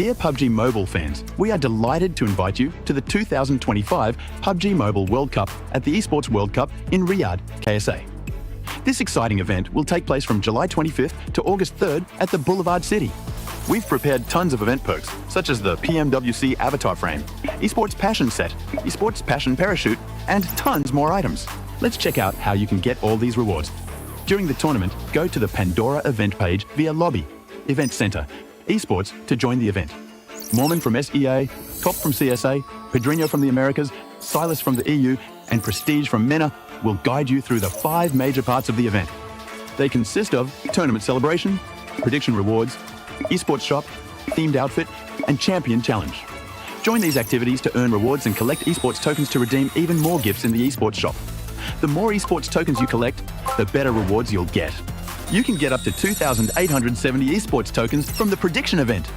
Dear PUBG Mobile fans, we are delighted to invite you to the 2025 PUBG Mobile World Cup at the Esports World Cup in Riyadh, KSA. This exciting event will take place from July 25th to August 3rd at the Boulevard City. We've prepared tons of event perks, such as the PMWC avatar frame, Esports Passion set, Esports Passion parachute, and tons more items. Let's check out how you can get all these rewards. During the tournament, go to the Pandora event page via Lobby, Event Center, Esports to join the event. Mormon from SEA, Top from CSA, Pedrinho from the Americas, Silas from the EU, and Prestige from MENA will guide you through the 5 major parts of the event. They consist of tournament celebration, prediction rewards, esports shop, themed outfit, and champion challenge. Join these activities to earn rewards and collect esports tokens to redeem even more gifts in the esports shop. The more esports tokens you collect, the better rewards you'll get. You can get up to 2,870 esports tokens from the prediction event.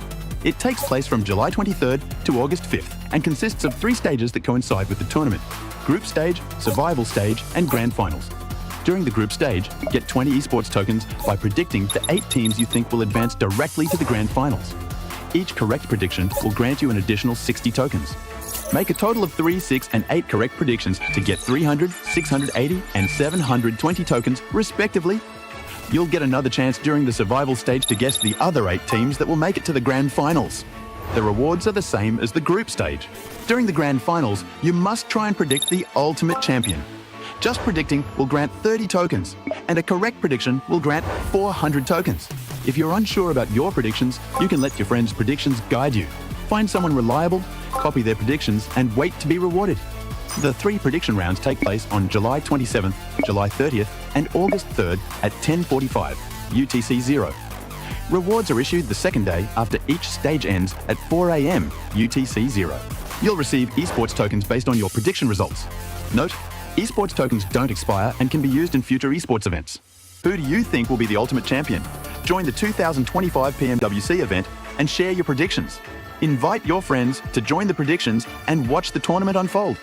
It takes place from July 23rd to August 5th and consists of 3 stages that coincide with the tournament: group stage, survival stage, and grand finals. During the group stage, get 20 esports tokens by predicting the 8 teams you think will advance directly to the grand finals. Each correct prediction will grant you an additional 60 tokens. Make a total of 3, 6, and 8 correct predictions to get 300, 680, and 720 tokens, respectively. You'll get another chance during the survival stage to guess the other 8 teams that will make it to the grand finals. The rewards are the same as the group stage. During the grand finals, you must try and predict the ultimate champion. Just predicting will grant 30 tokens, and a correct prediction will grant 400 tokens. If you're unsure about your predictions, you can let your friends' predictions guide you. Find someone reliable, copy their predictions, and wait to be rewarded. The 3 prediction rounds take place on July 27th, July 30th, and August 3rd at 10:45 UTC 0. Rewards are issued the second day after each stage ends at 4 AM UTC 0. You'll receive esports tokens based on your prediction results. Note, esports tokens don't expire and can be used in future esports events. Who do you think will be the ultimate champion? Join the 2025 PMWC event and share your predictions. Invite your friends to join the predictions and watch the tournament unfold.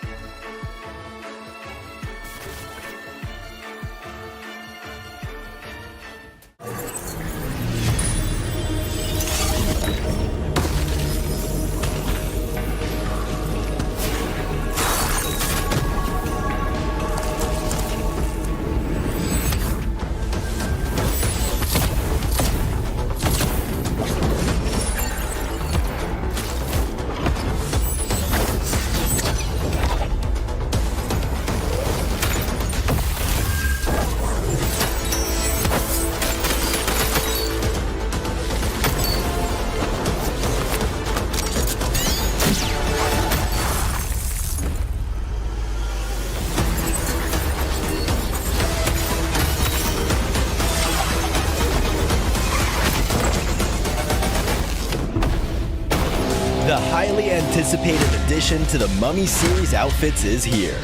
The highly anticipated addition to the Mummy series outfits is here.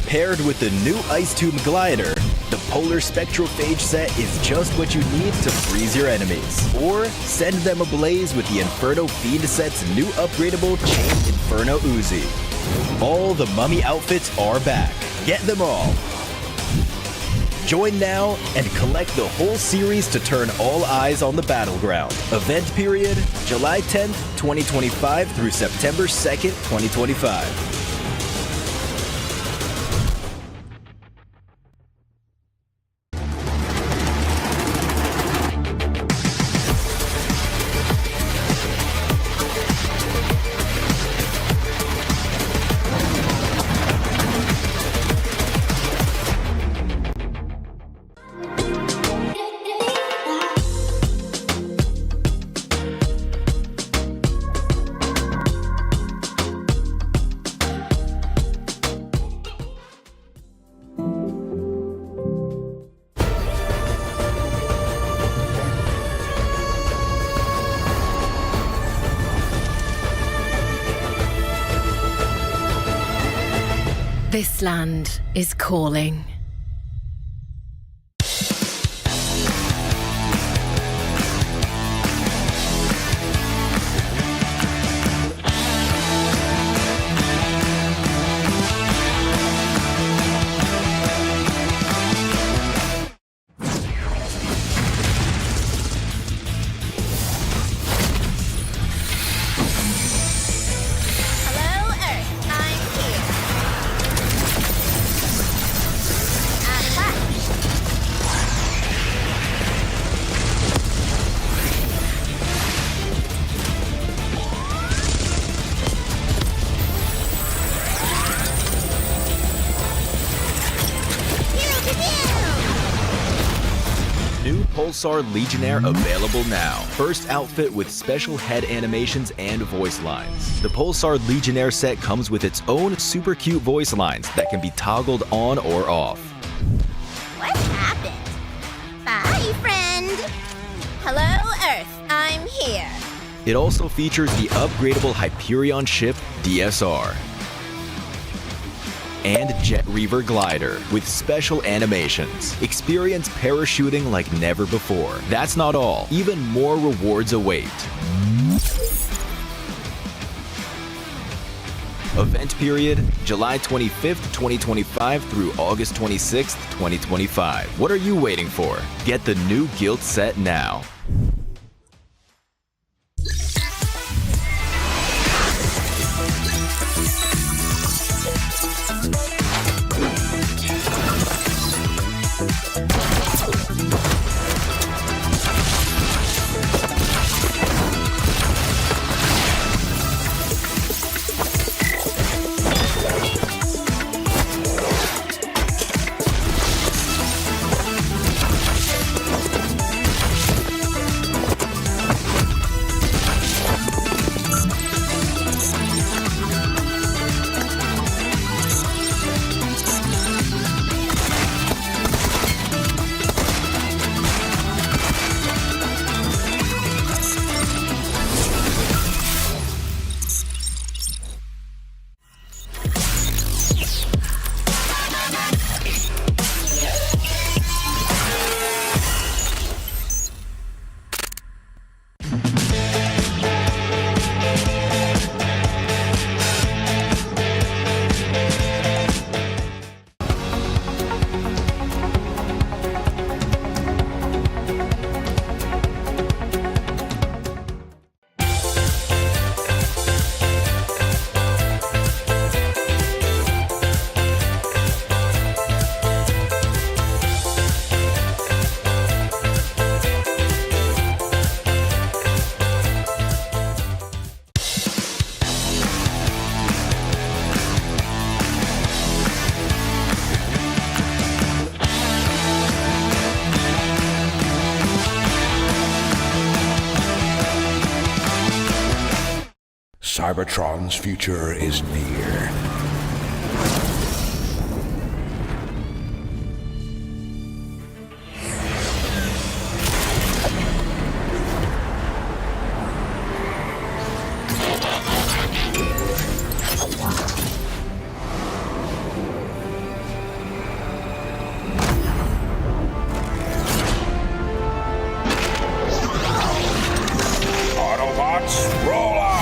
Paired with the new Ice Tube Glider, the Polar Spectrophage set is just what you need to freeze your enemies. Or send them ablaze with the Inferno Fiend set's new upgradable Chain Inferno Uzi. All the Mummy outfits are back. Get them all. Join now and collect the whole series to turn all eyes on the battleground. Event period, July 10th, 2025 through September 2nd, 2025. This land is calling. Pulsar Legionnaire available now. First outfit with special head animations and voice lines. The Pulsar Legionnaire set comes with its own super cute voice lines that can be toggled on or off. What happened? Bye, friend. Hello, Earth. I'm here. It also features the upgradable Hyperion ship DSR and Jet Reaver glider with special animations. Experience parachuting like never before. That's not all. Even more rewards await. Event period, July 25th, 2025 through August 26th, 2025. What are you waiting for? Get the new Guild set now. Cybertron's future is near. Autobots, roll out!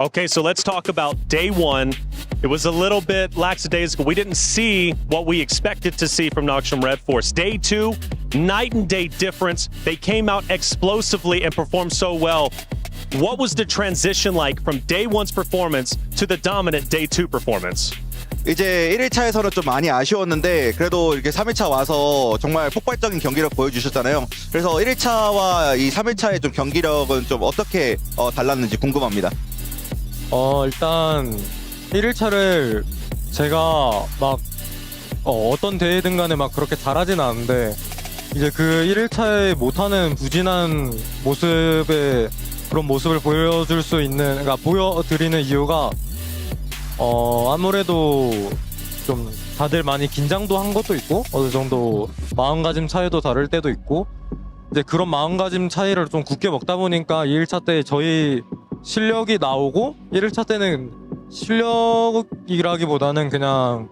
Okay, so let's talk about day one. It was a little bit lackadaisical. We didn't see what we expected to see from Noxium Red Force. Day two, night and day difference. They came out explosively and performed so well. What was the transition like from day one's performance to the dominant day two performance? 이제 1일차에서는 좀 많이 아쉬웠는데 그래도 이렇게 3일차 와서 정말 폭발적인 경기력 보여주셨잖아요. 그래서 1일차와 이 3일차의 좀 경기력은 좀 어떻게 달랐는지 궁금합니다. 일단 1일차를 제가 막 어떤 대회든 간에 막 그렇게 잘하진 않은데 이제 그 1일차에 못하는 부진한 모습에 그런 모습을 보여줄 수 있는, 그러니까 보여드리는 이유가 아무래도 좀 다들 많이 긴장도 한 것도 있고 어느 정도 마음가짐 차이도 다를 때도 있고 이제 그런 마음가짐 차이를 좀 굳게 먹다 보니까 2일차 때 저희 실력이 나오고 1일차 때는 실력이라기보다는 그냥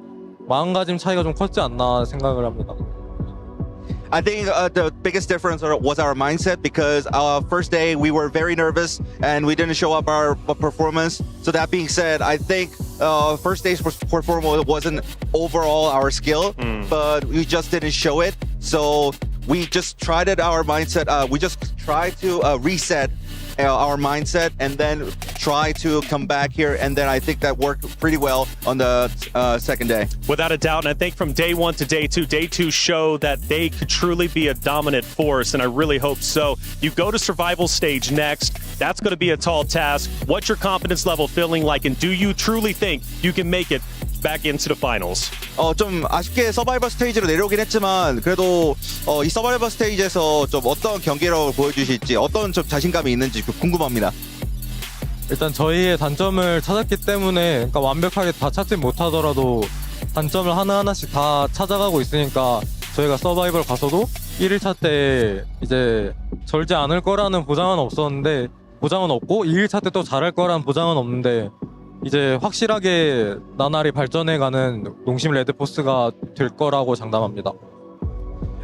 마음가짐 차이가 좀 컸지 않나 생각을 합니다. I think the biggest difference was our mindset because first day we were very nervous and we didn't show up our performance. So that being said, I think first day's performance wasn't overall our skill, but we just didn't show it. So we just tried it, our mindset. We just tried to reset our mindset and then try to come back here, and then I think that worked pretty well on the second day. Without a doubt, and I think from day one to day two showed that they could truly be a dominant force, and I really hope so. You go to survival stage next. That's going to be a tall task. What's your confidence level feeling like, and do you truly think you can make it back into the finals? 좀 아쉽게 서바이벌 스테이지로 내려오긴 했지만 그래도 이 서바이벌 스테이지에서 좀 어떤 경기력을 보여주실지 어떤 좀 자신감이 있는지 궁금합니다. 일단 저희의 단점을 찾았기 때문에 그러니까 완벽하게 다 찾지 못하더라도 단점을 하나하나씩 다 찾아가고 있으니까 저희가 서바이벌 가서도 1일차 때 이제 절지 않을 거라는 보장은 없었는데 보장은 없고 2일차 때 또 잘할 거라는 보장은 없는데 이제 확실하게 나날이 발전해가는 농심 레드포스가 될 거라고 장담합니다.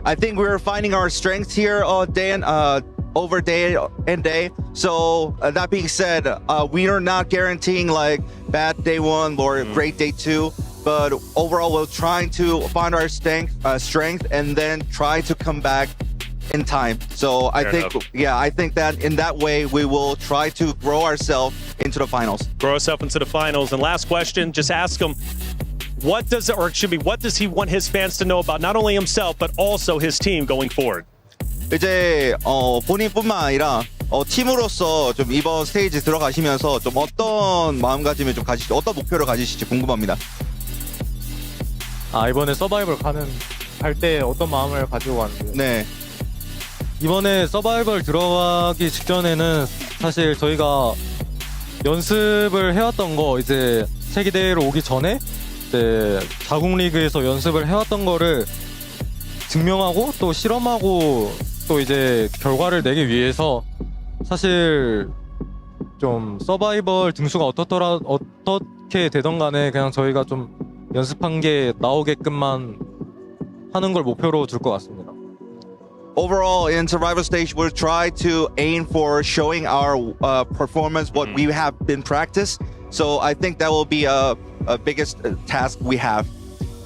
I think we're finding our strengths here over day and day. So that being said, we are not guaranteeing like bad day one or great day two, but overall we're trying to find our strength and then try to come back in time. So I think that in that way we will try to grow ourselves into the finals. Grow yourself into the finals. And last question, just ask him, what does he want his fans to know about not only himself but also his team going forward? 이제 본인뿐만 아니라 팀으로서 좀 이번 스테이지 들어가시면서 좀 어떤 마음가짐을 좀 가지실지, 어떤 목표를 가지실지 궁금합니다. 이번에 서바이벌 갈 때 어떤 마음을 가지고 가는데요? 네. 이번에 서바이벌 들어가기 직전에는 사실 저희가 연습을 해왔던 거 이제 세계대회로 오기 전에 이제 자국 리그에서 연습을 해왔던 거를 증명하고 또 실험하고 또 이제 결과를 내기 위해서 사실 좀 서바이벌 등수가 어떻게 되던 간에 그냥 저희가 좀 연습한 게 나오게끔만 하는 걸 목표로 둘 것 같습니다. Overall, in survival stage, we'll try to aim for showing our performance, what we have been practiced. So I think that will be a biggest task we have.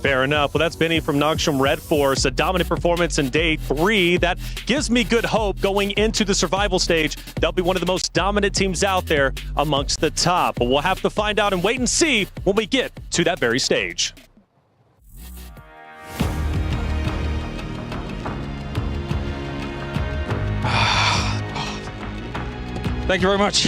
Fair enough. Well, that's Benny from Noxium Red Force. A dominant performance in day 3. That gives me good hope going into the survival stage. They'll be one of the most dominant teams out there amongst the top. But we'll have to find out and wait and see when we get to that very stage. Thank you very much.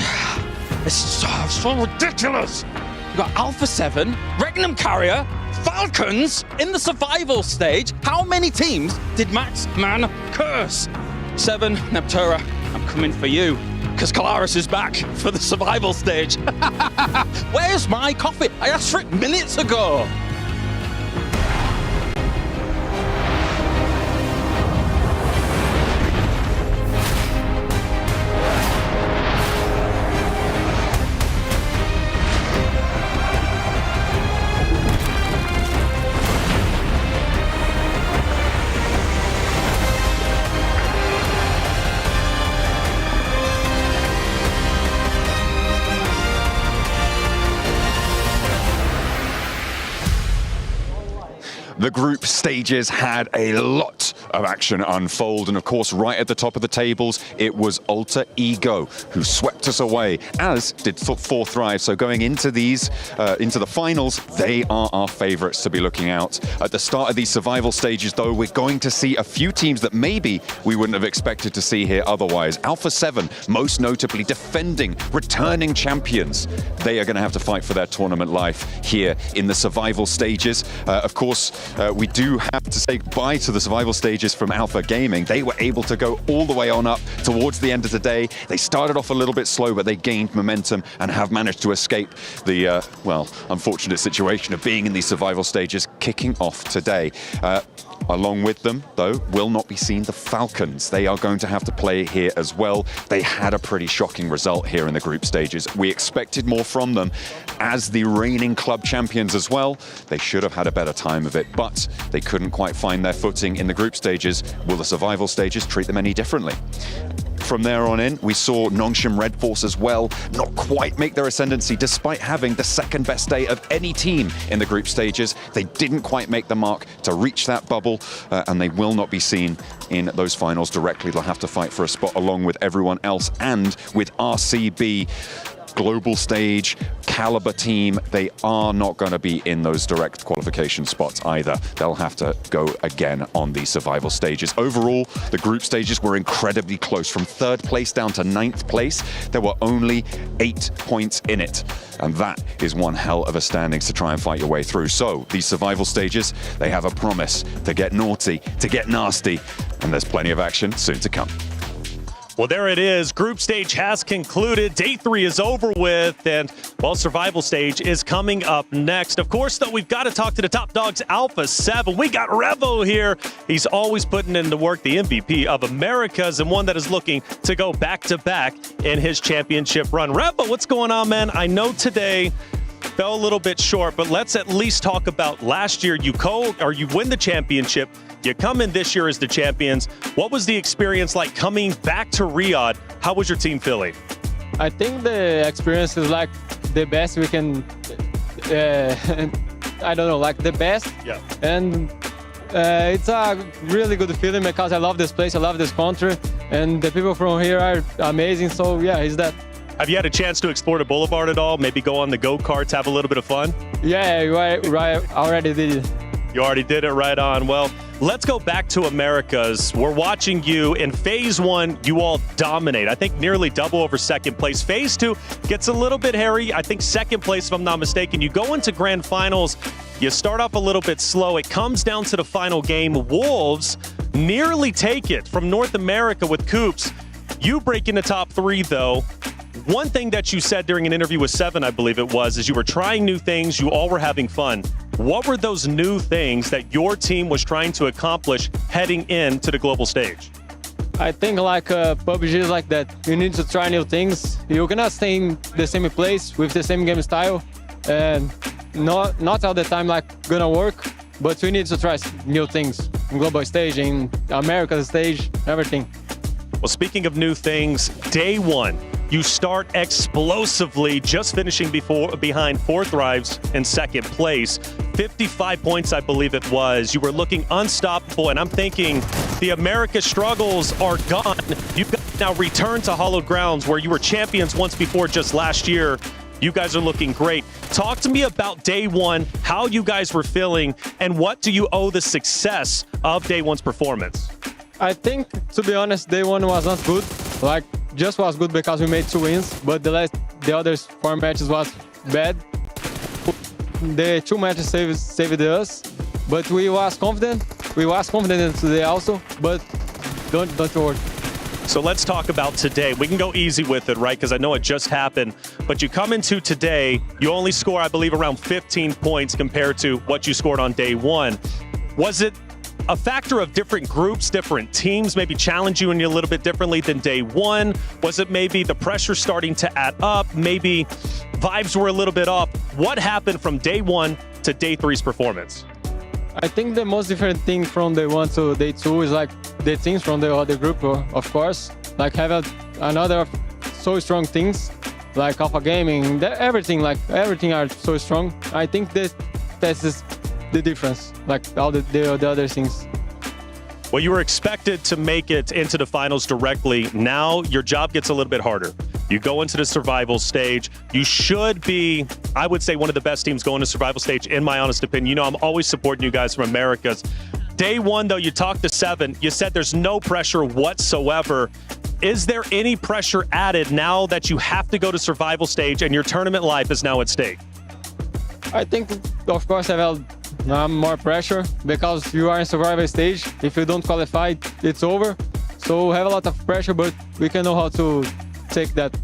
It's so ridiculous. We've got Alpha 7, Regnum Carrier, Falcons in the survival stage. How many teams did Max Man curse? 7, Neptura, I'm coming for you. Because Kalaris is back for the survival stage. Where's my coffee? I asked for it minutes ago. The group stages had a lot of action unfold, and of course right at the top of the tables it was Alter Ego who swept us away, as did 4 Thrive. So going into these into the finals, they are our favorites to be looking out. At the start of these survival stages though, we're going to see a few teams that maybe we wouldn't have expected to see here otherwise. Alpha 7, most notably defending, returning champions. They are going to have to fight for their tournament life here in the survival stages. Of course, we do have to say goodbye to the survival stages from Alpha Gaming. They were able to go all the way on up towards the end of the day. They started off a little bit slow, but they gained momentum and have managed to escape the, well, unfortunate situation of being in these survival stages, kicking off today. Along with them, though, will not be seen the Falcons. They are going to have to play here as well. They had a pretty shocking result here in the group stages. We expected more from them as the reigning club champions as well. They should have had a better time of it, but they couldn't quite find their footing in the group stages. Will the survival stages treat them any differently? From there on in, we saw Nongshim Red Force as well not quite make their ascendancy despite having the second best day of any team in the group stages. They didn't quite make the mark to reach that bubble, and they will not be seen in those finals directly. They'll have to fight for a spot along with everyone else, and with RCB, global stage, caliber team, they are not going to be in those direct qualification spots either. They'll have to go again on these survival stages. Overall, the group stages were incredibly close. From 3rd place down to 9th place, there were only 8 points in it. And that is one hell of a standings to try and fight your way through. So these survival stages, they have a promise to get naughty, to get nasty, and there's plenty of action soon to come. Well, there it is. Group stage has concluded. Day 3 is over with, and, well, survival stage is coming up next. Of course, though, we've got to talk to the top dogs, Alpha 7. We got Revo here. He's always putting into work, the MVP of Americas, and one that is looking to go back-to-back in his championship run. Revo, what's going on, man? I know today fell a little bit short, but let's at least talk about last year. You win the championship. You come in this year as the champions. What was the experience like coming back to Riyadh? How was your team feeling? I think the experience is like the best we can, I don't know, like the best. Yeah. And it's a really good feeling because I love this place, I love this country, and the people from here are amazing. So yeah, it's that. Have you had a chance to explore the Boulevard at all? Maybe go on the go-karts, have a little bit of fun? Yeah, right, I already did it. You already did it, right on. Well, let's go back to Americas. We're watching you in Phase 1. You all dominate. I think nearly double over 2nd place. Phase 2 gets a little bit hairy. I think 2nd place, if I'm not mistaken. You go into grand finals. You start off a little bit slow. It comes down to the final game. Wolves nearly take it from North America with Coops. You break in the top 3, though. One thing that you said during an interview with 7, I believe it was, is you were trying new things. You all were having fun. What were those new things that your team was trying to accomplish heading into the global stage? I think like PUBG is like that. You need to try new things. You cannot stay in the same place with the same game style, and not all the time like gonna work. But we need to try new things in global stage, in America's stage, everything. Well, speaking of new things, day 1. You start explosively, just finishing behind 4 Thrives in 2nd place. 55 points, I believe it was. You were looking unstoppable, and I'm thinking the America struggles are gone. You've got now returned to hallowed grounds where you were champions once before just last year. You guys are looking great. Talk to me about day 1, how you guys were feeling, and what do you owe the success of day 1's performance? I think, to be honest, day 1 was not good. Like, just was good because we made 2 wins, but the other 4 matches was bad. The 2 matches saved us, but we was confident. We was confident today also, but don't worry. So let's talk about today. We can go easy with it, right? Because I know it just happened. But you come into today, you only score, I believe, around 15 points compared to what you scored on day 1. Was it a factor of different groups, different teams, maybe challenging you a little bit differently than day 1? Was it maybe the pressure starting to add up? Maybe vibes were a little bit off. What happened from day 1 to day 3's performance? I think the most different thing from day 1 to day 2 is like the teams from the other group, of course. Like have another so strong things, like Alpha Gaming, everything are so strong. I think that is the difference, like all the other things. Well, you were expected to make it into the finals directly. Now your job gets a little bit harder. You go into the survival stage. You should be, I would say, one of the best teams going to survival stage, in my honest opinion. You know, I'm always supporting you guys from Americas. Day one, though, you talked to 7. You said there's no pressure whatsoever. Is there any pressure added now that you have to go to survival stage and your tournament life is now at stake? I think, of course, I have more pressure because you are in survival stage. If you don't qualify, it's over. So we have a lot of pressure, but we can know how to take that.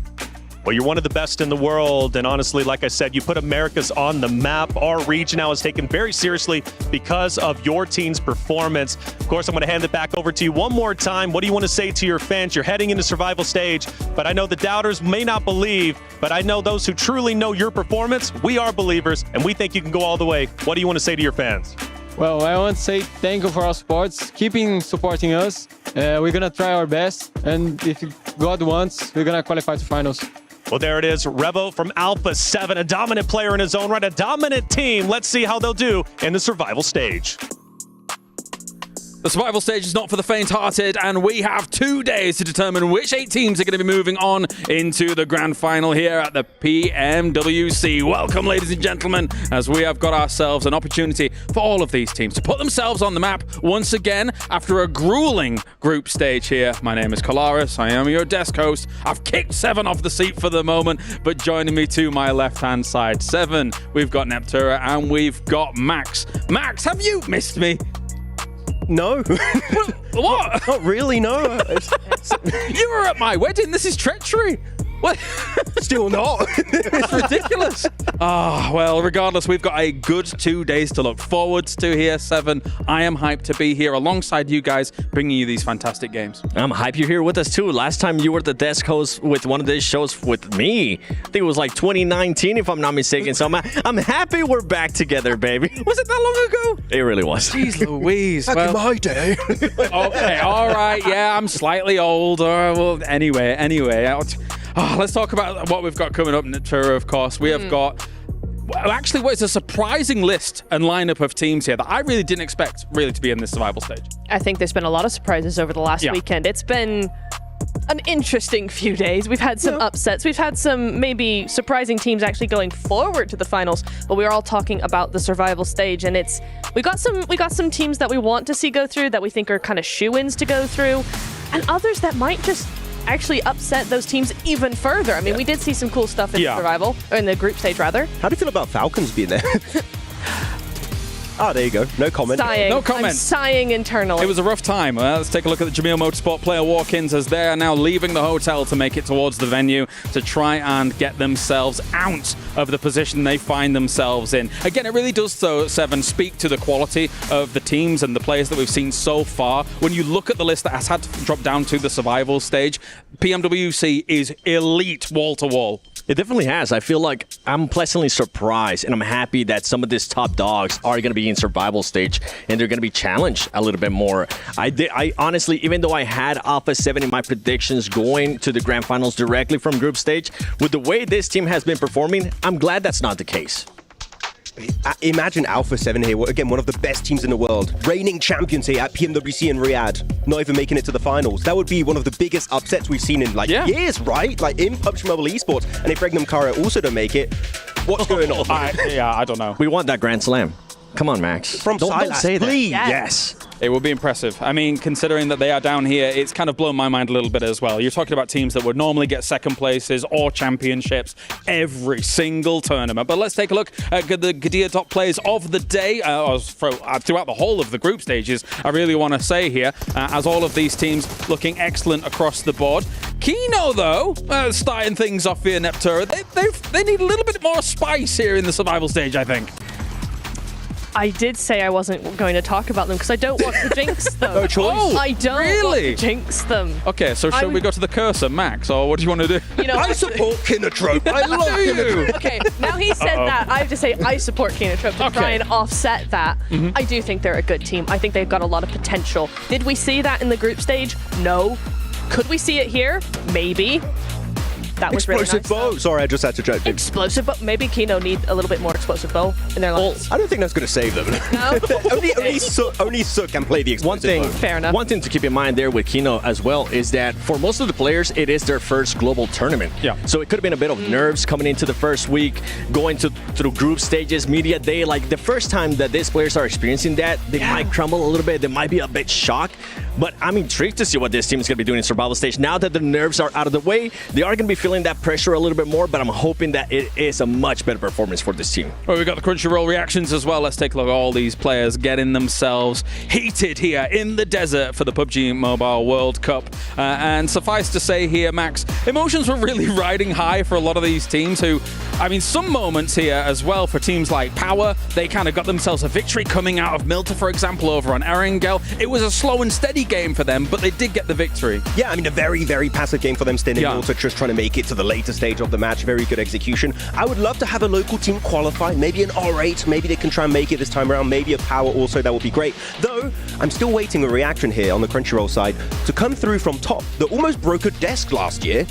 Well, you're one of the best in the world, and honestly, like I said, you put Americas on the map. Our region now is taken very seriously because of your team's performance. Of course, I'm going to hand it back over to you one more time. What do you want to say to your fans? You're heading into survival stage, but I know the doubters may not believe, but I know those who truly know your performance, we are believers, and we think you can go all the way. What do you want to say to your fans? Well, I want to say thank you for our supports. Keeping supporting us. We're going to try our best, and if God wants, we're going to qualify to finals. Well, there it is. Revo from Alpha 7, a dominant player in his own right, a dominant team. Let's see how they'll do in the survival stage. The survival stage is not for the faint-hearted, and we have 2 days to determine which 8 teams are going to be moving on into the grand final here at the PMWC. Welcome, ladies and gentlemen, as we have got ourselves an opportunity for all of these teams to put themselves on the map once again after a grueling group stage here. My name is Kolaris. I am your desk host. I've kicked 7 off the seat for the moment, but joining me to my left-hand side, 7, we've got Neptura and we've got Max. Max, have you missed me? No. What? Not really, no. You were at my wedding. This is treachery. What? Still not. It's ridiculous. Well, regardless, we've got a good 2 days to look forward to here, 7. I am hyped to be here alongside you guys, bringing you these fantastic games. I'm hyped you're here with us, too. Last time you were the desk host with one of these shows with me. I think it was like 2019, if I'm not mistaken. So I'm happy we're back together, baby. Was it that long ago? It really was. Jeez Louise. Back in my day. Okay, all right. Yeah, I'm slightly old. Well, anyway. Let's talk about what we've got coming up, Neptura, of course. We have got, actually, what is a surprising list and lineup of teams here that I really didn't expect really to be in this survival stage. I think there's been a lot of surprises over the last weekend. It's been an interesting few days. We've had some upsets. We've had some maybe surprising teams actually going forward to the finals, but we're all talking about the survival stage, and we got some teams that we want to see go through that we think are kind of shoo-ins to go through, and others that might just actually upset those teams even further. I mean, we did see some cool stuff in survival, or in the group stage rather. How do you feel about Falcons being there? There you go. No comment. Sighing. No comment. I'm sighing internally. It was a rough time. Let's take a look at the Jamil Motorsport player walk-ins as they are now leaving the hotel to make it towards the venue to try and get themselves out of the position they find themselves in. Again, it really does, though, 7, speak to the quality of the teams and the players that we've seen so far. When you look at the list that has had to drop down to the survival stage, PMWC is elite wall-to-wall. It definitely has. I feel like I'm pleasantly surprised, and I'm happy that some of these top dogs are going to be in survival stage, and they're going to be challenged a little bit more. I honestly, even though I had Alpha 7 in my predictions going to the grand finals directly from group stage, with the way this team has been performing, I'm glad that's not the case. Imagine Alpha 7 here, again, one of the best teams in the world. Reigning champions here at PMWC in Riyadh, not even making it to the finals. That would be one of the biggest upsets we've seen in years, right? Like in PUBG Mobile Esports. And if Regnum Kara also don't make it, what's going on? I don't know. We want that Grand Slam. Come on, Max. Don't say that. Please. Yes. It would be impressive. I mean, considering that they are down here, it's kind of blown my mind a little bit as well. You're talking about teams that would normally get second places or championships every single tournament. But let's take a look at the Gadia top plays of the day throughout the whole of the group stages. I really want to say here, as all of these teams looking excellent across the board. Kino, though, starting things off here, Neptura, they need a little bit more spice here in the survival stage, I think. I did say I wasn't going to talk about them because I don't want to jinx them. No choice. Oh, I don't want to jinx them. Okay, so should we go to the cursor, Max, or what do you want to do? You know, I support Kinotrope. I love Kinotrope. Okay, now he said that, I have to say I support Kinotrope to try and offset that. I do think they're a good team. I think they've got a lot of potential. Did we see that in the group stage? No. Could we see it here? Maybe. That was really Explosive nice. bow. Sorry, I just had to joke. Explosive bow. Maybe Kino need a little bit more explosive bow in their lines. I don't think that's going to save them. No? only Sook can play the explosive bow. Fair enough. One thing to keep in mind there with Kino as well is that for most of the players, it is their first global tournament. Yeah. So it could have been a bit of nerves coming into the first week, going through group stages, media day. Like the first time that these players are experiencing that, they might crumble a little bit. They might be a bit shocked. But I'm intrigued to see what this team is going to be doing in survival stage. Now that the nerves are out of the way, they are going to be feeling that pressure a little bit more, but I'm hoping that it is a much better performance for this team. Well, we've got the Crunchyroll reactions as well. Let's take a look at all these players getting themselves heated here in the desert for the PUBG Mobile World Cup. And suffice to say here, Max, emotions were really riding high for a lot of these teams who, I mean, some moments here as well for teams like Power, they kind of got themselves a victory coming out of Milta, for example, over on Erangel. It was a slow and steady game for them, but they did get the victory. Yeah, I mean, a very, very passive game for them, standing also just trying to make it to the later stage of the match. Very good execution. I would love to have a local team qualify, maybe an R8, maybe they can try and make it this time around, maybe a Power also, that would be great. Though, I'm still waiting a reaction here on the Crunchyroll side to come through from top that almost broke a desk last year.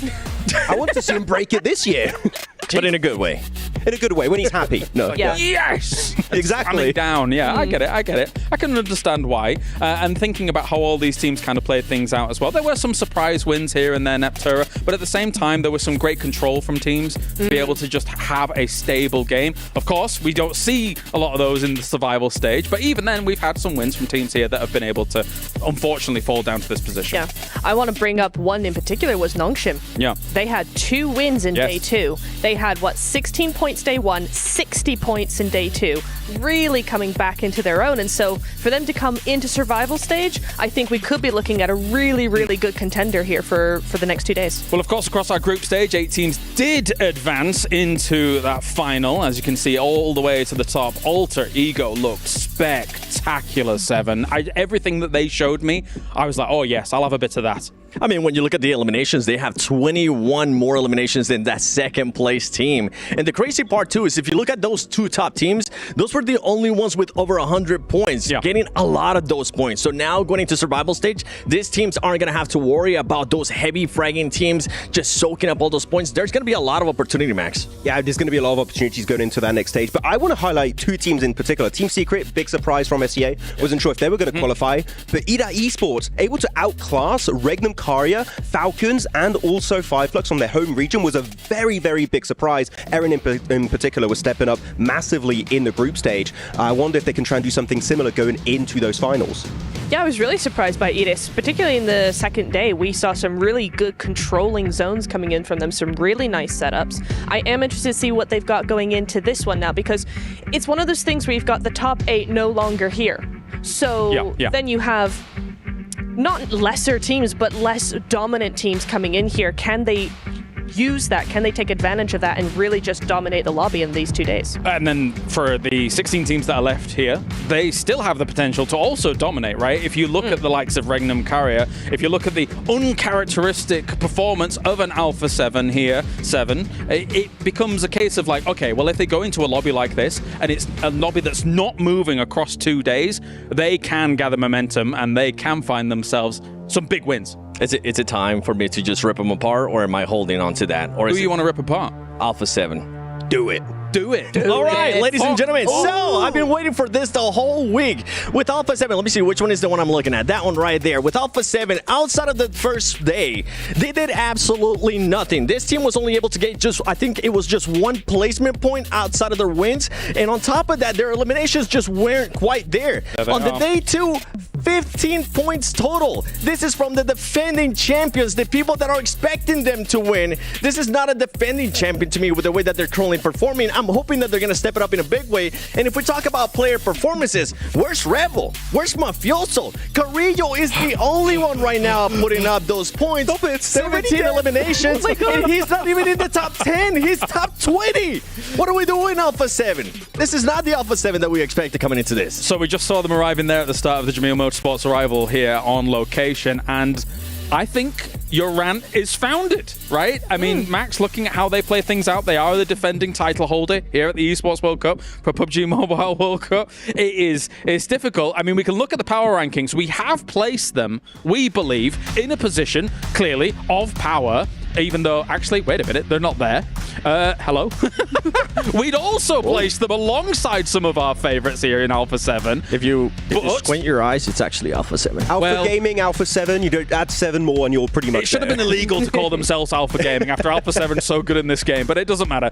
I want to see him break it this year. But in a good way. In a good way, when he's happy. No. Yeah. Yes! Exactly. Coming down, yeah, I get it. I can understand why. And thinking about how all these teams kind of played things out as well. There were some surprise wins here and there, Neptura, but at the same time, there was some great control from teams to be able to just have a stable game. Of course, we don't see a lot of those in the survival stage, but even then, we've had some wins from teams here that have been able to, unfortunately, fall down to this position. Yeah. I want to bring up one in particular was Nongshim. Yeah. They had 2 wins in day 2. They had, 16 points day 1, 60 points in day 2. Really coming back into their own. And so for them to come into survival stage, I think we could be looking at a really, really good contender here for the next 2 days. Well, of course, across our group stage, 8 teams did advance into that final. As you can see, all the way to the top, Alter Ego looked spectacular, 7. Everything that they showed me, I was like, oh yes, I'll have a bit of that. I mean, when you look at the eliminations, they have 21 more eliminations than that second place team. And the crazy part, too, is if you look at those 2 top teams, those were the only ones with over 100 points, getting a lot of those points. So now going into survival stage, these teams aren't going to have to worry about those heavy fragging teams just soaking up all those points. There's going to be a lot of opportunity, Max. Yeah, there's going to be a lot of opportunities going into that next stage. But I want to highlight 2 teams in particular. Team Secret, big surprise from SEA. Wasn't sure if they were going to qualify. But EDA Esports, able to outclass Regnum Caria, Falcons, and also Fireflux from their home region was a very, very big surprise. Eren in particular was stepping up massively in the group stage. I wonder if they can try and do something similar going into those finals. Yeah, I was really surprised by Edis, particularly in the second day. We saw some really good controlling zones coming in from them, some really nice setups. I am interested to see what they've got going into this one now, because it's one of those things where you've got the top 8 no longer here. So then you have not lesser teams, but less dominant teams coming in here. Can they use that? Can they take advantage of that and really just dominate the lobby in these 2 days? And then for the 16 teams that are left here, they still have the potential to also dominate, right? If you look at the likes of Regnum Caria, if you look at the uncharacteristic performance of an Alpha 7 here, 7, it becomes a case of like, okay, well, if they go into a lobby like this, and it's a lobby that's not moving across 2 days, they can gather momentum and they can find themselves some big wins. Is it time for me to just rip them apart, or am I holding on to that? Or Who do you want to rip apart? Alpha 7. Do it. Do it. All right, ladies and gentlemen. So I've been waiting for this the whole week. With Alpha 7, let me see which one is the one I'm looking at. That one right there. With Alpha 7, outside of the first day, they did absolutely nothing. This team was only able to get I think it was just 1 placement point outside of their wins. And on top of that, their eliminations just weren't quite there. On the day 2, 15 points total. This is from the defending champions, the people that are expecting them to win. This is not a defending champion to me with the way that they're currently performing. I'm hoping that they're going to step it up in a big way. And if we talk about player performances, where's Rebel? Where's Mafioso? Carrillo is the only one right now putting up those points. 17 eliminations, and he's not even in the top 10. He's top 20. What are we doing, Alpha 7? This is not the Alpha 7 that we expected coming into this. So we just saw them arriving there at the start of the Jamil Motorsports arrival here on location, and I think your rant is founded, right? I mean, Max, looking at how they play things out, they are the defending title holder here at the Esports World Cup for PUBG Mobile World Cup. It's difficult. I mean, we can look at the power rankings. We have placed them, we believe, in a position, clearly, of power. even though, actually, wait a minute, they're not there. Hello. We'd also place them alongside some of our favorites here in Alpha 7. If you squint your eyes, it's actually Alpha 7. Alpha Gaming, Alpha 7, you don't add 7 more and you're pretty much It should have been illegal to call themselves Alpha Gaming after Alpha 7's so good in this game, but it doesn't matter.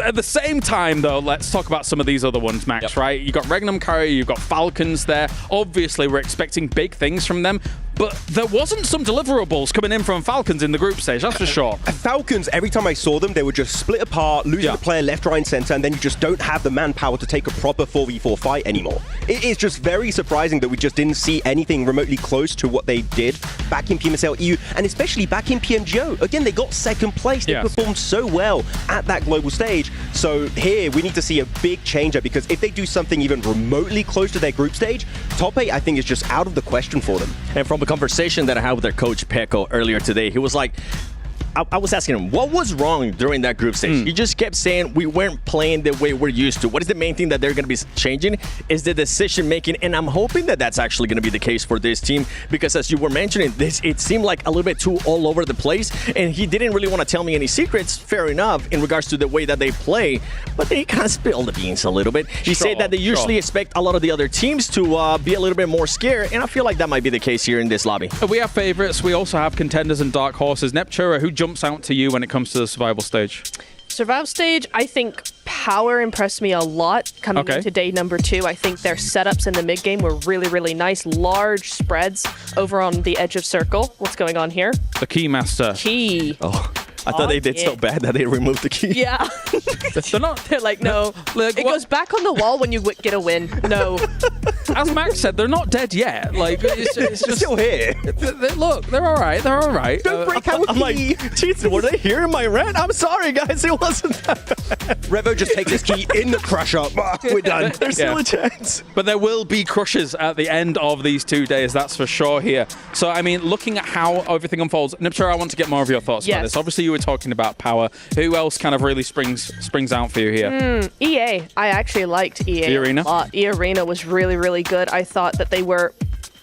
At the same time, though, let's talk about some of these other ones, Max, right? You've got Regnum Carrier, you've got Falcons there. Obviously, we're expecting big things from them, but there wasn't some deliverables coming in from Falcons in the group stage, that's for sure. Falcons, every time I saw them, they were just split apart, losing the player left, right, and center, and then you just don't have the manpower to take a proper 4v4 fight anymore. It is just very surprising that we just didn't see anything remotely close to what they did back in PMSL EU, and especially back in PMGO. Again, they got second place. They performed so well at that global stage. So here, we need to see a big change up, because if they do something even remotely close to their group stage, top 8, I think, is just out of the question for them. And from a conversation that I had with their coach, Peko, earlier today, he was like, I was asking him, what was wrong during that group stage? He just kept saying we weren't playing the way we're used to. What is the main thing that they're going to be changing is the decision making, and I'm hoping that that's actually going to be the case for this team, because as you were mentioning, it seemed like a little bit too all over the place, and he didn't really want to tell me any secrets, fair enough, in regards to the way that they play, but they kind of spilled the beans a little bit. He said that they usually expect a lot of the other teams to be a little bit more scared, and I feel like that might be the case here in this lobby. We have favorites. We also have contenders and dark horses. Neptura, who jumps out to you when it comes to the survival stage? Survival stage, I think Power impressed me a lot coming into day number 2. I think their setups in the mid game were really, really nice. Large spreads over on the edge of circle. What's going on here? The Keymaster. Key. Oh. I thought they did so bad that they removed the key. Yeah. They're like, no. It goes back on the wall when you get a win. No. As Max said, they're not dead yet. Like, it's just still here. Look, they're all right. They're all right. Don't break our key. I'm like, jeez, were they hearing my rant? I'm sorry, guys. It wasn't that bad. Revo just takes his key in the crusher. We're done. There's still a chance. But there will be crushes at the end of these 2 days, that's for sure here. So, I mean, looking at how everything unfolds, Niptura, I want to get more of your thoughts about this. Obviously, you were talking about Power. Who else kind of really springs out for you here? EA. I actually liked EA E-Arena? a lot. E-Arena was really, really good. I thought that they were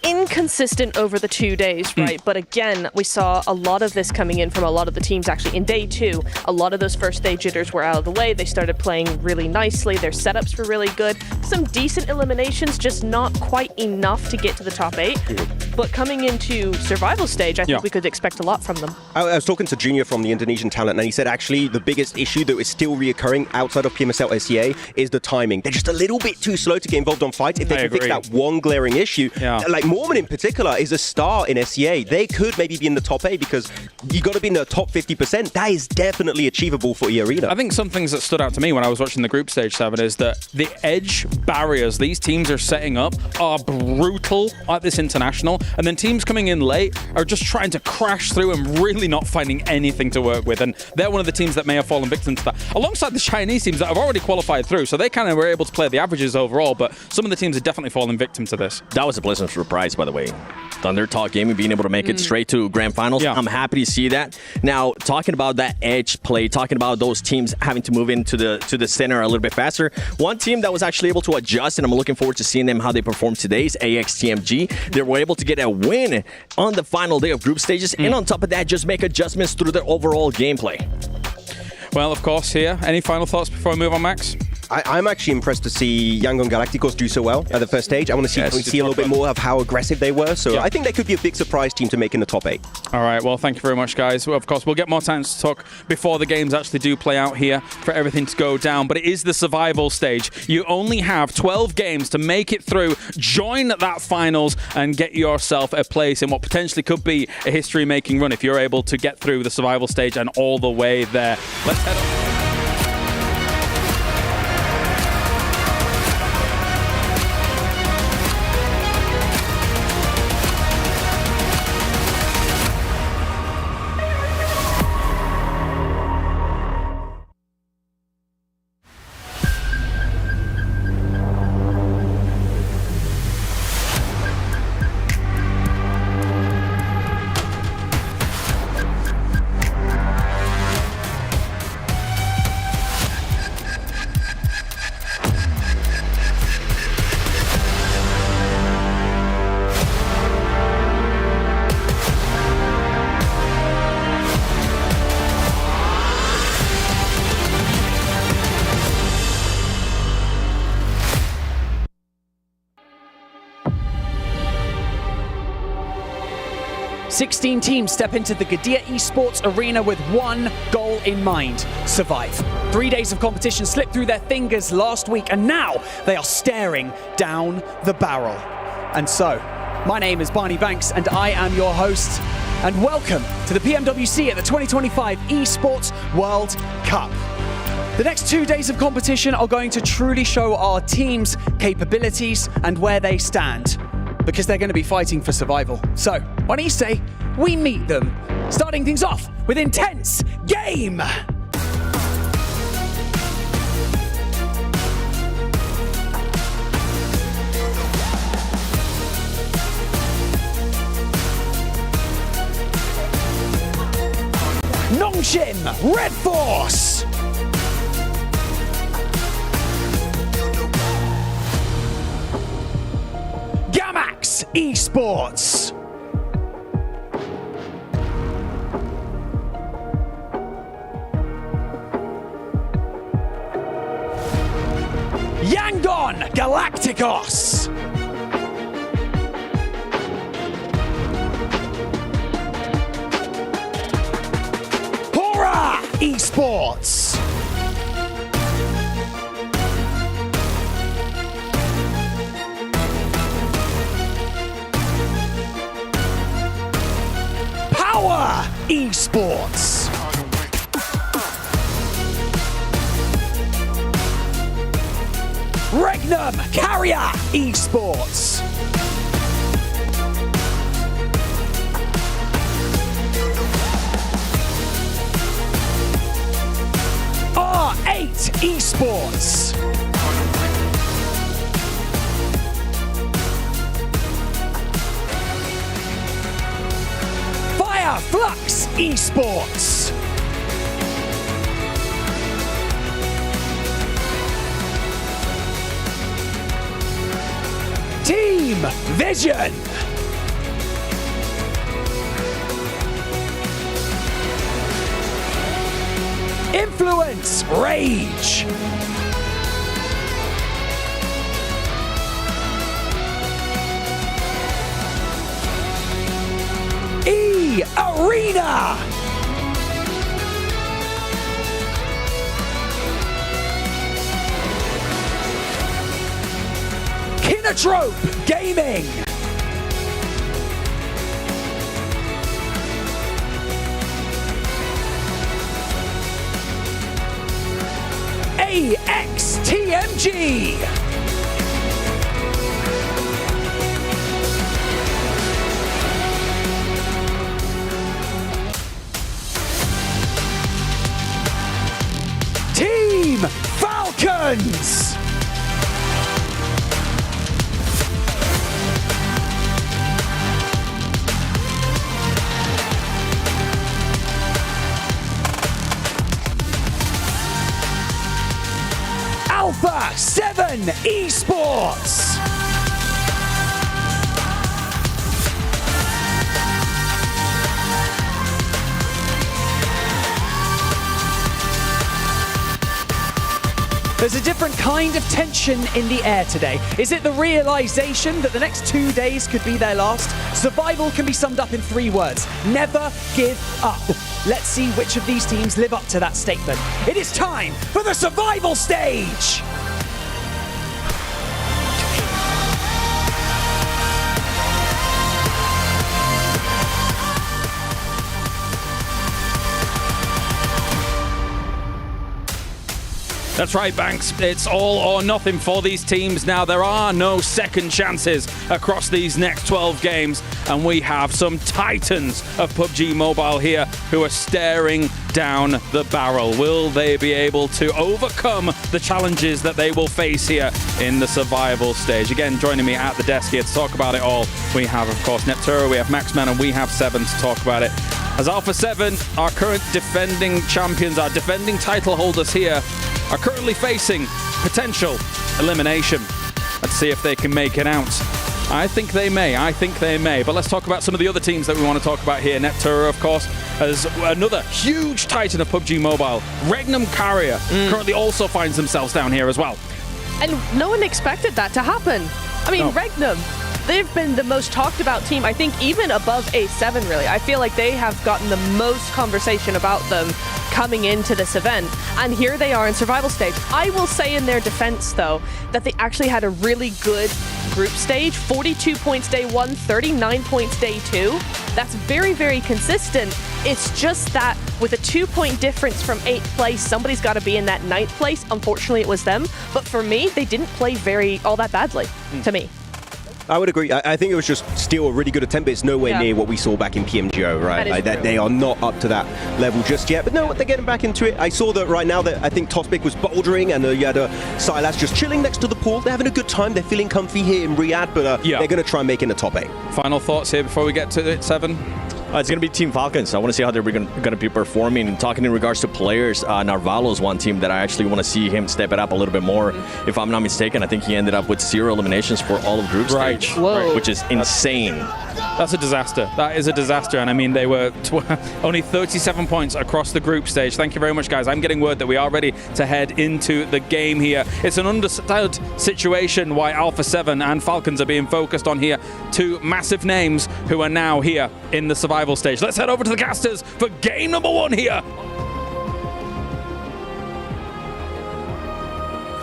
inconsistent over the 2 days, right? But again, we saw a lot of this coming in from a lot of the teams actually in day 2. A lot of those first day jitters were out of the way. They started playing really nicely. Their setups were really good. Some decent eliminations, just not quite enough to get to the top 8. But coming into survival stage, I think we could expect a lot from them. I was talking to Junior from the Indonesian talent, and he said actually the biggest issue that is still reoccurring outside of PMSL SEA is the timing. They're just a little bit too slow to get involved on fights. If they can fix that one glaring issue, like Mormon in particular is a star in SEA. They could maybe be in the top 8 because you got to be in the top 50%. That is definitely achievable for E-Arena. I think some things that stood out to me when I was watching the group stage 7 is that the edge barriers these teams are setting up are brutal at this international, and then teams coming in late are just trying to crash through and really not finding anything to work with, and they're one of the teams that may have fallen victim to that, alongside the Chinese teams that have already qualified through, so they kind of were able to play the averages overall, but some of the teams are definitely falling victim to this. That was a pleasant surprise, by the way. Thunder Talk Gaming being able to make it straight to grand finals. I'm happy to see that. Now, talking about that edge play, talking about those teams having to move into the center a little bit faster, one team that was actually able to adjust, and I'm looking forward to seeing them how they perform today, is AXTMG. They were able to get a win on the final day of group stages, and on top of that, just make adjustments through their overall gameplay. Well, of course, here. Any final thoughts before I move on, Max? I'm actually impressed to see Yangon Galacticos do so well at the first stage. I want to see a little bit more of how aggressive they were. So I think they could be a big surprise team to make in the top 8. All right. Well, thank you very much, guys. Well, of course, we'll get more time to talk before the games actually do play out here for everything to go down. But it is the survival stage. You only have 12 games to make it through, join that finals, and get yourself a place in what potentially could be a history-making run if you're able to get through the survival stage and all the way there. Let's head on. 16 teams step into the Gadia Esports arena with one goal in mind: survive. 3 days of competition slipped through their fingers last week, and now they are staring down the barrel. And so, my name is Barney Banks, and I am your host. And welcome to the PMWC at the 2025 Esports World Cup. The next 2 days of competition are going to truly show our team's capabilities and where they stand, because they're going to be fighting for survival. So, why don't you say we meet them, starting things off with intense game! Nongshim Red Force! Gamax Esports! Yangon Galacticos! Esports! Power Esports! Regnum Carrier Esports! R8 Esports! Fire Flux Esports! Team Vision! Influence Rage! E-Arena! Kinotrope Gaming! AXTMG! Team Falcons! Alpha 7 Esports! There's a different kind of tension in the air today. Is it the realization that the next 2 days could be their last? Survival can be summed up in 3 words: never give up. Let's see which of these teams live up to that statement. It is time for the survival stage! That's right, Banks. It's all or nothing for these teams now. There are no second chances across these next 12 games, and we have some titans of PUBG Mobile here who are staring down the barrel. Will they be able to overcome the challenges that they will face here in the survival stage? Again, joining me at the desk here to talk about it all, we have, of course, Nepturo, we have Maxman, and we have Seven to talk about it. As Alpha 7, our current defending champions, our defending title holders here, are currently facing potential elimination. Let's see if they can make it out. I think they may. But let's talk about some of the other teams that we want to talk about here. Nepturo, of course, as another huge titan of PUBG Mobile. Regnum Carrier currently also finds themselves down here as well. And no one expected that to happen. I mean, Regnum, they've been the most talked about team, I think, even above A7, really. I feel like they have gotten the most conversation about them coming into this event, and here they are in survival stage. I will say in their defense, though, that they actually had a really good group stage. 42 points day 1, 39 points day 2. That's very, very consistent. It's just that with a 2-point difference from 8th place, somebody's got to be in that 9th place. Unfortunately, it was them. But for me, they didn't play all that badly, to me. I would agree. I think it was just still a really good attempt, but it's nowhere near what we saw back in PMGO, right? That they are not up to that level just yet. But no, they're getting back into it. I saw that right now that I think Tospic was bouldering, and you had Silas just chilling next to the pool. They're having a good time. They're feeling comfy here in Riyadh, but they're going to try and make it in the top 8. Final thoughts here before we get to it, 7? It's going to be Team Falcons. I want to see how they're going to be performing. And talking in regards to players, Narvalo's one team that I actually want to see him step it up a little bit more. If I'm not mistaken, I think he ended up with 0 eliminations for all of group stage, which is insane. That's a disaster. That is a disaster. And I mean, they were only 37 points across the group stage. Thank you very much, guys. I'm getting word that we are ready to head into the game here. It's an understood situation why Alpha 7 and Falcons are being focused on here. 2 massive names who are now here in the survival stage. Let's head over to the casters for game number 1 here.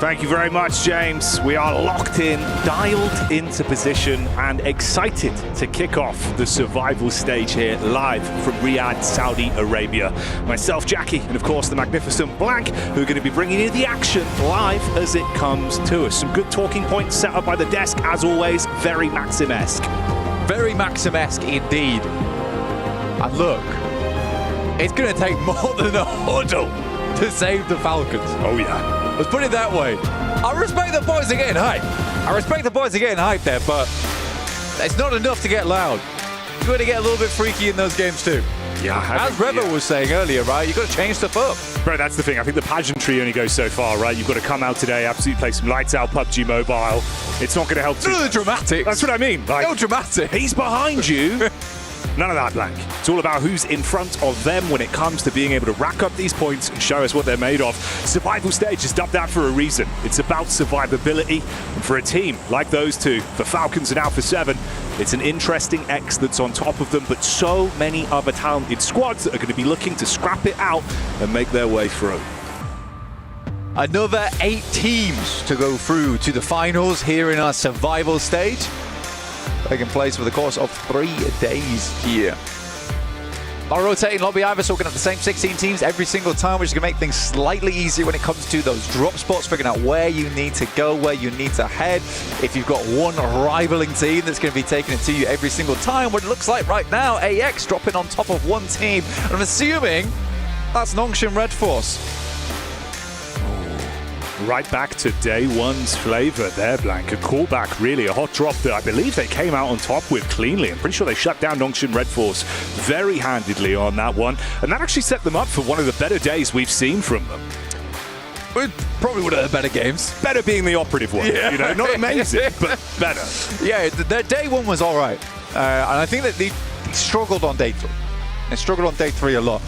Thank you very much, James. We are locked in, dialed into position, and excited to kick off the survival stage here live from Riyadh, Saudi Arabia. Myself, Jackie, and of course the magnificent Blank, who are going to be bringing you the action live as it comes to us. Some good talking points set up by the desk, as always, very Maxim-esque. Very Maxim-esque indeed. And look, it's going to take more than a huddle to save the Falcons. Oh yeah. Let's put it that way. I respect the boys are getting hyped. There, but it's not enough to get loud. You've got to get a little bit freaky in those games too. Yeah, as Revo was saying earlier, right? You've got to change stuff up. Bro, that's the thing. I think the pageantry only goes so far, right? You've got to come out today, absolutely play some lights out PUBG Mobile. It's not going to help too None of the dramatics. That's what I mean. Like, no dramatic. He's behind you. None of that, Blank. It's all about who's in front of them when it comes to being able to rack up these points and show us what they're made of. Survival stage is dubbed that for a reason. It's about survivability. And for a team like those two, for Falcons and Alpha 7, it's an interesting X that's on top of them, but so many other talented squads that are going to be looking to scrap it out and make their way through. Another 8 teams to go through to the finals here in our survival stage. Taking place for the course of 3 days here. Our rotating lobby either, so we're going to have the same 16 teams every single time, which is going to make things slightly easier when it comes to those drop spots, figuring out where you need to go, where you need to head. If you've got one rivaling team that's going to be taking it to you every single time, what it looks like right now, AX dropping on top of one team. And I'm assuming that's Nongshim Red Force. Right back to day 1's flavor there, Blank. A callback, really, a hot drop that I believe they came out on top with cleanly. I'm pretty sure they shut down Nongshim Red Force very handedly on that one. And that actually set them up for one of the better days we've seen from them. Probably one of the better games. Better being the operative one, you know, not amazing, but better. Yeah, their day 1 was all right. And I think that they struggled on day 3. They struggled on day 3 a lot.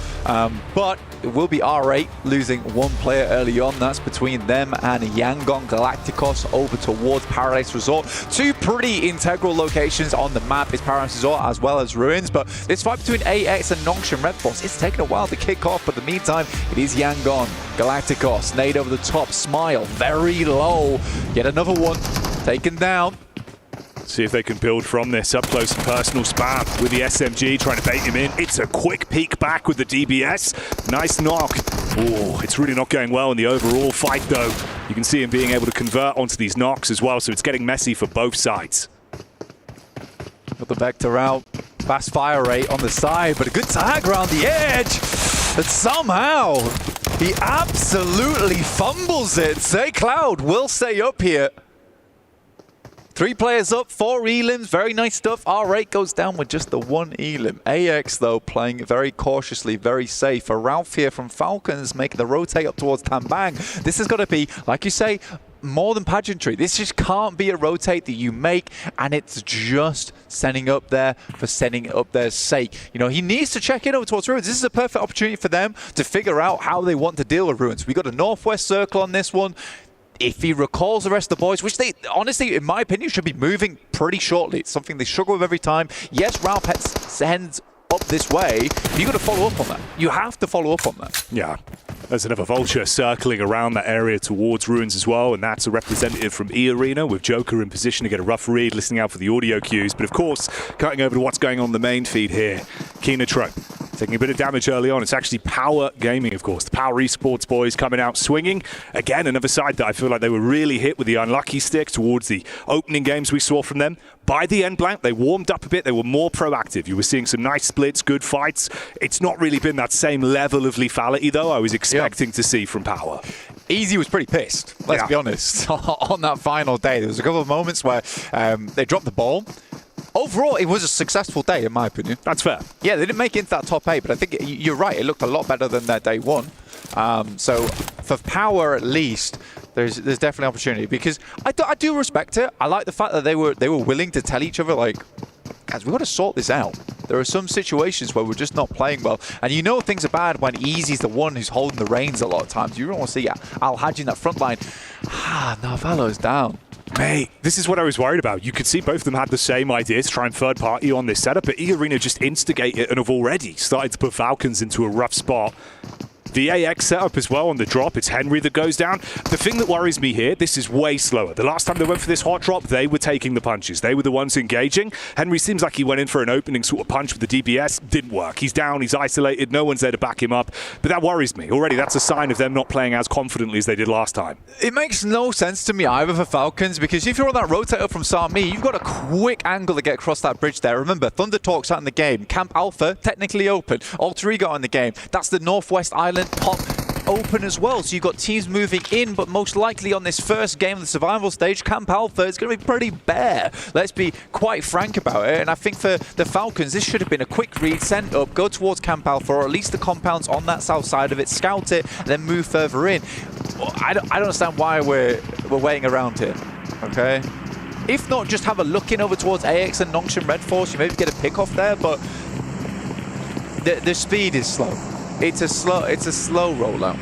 But it will be R8 losing one player early on. That's between them and Yangon Galacticos over towards Paradise Resort. 2 pretty integral locations on the map is Paradise Resort as well as Ruins. But this fight between AX and Nongshim Red Force, it's taken a while to kick off. But in the meantime, it is Yangon Galacticos. Nade over the top. Smile very low. Yet another one taken down. See if they can build from this. Up close and personal spam with the SMG, trying to bait him in. It's a quick peek back with the DBS. Nice knock. Oh, it's really not going well in the overall fight, though. You can see him being able to convert onto these knocks as well, so it's getting messy for both sides. Got the Vector out. Fast fire rate on the side, but a good tag around the edge. But somehow, he absolutely fumbles it. Say Cloud will stay up here. 3 players up, 4 elims, very nice stuff. R8 goes down with just the 1 elim. AX, though, playing very cautiously, very safe. A Ralph here from Falcons making the rotate up towards Tambang. This has got to be, like you say, more than pageantry. This just can't be a rotate that you make, and it's just setting up there for setting up their sake. You know, he needs to check in over towards Ruins. This is a perfect opportunity for them to figure out how they want to deal with Ruins. We got a northwest circle on this one. if he recalls the rest of the boys, which they, honestly, in my opinion, should be moving pretty shortly. It's something they struggle with every time. Yes, Ralph sends up this way, but you've got to follow up on that. You have to follow up on that. Yeah. There's another vulture circling around that area towards Ruins as well, and that's a representative from E Arena with Joker in position to get a rough read, listening out for the audio cues. But of course, cutting over to what's going on the main feed here, Kinatro taking a bit of damage early on. It's actually Power Gaming, of course. The Power Esports boys coming out swinging. Again, another side that I feel like they were really hit with the unlucky stick towards the opening games we saw from them. By the end blank, they warmed up a bit. They were more proactive. You were seeing some nice splits, good fights. It's not really been that same level of lethality, though, I was expecting to see from Power. Easy was pretty pissed, let's be honest, on that final day. There was a couple of moments where they dropped the ball. Overall, it was a successful day, in my opinion. That's fair. Yeah, they didn't make it into that top 8, but I think you're right. It looked a lot better than their day 1. So for Power, at least, there's definitely opportunity, because I do respect it. I like the fact that they were willing to tell each other, like, guys, we've got to sort this out. There are some situations where we're just not playing well. And you know things are bad when Easy's the one who's holding the reins a lot of times. You don't want to see Al-Hadji in that front line. Narvalo's down. Mate, this is what I was worried about. You could see both of them had the same idea to try and third party on this setup, but E-Arena just instigate it and have already started to put Falcons into a rough spot. The AX setup as well on the drop, it's Henry that goes down. The thing that worries me here, this is way slower. The last time they went for this hot drop, they were taking the punches. They were the ones engaging. Henry seems like he went in for an opening sort of punch with the DBS. Didn't work. He's down, he's isolated, no one's there to back him up. But that worries me. Already, that's a sign of them not playing as confidently as they did last time. It makes no sense to me either for Falcons, because if you're on that rotator from Sami, you've got a quick angle to get across that bridge there. Remember, Thunder Talk's out in the game. Camp Alpha, technically open. Alter Ego in the game. That's the Northwest Island pop open as well, so you've got teams moving in, but most likely on this first game of the survival stage, Camp Alpha is going to be pretty bare. Let's be quite frank about it, and I think for the Falcons, this should have been a quick read, sent up, go towards Camp Alpha, or at least the compounds on that south side of it, scout it, then move further in. I don't understand why we're waiting around here, okay? If not, just have a look in over towards AX and Nongshim Red Force, you maybe get a pick off there, but the speed is slow. It's a slow rollout.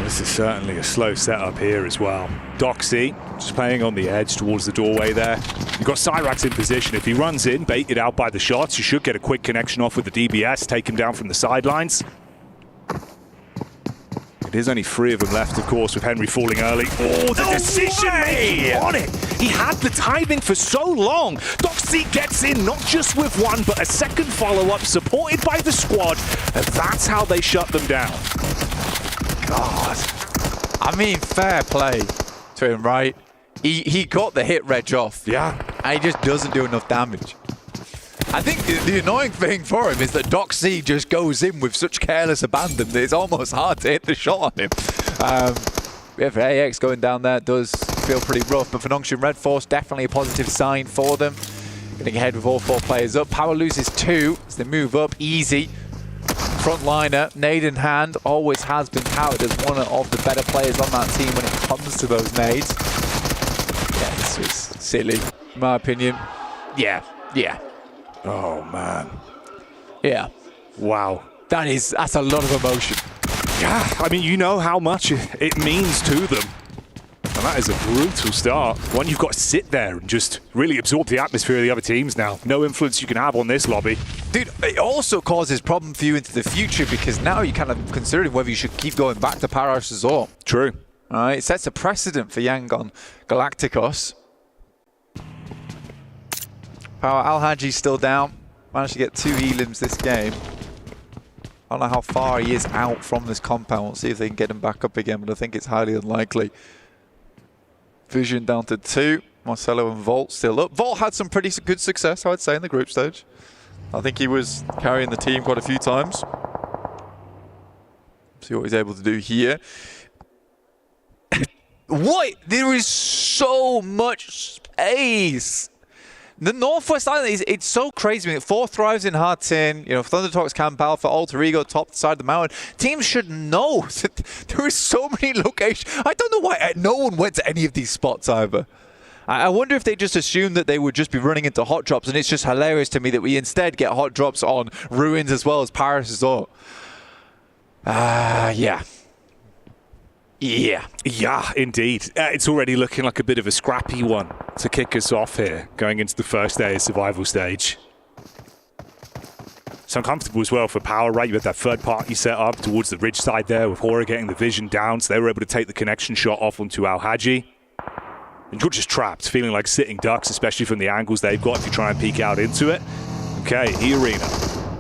This is certainly a slow setup here as well. Doxy just playing on the edge towards the doorway there. You've got Cyrax in position. If he runs in, baited out by the shots, you should get a quick connection off with the DBS, take him down from the sidelines. It is only 3 of them left, of course, with Henry falling early. Oh, the decision-making on it! He had the timing for so long. Doxy gets in, not just with one, but a second follow-up, supported by the squad, and that's how they shut them down. God. I mean, fair play to him, right? He got the hit reg off. Yeah. And he just doesn't do enough damage. I think the annoying thing for him is that Doxy just goes in with such careless abandon that it's almost hard to hit the shot on him. Yeah, for AX going down there does feel pretty rough, but for Nongshim Red Force, definitely a positive sign for them. Getting ahead with all 4 players up. Power loses 2 as they move up. Easy. Frontliner, nade in hand, always has been touted as one of the better players on that team when it comes to those nades. Yeah, this was silly, in my opinion. Yeah. Oh, man. Yeah. Wow. That's a lot of emotion. Yeah, I mean, you know how much it means to them. And that is a brutal start. One, you've got to sit there and just really absorb the atmosphere of the other teams now. No influence you can have on this lobby. Dude, it also causes problem for you into the future, because now you're kind of considering whether you should keep going back to Paradise Resort. True. All right, it sets a precedent for Yangon Galacticos. Power Al-Hadji's still down. Managed to get 2 elims this game. I don't know how far he is out from this compound. We'll see if they can get him back up again, but I think it's highly unlikely. Vision down to 2. Marcelo and Volt still up. Volt had some pretty good success, I would say, in the group stage. I think he was carrying the team quite a few times. See what he's able to do here. What? There is so much space. The Northwest Island, it's so crazy. I mean, 4 thrives in hard tin. You know, Thunder Talks Camp Alpha, Alter Ego, top side of the mountain. Teams should know that there is so many locations. I don't know why no one went to any of these spots either. I wonder if they just assumed that they would just be running into hot drops, and it's just hilarious to me that we instead get hot drops on Ruins as well as Paris Resort. Yeah. Yeah, indeed. It's already looking like a bit of a scrappy one to kick us off here, going into the first day of survival stage. It's uncomfortable as well for Power, right? You had that third party set up towards the ridge side there with Hora getting the vision down, so they were able to take the connection shot off onto Al-Haji. And you're just trapped, feeling like sitting ducks, especially from the angles they've got if you try and peek out into it. Okay, E-Arena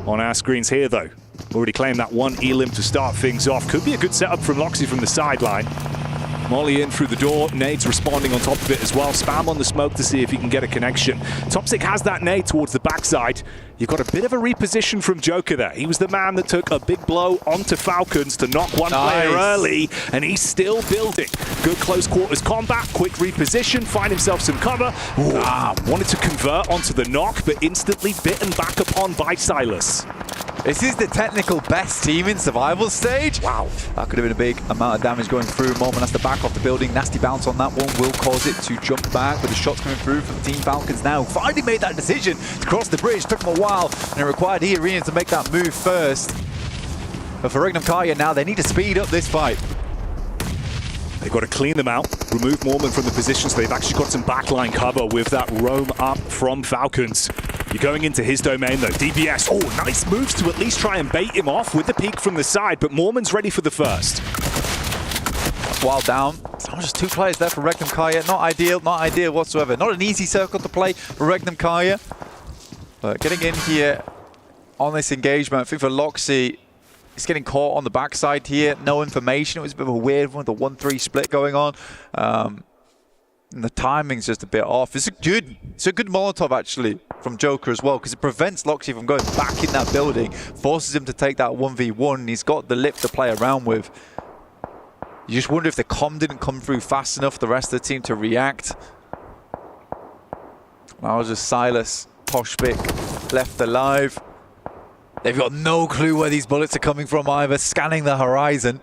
on our screens here, though. Already claimed that one Elim to start things off. Could be a good setup from Loxy from the sideline. Molly in through the door, Nade's responding on top of it as well. Spam on the smoke to see if he can get a connection. Toxic has that nade towards the backside. You've got a bit of a reposition from Joker there. He was the man that took a big blow onto Falcons to knock one player early, and he's still building. Good close quarters combat, quick reposition, find himself some cover. Wanted to convert onto the knock, but instantly bitten back upon by Silas. This is the technical best team in survival stage. Wow. That could have been a big amount of damage going through. Moment has to back off the building. Nasty bounce on that one will cause it to jump back, but the shots coming through from Team Falcons now. Finally made that decision to cross the bridge. Took them a while, and it required E-Arena to make that move first. But for Regnum Kaya now, they need to speed up this fight. They've got to clean them out, remove Mormon from the position, so they've actually got some backline cover with that roam up from Falcons. You're going into his domain, though. DBS, nice moves to at least try and bait him off with the peek from the side, but Mormon's ready for the first. While down, so just two players there for Regnum Kaya. Not ideal whatsoever. Not an easy circle to play for Regnum Kaya. But getting in here on this engagement, I think for Loxy, he's getting caught on the backside here. No information. It was a bit of a weird one, the 1-3 split going on. And the timing's just a bit off. It's a good Molotov, actually, from Joker as well, because it prevents Loxy from going back in that building, forces him to take that 1v1, and he's got the lip to play around with. You just wonder if the comm didn't come through fast enough for the rest of the team to react. Now just Silas, Poshpik left alive. They've got no clue where these bullets are coming from either, scanning the horizon.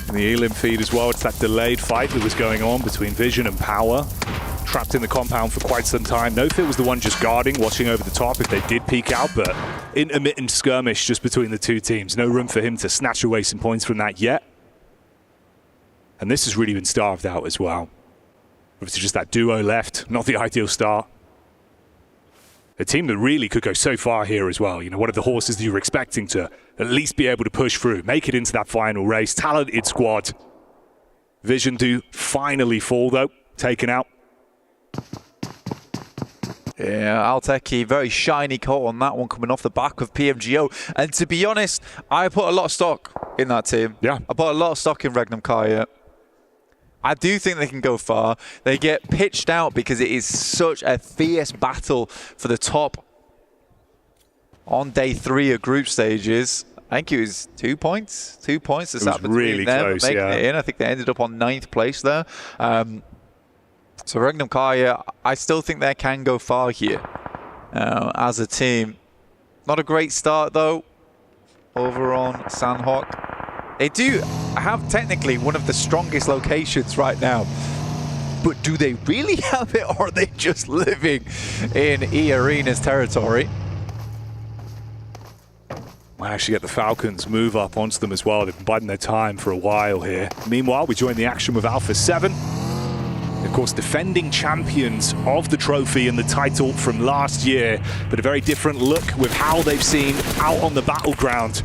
In the Elim feed as well, it's that delayed fight that was going on between Vision and Power. Trapped in the compound for quite some time. No-Fit was the one just guarding, watching over the top if they did peek out, but intermittent skirmish just between the two teams. No room for him to snatch away some points from that yet. And this has really been starved out as well. Obviously just that duo left, not the ideal start. A team that really could go so far here as well. You know, one of the horses that you were expecting to at least be able to push through, make it into that final race. Talented squad. Vision do finally fall though, taken out. Yeah, Alteki, very shiny coat on that one coming off the back of PMGO. And to be honest, I put a lot of stock in that team. Yeah. I put a lot of stock in Regnum Kaya. I do think they can go far. They get pitched out because it is such a fierce battle for the top on day 3 of group stages. I think it was 2 points. 2 points. It was really close, making it in. I think they ended up on 9th place there. So Regnum Kaya, I still think they can go far here as a team. Not a great start though over on Sandhawk. They do have technically one of the strongest locations right now. But do they really have it, or are they just living in E-Arena's territory? Might actually get the Falcons move up onto them as well. They've been biding their time for a while here. Meanwhile, we join the action with Alpha 7. Of course, defending champions of the trophy and the title from last year, but a very different look with how they've seen out on the battleground.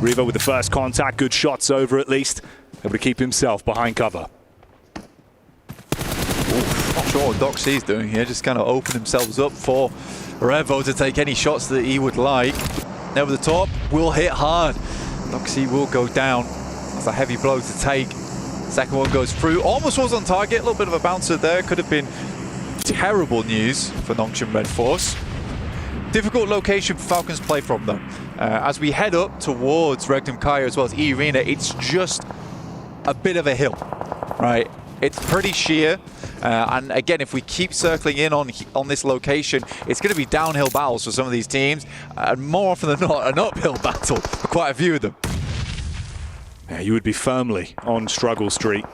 Revo with the first contact, good shots over at least. Able to keep himself behind cover. Not sure what Doxy's doing here, just kind of open themselves up for Revo to take any shots that he would like. Over the top, will hit hard. Doxy will go down. That's a heavy blow to take. Second one goes through, almost was on target, a little bit of a bouncer there. Could have been terrible news for Nongshim Red Force. Difficult location for Falcons play from though. As we head up towards Regnum Kaya as well as E-Arena, it's just a bit of a hill, right? It's pretty sheer. And again, if we keep circling in on this location, it's going to be downhill battles for some of these teams. And more often than not, an uphill battle for quite a few of them. Yeah, you would be firmly on struggle street.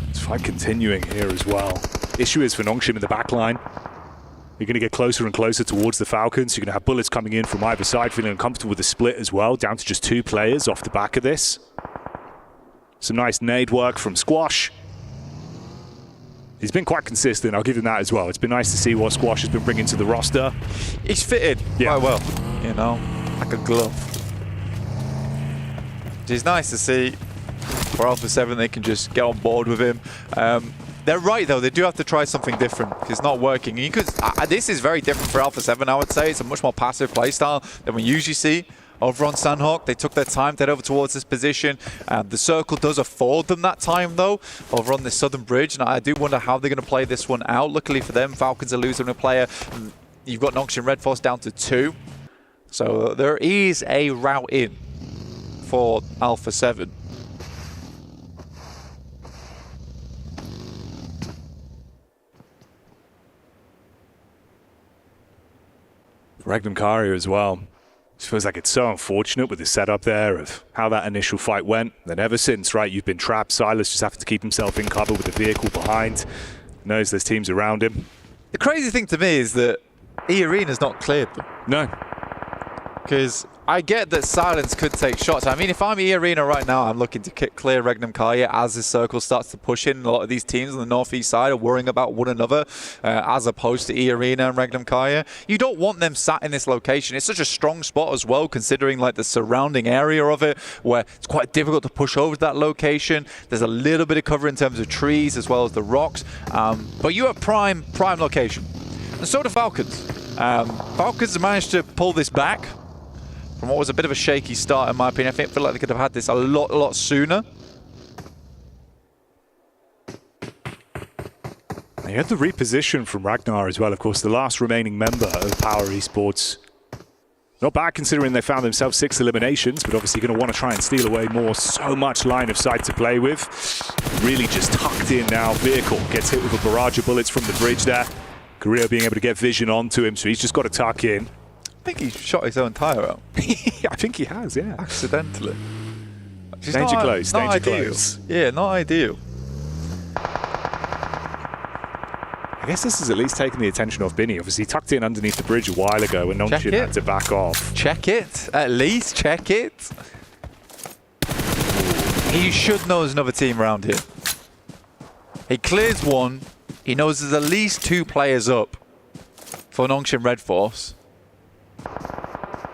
This fight continuing here as well. Issue is for Nongshim in the back line. You're going to get closer and closer towards the Falcons. You're going to have bullets coming in from either side, feeling uncomfortable with the split as well, down to just 2 players off the back of this. Some nice nade work from Squash. He's been quite consistent, I'll give him that as well. It's been nice to see what Squash has been bringing to the roster. He's fitted quite well, you know, like a glove. It's nice to see for Alpha 7 they can just get on board with him. They're right though, they do have to try something different. It's not working. You could, this is very different for Alpha 7, I would say. It's a much more passive playstyle than we usually see over on Sandhawk. They took their time to head over towards this position. The circle does afford them that time though, over on this southern bridge. And I do wonder how they're going to play this one out. Luckily for them, Falcons are losing a player. You've got Noxian Red Force down to 2. So there is a route in for Alpha 7. Regnum Karia as well. It feels like it's so unfortunate with the setup there of how that initial fight went. Then ever since, right, you've been trapped. Silas just having to keep himself in cover with the vehicle behind. Knows there's teams around him. The crazy thing to me is that E-Arena's not cleared them. No. Because I get that Silence could take shots. I mean, if I'm E-Arena right now, I'm looking to clear Regnum Kalia as this circle starts to push in. A lot of these teams on the northeast side are worrying about one another as opposed to E-Arena and Regnum Kalia. You don't want them sat in this location. It's such a strong spot as well, considering like the surrounding area of it, where it's quite difficult to push over to that location. There's a little bit of cover in terms of trees as well as the rocks. But you have prime location. And so do Falcons. Falcons managed to pull this back from what was a bit of a shaky start, in my opinion. I feel like they could have had this a lot sooner. You had the reposition from Ragnar as well, of course, the last remaining member of Power Esports. Not bad considering they found themselves 6 eliminations, but obviously going to want to try and steal away more. So much line of sight to play with. Really just tucked in now. Vehicle gets hit with a barrage of bullets from the bridge there. Carrillo being able to get vision onto him, so he's just got to tuck in. I think he shot his own tyre out. I think he has, yeah. Accidentally. Danger close, danger close. Yeah, not ideal. I guess this has at least taken the attention off Binny. Obviously, he tucked in underneath the bridge a while ago when Nongshin had to back off. Check it. At least check it. He should know there's another team around here. He clears one. He knows there's at least 2 players up for Nongshin Red Force.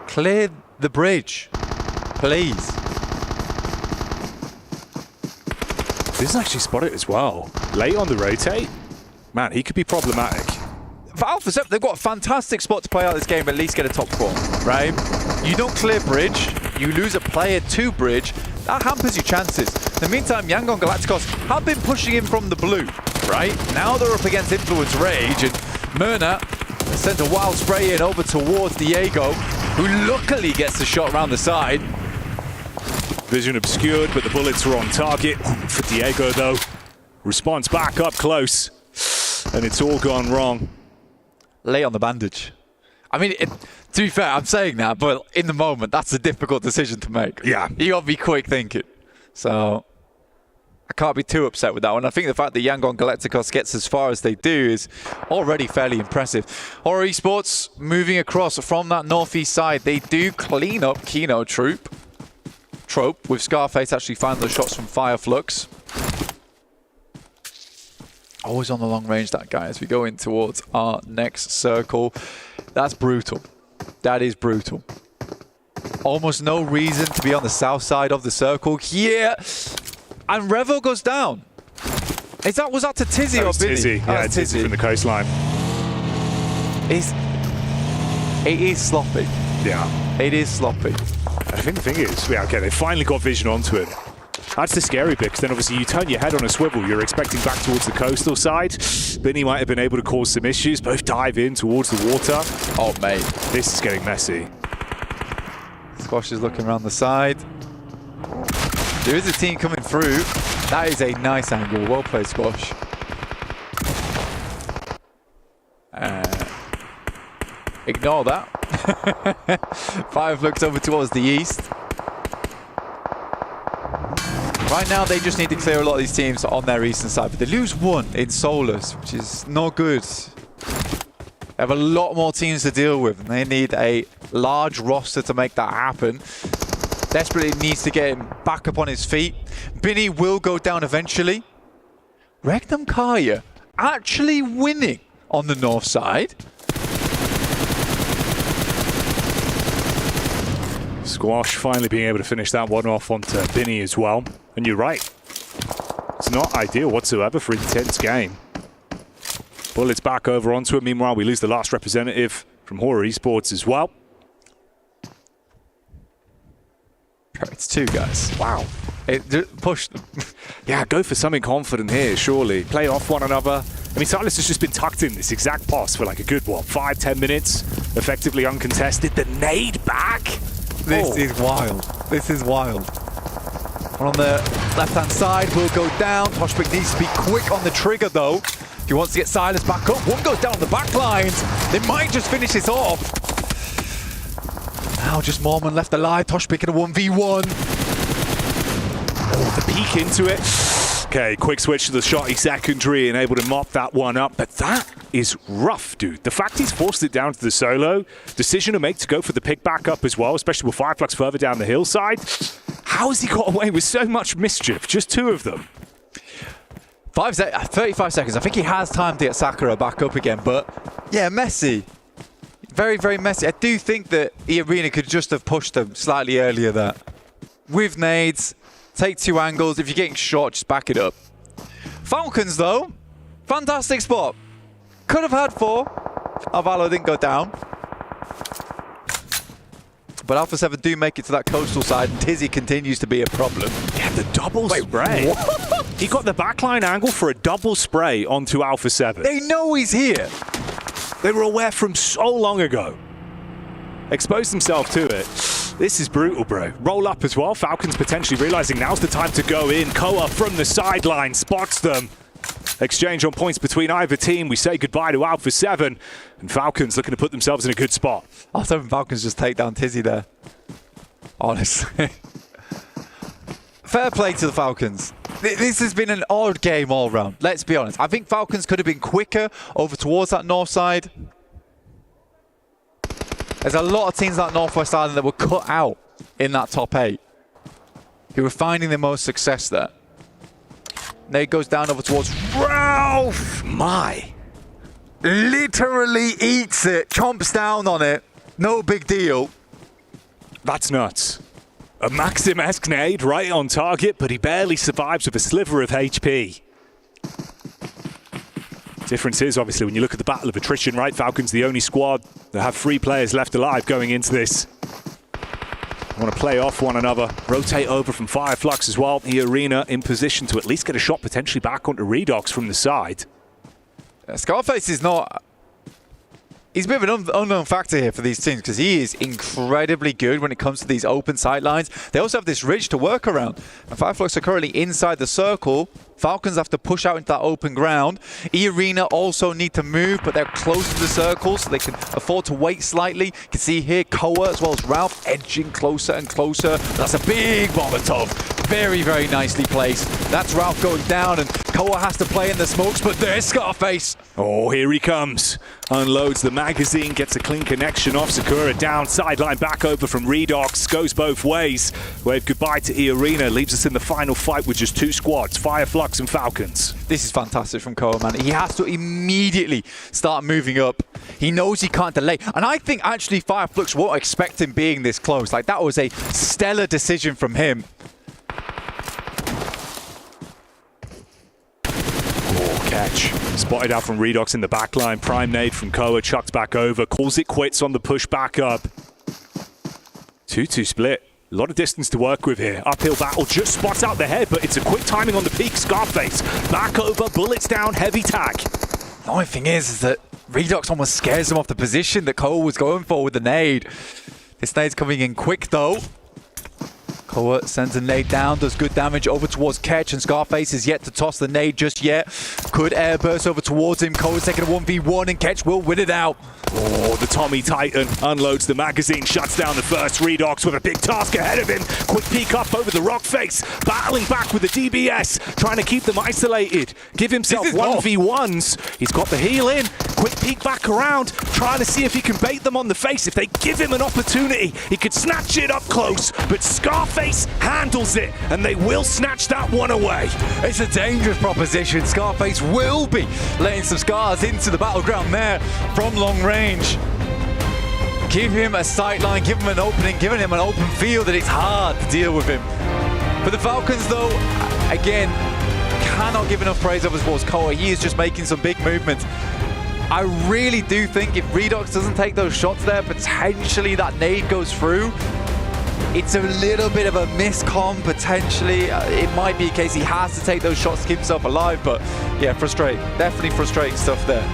Clear the bridge, please. This actually spot it as well. Late on the rotate. Man, he could be problematic. For Alpha 7, they've got a fantastic spot to play out this game, at least get a top 4, right? You don't clear bridge, you lose a player to bridge, that hampers your chances. In the meantime, Yangon Galacticos have been pushing in from the blue, right? Now they're up against Influence Rage, and Myrna sent a wild spray in over towards Diego, who luckily gets the shot around the side. Vision obscured, but the bullets were on target for Diego, though. Response back up close, and it's all gone wrong. Lay on the bandage. I mean, to be fair, I'm saying that, but in the moment, that's a difficult decision to make. Yeah. You got to be quick thinking. So I can't be too upset with that one. I think the fact that Yangon Galacticos gets as far as they do is already fairly impressive. Horror Esports moving across from that northeast side. They do clean up Kino Trope with Scarface actually finding those shots from Fireflux. Always on the long range, that guy, as we go in towards our next circle. That's brutal. That is brutal. Almost no reason to be on the south side of the circle here. And Revo goes down. Was that to Tizzy or Billy? Tizzy, yeah, Tizzy from the coastline. It is sloppy. Yeah. It is sloppy. I think the thing is, yeah, okay, they finally got vision onto it. That's the scary bit, because then obviously you turn your head on a swivel, you're expecting back towards the coastal side. Binny might have been able to cause some issues, both dive in towards the water. Oh, mate. This is getting messy. Squash is looking around the side. There is a team coming through. That is a nice angle. Well played, Squash. Ignore that. Five looks over towards the east. Right now, they just need to clear a lot of these teams on their eastern side, but they lose one in Solus, which is not good. They have a lot more teams to deal with, and they need a large roster to make that happen. Desperately needs to get him back up on his feet. Binny will go down eventually. Regnum Kaya actually winning on the north side. Squash finally being able to finish that one off onto Binny as well. And you're right. It's not ideal whatsoever for intense game. Bullets back over onto it. Meanwhile, we lose the last representative from Horror Esports as well. It's 2 guys. Wow. Push them. Yeah, go for something confident here, surely. Play off one another. I mean, Silas has just been tucked in this exact pass for like a good, 5-10 minutes. Effectively uncontested. The nade back. This is wild. This is wild. One on the left-hand side will go down. Toshbek needs to be quick on the trigger, though. He wants to get Silas back up. One goes down the back lines. They might just finish this off. Now just Mormon left alive. Toshbek in a 1v1. Oh, the peek into it. Okay, quick switch to the shotty secondary and able to mop that one up. But that is rough, dude. The fact he's forced it down to the solo, decision to make to go for the pick back up as well, especially with Fireflux further down the hillside. How has he got away with so much mischief? Just 2 of them. 35 seconds. I think he has time to get Sakura back up again, but yeah, messy. Very, very messy. I do think that E-Arena could just have pushed them slightly earlier there. With nades, take 2 angles. If you're getting shot, just back it up. Falcons, though, fantastic spot. Could have had 4. Alvaro didn't go down. But Alpha 7 do make it to that coastal side, and Tizzy continues to be a problem. Yeah, the double spray. What? He got the backline angle for a double spray onto Alpha 7. They know he's here. They were aware from so long ago. Exposed himself to it. This is brutal, bro. Roll up as well. Falcons potentially realizing now's the time to go in. Koa from the sideline spots them. Exchange on points between either team. We say goodbye to Alpha 7. And Falcons looking to put themselves in a good spot. Alpha 7 Falcons just take down Tizzy there. Honestly. Fair play to the Falcons. This has been an odd game all round. Let's be honest. I think Falcons could have been quicker over towards that north side. There's a lot of teams like Northwest Island that were cut out in that top 8. Who were finding the most success there. Nade goes down over towards Ralph. My. Literally eats it. Chomps down on it. No big deal. That's nuts. A Maxim-esque nade right on target, but he barely survives with a sliver of HP. Difference is, obviously, when you look at the battle of attrition, right? Falcons, the only squad that have 3 players left alive going into this. Want to play off one another. Rotate over from Fireflux as well. E-Arena in position to at least get a shot potentially back onto Redox from the side. Scarface is not... He's a bit of an unknown factor here for these teams because he is incredibly good when it comes to these open sidelines. They also have this ridge to work around. And Fireflux are currently inside the circle. Falcons have to push out into that open ground. E-Arena also need to move, but they're close to the circle, so they can afford to wait slightly. You can see here Koa as well as Ralph edging closer and closer. That's a big Molotov. Very, very nicely placed. That's Ralph going down, and Koa has to play in the smokes, but there's Scarface. Oh, here he comes. Unloads the magazine, gets a clean connection off. Sakura down, sideline back over from Redox. Goes both ways. Wave goodbye to E-Arena. Leaves us in the final fight with just 2 squads, Fireflux and Falcons. This is fantastic from Koa, man. He has to immediately start moving up. He knows he can't delay. And I think actually Fireflux won't expect him being this close. Like, that was a stellar decision from him. Catch. Spotted out from Redox in the back line. Prime nade from Koa, chucked back over. Calls it quits on the push back up. 2-2 split. A lot of distance to work with here. Uphill battle, just spots out the head, but it's a quick timing on the peak. Scarface, back over, bullets down, heavy tag. The only thing is that Redox almost scares him off the position that Koa was going for with the nade. This nade's coming in quick though. Koa sends a nade down, does good damage over towards Ketch, and Scarface is yet to toss the nade just yet. Could air burst over towards him. Koa's taking a 1v1 and Ketch will win it out. Oh, the Tommy Titan unloads the magazine, shuts down the first. Redox with a big task ahead of him. Quick peek up over the rock face, battling back with the DBS, trying to keep them isolated. Give himself 1v1s. He's got the heal in. quick peek back around, trying to see if he can bait them on the face. If they give him an opportunity, he could snatch it up close, but Scarface handles it, and they will snatch that one away. It's a dangerous proposition. Scarface will be letting some scars into the battleground there from long range. Give him a sight line, give him an opening, giving him an open field, and it's hard to deal with him. But the Falcons, though, again, cannot give enough praise over towards Koa. He is just making some big movements. I really do think if Redox doesn't take those shots there, potentially that nade goes through. It's a little bit of a miscom, potentially. It might be a case he has to take those shots to keep himself alive, but yeah, frustrating. Definitely frustrating stuff there.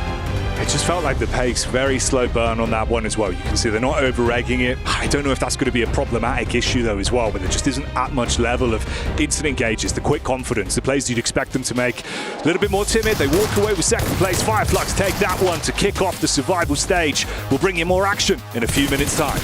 It just felt like the pace, very slow burn on that one as well. You can see they're not over-egging it. I don't know if that's going to be a problematic issue though as well, but there just isn't that much level of instant engages, the quick confidence, the plays you'd expect them to make. A little bit more timid, they walk away with second place. Fireflux take that one to kick off the survival stage. We'll bring you more action in a few minutes' time.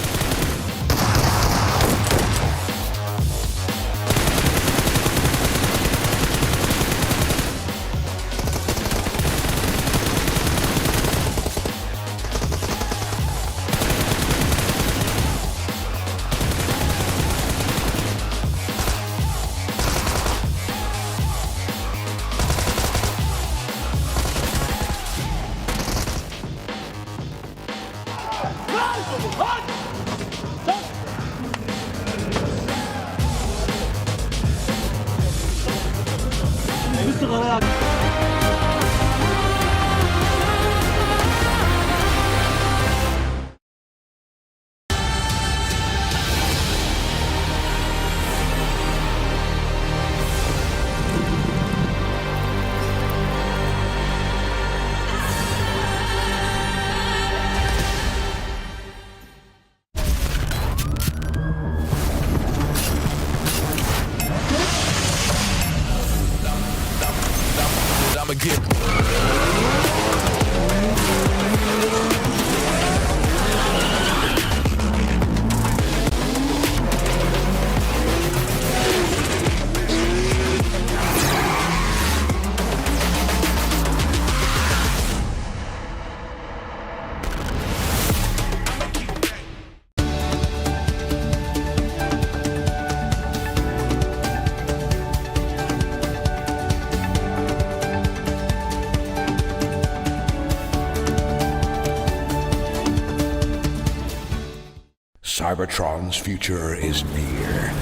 Cybertron's future is near.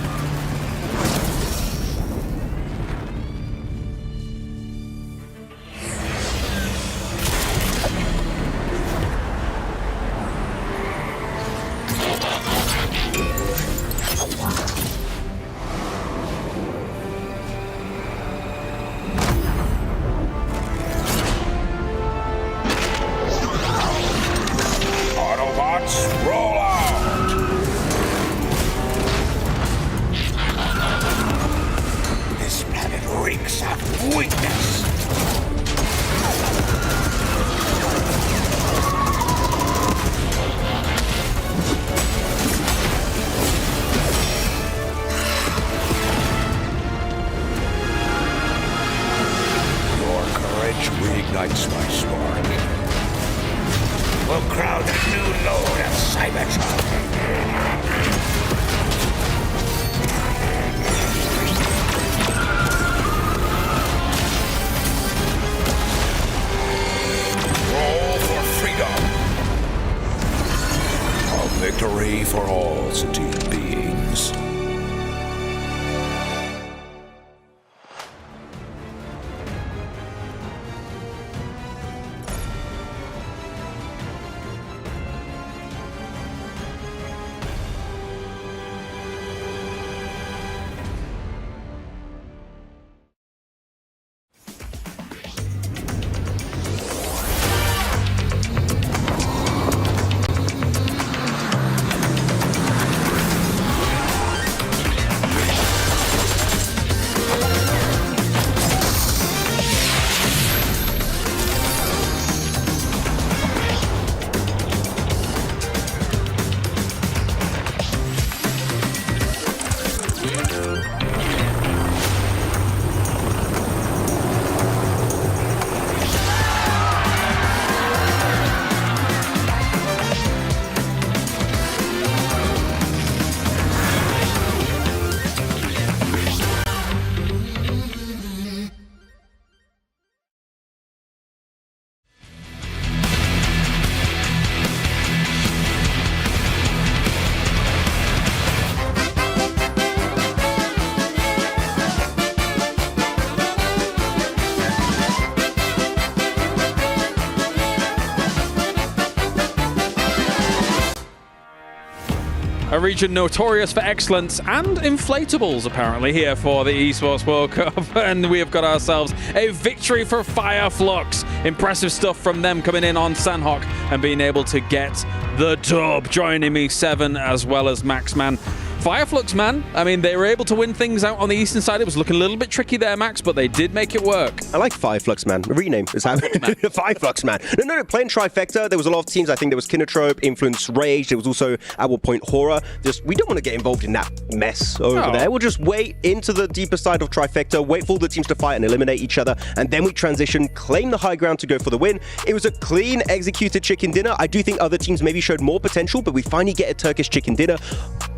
Autobots, roll out! This planet reeks of weakness. Your courage reignites my spark. We'll crowd a new load of Cybertron. Roll for freedom. A victory for all sentient beings. A region notorious for excellence and inflatables, apparently, here for the Esports World Cup. And we have got ourselves a victory for Fireflux. Impressive stuff from them coming in on Sandhawk and being able to get the dub. Joining me, Seven, as well as Maxman. Fireflux, man. I mean, they were able to win things out on the eastern side. It was looking a little bit tricky there, Max, but they did make it work. I like Fireflux, man. Rename. Is that Fireflux, man. No, playing Trifecta. There was a lot of teams. I think there was Kinotrope, Influence, Rage. There was also, at one point, Horror. We don't want to get involved in that mess over there. We'll just wait into the deeper side of Trifecta, wait for all the teams to fight and eliminate each other, and then we transition, claim the high ground to go for the win. It was a clean, executed chicken dinner. I do think other teams maybe showed more potential, but we finally get a Turkish chicken dinner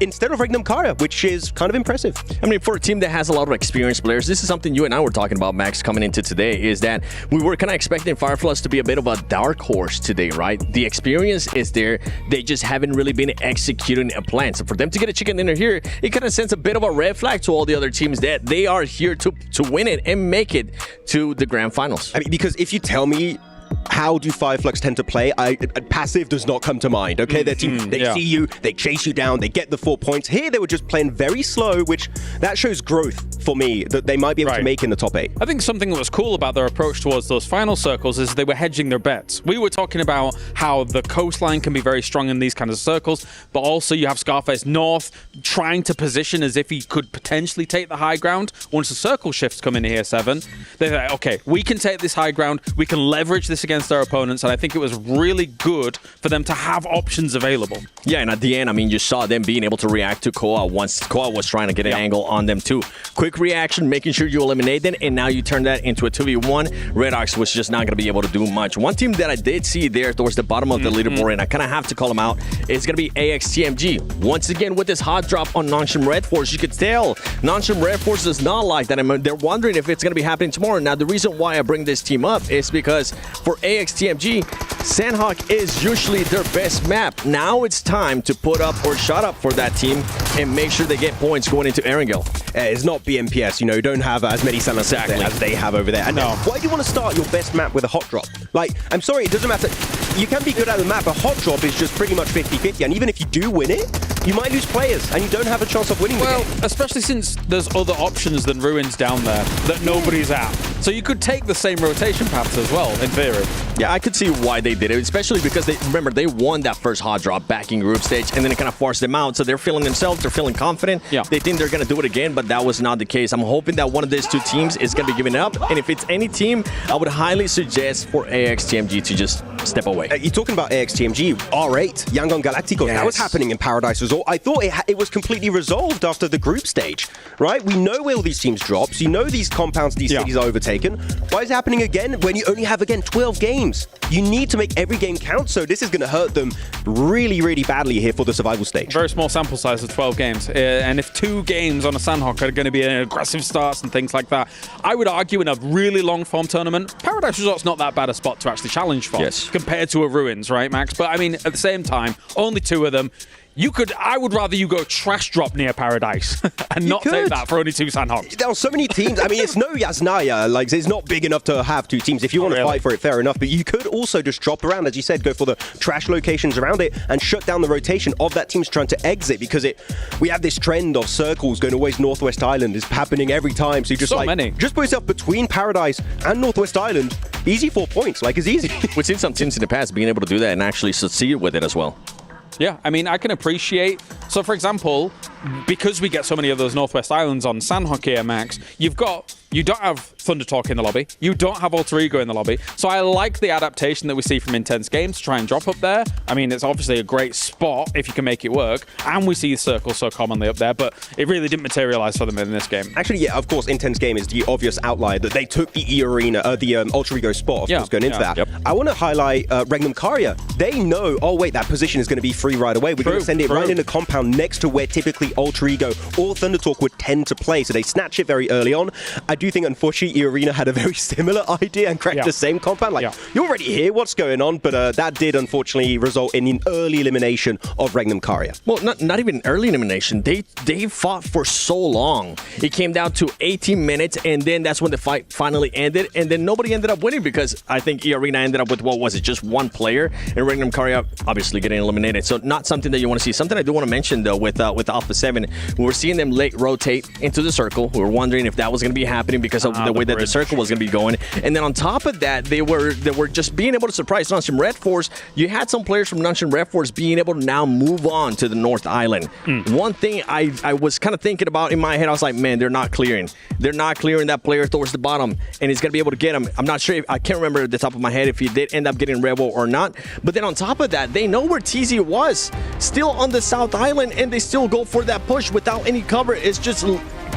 instead of Regnum Karya, which is kind of impressive. I mean, for a team that has a lot of experienced players, this is something you and I were talking about, Max, coming into today, is that we were kind of expecting Fireflux to be a bit of a dark horse today, right? The experience is there. They just haven't really been executing a plan. So for them to get a chicken dinner here, it kind of sends a bit of a red flag to all the other teams that they are here to win it and make it to the grand finals. I mean, because if you tell me how do Fireflux tend to play, passive does not come to mind, okay? Their team, they see you, they chase you down, they get the 4 points. Here, they were just playing very slow, which that shows growth for me, that they might be able to make in the top 8. I think something that was cool about their approach towards those final circles is they were hedging their bets. We were talking about how the coastline can be very strong in these kinds of circles, but also you have Scarface North trying to position as if he could potentially take the high ground. Once the circle shifts come in here, Seven, they're like, okay, we can take this high ground, we can leverage this against their opponents, and I think it was really good for them to have options available. Yeah, and at the end, I mean, you saw them being able to react to Koa once Koa was trying to get an angle on them too. Quick reaction, making sure you eliminate them, and now you turn that into a 2v1. Red Ox was just not going to be able to do much. One team that I did see there towards the bottom of the leaderboard, and I kind of have to call them out, is going to be AXTMG. Once again, with this hot drop on Nongshim Red Force, you could tell Nongshim Red Force does not like that. I mean, they're wondering if it's going to be happening tomorrow. Now, the reason why I bring this team up is because for AXTMG, Sandhawk is usually their best map. Now it's time to put up or shut up for that team and make sure they get points going into Erangel. It's not BMPS, you know, you don't have as many Sandhawks as they have over there. And why do you want to start your best map with a hot drop? Like, I'm sorry, it doesn't matter. You can be good at the map, but hot drop is just pretty much 50-50. And even if you do win it, you might lose players and you don't have a chance of winning the game. Especially since there's other options than Ruins down there that nobody's at. So you could take the same rotation paths as well, in theory. Yeah, I could see why they did it, especially because remember, they won that first hot drop back in group stage, and then it kind of forced them out. So they're feeling themselves, they're feeling confident. Yeah. They think they're going to do it again, but that was not the case. I'm hoping that one of these two teams is going to be giving up. And if it's any team, I would highly suggest for AXTMG to just step away. You're talking about AXTMG, R8, Yangon Galacticos. That was happening in Paradise Resort. I thought it was completely resolved after the group stage, right? We know where all these teams drop. So you know these compounds, these cities are overtaken. Why is it happening again when you only have, again, 12 games? You need to make every game count, so this is going to hurt them really, really badly here for the survival stage. Very small sample size of 12 games. And if 2 games on a Sandhawk are going to be an aggressive starts and things like that, I would argue in a really long-form tournament, Paradise Resort's not that bad a spot to actually challenge for compared to a Ruins, right, Max? But, I mean, at the same time, only 2 of them. I would rather you go trash drop near Paradise and not take that for only 2 Sandhawks. There are so many teams. I mean, it's no Yasnaya. Like, it's not big enough to have 2 teams. If you want to fight for it, fair enough. But you could also just drop around, as you said, go for the trash locations around it and shut down the rotation of that team's trying to exit, because we have this trend of circles going always Northwest Island. It's happening every time. So you just just put yourself between Paradise and Northwest Island. Easy 4 points. Like, it's easy. We've seen some teams in the past being able to do that and actually succeed with it as well. Yeah, I mean, I can appreciate... So, for example, because we get so many of those Northwest Islands on Sandhawk here, Max, you don't have Thunder Talk in the lobby. You don't have Alter Ego in the lobby. So I like the adaptation that we see from Intense Games to try and drop up there. I mean, it's obviously a great spot if you can make it work. And we see the circles so commonly up there, but it really didn't materialize for them in this game. Actually, yeah, of course, Intense Game is the obvious outlier that they took the E-Arena, the Alter Ego spot, of course, going into that. I want to highlight Regnum Karya. They know, oh, wait, that position is going to be free right away. We're going to send it right in a compound next to where typically Alter Ego or Thunder Talk would tend to play. So they snatch it very early on. I do think, unfortunately, E-Arena had a very similar idea and cracked the same compound. Like, you're already here, what's going on? But that did, unfortunately, result in an early elimination of Regnum Karya. Well, not even early elimination. They fought for so long. It came down to 18 minutes, and then that's when the fight finally ended. And then nobody ended up winning because I think E-Arena ended up with, what was it, just 1 player? And Regnum Karya obviously getting eliminated. So not something that you want to see. Something I do want to mention mentioned though with Alpha 7, we were seeing them late rotate into the circle. We were wondering if that was going to be happening because of the way that the circle was going to be going. And then on top of that, they were just being able to surprise Nunchum Red Force. You had some players from Nunchum Red Force being able to now move on to the North Island. One thing I was kind of thinking about in my head, I was like, man, they're not clearing. They're not clearing that player towards the bottom, and he's going to be able to get him. I'm not sure. I can't remember at the top of my head if he did end up getting Rebel or not. But then on top of that, they know where TZ was, still on the South Island, and they still go for that push without any cover. It's just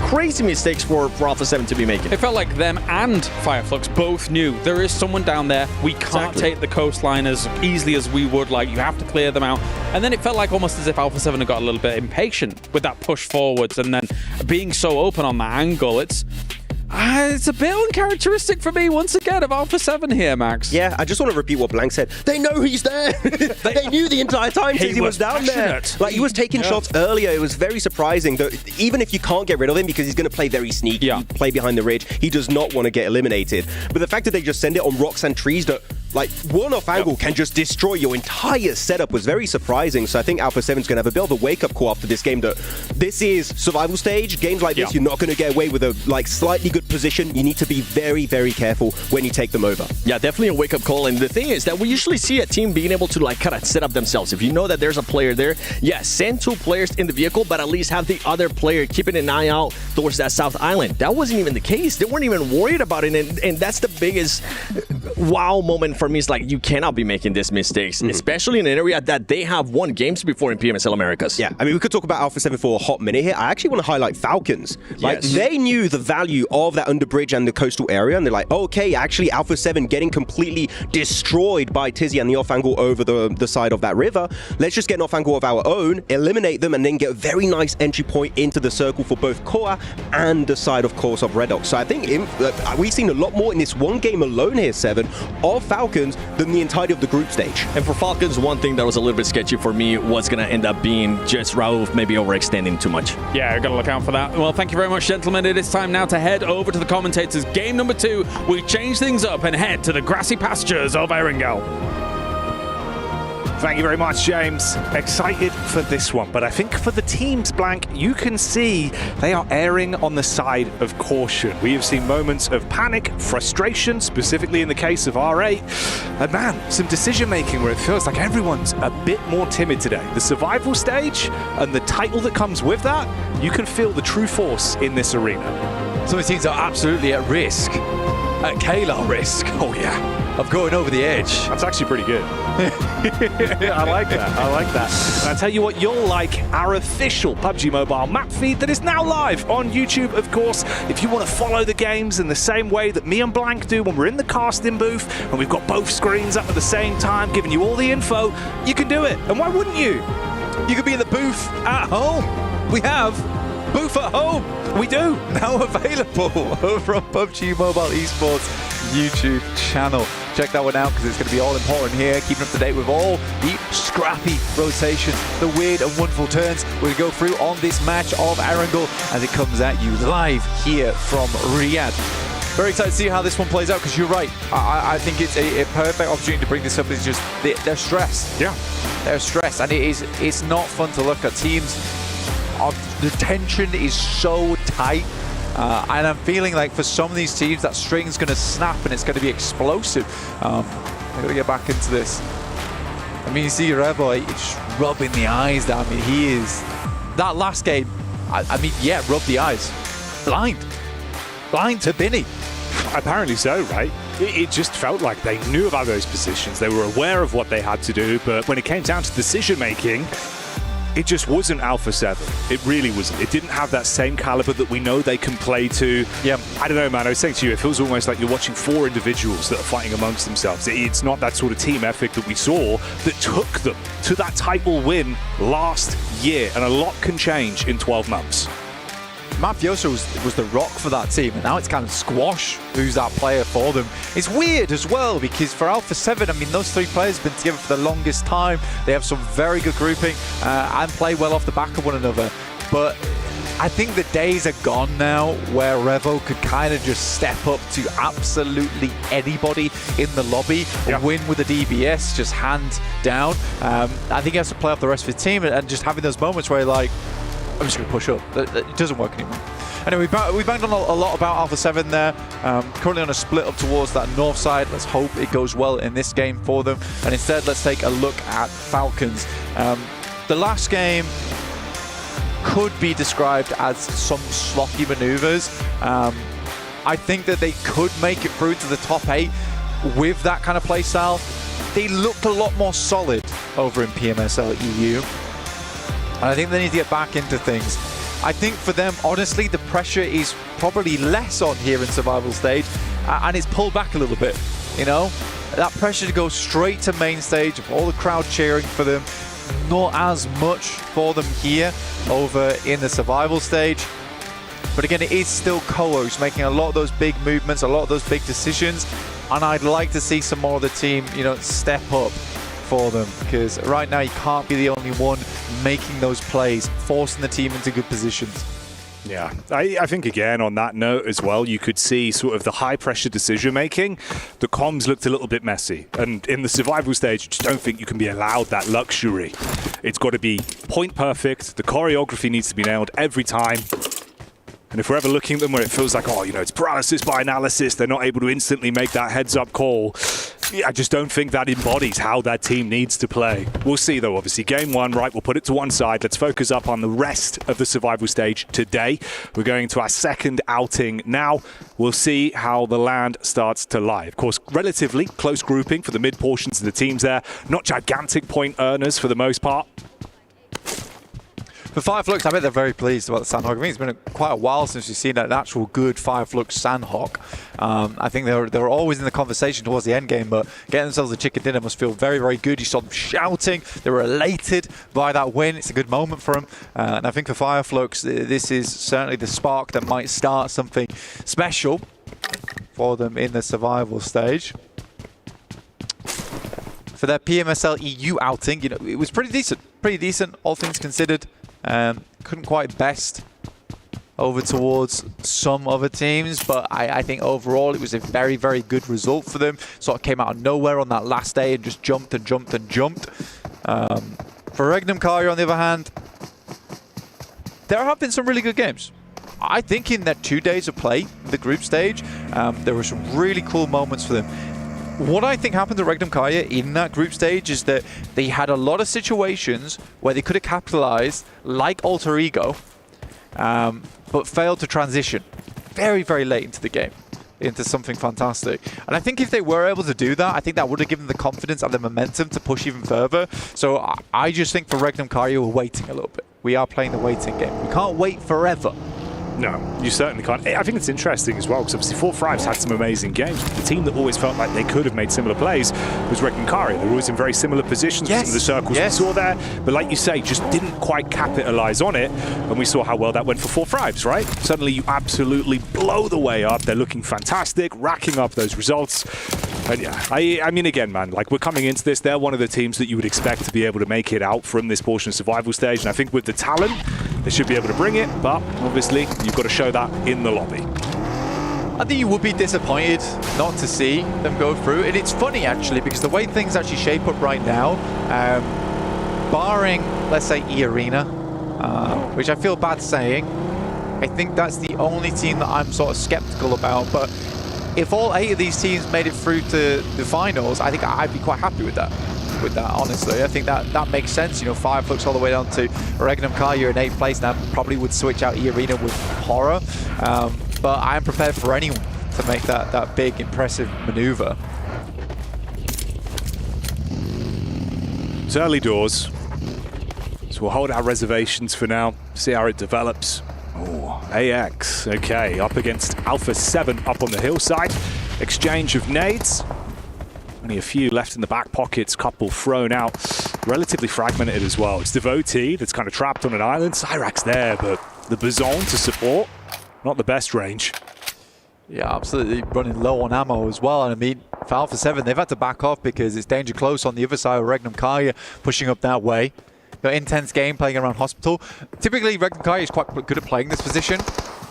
crazy mistakes for Alpha 7 to be making. It felt like them and Fireflux both knew there is someone down there. We can't take the coastline as easily as we would like. You have to clear them out. And then it felt like almost as if Alpha 7 had got a little bit impatient with that push forwards and then being so open on that angle. It's a bit uncharacteristic for me once again of Alpha 7 here, Max. Yeah, I just want to repeat what Blank said. They know he's there. They knew the entire time he was down there. Like, he was taking shots earlier. It was very surprising that even if you can't get rid of him because he's going to play very sneaky, play behind the ridge, he does not want to get eliminated. But the fact that they just send it on rocks and trees that, like, one off angle can just destroy your entire setup was very surprising. So I think Alpha 7's going to have a bit of a wake-up call after this game that this is survival stage. Games like this, you're not going to get away with a slightly good position. You need to be very, very careful when you take them over. Yeah, definitely a wake-up call. And the thing is that we usually see a team being able to kind of set up themselves. If you know that there's a player there, send 2 players in the vehicle, but at least have the other player keeping an eye out towards that South Island. That wasn't even the case. They weren't even worried about it. And that's the biggest wow moment for me. Is like, you cannot be making these mistakes, especially in an area that they have won games before in PMSL Americas. Yeah, I mean, we could talk about Alpha 7 for a hot minute here. I actually want to highlight Falcons. Like, they knew the value of that underbridge and the coastal area, and they're like, okay, actually, Alpha 7 getting completely destroyed by Tizzy and the off angle over the side of that river. Let's just get an off angle of our own, eliminate them, and then get a very nice entry point into the circle for both Koa and the side, of course, of Red Ox. So I think we've seen a lot more in this one game alone here, 7, of Falcons than the entirety of the group stage. And for Falcons, one thing that was a little bit sketchy for me was going to end up being just Rauf maybe overextending too much. Yeah, I've got to look out for that. Well, thank you very much, gentlemen. It is time now to head over to the commentators. Game number 2, we change things up and head to the grassy pastures of Erangel. Thank you very much, James. Excited for this one, but I think for the teams, Blank, you can see they are erring on the side of caution. We have seen moments of panic, frustration, specifically in the case of R8, and man, some decision-making where it feels like everyone's a bit more timid today. The survival stage and the title that comes with that, you can feel the true force in this arena. Some of the teams are absolutely at risk, at Kayla risk. Oh yeah. Of going over the edge. That's actually pretty good. I like that. I like that. And I'll tell you what you'll like, our official PUBG Mobile map feed that is now live on YouTube, of course. If you want to follow the games in the same way that me and Blank do when we're in the casting booth and we've got both screens up at the same time, giving you all the info, you can do it. And why wouldn't you? You could be in the booth at home. We have Booth at Home. We do. Now available over on PUBG Mobile Esports YouTube channel. Check that one out because it's going to be all important here, keeping up to date with all the scrappy rotations, the weird and wonderful turns we'll go through on this match of Erangel as it comes at you live here from Riyadh. Very excited to see how this one plays out because you're right. I think it's a perfect opportunity to bring this up. It's just they're stressed. Yeah, they're stressed, and it's not fun to look at. Teams, the tension is so tight. And I'm feeling like for some of these teams that string's going to snap and it's going to be explosive. I've got to get back into this. I mean, you see Rebel, he's just rubbing the eyes down. I mean, he is. That last game, I mean, yeah, rub the eyes. Blind to Binny. Apparently so, right? It just felt like they knew about those positions. They were aware of what they had to do, but when it came down to decision-making, it just wasn't Alpha 7. It really wasn't. It didn't have that same caliber that we know they can play to. Yeah. I don't know, man. I was saying to you, it feels almost like you're watching 4 individuals that are fighting amongst themselves. It's not that sort of team ethic that we saw that took them to that title win last year. And a lot can change in 12 months. Mafioso was the rock for that team, and now it's kind of Squash who's that player for them. It's weird as well because for Alpha 7, I mean, those 3 players have been together for the longest time. They have some very good grouping and play well off the back of one another. But I think the days are gone now where Revo could kind of just step up to absolutely anybody in the lobby and win with a DBS, just hand down. I think he has to play off the rest of his team and just having those moments where you're like, I'm just going to push up. It doesn't work anymore. Anyway, we banged on a lot about Alpha 7 there. Currently on a split up towards that north side. Let's hope it goes well in this game for them. And instead, let's take a look at Falcons. The last game could be described as some sloppy maneuvers. I think that they could make it through to the top 8 with that kind of play style. They looked a lot more solid over in PMSL EU. And I think they need to get back into things. I think for them, honestly, the pressure is probably less on here in survival stage, and it's pulled back a little bit, you know? That pressure to go straight to main stage, of all the crowd cheering for them, not as much for them here over in the survival stage. But again, it is still Coos making a lot of those big movements, a lot of those big decisions, and I'd like to see some more of the team, you know, step up for them, because right now you can't be the only one making those plays, forcing the team into good positions. Yeah, I think again on that note as well, you could see sort of the high pressure decision making. The comms looked a little bit messy, and in the survival stage, I just don't think you can be allowed that luxury. It's got to be point perfect. The choreography needs to be nailed every time. And if we're ever looking at them where it feels like, oh, you know, it's paralysis by analysis, they're not able to instantly make that heads-up call, yeah, I just don't think that embodies how that team needs to play. We'll see, though, obviously. Game 1, right, we'll put it to one side. Let's focus up on the rest of the survival stage today. We're going to our second outing now. We'll see how the land starts to lie. Of course, relatively close grouping for the mid-portions of the teams there. Not gigantic point earners for the most part. For Fireflux, I bet they're very pleased about the Sandhawk. I think it's been quite a while since we've seen an actual good Fireflux Sandhawk. I think they were always in the conversation towards the end game, but getting themselves a chicken dinner must feel very, very good. You saw them shouting. They were elated by that win. It's a good moment for them. And I think for Fireflux, this is certainly the spark that might start something special for them in the survival stage. For their PMSL EU outing, you know, it was pretty decent, all things considered. Couldn't quite best over towards some other teams, but I think overall it was a very, very good result for them. Sort of came out of nowhere on that last day and just jumped and jumped and jumped. For Regnum Karya, on the other hand, there have been some really good games. I think in their 2 days of play, the group stage, there were some really cool moments for them. What I think happened to Regnum Karya in that group stage is that they had a lot of situations where they could have capitalized, like Alter Ego, but failed to transition very, very late into the game, into something fantastic. And I think if they were able to do that, I think that would have given them the confidence and the momentum to push even further. So I just think for Regnum Karya, we're waiting a little bit. We are playing the waiting game. We can't wait forever. No, you certainly can't. I think it's interesting as well, because obviously 4-5's had some amazing games. The team that always felt like they could have made similar plays was Regnum Karya. They were always in very similar positions with some of the circles we saw there. But like you say, just didn't quite capitalize on it. And we saw how well that went for 4-5s, right? Suddenly you absolutely blow the way up. They're looking fantastic, racking up those results. And yeah, I mean, again, man, like we're coming into this, they're one of the teams that you would expect to be able to make it out from this portion of survival stage. And I think with the talent, they should be able to bring it. But obviously, you've got to show that in the lobby. I think you would be disappointed not to see them go through. And it's funny, actually, because the way things actually shape up right now, barring, let's say, E-Arena, which I feel bad saying, I think that's the only team that I'm sort of skeptical about. But if all 8 of these teams made it through to the finals, I think I'd be quite happy with that. Honestly, I think that makes sense. You know, Fireflux all the way down to Regnum Karya in 8th place now, probably would switch out E-Arena with horror. But I am prepared for anyone to make that big, impressive maneuver. It's early doors, so we'll hold our reservations for now, see how it develops. Oh, AX, okay, up against Alpha 7 up on the hillside. Exchange of nades. Only a few left in the back pockets, couple thrown out. Relatively fragmented as well. It's Devotee that's kind of trapped on an island. Cyrax's there, but the Bazon to support, not the best range. Yeah, absolutely running low on ammo as well. And I mean, for Alpha 7, they've had to back off because it's danger close on the other side of Regnum Karya pushing up that way. intense game playing around Hospital. Typically, Regnum Kai is quite good at playing this position,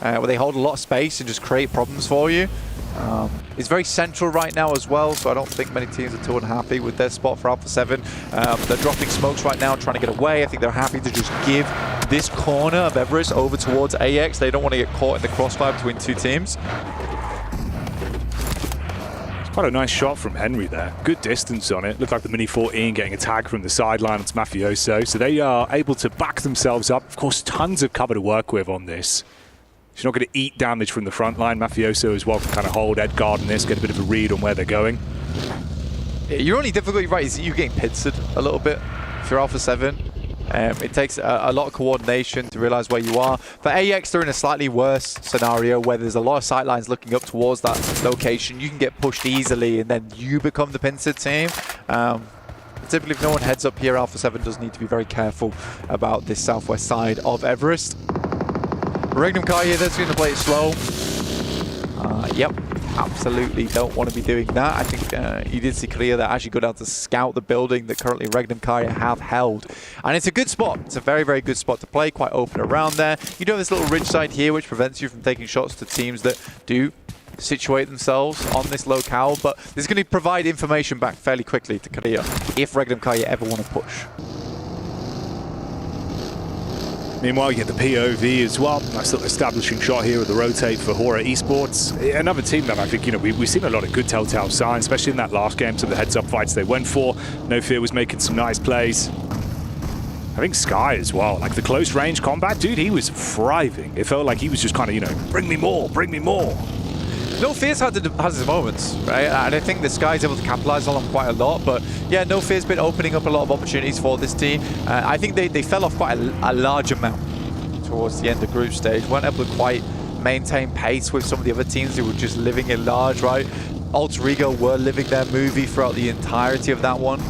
where they hold a lot of space and just create problems for you. It's very central right now as well, so I don't think many teams are too unhappy with their spot for Alpha 7. They're dropping smokes right now, trying to get away. I think they're happy to just give this corner of Everest over towards AX. They don't want to get caught in the crossfire between two teams. Quite a nice shot from Henry there. Good distance on it. Looked like the Mini 14 getting a tag from the sideline. It's Mafioso. So they are able to back themselves up. Of course, tons of cover to work with on this. She's not going to eat damage from the front line. Mafioso as well can kind of hold Edgard in this, get a bit of a read on where they're going. Yeah, your only difficulty, right, is that you're getting pincered a little bit if you're Alpha 7. It takes a lot of coordination to realize where you are. For AX, they're in a slightly worse scenario where there's a lot of sightlines looking up towards that location. You can get pushed easily and then you become the pincered team. Typically, if no one heads up here, Alpha 7 does need to be very careful about this southwest side of Everest. Regnum Kai here, they're going to play it slow. Yep, absolutely don't want to be doing that. I think you did see clear that actually go down to scout the building that currently Regnum Kai have held. And it's a good spot. It's a very, very good spot to play, quite open around there. You do have this little ridge side here, which prevents you from taking shots to teams that do situate themselves on this locale, but this is going to provide information back fairly quickly to Korea if Regnum Kai ever want to push. Meanwhile, you get the POV as well. Nice little establishing shot here with the rotate for Hora Esports. Another team that I think, we've seen a lot of good telltale signs, especially in that last game, some of the heads-up fights they went for. No Fear was making some nice plays. I think Sky as well, like the close range combat, dude, he was thriving. It felt like he was just kind of, bring me more, bring me more. No Fear's has his moments, right? And I think the Sky's able to capitalize on them quite a lot. But yeah, No Fear's been opening up a lot of opportunities for this team. I think they fell off quite a large amount towards the end of group stage. Weren't able to quite maintain pace with some of the other teams who were just living in large, right? Alter Ego were living their movie throughout the entirety of that one.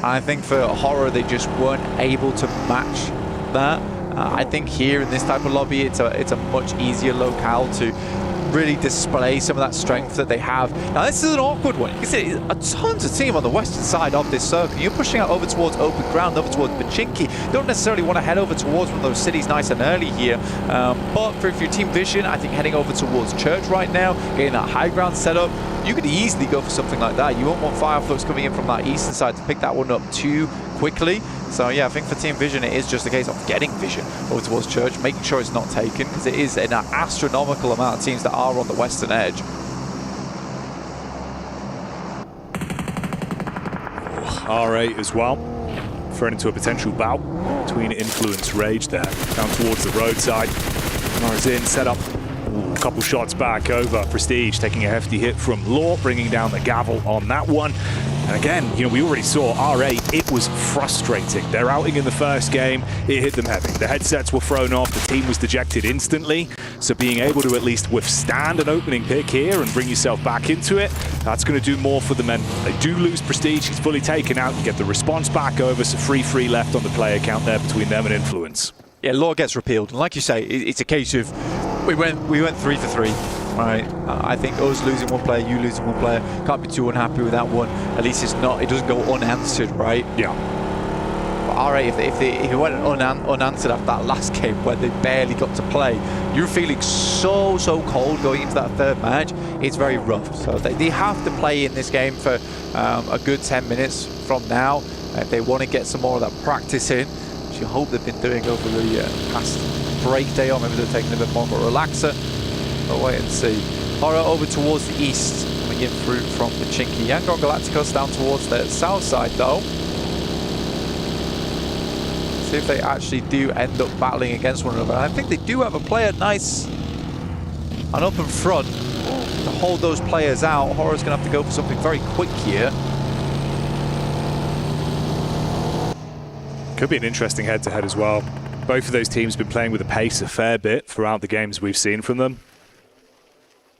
I think for Horror, they just weren't able to match that. I think here in this type of lobby, it's a much easier locale to really display some of that strength that they have. Now, this is an awkward one. You can see a tons of team on the western side of this circle. You're pushing out over towards open ground, over towards Pachinki. You don't necessarily want to head over towards one of those cities nice and early here. But for your team vision, I think heading over towards Church right now, getting that high ground set up, you could easily go for something like that. You won't want Fireflux coming in from that eastern side to pick that one up too quickly. So yeah, I think for Team Vision, it is just a case of getting Vision over towards Church, making sure it's not taken, because it is an astronomical amount of teams that are on the western edge. R8 as well, thrown into a potential bout between Influence Rage there, down towards the roadside. Mars in, set up. A couple shots back over Prestige, taking a hefty hit from Law, bringing down the gavel on that one. And again, we already saw R8, it was frustrating. Their outing in the first game, it hit them heavy. The headsets were thrown off, the team was dejected instantly. So being able to at least withstand an opening pick here and bring yourself back into it, that's going to do more for the men. They do lose Prestige, he's fully taken out. You get the response back over, so 3-3 left on the player count there between them and Influence. Yeah, Law gets repealed. And like you say, it's a case of we went 3 for 3. Right, I think us losing one player, you losing one player, can't be too unhappy with that one. At least it doesn't go unanswered, right? Yeah. But alright, if it went unanswered after that last game where they barely got to play, you're feeling so cold going into that third match. It's very rough. So they have to play in this game for a good 10 minutes from now if they want to get some more of that practice in, which you hope they've been doing over the past break day, or maybe they're taking a bit more of a relaxer. We'll wait and see. Horror over towards the east, coming in through from Pachinki. Yangon Galacticos down towards the south side though. See if they actually do end up battling against one another. I think they do have a player nice and up in front to hold those players out. Horror's going to have to go for something very quick here. Could be an interesting head-to-head as well. Both of those teams have been playing with a pace a fair bit throughout the games we've seen from them.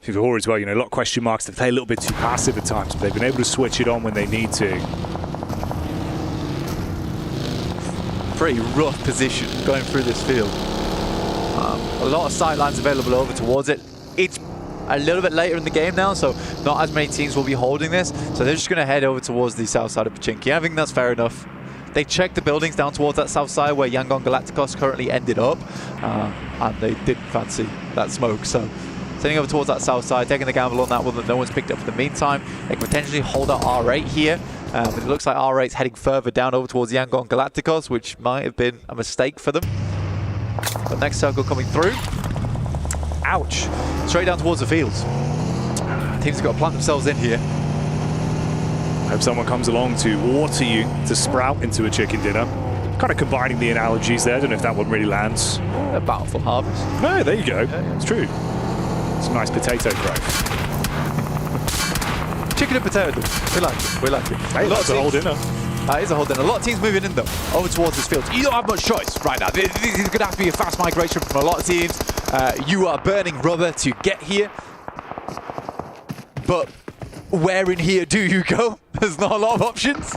For Hora as well, a lot of question marks. They play a little bit too passive at times, but they've been able to switch it on when they need to. Pretty rough position going through this field. A lot of sightlines available over towards it. It's a little bit later in the game now, so not as many teams will be holding this. So they're just going to head over towards the south side of Pochinki. I think that's fair enough. They checked the buildings down towards that south side where Yangon Galacticos currently ended up, and they didn't fancy that smoke. So sending over towards that south side, taking the gamble on that one that no one's picked up for the meantime. They can potentially hold out R8 here. But it looks like R8's heading further down over towards Yangon Galacticos, which might have been a mistake for them. But next circle coming through. Ouch. Straight down towards the fields. Teams have got to plant themselves in here. Hope someone comes along to water you to sprout into a chicken dinner. Kind of combining the analogies there. I don't know if that one really lands. A bountiful harvest. Oh, there you go. Yeah. It's true. It's a nice potato growth. Chicken and potato. We like it. We like it. Hey, that's a whole dinner. That is a whole dinner. A lot of teams moving in though, over towards this field. You don't have much choice right now. This is going to have to be a fast migration from a lot of teams. You are burning rubber to get here. But where in here do you go? There's not a lot of options.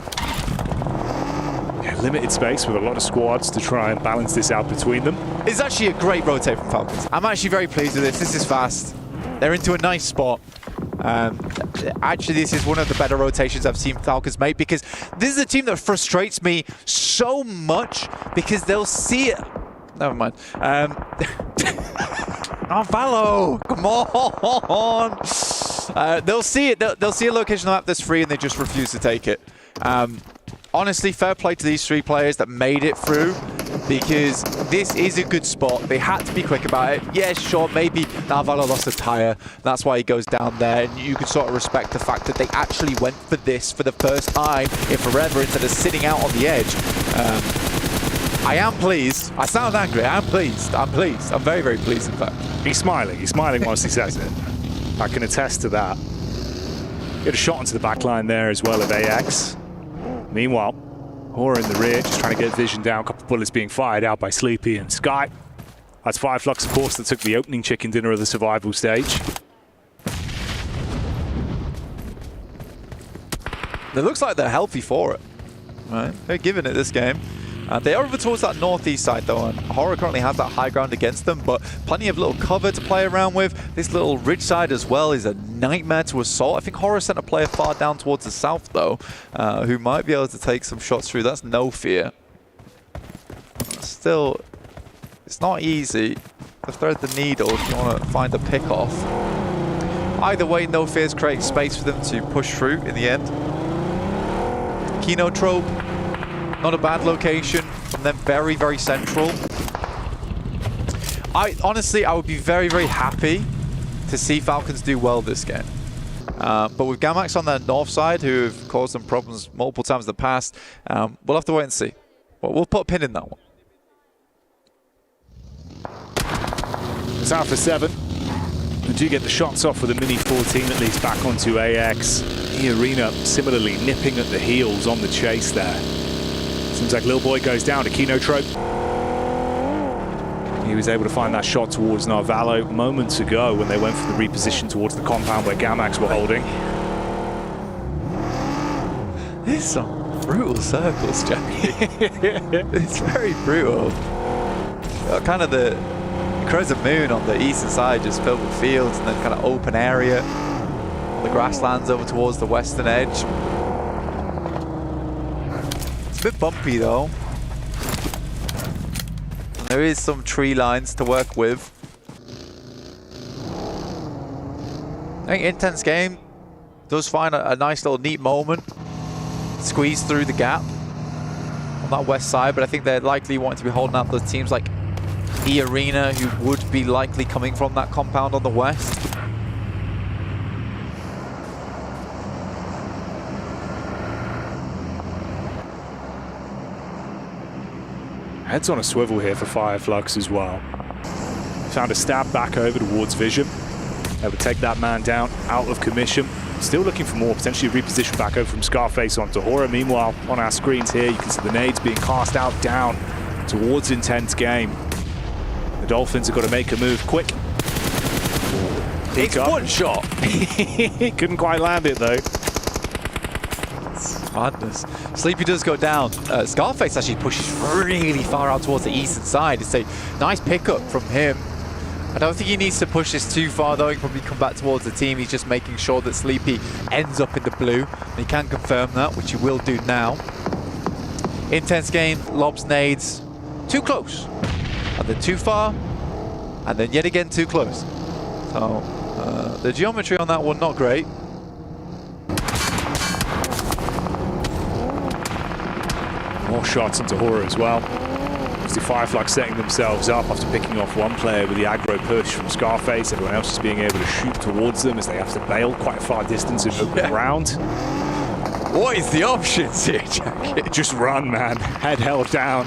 Yeah, limited space with a lot of squads to try and balance this out between them. It's actually a great rotate from Falcons. I'm actually very pleased with this. This is fast. They're into a nice spot. Actually, this is one of the better rotations I've seen Falcons make, because this is a team that frustrates me so much because they'll see it. Never mind. Oh, Valo, come on. They'll see it. They'll see a location on the map that's free and they just refuse to take it. Honestly, fair play to these three players that made it through, because this is a good spot. They had to be quick about it. Yeah, sure, maybe Valo lost a tire. That's why he goes down there. And you can sort of respect the fact that they actually went for this for the first time in forever instead of sitting out on the edge. I am pleased. I sound angry. I am pleased. I'm pleased. I'm very, very pleased, in fact. He's smiling. He's smiling whilst he says it. I can attest to that. Get a shot into the back line there as well of AX. Meanwhile, Hora in the rear, just trying to get vision down. A couple of bullets being fired out by Sleepy and Sky. That's Fireflux, of course, that took the opening chicken dinner of the survival stage. It looks like they're healthy for it. Right? They're giving it this game. They are over towards that northeast side though, and Hora currently has that high ground against them, but plenty of little cover to play around with. This little ridge side as well is a nightmare to assault. I think Hora sent a player far down towards the south though, who might be able to take some shots through. That's no fear. Still, it's not easy to thread the needle if you want to find a pick off. Either way, no fears create space for them to push through in the end. Kinotrope. Not a bad location from them, very, very central. Honestly, I would be very, very happy to see Falcons do well this game. But with Gamax on their north side, who have caused them problems multiple times in the past, we'll have to wait and see. But we'll put a pin in that one. It's Alpha 7. We do get the shots off with a Mini 14 at least back onto AX. The Arena similarly nipping at the heels on the chase there. Seems like Lil Boy goes down to Kinotrope. He was able to find that shot towards Narvalo moments ago when they went for the reposition towards the compound where Gamax were holding. There's some brutal circles, Jackie. It's very brutal. Kind of the crescent moon on the eastern side, just filled with fields, and then kind of open area. The grasslands over towards the western edge. It's a bit bumpy though. There is some tree lines to work with. I think Intense Game does find a nice little neat moment. Squeeze through the gap on that west side, but I think they're likely wanting to be holding out those teams like the Arena, who would be likely coming from that compound on the west. Heads on a swivel here for Fireflux as well. Found a stab back over towards Vision. Able to take that man down, out of commission. Still looking for more, potentially reposition back over from Scarface onto Hora. Meanwhile, on our screens here, you can see the nades being cast out down towards Intense Game. The Dolphins have got to make a move quick. It's one shot. Couldn't quite land it though. Madness. Sleepy does go down. Scarface actually pushes really far out towards the eastern side. It's a nice pickup from him. I don't think he needs to push this too far though. He can probably come back towards the team. He's just making sure that Sleepy ends up in the blue. And he can confirm that, which he will do now. Intense game, lobs, nades, too close. And then too far, and then yet again too close. So the geometry on that one, not great. More shots into Horror as well. Obviously Firefly setting themselves up after picking off one player with the aggro push from Scarface. Everyone else is being able to shoot towards them as they have to bail quite a far distance in open ground. What is the options here, Jack? Just run, man. Head held down.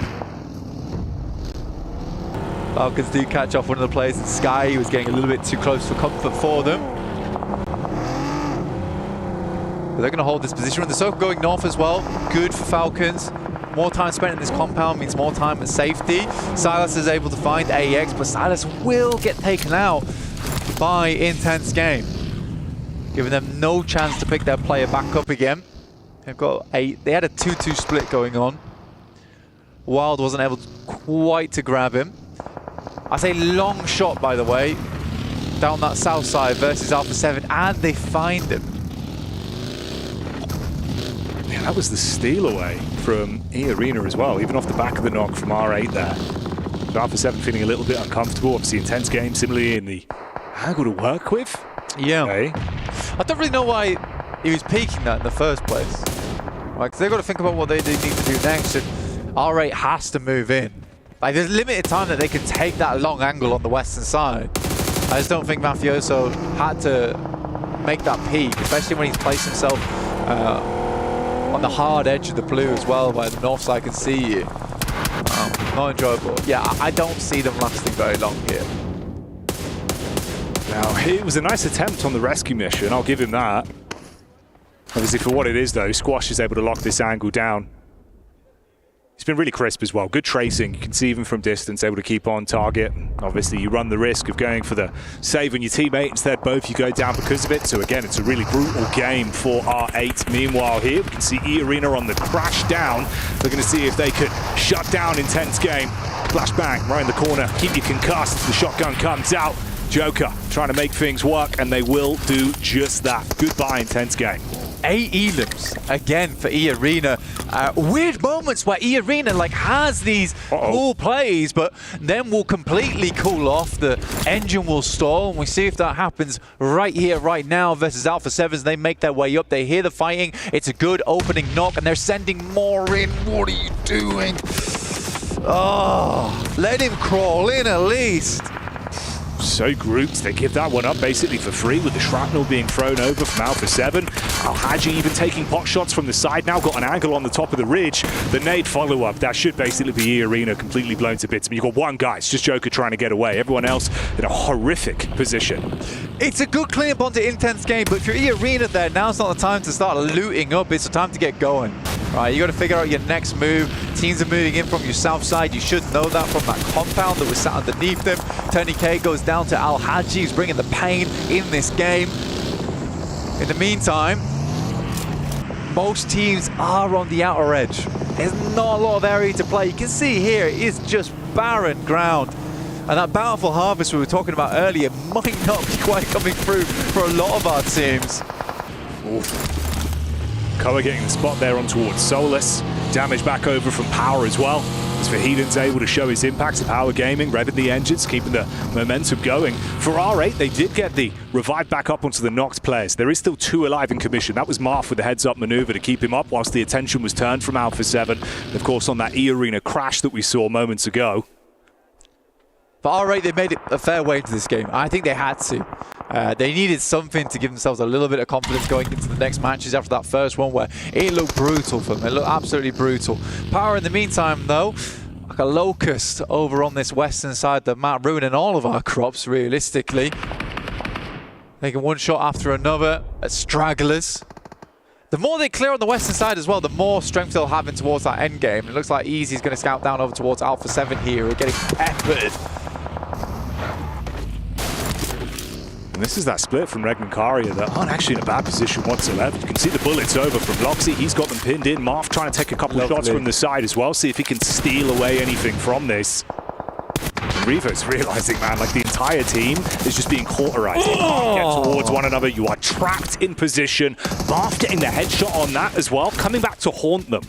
Falcons do catch off one of the players in Sky. He was getting a little bit too close for comfort for them. But they're going to hold this position. The circle going north as well. Good for Falcons. More time spent in this compound means more time at safety. Silas is able to find AEX, but Silas will get taken out by Intense Game, giving them no chance to pick their player back up again. They've got they had a 2-2 split going on. Wild wasn't able quite to grab him. I say long shot, by the way, down that south side versus Alpha 7, and they find him. Yeah, that was the steal away from E-Arena as well, even off the back of the knock from R8 there. Alpha 7 feeling a little bit uncomfortable. Obviously Intense Game, similarly in the angle to work with. Yeah. Okay. I don't really know why he was peaking that in the first place. Right, because they've got to think about what they need to do next. And R8 has to move in. Like, there's limited time that they can take that long angle on the western side. I just don't think Mafioso had to make that peak, especially when he's placed himself on the hard edge of the blue as well, where the north side can see you. Not enjoyable. Yeah, I don't see them lasting very long here. Now, it was a nice attempt on the rescue mission, I'll give him that. Obviously, for what it is, though, Squash is able to lock this angle down. He's been really crisp as well. Good tracing. You can see even from distance, able to keep on target. Obviously, you run the risk of going for the save on your teammate. Instead, both you go down because of it. So again, it's a really brutal game for R8. Meanwhile, here we can see E-Arena on the crash down. They're going to see if they could shut down Intense Game. Flashbang right in the corner. Keep you concussed. The shotgun comes out. Joker trying to make things work, and they will do just that. Goodbye, Intense Game. 8 elims again for E-Arena. Weird moments where E-Arena like has these cool plays, but then will completely cool off. The engine will stall, and we see if that happens right here, right now versus Alpha 7s. They make their way up. They hear the fighting. It's a good opening knock, and they're sending more in. What are you doing? Oh, let him crawl in at least. So grouped, they give that one up basically for free with the shrapnel being thrown over from Alpha 7. Al-Haji even taking pot shots from the side now, got an angle on the top of the ridge. The nade follow-up, that should basically be E-Arena completely blown to bits. I mean, you've got one guy, it's just Joker trying to get away. Everyone else in a horrific position. It's a good clean-up onto Intense Game, but if you're E-Arena there, now's not the time to start looting up. It's the time to get going. Right, you got to figure out your next move. Teams are moving in from your south side. You should know that from that compound that was sat underneath them. Tony K goes down to Al-Haji, who's bringing the pain in this game. In the meantime, most teams are on the outer edge. There's not a lot of area to play. You can see here, it is just barren ground. And that bountiful harvest we were talking about earlier might not be quite coming through for a lot of our teams. Oof. Koa getting the spot there on towards Solus. Damage back over from Power as well. As Vahedon's able to show his impact to Power Gaming, revving the engines, keeping the momentum going. For R8, they did get the revive back up onto the knocked players. There is still 2 alive in commission. That was Marth with the heads-up maneuver to keep him up whilst the attention was turned from Alpha 7. And of course, on that E-Arena crash that we saw moments ago. For R8, they made it a fair way into this game. I think they had to. They needed something to give themselves a little bit of confidence going into the next matches after that first one where it looked brutal for them. It looked absolutely brutal. Power in the meantime, though, like a locust over on this western side of the map, ruining all of our crops, realistically. Taking one shot after another at stragglers. The more they clear on the western side as well, the more strength they'll have in towards that end game. It looks like Easy's going to scout down over towards Alpha 7 here. We're getting peppered. And this is that split from Regnan Karia that aren't actually in a bad position whatsoever. You can see the bullets over from Loxy. He's got them pinned in. Marth trying to take a couple of shots from the side as well, see if he can steal away anything from this. Revo's realizing, man, like the entire team is just being cauterized. They can't get towards one another. You are trapped in position. Marth getting the headshot on that as well, coming back to haunt them.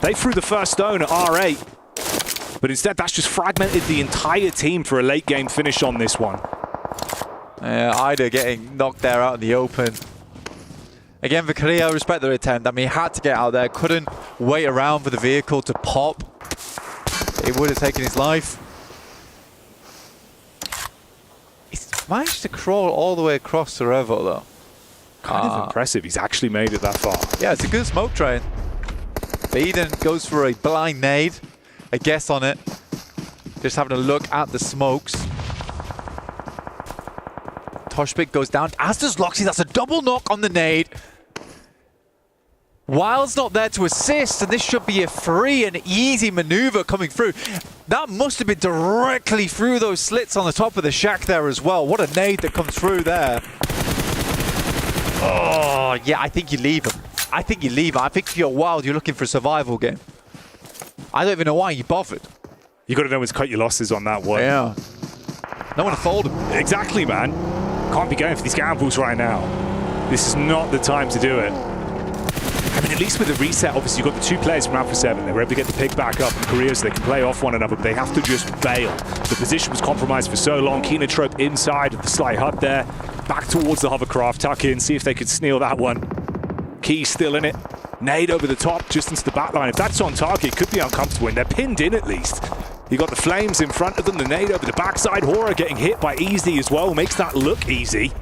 They threw the first stone at R8, but instead that's just fragmented the entire team for a late game finish on this one. Ida getting knocked there out in the open. Again, for Korea, respect their attempt. I mean, he had to get out there, couldn't wait around for the vehicle to pop. It would have taken his life. He's managed to crawl all the way across the Revo, though. Kind of impressive. He's actually made it that far. Yeah, it's a good smoke train. Eden goes for a blind nade. A guess on it. Just having a look at the smokes. Toshbik goes down, as does Loxy. That's a double knock on the nade. Wild's not there to assist, and this should be a free and easy maneuver coming through. That must have been directly through those slits on the top of the shack there as well. What a nade that comes through there. Oh, yeah, I think you leave him. I think you leave him. I think if you're Wild, you're looking for a survival game. I don't even know why you bothered. You got to know when to cut your losses on that one. Yeah. No one to fold him. Exactly, man. Can't be going for these gambles right now. This is not the time to do it. I mean, at least with the reset, obviously you've got the two players from Alpha 7. They were able to get the pick back up in Korea so they can play off one another, but they have to just bail. The position was compromised for so long. Keenatrope inside of the sly hut there. Back towards the hovercraft. Tuck in, see if they could steal that one. Key still in it. Nade over the top, just into the back line. If that's on target, it could be uncomfortable, and they're pinned in at least. You got the flames in front of them, the nade over the backside. Horror getting hit by Easy as well, makes that look easy.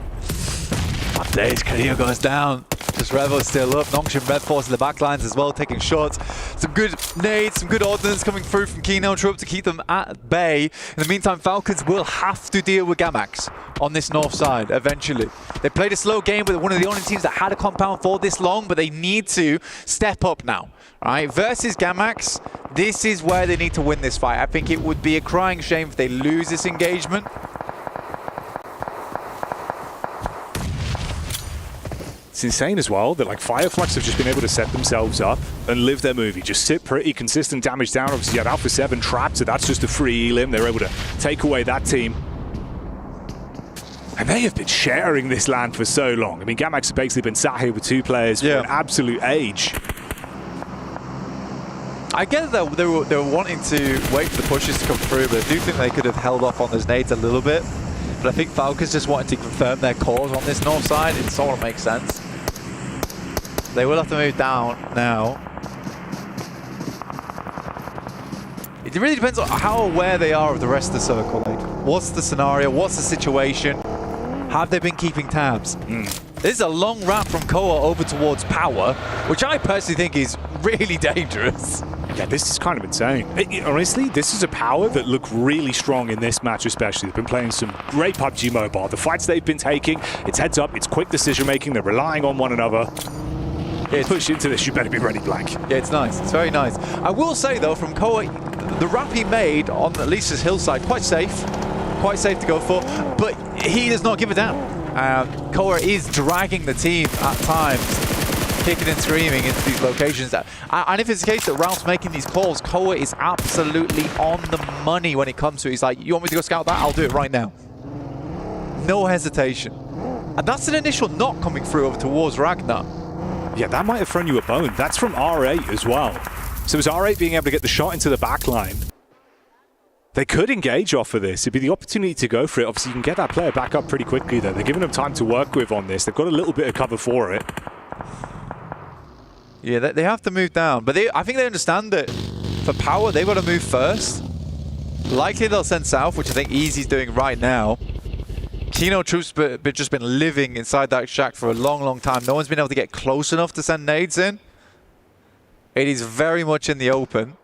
Up days, Korea goes down. Just Revo's still up. Nongshin Red Force in the back lines as well, taking shots. Some good nades, some good ordnance coming through from Keenatrope to keep them at bay. In the meantime, Falcons will have to deal with Gamax on this north side eventually. They played a slow game with one of the only teams that had a compound for this long, but they need to step up now. Right, versus Gamax, this is where they need to win this fight. I think it would be a crying shame if they lose this engagement. It's insane as well that like Fireflux have just been able to set themselves up and live their movie. Just sit pretty consistent damage down. Obviously, you had Alpha 7 trapped, so that's just a free elim. They're able to take away that team. And they have been sharing this land for so long. I mean, Gamax have basically been sat here with two players for an absolute age. I get that they were wanting to wait for the pushes to come through, but I do think they could have held off on those nades a little bit. But I think Falcons just wanted to confirm their cause on this north side. It sort of makes sense. They will have to move down now. It really depends on how aware they are of the rest of the circle. Like, what's the scenario? What's the situation? Have they been keeping tabs? This is a long ramp from Koa over towards Power, which I personally think is really dangerous. Yeah, this is kind of insane. Honestly, this is a Power that look really strong in this match especially. They've been playing some great PUBG Mobile. The fights they've been taking, it's heads up, it's quick decision making, they're relying on one another. Push into this, you better be ready, Blank. Yeah, it's nice. It's very nice. I will say, though, from Koa, the ramp he made on at least his hillside, quite safe to go for, but he does not give a damn. Koa is dragging the team at times, kicking and screaming into these locations. And if it's the case that Ralph's making these calls, Koa is absolutely on the money when it comes to it. He's like, you want me to go scout that? I'll do it right now. No hesitation. And that's an initial knock coming through over towards Ragnar. Yeah, that might have thrown you a bone. That's from R8 as well. So it was R8 being able to get the shot into the back line. They could engage off of this. It'd be the opportunity to go for it. Obviously, you can get that player back up pretty quickly, though. They're giving them time to work with on this. They've got a little bit of cover for it. Yeah, they have to move down. But I think they understand that for Power, they've got to move first. Likely they'll send south, which I think Easy's doing right now. Keenatrope's just been living inside that shack for a long, long time. No one's been able to get close enough to send nades in. It is very much in the open.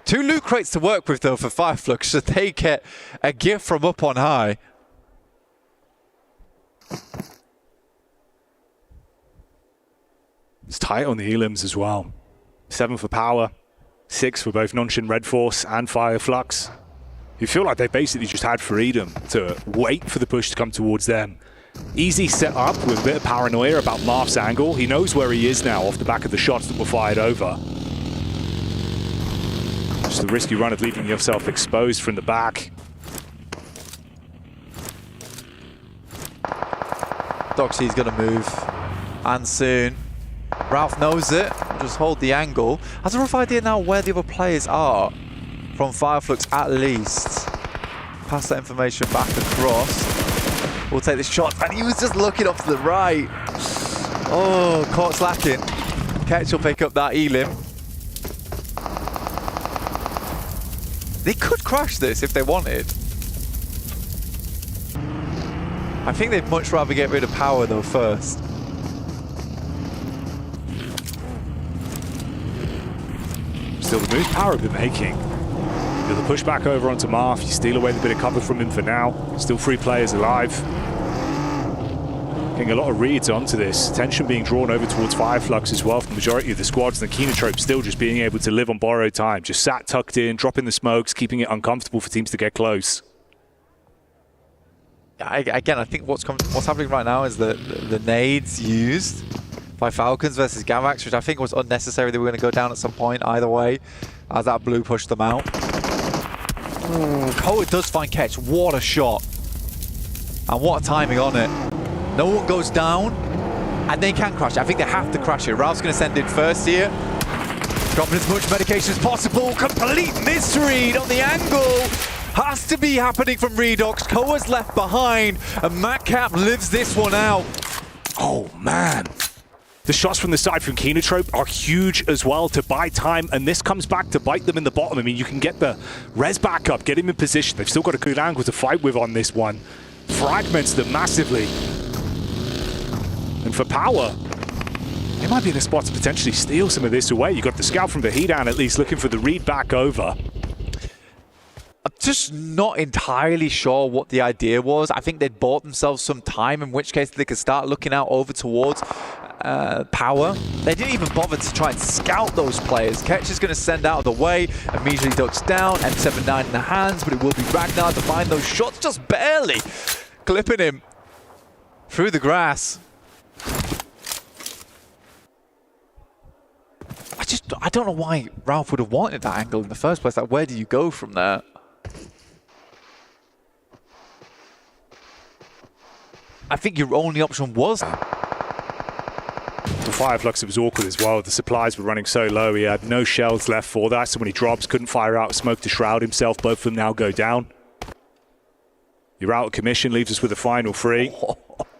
2 loot crates to work with, though, for Fireflux, so they get a gift from up on high. It's tight on the elims as well. 7 for Power, 6 for both Nonshin Red Force and Fireflux. You feel like they basically just had freedom to wait for the push to come towards them. Easy set up with a bit of paranoia about Marth's angle. He knows where he is now off the back of the shots that were fired over. Just the risky run of leaving yourself exposed from the back. Doxy's going to move, and soon. Ralph knows it, just hold the angle. Has a rough idea now where the other players are, from Fireflux at least. Pass that information back across. We'll take this shot, and he was just looking off to the right. Oh, caught slacking. Ketch will pick up that elim. They could crash this if they wanted. I think they'd much rather get rid of power though first. Still the move Power have been making. You'll push back over onto Marth, you steal away the bit of cover from him for now. Still 3 players alive. Getting a lot of reads onto this. Attention being drawn over towards Fireflux as well from the majority of the squads, and the Kenotrope still just being able to live on borrowed time. Just sat tucked in, dropping the smokes, keeping it uncomfortable for teams to get close. Again, I think what's happening right now is the nades used by Falcons versus Gavax, which I think was unnecessary. They were going to go down at some point either way, as that blue pushed them out. Koa does find Ketch. What a shot. And what a timing on it. No one goes down, and they can crash it. I think they have to crash it. Ralph's going to send in first here. Dropping as much medication as possible. Complete misread on the angle. Has to be happening from Redox. Koa's left behind, and Madcap lives this one out. Oh, man. The shots from the side from Kenotrope are huge as well to buy time, and this comes back to bite them in the bottom. I mean, you can get the res back up, get him in position. They've still got a good angle to fight with on this one. Fragments them massively. And for Power, they might be in a spot to potentially steal some of this away. You got the scout from Vahidan at least looking for the read back over. I'm just not entirely sure what the idea was. I think they'd bought themselves some time, in which case they could start looking out over towards Power. They didn't even bother to try and scout those players. Ketch is going to send out of the way, immediately ducks down, M79 in the hands, but it will be Ragnar to find those shots, just barely clipping him through the grass. I don't know why Ralph would have wanted that angle in the first place. Like, where do you go from there? I think your only option was... For Fireflux, it was awkward as well. The supplies were running so low, he had no shells left for that. So when he drops, couldn't fire out smoke to shroud himself. Both of them now go down. You're out of commission, leaves us with a final 3.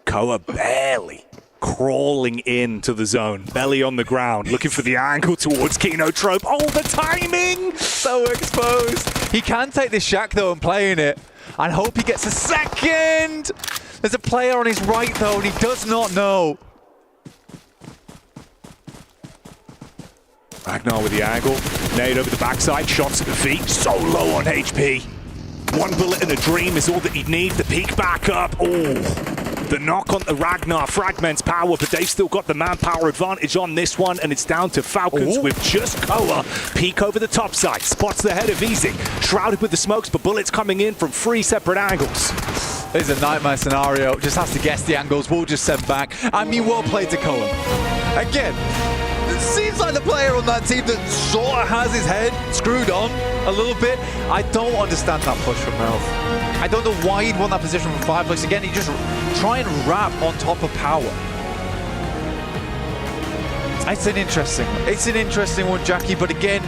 Koa barely crawling into the zone, belly on the ground, looking for the angle towards Kenotrope. Oh, the timing! So exposed. He can take this shack though and play in it, and hope he gets a second. There's a player on his right though, and he does not know. Ragnar with the angle, nade over the backside, shots at the feet, so low on HP. 1 bullet and a dream is all that he'd need. The peek back up. Oh, the knock on the Ragnar fragments Power, but they've still got the manpower advantage on this one, and it's down to Falcons with just Koa. Peek over the top side, spots the head of Easy, shrouded with the smokes, but bullets coming in from 3 separate angles. This is a nightmare scenario. Just has to guess the angles. We'll just send back. I mean, well played to Koa. Again, it seems like the player on that team that sort of has his head screwed on a little bit. I don't understand that push from Ralph. I don't know why he'd want that position from Fireflux. Again, he just try and wrap on top of Power. It's an interesting one, Jackie. But again,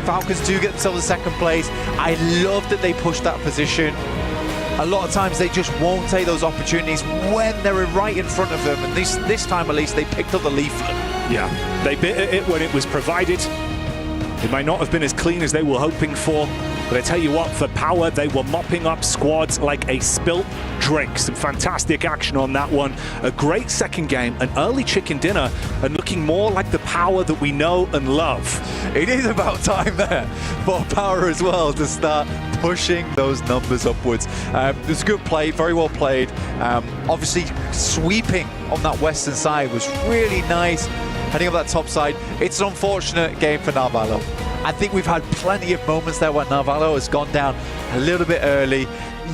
Falcons do get themselves a second place. I love that they push that position. A lot of times they just won't take those opportunities when they're right in front of them. And this time at least they picked up the leaflet. Yeah, they bit at it when it was provided. It might not have been as clean as they were hoping for, but I tell you what, for Power, they were mopping up squads like a spilt drink. Some fantastic action on that one. A great second game, an early chicken dinner, and looking more like the Power that we know and love. It is about time there for Power as well to start pushing those numbers upwards. It was a good play, very well played. Obviously, sweeping on that western side was really nice. Heading up that top side, it's an unfortunate game for Narvalo. I think we've had plenty of moments there where Narvalo has gone down a little bit early.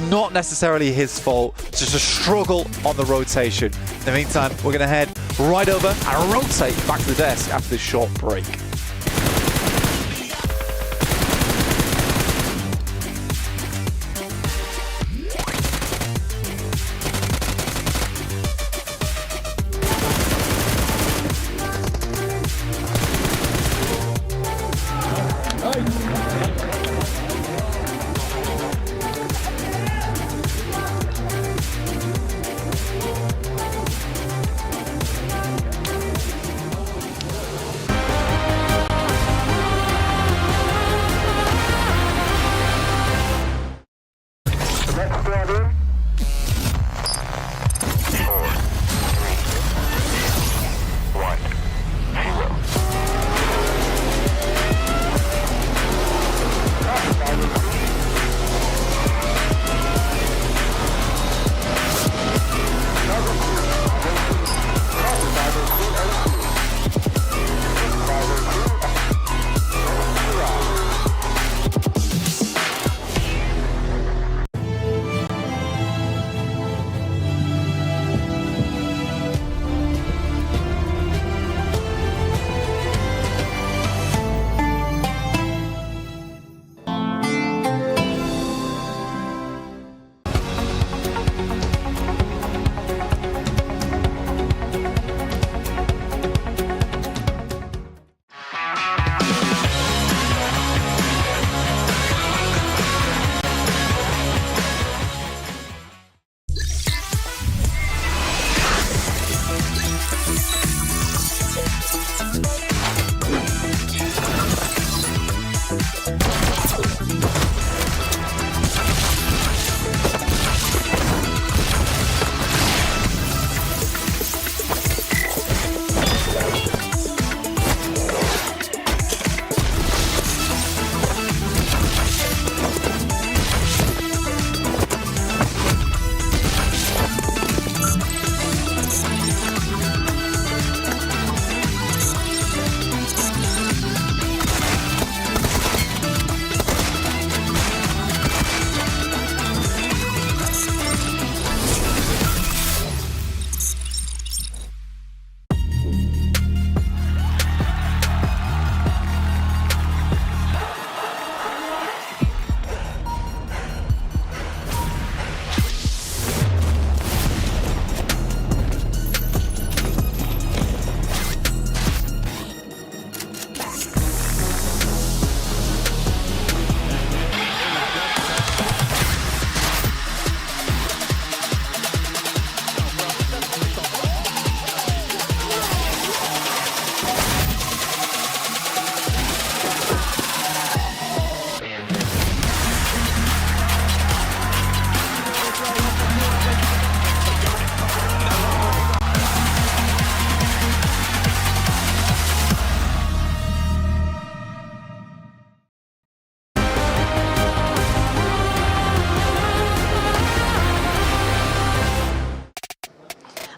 Not necessarily his fault, just a struggle on the rotation. In the meantime, we're going to head right over and rotate back to the desk after this short break.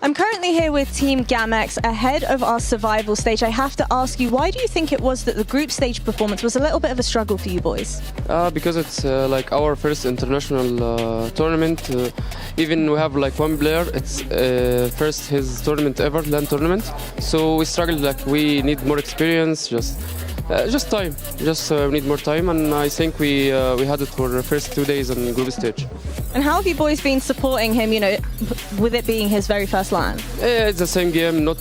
I'm currently here with Team Gamex ahead of our survival stage. I have to ask you, why do you think it was that the group stage performance was a little bit of a struggle for you boys? Because it's like our first international tournament. Even we have like one player, it's first his tournament ever, LAN tournament. So we struggled, like we need more experience, just time. We need more time, and I think we had it for the first 2 days on group stage. And how have you boys been supporting him, you know, with it being his very first LAN? It's the same game, not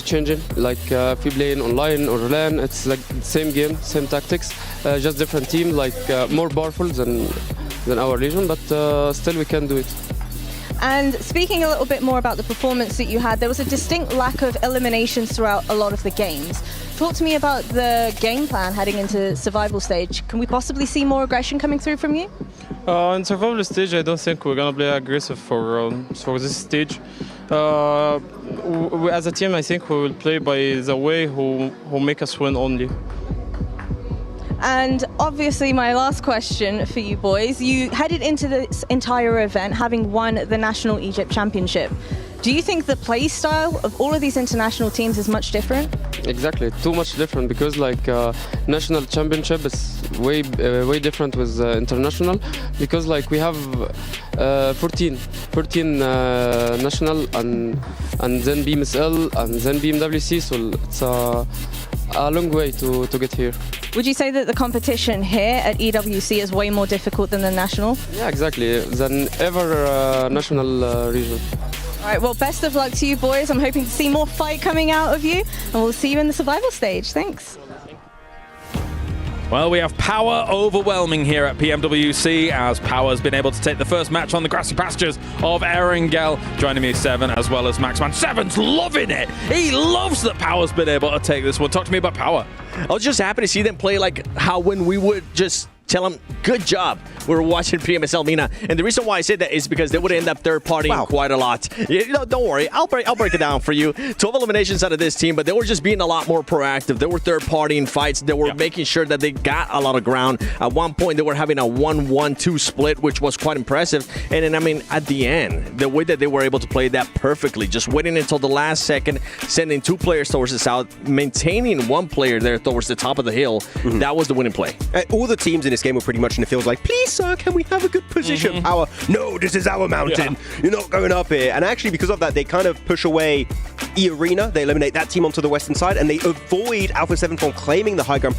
changing. Like if we play in online or LAN, it's like the same game, same tactics, just different team, like more powerful than our Legion, but still we can do it. And speaking a little bit more about the performance that you had, there was a distinct lack of eliminations throughout a lot of the games. Talk to me about the game plan heading into survival stage. Can we possibly see more aggression coming through from you? In survival stage, I don't think we're gonna play aggressive for this stage. As a team, I think we will play by the way who make us win only. And obviously my last question for you boys, you headed into this entire event having won the National Egypt Championship. Do you think the play style of all of these international teams is much different? Exactly, too much different, because like national championship is way different with international, because like we have 14 national and then BMSL and then PMWC, so it's a long way to get here. Would you say that the competition here at EWC is way more difficult than the national? Yeah, exactly, than ever national region. All right, well, best of luck to you boys. I'm hoping to see more fight coming out of you, and we'll see you in the survival stage. Thanks. Well, we have Power overwhelming here at PMWC, as Power's been able to take the first match on the grassy pastures of Erangel. Joining me is Seven, as well as Maxman. Seven's loving it. He loves that Power's been able to take this one. Talk to me about Power. I was just happy to see them play like how when we would just tell them, good job. We were watching PMSL Mina. And the reason why I said that is because they would end up third-partying quite a lot. You know, don't worry. I'll break it down for you. 12 eliminations out of this team, but they were just being a lot more proactive. They were third-partying fights. They were making sure that they got a lot of ground. At one point, they were having a 1-1-2 split, which was quite impressive. And then, I mean, at the end, the way that they were able to play that perfectly, just waiting until the last second, sending 2 players towards the south, maintaining 1 player there towards the top of the hill, that was the winning play. All the teams in this game were pretty much in the field like, please, sir, can we have a good position? Power, no, this is our mountain. You're not going up here. And actually, because of that, they kind of push away E-Arena. They eliminate that team onto the western side, and they avoid Alpha 7 from claiming the high ground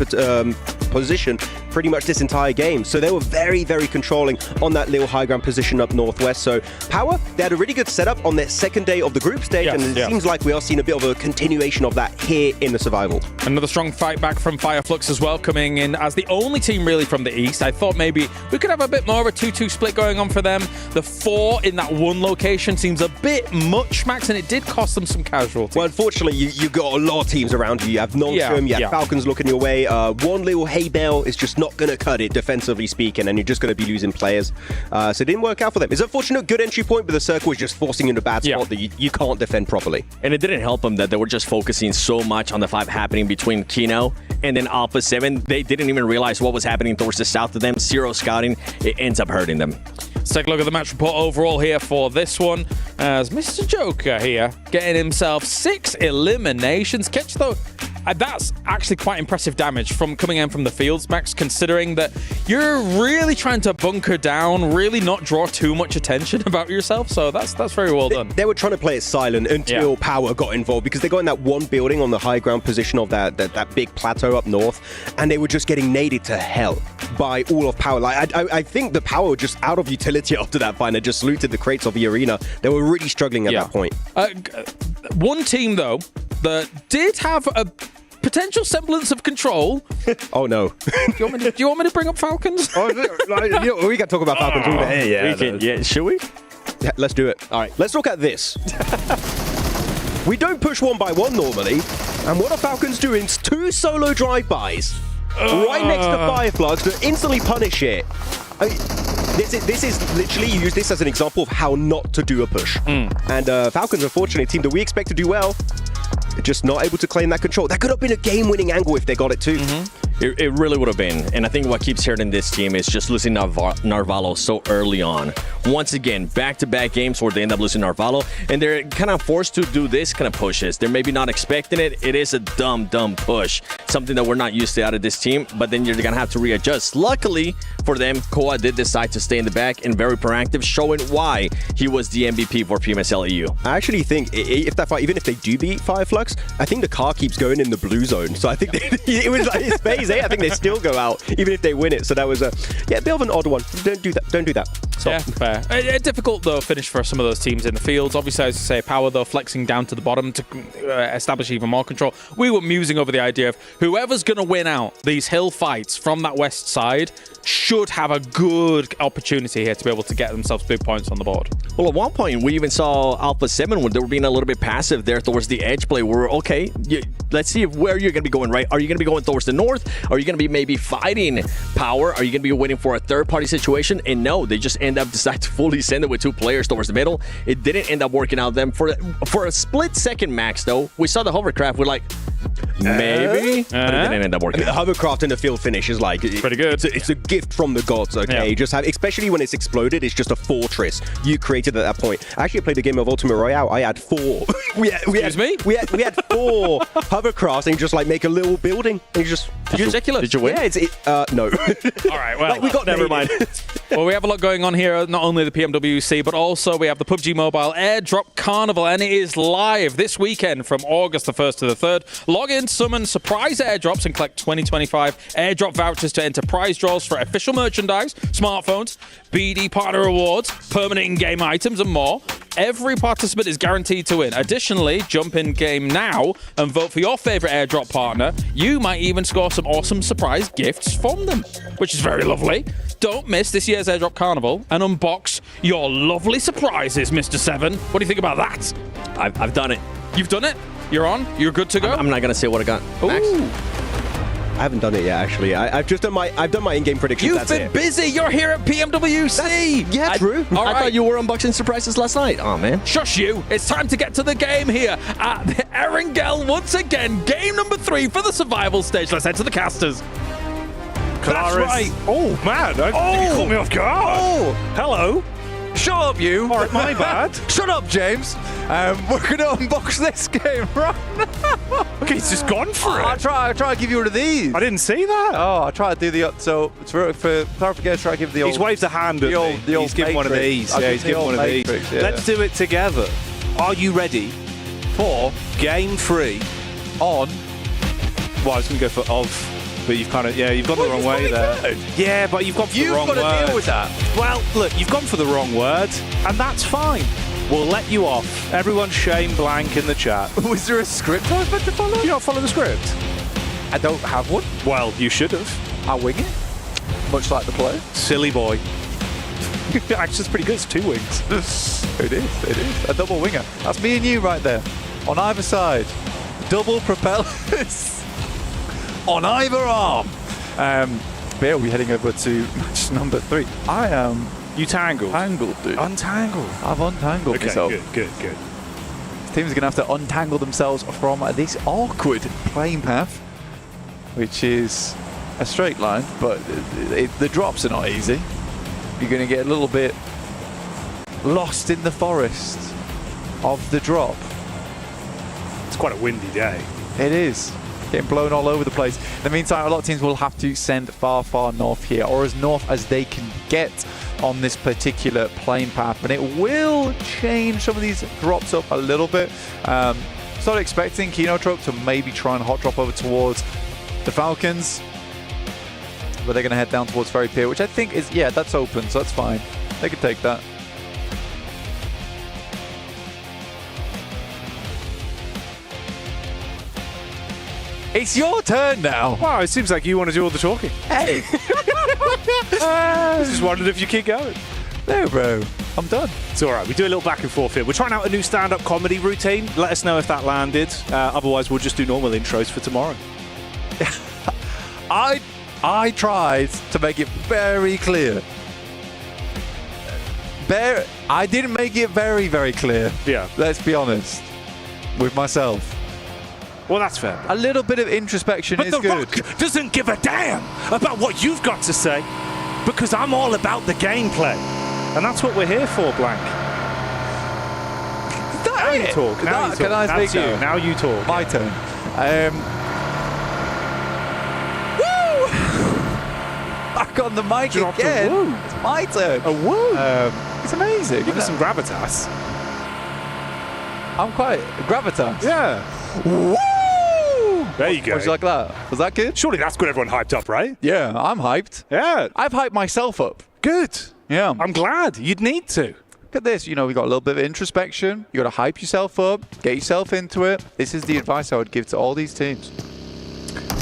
position pretty much this entire game. So they were very, very controlling on that little high ground position up northwest. So Power, they had a really good setup on their second day of the group stage, and it seems like we are seeing a bit of a continuation of that here in the survival. Another strong fight back from Fireflux as well, coming in as the only team really from the east. I thought maybe we could have a bit more of a 2-2 split going on for them. The 4 in that one location seems a bit much, Max, and it did cost them some casualties. Well, unfortunately, you got a lot of teams around you. You have Nongshim, you have Falcons looking your way. One little hay bale is just not going to cut it, defensively speaking, and you're just going to be losing players. So it didn't work out for them. It's unfortunate, good entry point, but the circle is just forcing you in a bad spot that you can't defend properly. And it didn't help them that they were just focusing so much on the fight happening between Kino and then Alpha 7. They didn't even realize what was happening towards the south of them. Zero scouting. It ends up hurting them. Let's take a look at the match report overall here for this one, as Mr. Joker here getting himself 6 eliminations. Catch though, that's actually quite impressive damage from coming in from the fields, Max, considering that you're really trying to bunker down, really not draw too much attention about yourself. So that's very well done. They were trying to play it silent until Power got involved, because they got in that one building on the high ground position of that big plateau up north, and they were just getting naded to hell by all of Power. Like I think the Power were just out of utility after that fight, and just looted the crates of the arena. They were really struggling at that point. One team though that did have a potential semblance of control. Oh no! Do you want me to bring up Falcons? We can talk about Falcons all day. Yeah, should we? Yeah, let's do it. All right, let's look at this. We don't push 1 by 1 normally, and what are Falcons doing? 2 solo drive-bys right next to Fireflux to instantly punish it. This is literally, you use this as an example of how not to do a push. And Falcons, unfortunately, a team that we expect to do well, just not able to claim that control. That could have been a game-winning angle if they got it too. It really would have been. And I think what keeps hurting this team is just losing Narvalo so early on. Once again, back-to-back games where they end up losing Narvalo, and they're kind of forced to do this kind of pushes. They're maybe not expecting it. It is a dumb push. Something that we're not used to out of this team, but then you're going to have to readjust. Luckily for them, Koa did decide to stay in the back and very proactive, showing why he was the MVP for PMSL EU. I actually think if that fight, even if they do beat Fireflux, I think the car keeps going in the blue zone. So I think it was like his phase 8. I think they still go out even if they win it. So that was a bit of an odd one. Don't do that. Don't do that. So. Yeah, fair. A difficult though finish for some of those teams in the fields. Obviously, as you say, Power though flexing down to the bottom to establish even more control. We were musing over the idea of whoever's going to win out these hill fights from that west side should have a good opportunity here to be able to get themselves big points on the board. Well, at one point, we even saw Alpha 7 when they were being a little bit passive there towards the edge play. We're okay, let's see where you're going to be going, right? Are you going to be going towards the north? Are you going to be maybe fighting Power? Are you going to be waiting for a third-party situation? And no, they just end up deciding to fully send it with 2 players towards the middle. It didn't end up working out them. For a split second max, though, we saw the hovercraft. We're like, maybe? But it didn't end up working. The hovercraft in the field finish is like pretty good. It's a gift from the gods. Okay, just have, especially when it's exploded, it's just a fortress you created at that point. I actually played a game of Ultimate Royale. I had 4. we had 4 hovercrafts, and you just like make a little building. And you just ridiculous. Did you win? Yeah, no. All right, well, like we got never mind. Well, we have a lot going on here. Not only the PMWC, but also we have the PUBG Mobile Airdrop Carnival, and it is live this weekend from August the 1st to the 3rd. Log in, summon surprise airdrops, and collect 2025 airdrop vouchers to enter prize draws for official merchandise, smartphones, BD partner rewards, permanent in-game items, and more. Every participant is guaranteed to win. Additionally, jump in game now and vote for your favorite airdrop partner. You might even score some awesome surprise gifts from them, which is very lovely. Don't miss this year's Airdrop Carnival and unbox your lovely surprises, Mr. 7. What do you think about that? I've done it. You've done it? You're on? You're good to go? I'm not going to say what I got. Max? I haven't done it yet, actually. I've just done my in-game predictions. You've been busy. You're here at PMWC. True. I thought you were unboxing surprises last night. Oh, man. Shush you. It's time to get to the game here at the Erangel once again. Game number 3 for the survival stage. Let's head to the casters. That's right. Oh, man. You caught me off guard. Oh, hello. Shut up, you. All right, my bad. Shut up, James. We're going to unbox this game right now. Okay, he's just gone for it. I try to give you one of these. I didn't see that. Oh, I try to do the... So, for clarification, try to give the old... He's waved a hand at me. He's given one of these. Yeah, he's given one of these. Yeah. Let's do it together. Are you ready for game 3 on... Well, I was going to go for of... But you've kind of, you've gone the wrong way there. Good. Yeah, but you've gone for the wrong word. You've got to deal with that. Well, look, you've gone for the wrong word, and that's fine. We'll let you off. Everyone shame blank in the chat. Was there a script I was meant to follow? You don't follow the script? I don't have one. Well, you should have. I'll wing it, much like the play. Silly boy. Actually, it's pretty good. It's 2 wings. It is. A double winger. That's me and you right there. On either side. Double propellers. On either arm. But yeah, we're heading over to match number 3. I am... You tangled? Tangled, dude. Untangled? I've untangled myself. Good. This team's going to have to untangle themselves from this awkward playing path, which is a straight line, but the drops are not easy. You're going to get a little bit lost in the forest of the drop. It's quite a windy day. It is. Getting blown all over the place. In the meantime, a lot of teams will have to send far north here, or as north as they can get on this particular plane path, and it will change some of these drops up a little bit. Started expecting Kinotrope to maybe try and hot drop over towards the Falcons, but they're going to head down towards Ferry Pier, which I think is, that's open, so that's fine. They can take that. It's your turn now. Wow, it seems like you want to do all the talking. Hey. Just wondered if you keep going. No, bro. I'm done. It's all right. We do a little back and forth here. We're trying out a new stand-up comedy routine. Let us know if that landed. Otherwise, we'll just do normal intros for tomorrow. I tried to make it very clear. I didn't make it very clear. Yeah. Let's be honest with myself. Well, that's fair. A little bit of introspection is But The good. Rock doesn't give a damn about what you've got to say, because I'm all about the gameplay. And that's what we're here for, Blank. Now you talk. Now you talk. Can I speak That's to you? Now you talk. My turn. Back on the mic Dropped a again. woo. It's my turn. A woo. It's amazing. Give us some gravitas. I'm quite gravitas. Yeah. Woo! There you go. Was you like that? Was that good? Surely that's got everyone hyped up, right? Yeah, I'm hyped. Yeah. I've hyped myself up. Good. Yeah. I'm glad. You'd need to. Look at this. You know, we got a little bit of introspection. You got to hype yourself up, get yourself into it. This is the advice I would give to all these teams.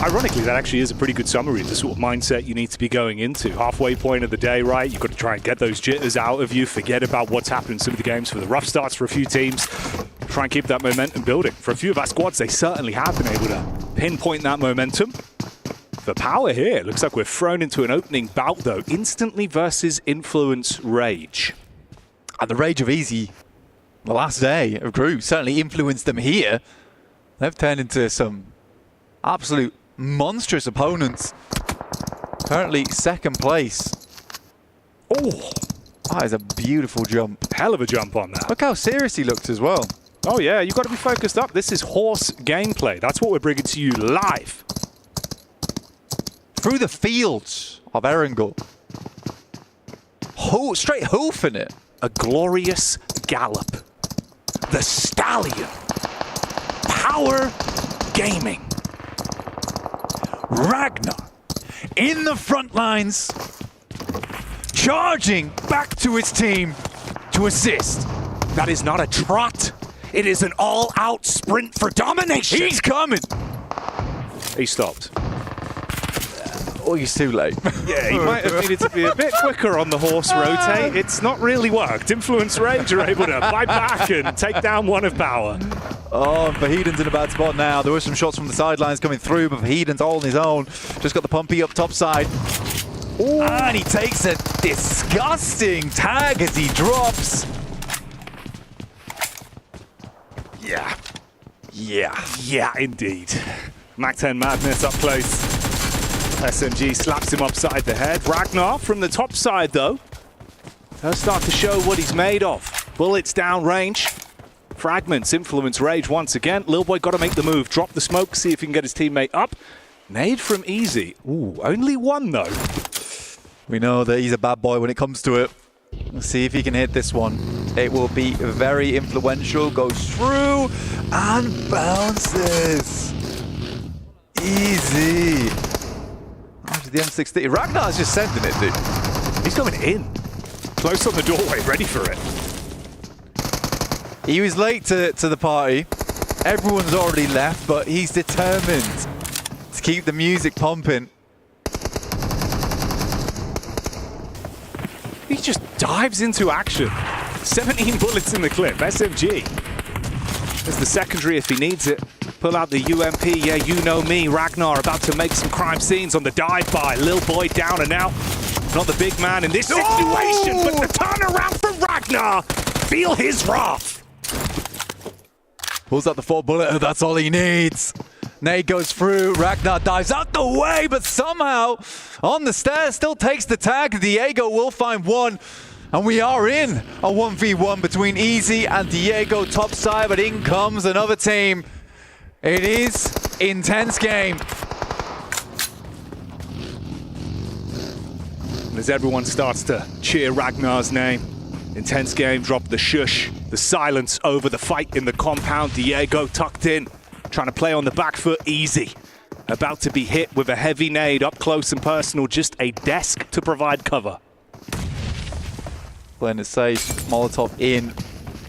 Ironically, that actually is a pretty good summary of the sort of mindset you need to be going into. Halfway point of the day, right? You've got to try and get those jitters out of you, forget about what's happened in some of the games for the rough starts for a few teams. Try and keep that momentum building. For a few of our squads, they certainly have been able to pinpoint that momentum. The power here, looks like we're thrown into an opening bout though, instantly versus Influence Rage. And the Rage of Easy, the last day of group, certainly influenced them here. They've turned into some absolute monstrous opponents. Currently second place. Oh, that is a beautiful jump. Hell of a jump on that. Look how serious he looked as well. Oh yeah, you've got to be focused up. This is horse gameplay. That's what we're bringing to you live. Through the fields of Erangel. Straight hoofing it. A glorious gallop. The Stallion. Power Gaming. Ragnar in the front lines, charging back to his team to assist. That is not a trot. It is an all-out sprint for domination. He's coming. He stopped. Oh, he's too late. Yeah, he might have needed to be a bit quicker on the horse rotate. It's not really worked. Influence Rage are able to fight back and take down one of Power. Oh, Vahedon's in a bad spot now. There were some shots from the sidelines coming through, but Vahedon's all on his own. Just got the Pumpy up top side. Ooh. And he takes a disgusting tag as he drops. Yeah. Yeah, indeed. Mac-10 Madness up close. SMG slaps him upside the head. Ragnar from the top side, though. Does start to show what he's made of. Bullets down range. Fragments, Influence Rage once again. Lil Boy got to make the move. Drop the smoke, see if he can get his teammate up. Nade from Easy. Ooh, only one, though. We know that he's a bad boy when it comes to it. Let's see if he can hit this one. It will be very influential. Goes through and bounces. Easy. After the M60. Ragnar's just sending it, dude. He's going in. Close on the doorway, ready for it. He was late to the party. Everyone's already left, but he's determined to keep the music pumping. He just dives into action. 17 bullets in the clip. SMG. There's the secondary if he needs it. Pull out the UMP. Yeah, you know me. Ragnar about to make some crime scenes on the dive by. Lil Boy down and out. Not the big man in this situation, but the turnaround from Ragnar. Feel his wrath. Pulls out the 4-bullet. That's all he needs. Nade goes through. Ragnar dives out the way, but somehow on the stairs still takes the tag. Diego will find one. And we are in a 1v1 between Easy and Diego topside, but in comes another team. It is intense game. As everyone starts to cheer Ragnar's name. Intense game, drop the shush, the silence over the fight in the compound. Diego tucked in, trying to play on the back foot. Easy. About to be hit with a heavy nade up close and personal, just a desk to provide cover. Playing it safe, Molotov in.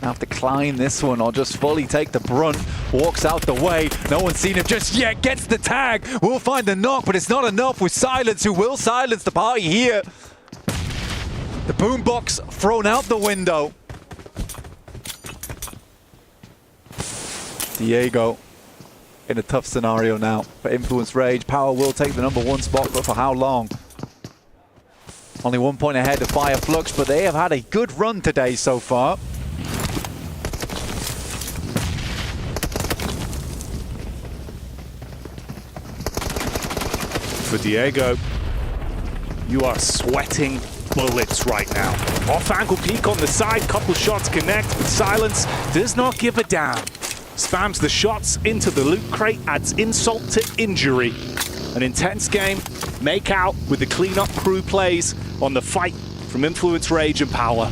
Have to climb this one or just fully take the brunt. Walks out the way. No one's seen him just yet. Gets the tag. We'll find the knock, but it's not enough with Silence, who will silence the party here. The boombox thrown out the window. Diego in a tough scenario now. For Influence Rage, Power will take the #1 spot, but for how long? Only 1 point ahead of Fire Flux, but they have had a good run today so far. for Diego. You are sweating bullets right now. Off-angle peek on the side, couple shots connect, but Silence does not give a damn. Spams the shots into the loot crate, adds insult to injury. An intense game, make out with the cleanup crew plays on the fight from Influence, Rage and Power.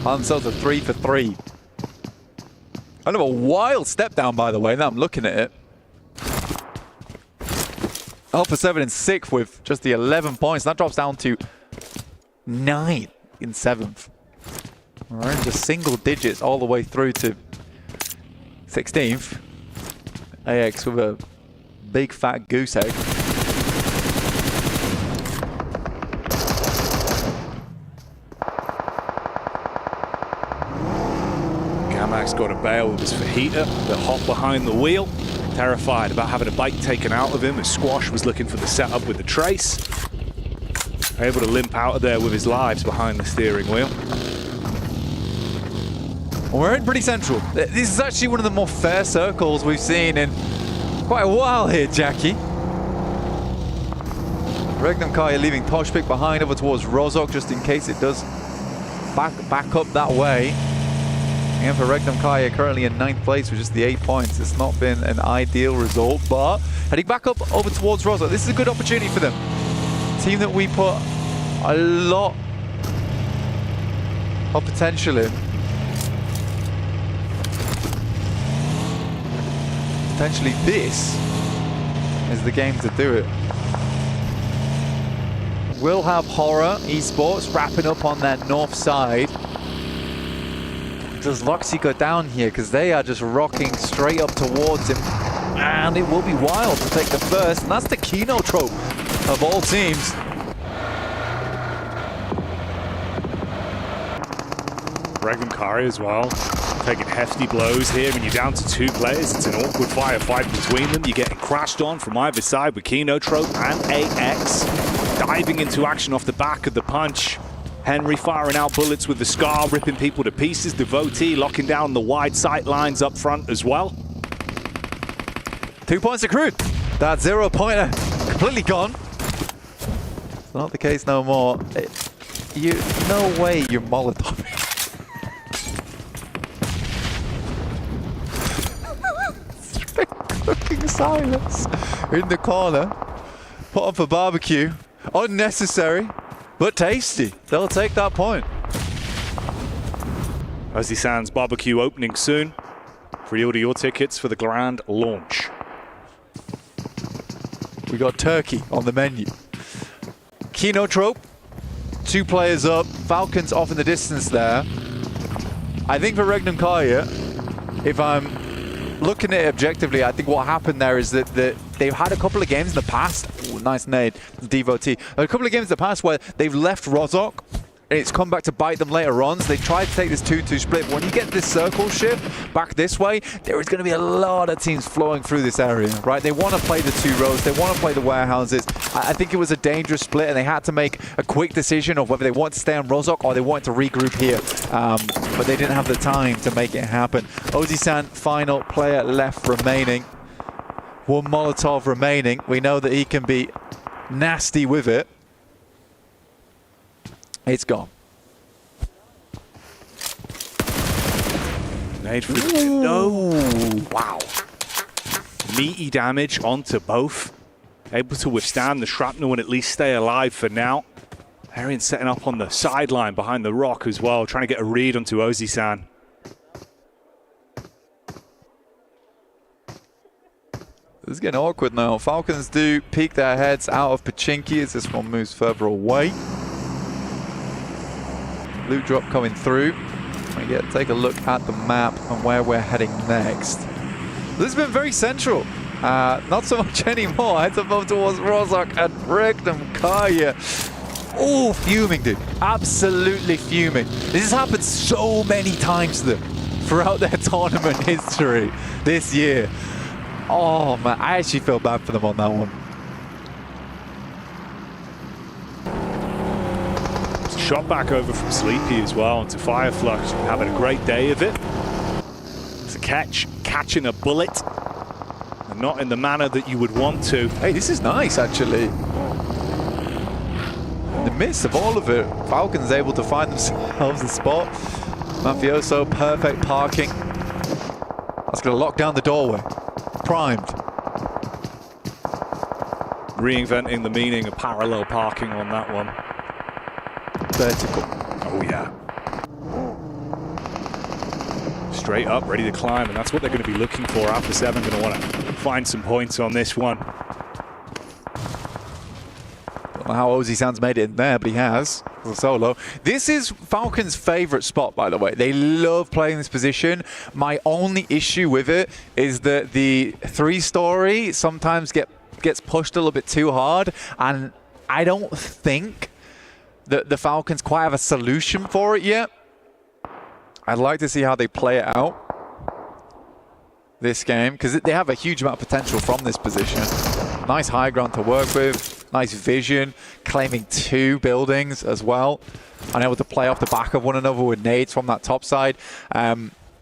Themselves a 3 for 3. Kind of a wild step down, by the way, now I'm looking at it. Alpha 7 in 6th with just the 11 points. That drops down to 9 in 7th. We're in just single digits all the way through to 16th. AX with a big fat goose egg. Gamak's got a bail with his fajita, the hop behind the wheel. Terrified about having a bike taken out of him as Squash was looking for the setup with the trace. Able to limp out of there with his lives behind the steering wheel. We're in pretty central. This is actually one of the more fair circles we've seen in quite a while here, Jackie. Regnum Kaya leaving Toshpik behind over towards Rozok just in case it does back up that way. And for Regnum Kaya currently in 9th place with just the 8 points. It's not been an ideal result, but heading back up over towards Rozok. This is a good opportunity for them. Team that we put a lot of potential in. Potentially this is the game to do it. We'll have Horror Esports wrapping up on that north side. Does Loxy go down here? Because they are just rocking straight up towards him. And it will be Wild to take the first. And that's the Kino trope of all teams. Regnum Kari as well, taking hefty blows here. When you're down to 2 players, it's an awkward firefight between them. You're getting crashed on from either side with Kino trope and AX. Diving into action off the back of the punch. Henry firing out bullets with the Scar, ripping people to pieces. Devotee locking down the wide sight lines up front as well. 2 points accrued. That 0-pointer completely gone. It's not the case no more. No way you're Molotov. Cooking Silence in the corner. Put on for barbecue. Unnecessary. But tasty. They'll take that point. Ozzy Sands barbecue opening soon. Pre-order your tickets for the grand launch. We got turkey on the menu. Kino trope. 2 players up. Falcons off in the distance there. I think for Regnum Kaya, if I'm looking at it objectively, I think what happened there is that they've had a couple of games in the past. Ooh, nice nade, Devotee. A couple of games in the past where they've left Rozok and it's come back to bite them later on. So they tried to take this 2-2 split. But when you get this circle shift back this way, there is going to be a lot of teams flowing through this area, right? They want to play the 2 rows. They want to play the warehouses. I think it was a dangerous split, and they had to make a quick decision of whether they want to stay on Rozok or they want to regroup here. But they didn't have the time to make it happen. Ozzy-san, final player left remaining. 1 Molotov remaining. We know that he can be nasty with it. It's gone. Nade for no. Wow. Meaty damage onto both. Able to withstand the shrapnel and at least stay alive for now. Arian setting up on the sideline behind the rock as well, trying to get a read onto Ozzy-san. This is getting awkward now. Falcons do peek their heads out of Pachinki as this one moves further away. Loot drop coming through. We take a look at the map and where we're heading next. This has been very central. Not so much anymore. Heads up over towards Rozok and Regnum Kaya. Oh, fuming, dude. Absolutely fuming. This has happened so many times to them throughout their tournament history this year. Oh, man. I actually feel bad for them on that one. Shot back over from Sleepy as well into Fireflux, having a great day of it. It's a catching a bullet. And not in the manner that you would want to. Hey, this is nice, actually. In the midst of all of it, Falcons able to find themselves a spot. Mafioso, perfect parking. That's going to lock down the doorway. Primed. Reinventing the meaning of parallel parking on that one. Vertical. Oh, yeah. Straight up, ready to climb, and that's what they're going to be looking for. Alpha 7 going to want to find some points on this one. Don't know how Ozzy Sands made it in there, but he has. The solo. This is Falcons' favorite spot, by the way. They love playing this position. My only issue with it is that the 3-story sometimes gets pushed a little bit too hard, and I don't think that the Falcons quite have a solution for it yet. I'd like to see how they play it out this game, because they have a huge amount of potential from this position. Nice high ground to work with, nice vision, claiming 2 buildings as well, and able to play off the back of one another with nades from that top side.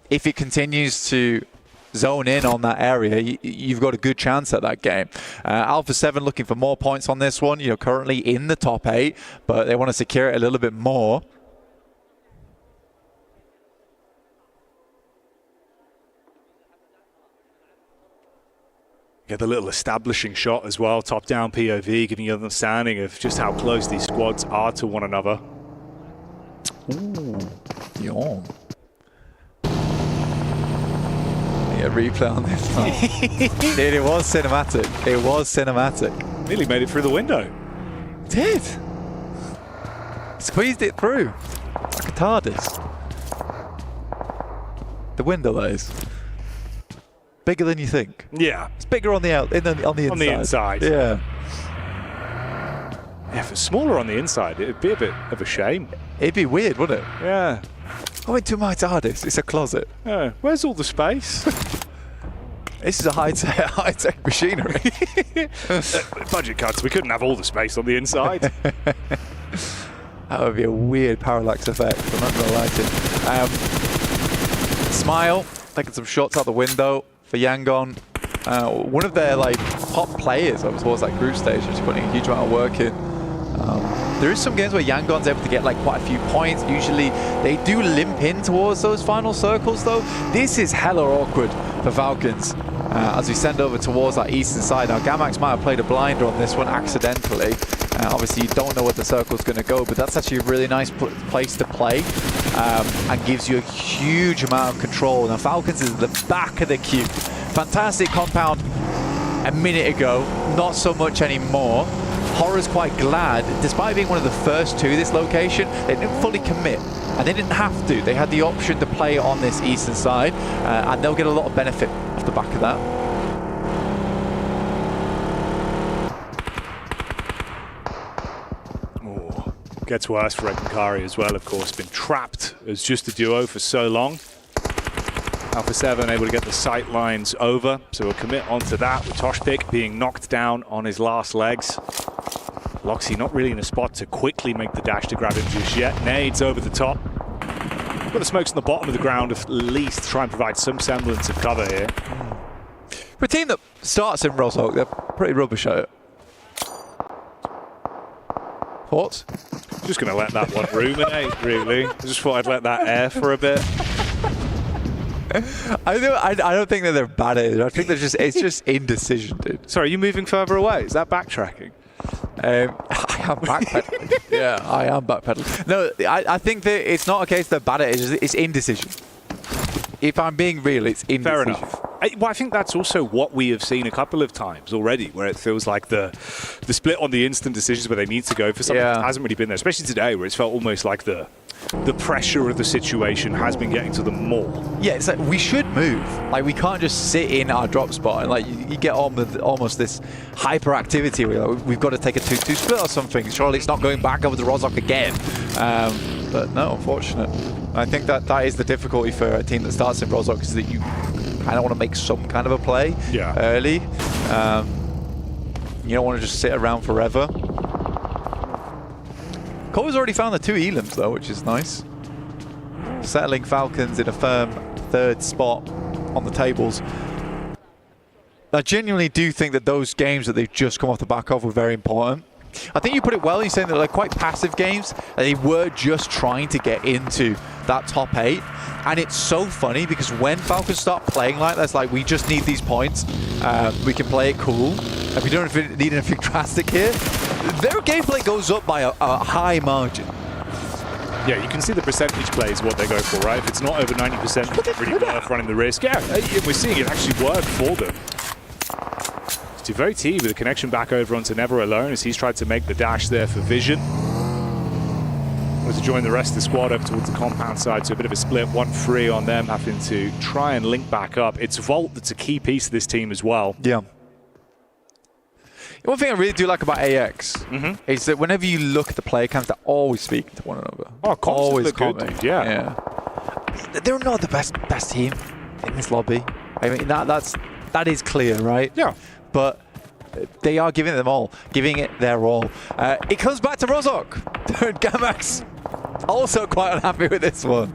If it continues to zone in on that area, you've got a good chance at that game. Alpha 7 looking for more points on this one, currently in the top 8, but they want to secure it a little bit more. Get the little establishing shot as well, top-down POV, giving you an understanding of just how close these squads are to one another. Ooh, yawn. Yeah, replay on this one. It was cinematic. It was cinematic. Nearly made it through the window. It did. Squeezed it through. Like a TARDIS. The window, that is. Bigger than you think. Yeah. It's bigger on the inside. On the inside. Yeah. Yeah, if it's smaller on the inside, it'd be a bit of a shame. It'd be weird, wouldn't it? Yeah. I went to my TARDIS. It's a closet. Yeah. Where's all the space? This is a high-tech machinery. Budget cuts. We couldn't have all the space on the inside. That would be a weird parallax effect. I'm not going to lie to you. Smile, taking some shots out the window for Yangon. One of their top players over towards that group stage, just putting a huge amount of work in. There is some games where Yangon's able to get quite a few points. Usually they do limp in towards those final circles though. This is hella awkward for Falcons as we send over towards that eastern side. Now Gamax might have played a blinder on this one accidentally. Obviously you don't know where the circle's going to go, but that's actually a really nice place to play and gives you a huge amount of control. Now Falcons is at the back of the queue. Fantastic compound a minute ago, not so much anymore. Horror's quite glad, despite being one of the first to this location, they didn't fully commit, and they didn't have to. They had the option to play on this eastern side, and they'll get a lot of benefit off the back of that. Oh, gets worse for Ekmakari as well, of course. Been trapped as just a duo for so long. Alpha 7 able to get the sight lines over, so we'll commit onto that with Toshpik being knocked down on his last legs. Loxy not really in a spot to quickly make the dash to grab him just yet. Nades over the top. Got the smokes on the bottom of the ground at least to try and provide some semblance of cover here. For a team that starts in Roshok, they're pretty rubbish at it. Thoughts? Just going to let that one ruminate, really. I just thought I'd let that air for a bit. I don't think that they're bad at it. I think it's just indecision, dude. Sorry, are you moving further away? Is that backtracking? I am backpedaling. Yeah, I am backpedaling. No, I think that it's not a case they're bad at it. It's indecision. If I'm being real, it's indecision. Fair enough. I think that's also what we have seen a couple of times already, where it feels like the split on the instant decisions where they need to go for something that hasn't really been there, especially today, where it's felt almost like the pressure of the situation has been getting to them more. Yeah, it's like we should move. We can't just sit in our drop spot and you get on with almost this hyperactivity where we've got to take a 2-2 split or something. Surely it's not going back over to Rozhok again. But no, unfortunate. I think that is the difficulty for a team that starts in Rozhok, is that you kind of want to make some kind of a play early. You don't want to just sit around forever. Cole's already found the 2 elims though, which is nice. Settling Falcons in a firm 3rd spot on the tables. I genuinely do think that those games that they've just come off the back of were very important. I think you put it well in saying that they're quite passive games. They were just trying to get into that top 8. And it's so funny because when Falcons start playing like this, like we just need these points, we can play it cool, and we don't need anything drastic here, their gameplay goes up by a high margin. Yeah, you can see the percentage play is what they go for, right? If it's not over 90%, it's really worth running the risk. Yeah, we're seeing it actually work for them. Devote with a connection back over onto Never Alone as he's tried to make the dash there for Vision. To join the rest of the squad up towards the compound side, so a bit of a split, 1-3 on them, having to try and link back up. It's Volt that's a key piece of this team as well. Yeah. One thing I really do like about AX is that whenever you look at the player cams, they're always speaking to one another. Oh, always commenting. Good, yeah. They're not the best team in this lobby. I mean, that is clear, right? Yeah. But they are giving it their all. It comes back to Rozok. Gamax also quite unhappy with this one.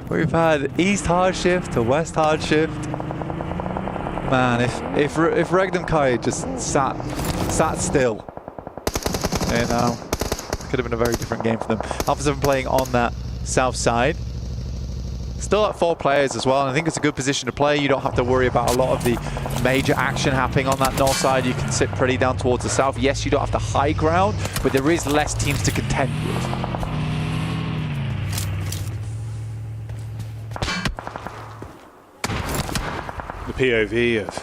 We've had East hard shift to West hard shift. Man, if Regnum Kai just sat still, you know, could have been a very different game for them. Alpha 7 playing on that south side. Still at 4 players as well, and I think it's a good position to play. You don't have to worry about a lot of the major action happening on that north side. You can sit pretty down towards the south. Yes, you don't have the high ground, but there is less teams to contend with. The POV of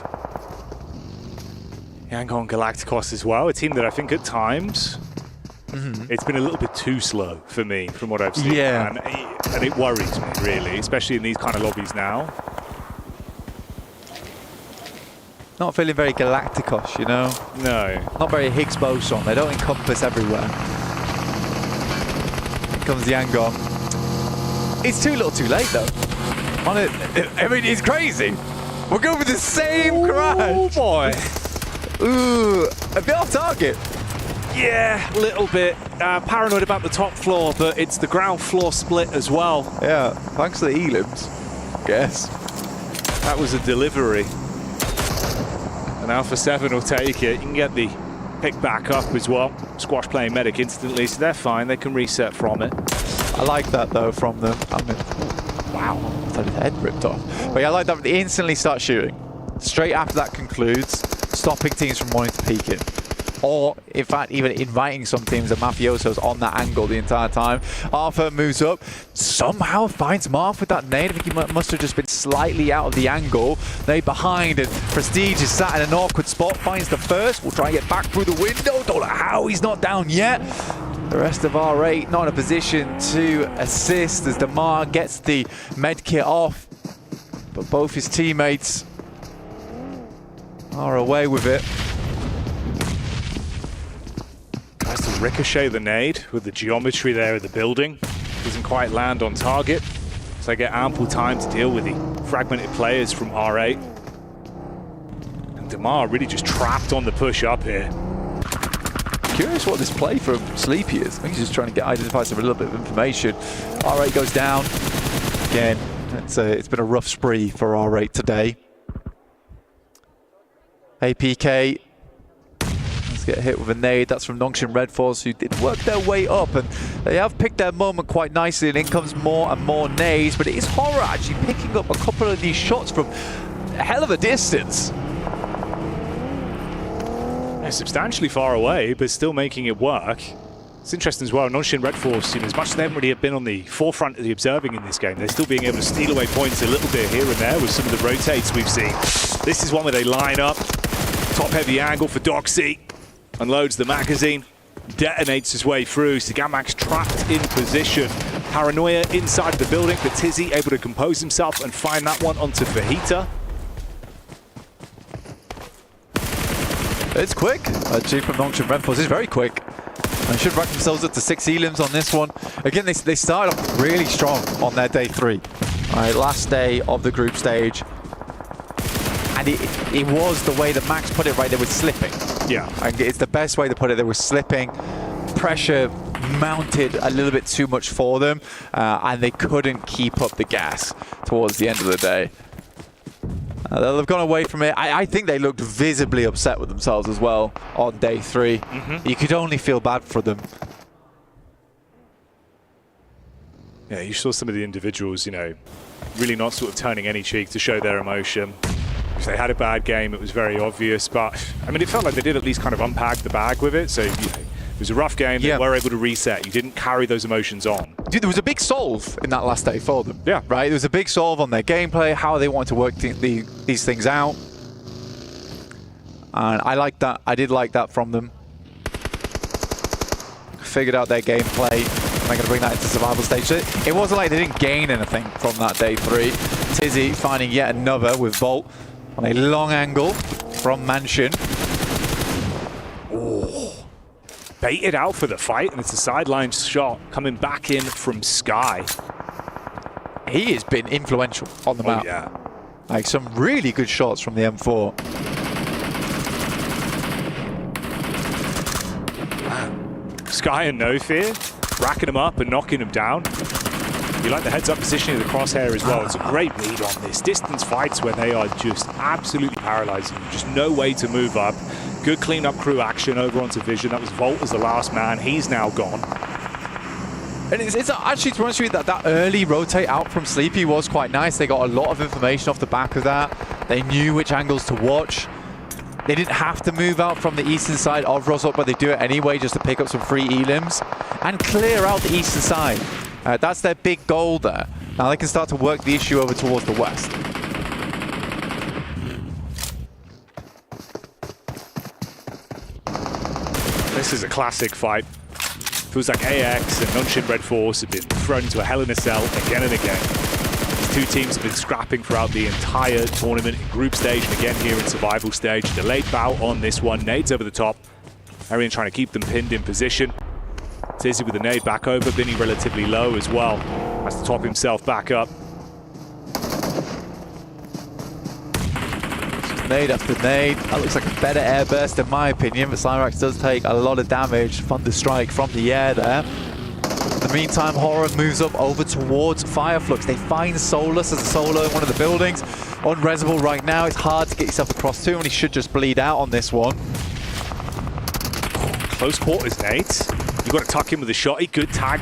Yangon Galacticos as well, a team that I think at times it's been a little bit too slow for me from what I've seen. Yeah. And it worries me, really, especially in these kind of lobbies now. Not feeling very Galacticos, you know? No. Not very Higgs boson. They don't encompass everywhere. Here comes Yangon. It's too little too late, though. I mean, it's crazy. We're going with the same crash. Oh, boy. Ooh, a bit off target. Yeah, a little bit. Paranoid about the top floor, but it's the ground floor split as well. Yeah, thanks to the elims, I guess. That was a delivery. And Alpha 7 will take it. You can get the pick back up as well. Squash playing medic instantly, so they're fine. They can reset from it. I like that, though, from them. I mean, wow, I thought his head ripped off. But yeah, I like that they instantly start shooting. Straight after that concludes, stopping teams from wanting to peek in. Or, in fact, even inviting some teams and Mafiosos on that angle the entire time. Arthur moves up, somehow finds Marth with that nade. I think he must have just been slightly out of the angle. Nade behind, and Prestige is sat in an awkward spot, finds the first. Will try and get back through the window. Don't know how he's not down yet. The rest of R8 not in a position to assist as Damar gets the med kit off. But both his teammates are away with it. Tries to ricochet the nade with the geometry there of the building. Doesn't quite land on target. So they get ample time to deal with the fragmented players from R8. And Damar really just trapped on the push up here. Curious what this play from Sleepy is. I think he's just trying to identify some a little bit of information. R8 goes down. Again, it's been a rough spree for R8 today. APK. Let's get hit with a nade. That's from Nongshin Red Force, who did work their way up, and they have picked their moment quite nicely, and in comes more and more nades, but it is Horror actually picking up a couple of these shots from a hell of a distance. They're substantially far away, but still making it work. It's interesting as well, Nongshin Red Force, as much as they haven't really been on the forefront of the observing in this game, they're still being able to steal away points a little bit here and there with some of the rotates we've seen. This is one where they line up, top heavy angle for Doxy, unloads the magazine, detonates his way through, so Gamax trapped in position. Paranoia inside the building, but Tizzy able to compose himself and find that one onto Fajita. It's quick. Actually, from Nongshin Red Force is very quick. They should rack themselves up to 6 elims on this one. Again, they started off really strong on their day 3. All right, last day of the group stage. And it was the way that Max put it, right? They were slipping. Yeah. And it's the best way to put it. They were slipping. Pressure mounted a little bit too much for them. And they couldn't keep up the gas towards the end of the day. They've gone away from it. I think they looked visibly upset with themselves as well on day 3. You could only feel bad for them. Yeah, you saw some of the individuals, you know, really not sort of turning any cheek to show their emotion. If they had a bad game, it was very obvious. But, I mean, it felt like they did at least kind of unpack the bag with it. So, you know, it was a rough game. They were able to reset. You didn't carry those emotions on. Dude, there was a big solve in that last day for them. Yeah. Right? There was a big solve on their gameplay, how they wanted to work these things out. And I liked that. I did like that from them. Figured out their gameplay. They're going to bring that into survival stage. So it wasn't like they didn't gain anything from that day 3. Tizzy finding yet another with Volt on a long angle from Mansion. Oh, baited out for the fight, and it's a sideline shot coming back in from Sky. He has been influential on the map. Yeah. Like some really good shots from the M4. Sky and No Fear, racking him up and knocking him down. You like the heads-up positioning of the crosshair as well. It's a great read on this. Distance fights when they are just absolutely paralyzing. Just no way to move up. Good clean-up crew action over onto Vision. That was Volt as the last man. He's now gone. And it's actually, to be honest with you, that early rotate out from Sleepy was quite nice. They got a lot of information off the back of that. They knew which angles to watch. They didn't have to move out from the eastern side of Rozhok, but they do it anyway just to pick up some free elims and clear out the eastern side. That's their big goal there. Now they can start to work the issue over towards the west. This is a classic fight. Feels like AX and Nunshin Red Force have been thrown into a hell in a cell again and again. These two teams have been scrapping throughout the entire tournament in group stage and again here in survival stage. Delayed bout on this one. Nades over the top. Arian trying to keep them pinned in position. Tizzy with the nade back over. Binny relatively low as well. Has to top himself back up. Nade after nade. That looks like a better air burst in my opinion, but Cyrax does take a lot of damage. Thunderstrike from the air there. In the meantime, Horror moves up over towards Fireflux. They find Solus as a solo in one of the buildings. Unresable right now. It's hard to get yourself across to, and he should just bleed out on this one. Close quarters, Nate. You've got to tuck him with a shotty. Good tag.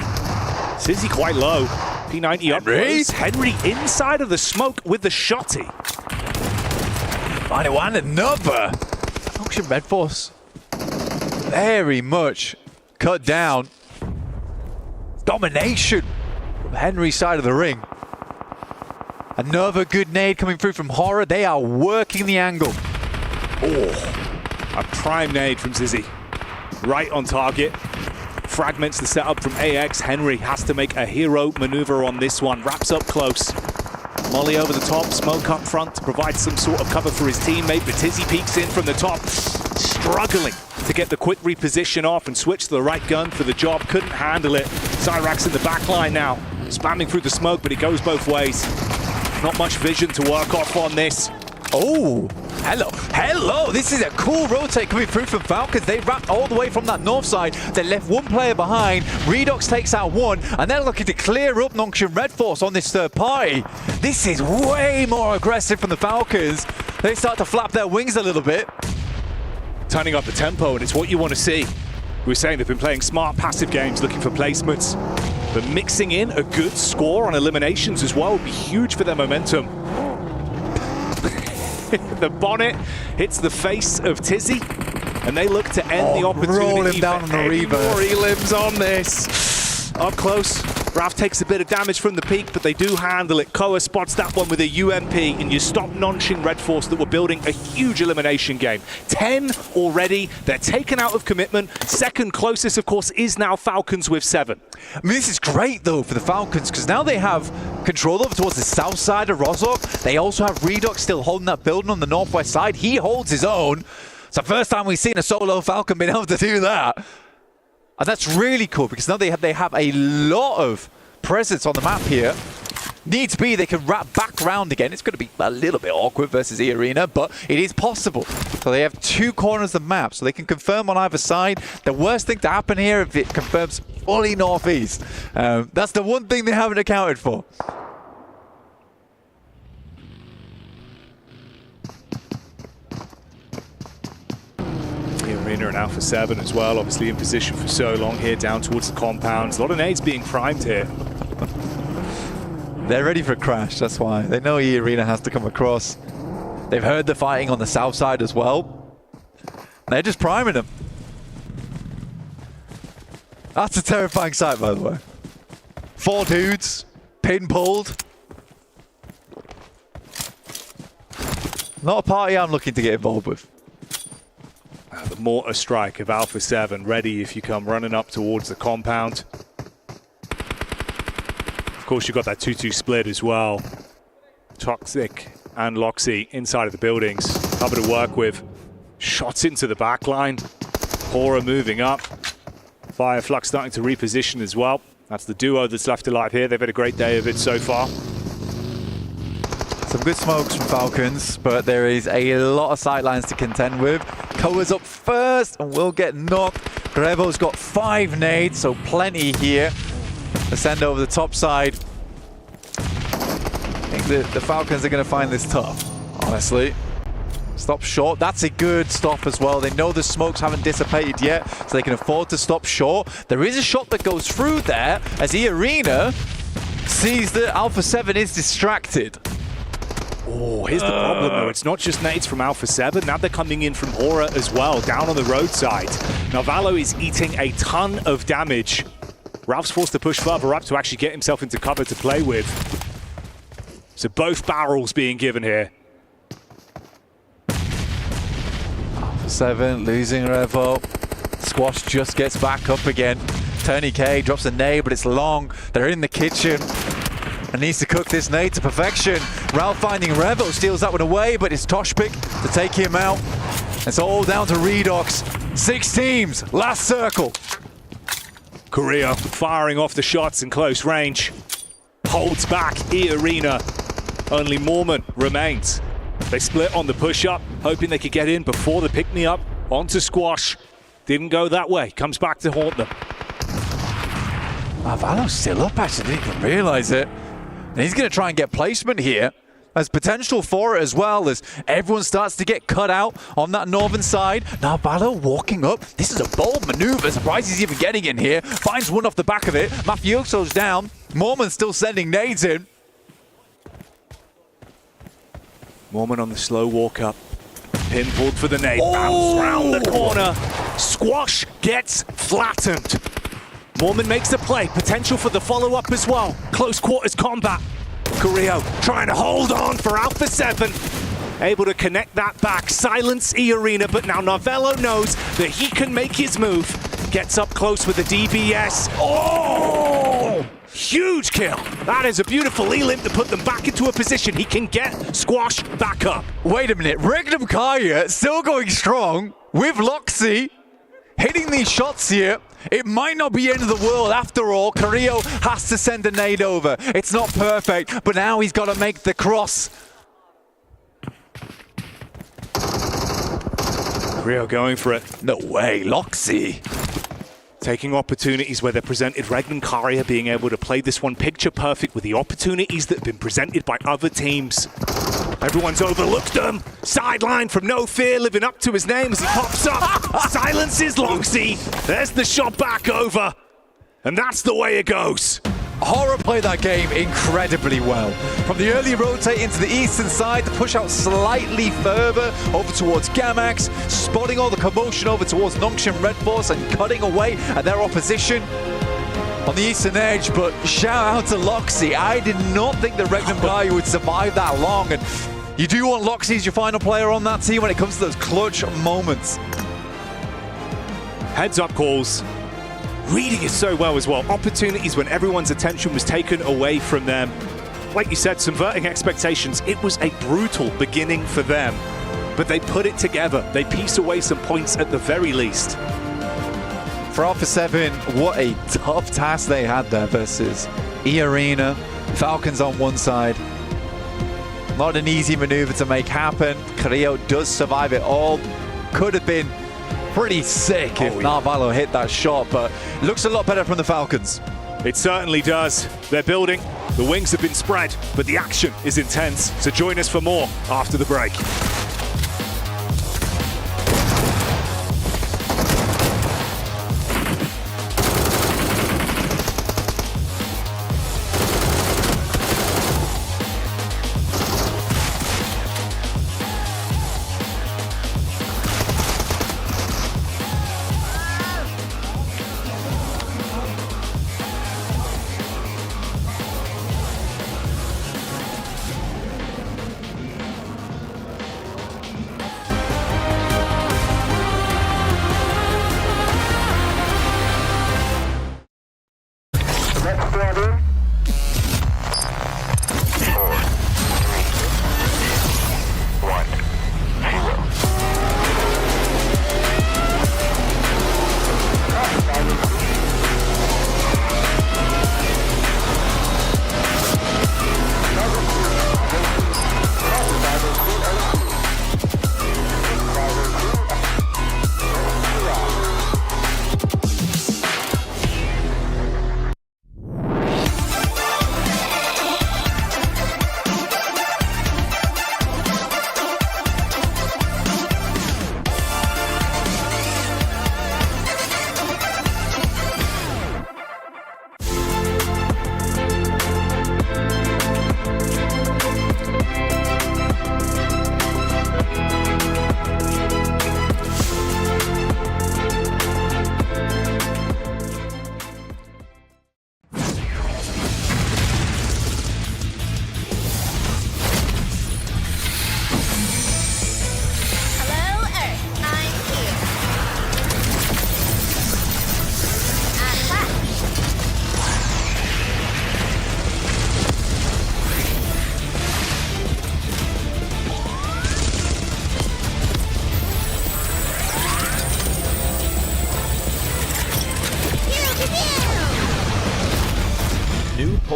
Sizzy quite low. P90 up close. Henry inside of the smoke with the shotty. Find it one, another. Function Red Force. Very much cut down. Domination from Henry's side of the ring. Another good nade coming through from Horror. They are working the angle. Oh, a prime nade from Zizzy. Right on target. Fragments the setup from AX. Henry has to make a hero maneuver on this one. Wraps up close. Molly over the top, smoke up front to provide some sort of cover for his teammate, but Tizzy peeks in from the top, struggling to get the quick reposition off and switch to the right gun for the job. Couldn't handle it. Cyrax in the back line now, spamming through the smoke, but it goes both ways. Not much vision to work off on this. Oh, hello. This is a cool rotate coming through from Falcons. They wrapped all the way from that north side. They left one player behind. Redox takes out one, and they're looking to clear up Nongshim Red Force on this third party. This is way more aggressive from the Falcons. They start to flap their wings a little bit. Turning up the tempo, and it's what you want to see. We were saying they've been playing smart, passive games, looking for placements. But mixing in a good score on eliminations as well would be huge for their momentum. The bonnet hits the face of Tizzy, and they look to end the opportunity. Roll him down on the reverse. More elims on this. Up close, Raf takes a bit of damage from the peak, but they do handle it. Koa spots that one with a UMP, and you stop Nongshim Red Force that were building a huge elimination game. 10 already. They're taken out of commitment. Second closest, of course, is now Falcons with 7. I mean, this is great, though, for the Falcons, because now they have control over towards the south side of Rozhok. They also have Redox still holding that building on the northwest side. He holds his own. It's the first time we've seen a solo Falcon being able to do that. And that's really cool, because now they have a lot of presence on the map here. Needs be, they can wrap back round again. It's going to be a little bit awkward versus E Arena, but it is possible. So they have two corners of the map, so they can confirm on either side. The worst thing to happen here if it confirms fully northeast. That's the one thing they haven't accounted for. Arena and Alpha 7 as well, obviously in position for so long here down towards the compounds. A lot of nades being primed here. They're ready for a crash, that's why. They know E Arena has to come across. They've heard the fighting on the south side as well. They're just priming them. That's a terrifying sight, by the way. 4 dudes, pin pulled. Not a party I'm looking to get involved with. The mortar strike of Alpha 7 ready if you come running up towards the compound. Of course, you've got that 2-2 split as well. Toxic and Loxy inside of the buildings. Cover to work with. Shots into the back line. Hora moving up. Fireflux starting to reposition as well. That's the duo that's left alive here. They've had a great day of it so far. Some good smokes from Falcons, but there is a lot of sightlines to contend with. Koa's up first and will get knocked. Grevo's got 5 nades, so plenty here. The send over the top side. I think the Falcons are going to find this tough, honestly. Stop short. That's a good stop as well. They know the smokes haven't dissipated yet, so they can afford to stop short. There is a shot that goes through there as E Arena sees that Alpha 7 is distracted. Oh, here's the problem though. It's not just nades from Alpha 7. Now they're coming in from Hora as well, down on the roadside. Navallo is eating a ton of damage. Ralph's forced to push further up to actually get himself into cover to play with. So both barrels being given here. Alpha 7 losing Revo. Squash just gets back up again. Tony K drops a nade, but it's long. They're in the kitchen. And needs to cook this nade to perfection. Ralph finding Revo, steals that one away, but it's Toshpik to take him out. It's all down to Redox. 6 teams, last circle. Korea firing off the shots in close range. Holds back E Arena. Only Mormon remains. They split on the push-up, hoping they could get in before the pick-me-up. Onto Squash. Didn't go that way. Comes back to haunt them. Valo's still up, actually. Didn't even realize it. And he's going to try and get placement here. There's potential for it as well as everyone starts to get cut out on that northern side. Now Valo walking up. This is a bold maneuver. Surprised he's even getting in here. Finds one off the back of it. Mafioso's down. Mormon's still sending nades in. Mormon on the slow walk up. Pin pulled for the nade. Bounce round the corner. Squash gets flattened. Mormon makes the play. Potential for the follow-up as well. Close quarters combat. Carrillo trying to hold on for Alpha 7. Able to connect that back. Silence E Arena, but now Novello knows that he can make his move. Gets up close with the DBS. Oh! Huge kill. That is a beautiful E-limp to put them back into a position. He can get Squash back up. Wait a minute. Regnum Kaya still going strong with Loxy. Hitting these shots here. It might not be the end of the world after all. Carrillo has to send a nade over. It's not perfect, but now he's got to make the cross. Carrillo going for it. No way, Loxy. Taking opportunities where they're presented. Regnum Karia being able to play this one picture perfect with the opportunities that have been presented by other teams. Everyone's overlooked them. Sideline from No Fear, living up to his name as he pops up. Silences Loxy. There's the shot back over. And that's the way it goes. Hora played that game incredibly well. From the early rotate into the eastern side, the push out slightly further over towards Gamax, spotting all the commotion over towards Nongshim Red Force and cutting away at their opposition on the eastern edge. But shout out to Loxy. I did not think that Regnum Gaia would survive that long. And you do want Loxy as your final player on that team when it comes to those clutch moments. Heads up calls. Reading it so well as well. Opportunities when everyone's attention was taken away from them. Like you said, subverting expectations. It was a brutal beginning for them, but they put it together. They piece away some points at the very least. For Alpha 7, what a tough task they had there versus E Arena, Falcons on one side. Not an easy maneuver to make happen. Carrillo does survive it all. Could have been pretty sick if Narvalo hit that shot, but it looks a lot better from the Falcons. It certainly does. They're building. The wings have been spread, but the action is intense. So join us for more after the break.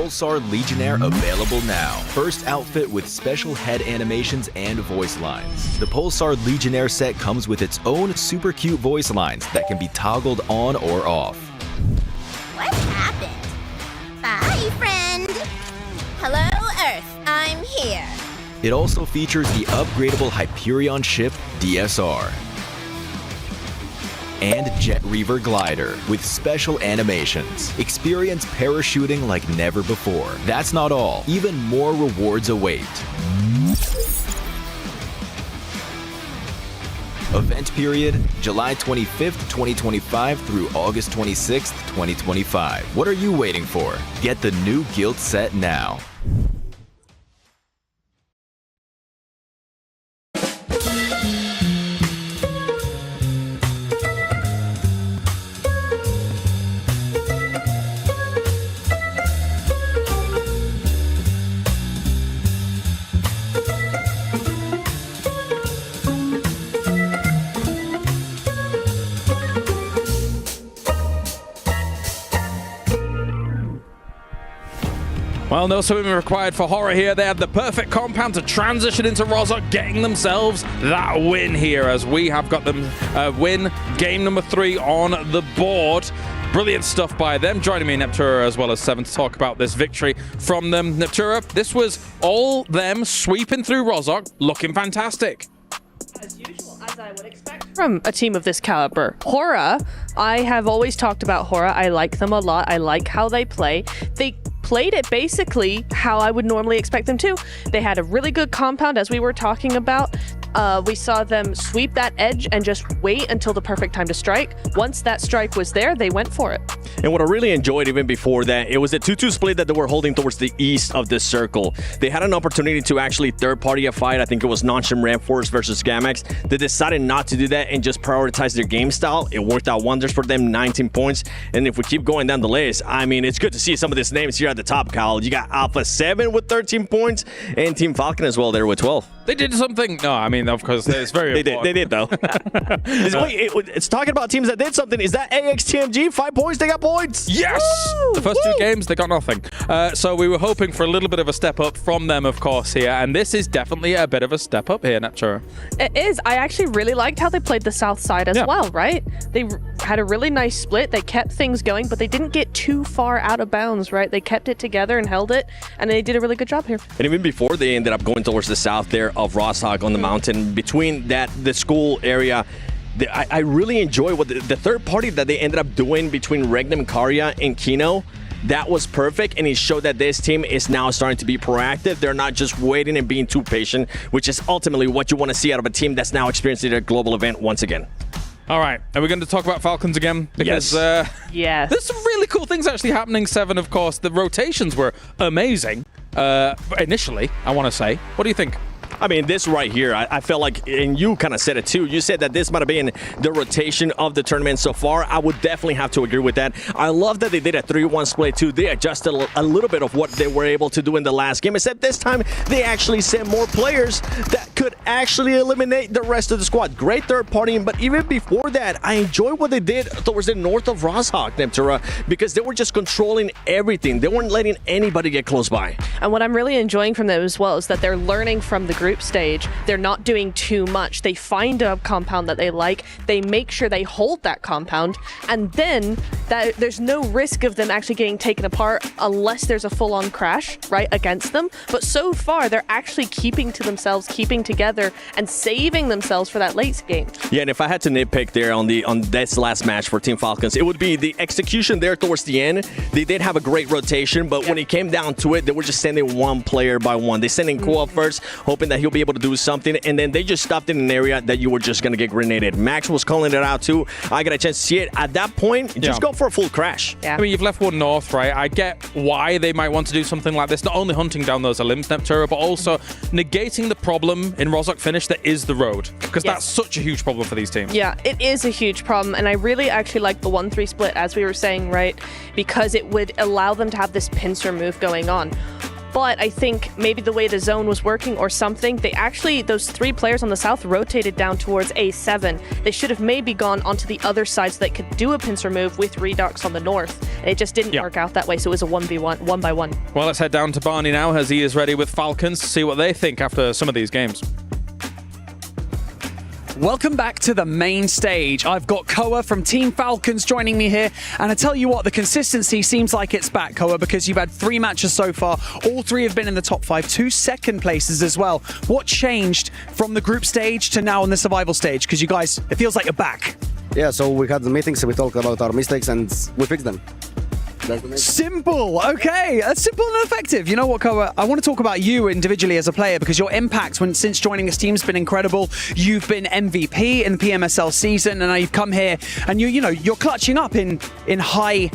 Pulsar Legionnaire available now. First outfit with special head animations and voice lines. The Pulsar Legionnaire set comes with its own super cute voice lines that can be toggled on or off. What happened? Bye, friend. Hello, Earth. I'm here. It also features the upgradable Hyperion ship DSR and Jet Reaver glider with special animations. Experience parachuting like never before. That's not all. Even more rewards await. Event period, July 25th, 2025 through August 26th, 2025. What are you waiting for? Get the new Guild set now. Well, no swimming required for Horror here. They had the perfect compound to transition into Rozhok, getting themselves that win here as we have got them win game number 3 on the board. Brilliant stuff by them. Joining me, Neptura, as well as Seven, to talk about this victory from them. Neptura, this was all them sweeping through Rozhok, looking fantastic. As usual, as I would expect from a team of this caliber. Hora, I have always talked about Hora. I like them a lot. I like how they play. They played it basically how I would normally expect them to. They had a really good compound, as we were talking about. We saw them sweep that edge and just wait until the perfect time to strike. Once that strike was there, they went for it. And what I really enjoyed even before that, it was a 2-2 split that they were holding towards the east of this circle. They had an opportunity to actually third-party a fight. I think it was Noncham Ramforce versus Gamex. They decided not to do that and just prioritize their game style. It worked out wonders for them, 19 points. And if we keep going down the list, I mean, it's good to see some of these names here at the top, Kyle. You got Alpha 7 with 13 points and Team Falcon as well there with 12. They did something. No, I mean, of course, it's very important. They did, though. It's talking about teams that did something. Is that AXTMG? 5 points, they got points. Yes! Woo! The first 2 games, they got nothing. So we were hoping for a little bit of a step up from them, of course, here. And this is definitely a bit of a step up here, Neptura. It is. I actually really liked how they played the south side as well, right? They had a really nice split. They kept things going, but they didn't get too far out of bounds, right? They kept it together and held it, and they did a really good job here. And even before they ended up going towards the south there of Rozhok on the mountain, between the school area, I really enjoy what the third party that they ended up doing between Regnum Karya and Kino. That was perfect, and it showed that this team is now starting to be proactive. They're not just waiting and being too patient, which is ultimately what you want to see out of a team that's now experiencing a global event once again. All right, are we going to talk about Falcons again? Because, yes. There's some really cool things actually happening, Seven, of course. The rotations were amazing initially, I want to say. What do you think? I mean, this right here, I felt like, and you kind of said it too, you said that this might have been the rotation of the tournament so far. I would definitely have to agree with that. I love that they did a 3-1 split too. They adjusted a little bit of what they were able to do in the last game, except this time they actually sent more players that could actually eliminate the rest of the squad. Great third party, but even before that, I enjoy what they did towards the north of Rozhok, Neptura, because they were just controlling everything. They weren't letting anybody get close by. And what I'm really enjoying from them as well is that they're learning from the group stage. They're not doing too much. They find a compound that they like. They make sure they hold that compound, and then there's no risk of them actually getting taken apart unless there's a full-on crash right against them. But so far, they're actually keeping to themselves, keeping together, and saving themselves for that late game. Yeah, and if I had to nitpick there on this last match for Team Falcons, it would be the execution there towards the end. They did have a great rotation, but when it came down to it, they were just sending one player by one. They sent in Koa first, hoping that he'll be able to do something, and then they just stopped in an area that you were just going to get grenaded. Max was calling it out too. I got a chance to see it. At that point, just go for a full crash. Yeah. I mean, you've left one north, right? I get why they might want to do something like this, not only hunting down those Olymps, Neptura, but also negating the problem in Rozhok finish that is the road, because that's such a huge problem for these teams. Yeah, it is a huge problem, and I really actually like the 1-3 split, as we were saying, right? Because it would allow them to have this pincer move going on. But I think maybe the way the zone was working or something, they actually, those 3 players on the south rotated down towards A7. They should have maybe gone onto the other side so they could do a pincer move with Redux on the north. And it just didn't work out that way, so it was a 1v1, 1-by-1. Well, let's head down to Barney now as he is ready with Falcons to see what they think after some of these games. Welcome back to the main stage. I've got Koa from Team Falcons joining me here. And I tell you what, the consistency seems like it's back, Koa, because you've had 3 matches so far. All 3 have been in the top 5, 2 second places as well. What changed from the group stage to now on the survival stage? Because you guys, it feels like you're back. Yeah, so we had the meetings, we talked about our mistakes and we fixed them. Simple. Okay, that's simple and effective. You know what, Koa? I want to talk about you individually as a player because your impact since joining this team has been incredible. You've been MVP in the PMSL season, and now you've come here and you're clutching up in highly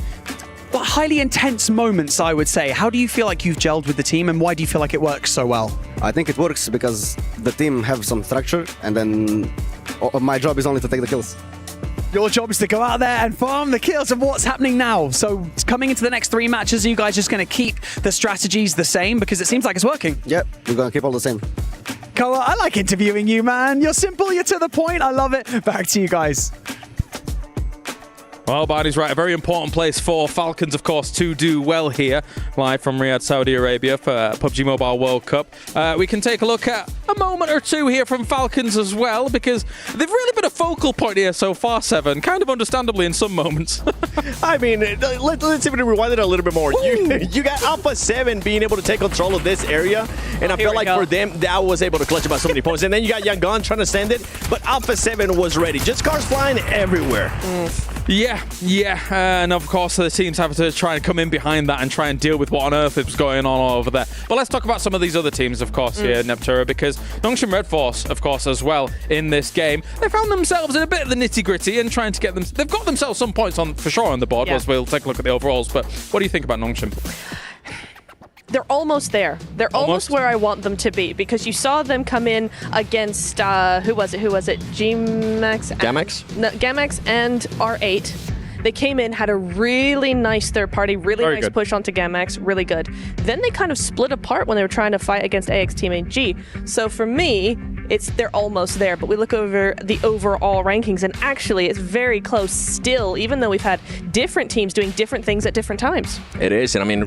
intense moments, I would say. How do you feel like you've gelled with the team, and why do you feel like it works so well? I think it works because the team have some structure, and then my job is only to take the kills. Your job is to go out there and farm the kills of what's happening now. So coming into the next 3 matches, are you guys just going to keep the strategies the same? Because it seems like it's working. Yep, we're going to keep all the same. Koa, I like interviewing you, man. You're simple, you're to the point. I love it. Back to you guys. Well, Barney's right. A very important place for Falcons, of course, to do well here. Live from Riyadh, Saudi Arabia for PUBG Mobile World Cup. We can take a look at a moment or two here from Falcons as well, because they've really been a focal point here so far, Seven. Kind of understandably in some moments. I mean, let's even rewind it a little bit more. You got Alpha 7 being able to take control of this area, and I feel like for them, that was able to clutch about so many points. And then you got Yangon trying to send it, but Alpha 7 was ready. Just cars flying everywhere. Yeah. And of course, the teams have to try and come in behind that and try and deal with what on earth is going on all over there. But let's talk about some of these other teams, of course, here in Neptura, because Nongshim Red Force, of course, as well, in this game, they found themselves in a bit of the nitty-gritty and trying to get them... They've got themselves some points on for sure on the board, as we'll take a look at the overalls. But what do you think about Nongshim? They're almost there. They're almost where I want them to be, because you saw them come in against, who was it? Gamex? No, Gamex and R8. They came in, had a really nice third party, really nice push onto Gamex, really good. Then they kind of split apart when they were trying to fight against AX Team AG. So for me, they're almost there, but we look over the overall rankings, and actually it's very close still, even though we've had different teams doing different things at different times. It is, and I mean,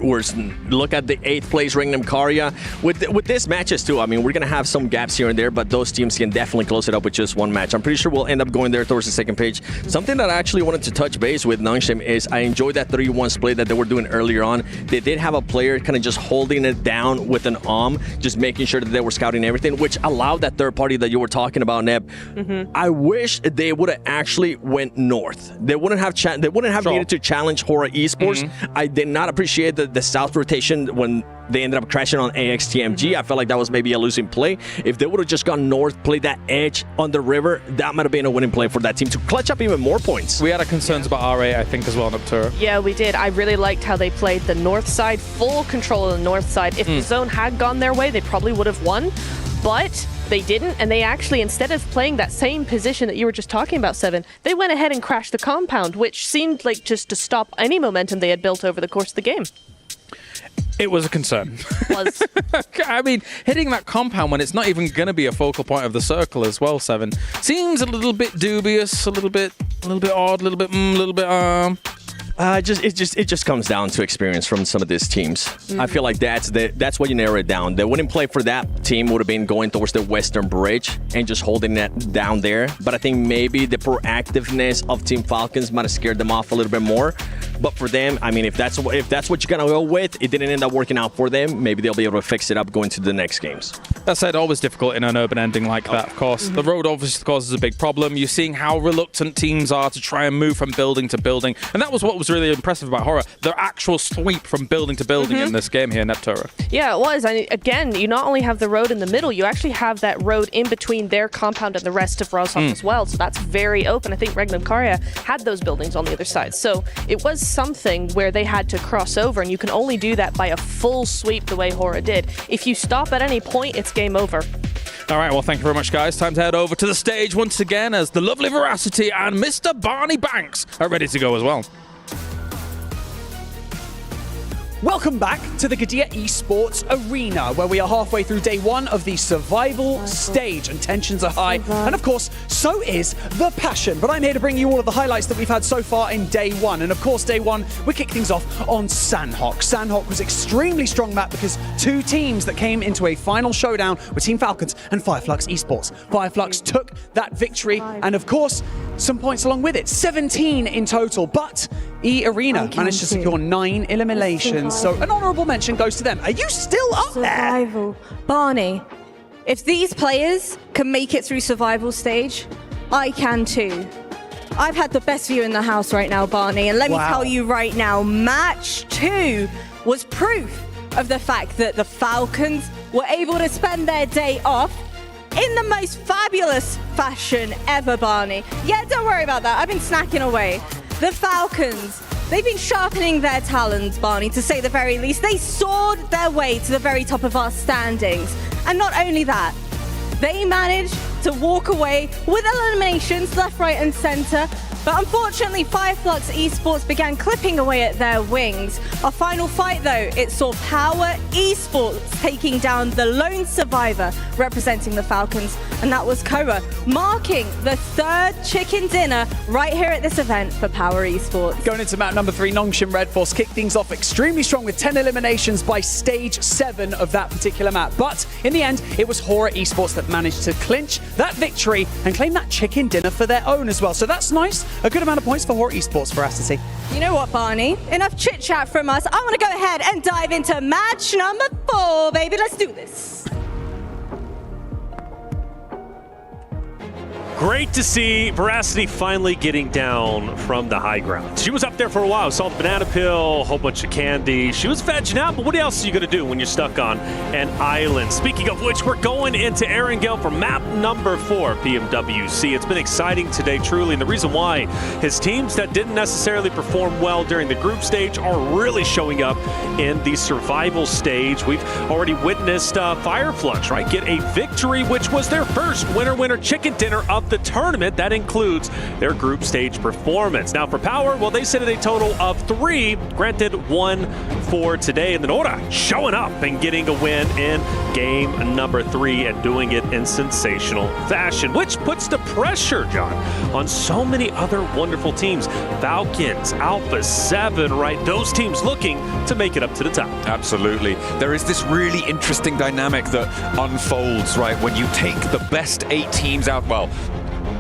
look at the 8th place Ringnam Karya. With this matches too, I mean, we're going to have some gaps here and there, but those teams can definitely close it up with just one match. I'm pretty sure we'll end up going there towards the second page. Something that I actually wanted to touch base with Nongshim is I enjoyed that 3-1 split that they were doing earlier on. They did have a player kind of just holding it down with an just making sure that they were scouting everything, which allowed that third party that you were talking about, Neb. I wish they would have actually went north. They wouldn't have needed to challenge Hora Esports. I did not appreciate the south rotation when they ended up crashing on AXTMG. I felt like that was maybe a losing play. If they would have just gone north, played that edge on the river, that might have been a winning play for that team to clutch up even more points. We had concerns about R8, I think, as well, Neptura. Yeah, we did. I really liked how they played the north side, full control of the north side. If the zone had gone their way, they probably would have won, but they didn't, and they actually, instead of playing that same position that you were just talking about, Seven, they went ahead and crashed the compound, which seemed like just to stop any momentum they had built over the course of the game. It was a concern. I mean, hitting that compound when it's not even going to be a focal point of the circle as well, Seven, seems a little bit dubious, a little bit odd, a little bit. It just comes down to experience from some of these teams. I feel like that's what you narrow it down. The winning play for that team would have been going towards the Western Bridge and just holding that down there. But I think maybe the proactiveness of Team Falcons might have scared them off a little bit more. But for them, I mean, if that's what you're gonna go with, it didn't end up working out for them. Maybe they'll be able to fix it up going to the next games. That said, always difficult in an urban ending like that, of course. The road obviously causes a big problem. You're seeing how reluctant teams are to try and move from building to building. And that was what was really impressive about Hora, their actual sweep from building to building in this game here in Neptura. Yeah, it was. Again, you not only have the road in the middle, you actually have that road in between their compound and the rest of Rosov as well. So that's very open. I think Regnum Karya had those buildings on the other side. So it was something where they had to cross over, and you can only do that by a full sweep the way Hora did. If you stop at any point, it's game over. All right, well, thank you very much, guys. Time to head over to the stage once again as the lovely Veracity and Mr. Barney Banks are ready to go as well. Welcome back to the Qiddiya Esports Arena, where we are halfway through day one of the survival stage, and tensions are high. And of course, so is the passion. But I'm here to bring you all of the highlights that we've had so far in day one. And of course, day one, we kick things off on Sandhawk. Sandhawk was extremely strong map because two teams that came into a final showdown were Team Falcons and Fireflux Esports. Fireflux took that victory, and of course, some points along with it, 17 in total. But E-Arena managed to secure 9 eliminations. So an honourable mention goes to them. Are you still up Survival. Barney, if these players can make it through survival stage, I can too. I've had the best view in the house right now, Barney, and let me tell you right now, match 2 was proof of the fact that the Falcons were able to spend their day off in the most fabulous fashion ever, Barney. Yeah, don't worry about that. I've been snacking away. The Falcons, they've been sharpening their talons, Barney, to say the very least. They soared their way to the very top of our standings. And not only that, they managed to walk away with eliminations left, right and centre. But unfortunately, Fireflux Esports began clipping away at their wings. Our final fight, though, it saw Power Esports taking down the lone survivor representing the Falcons, and that was Koa, marking the 3rd chicken dinner right here at this event for Power Esports. Going into map number 3, Nongshim Red Force kicked things off extremely strong with 10 eliminations by stage 7 of that particular map. But in the end, it was Hora Esports that managed to clinch that victory and claim that chicken dinner for their own as well. So that's nice. A good amount of points for Hora Esports for us to see. You know what, Barney? Enough chit-chat from us. I want to go ahead and dive into match number 4, baby. Let's do this. Great to see Veracity finally getting down from the high ground. She was up there for a while, saw the banana peel, a whole bunch of candy. She was vegging out, but what else are you going to do when you're stuck on an island? Speaking of which, we're going into Erangel for map number 4, PMWC. It's been exciting today, truly, and the reason why his teams that didn't necessarily perform well during the group stage are really showing up in the survival stage. We've already witnessed Fireflux, right, get a victory, which was their first winner chicken dinner of the tournament. That includes their group stage performance. Now for Power, well, they sit at a total of 3, granted 1 for today, and then Ora showing up and getting a win in game number 3 and doing it in sensational fashion, which puts the pressure, John, on so many other wonderful teams. Falcons, Alpha 7, right? Those teams looking to make it up to the top. Absolutely. There is this really interesting dynamic that unfolds, right, when you take the best 8 teams out, well,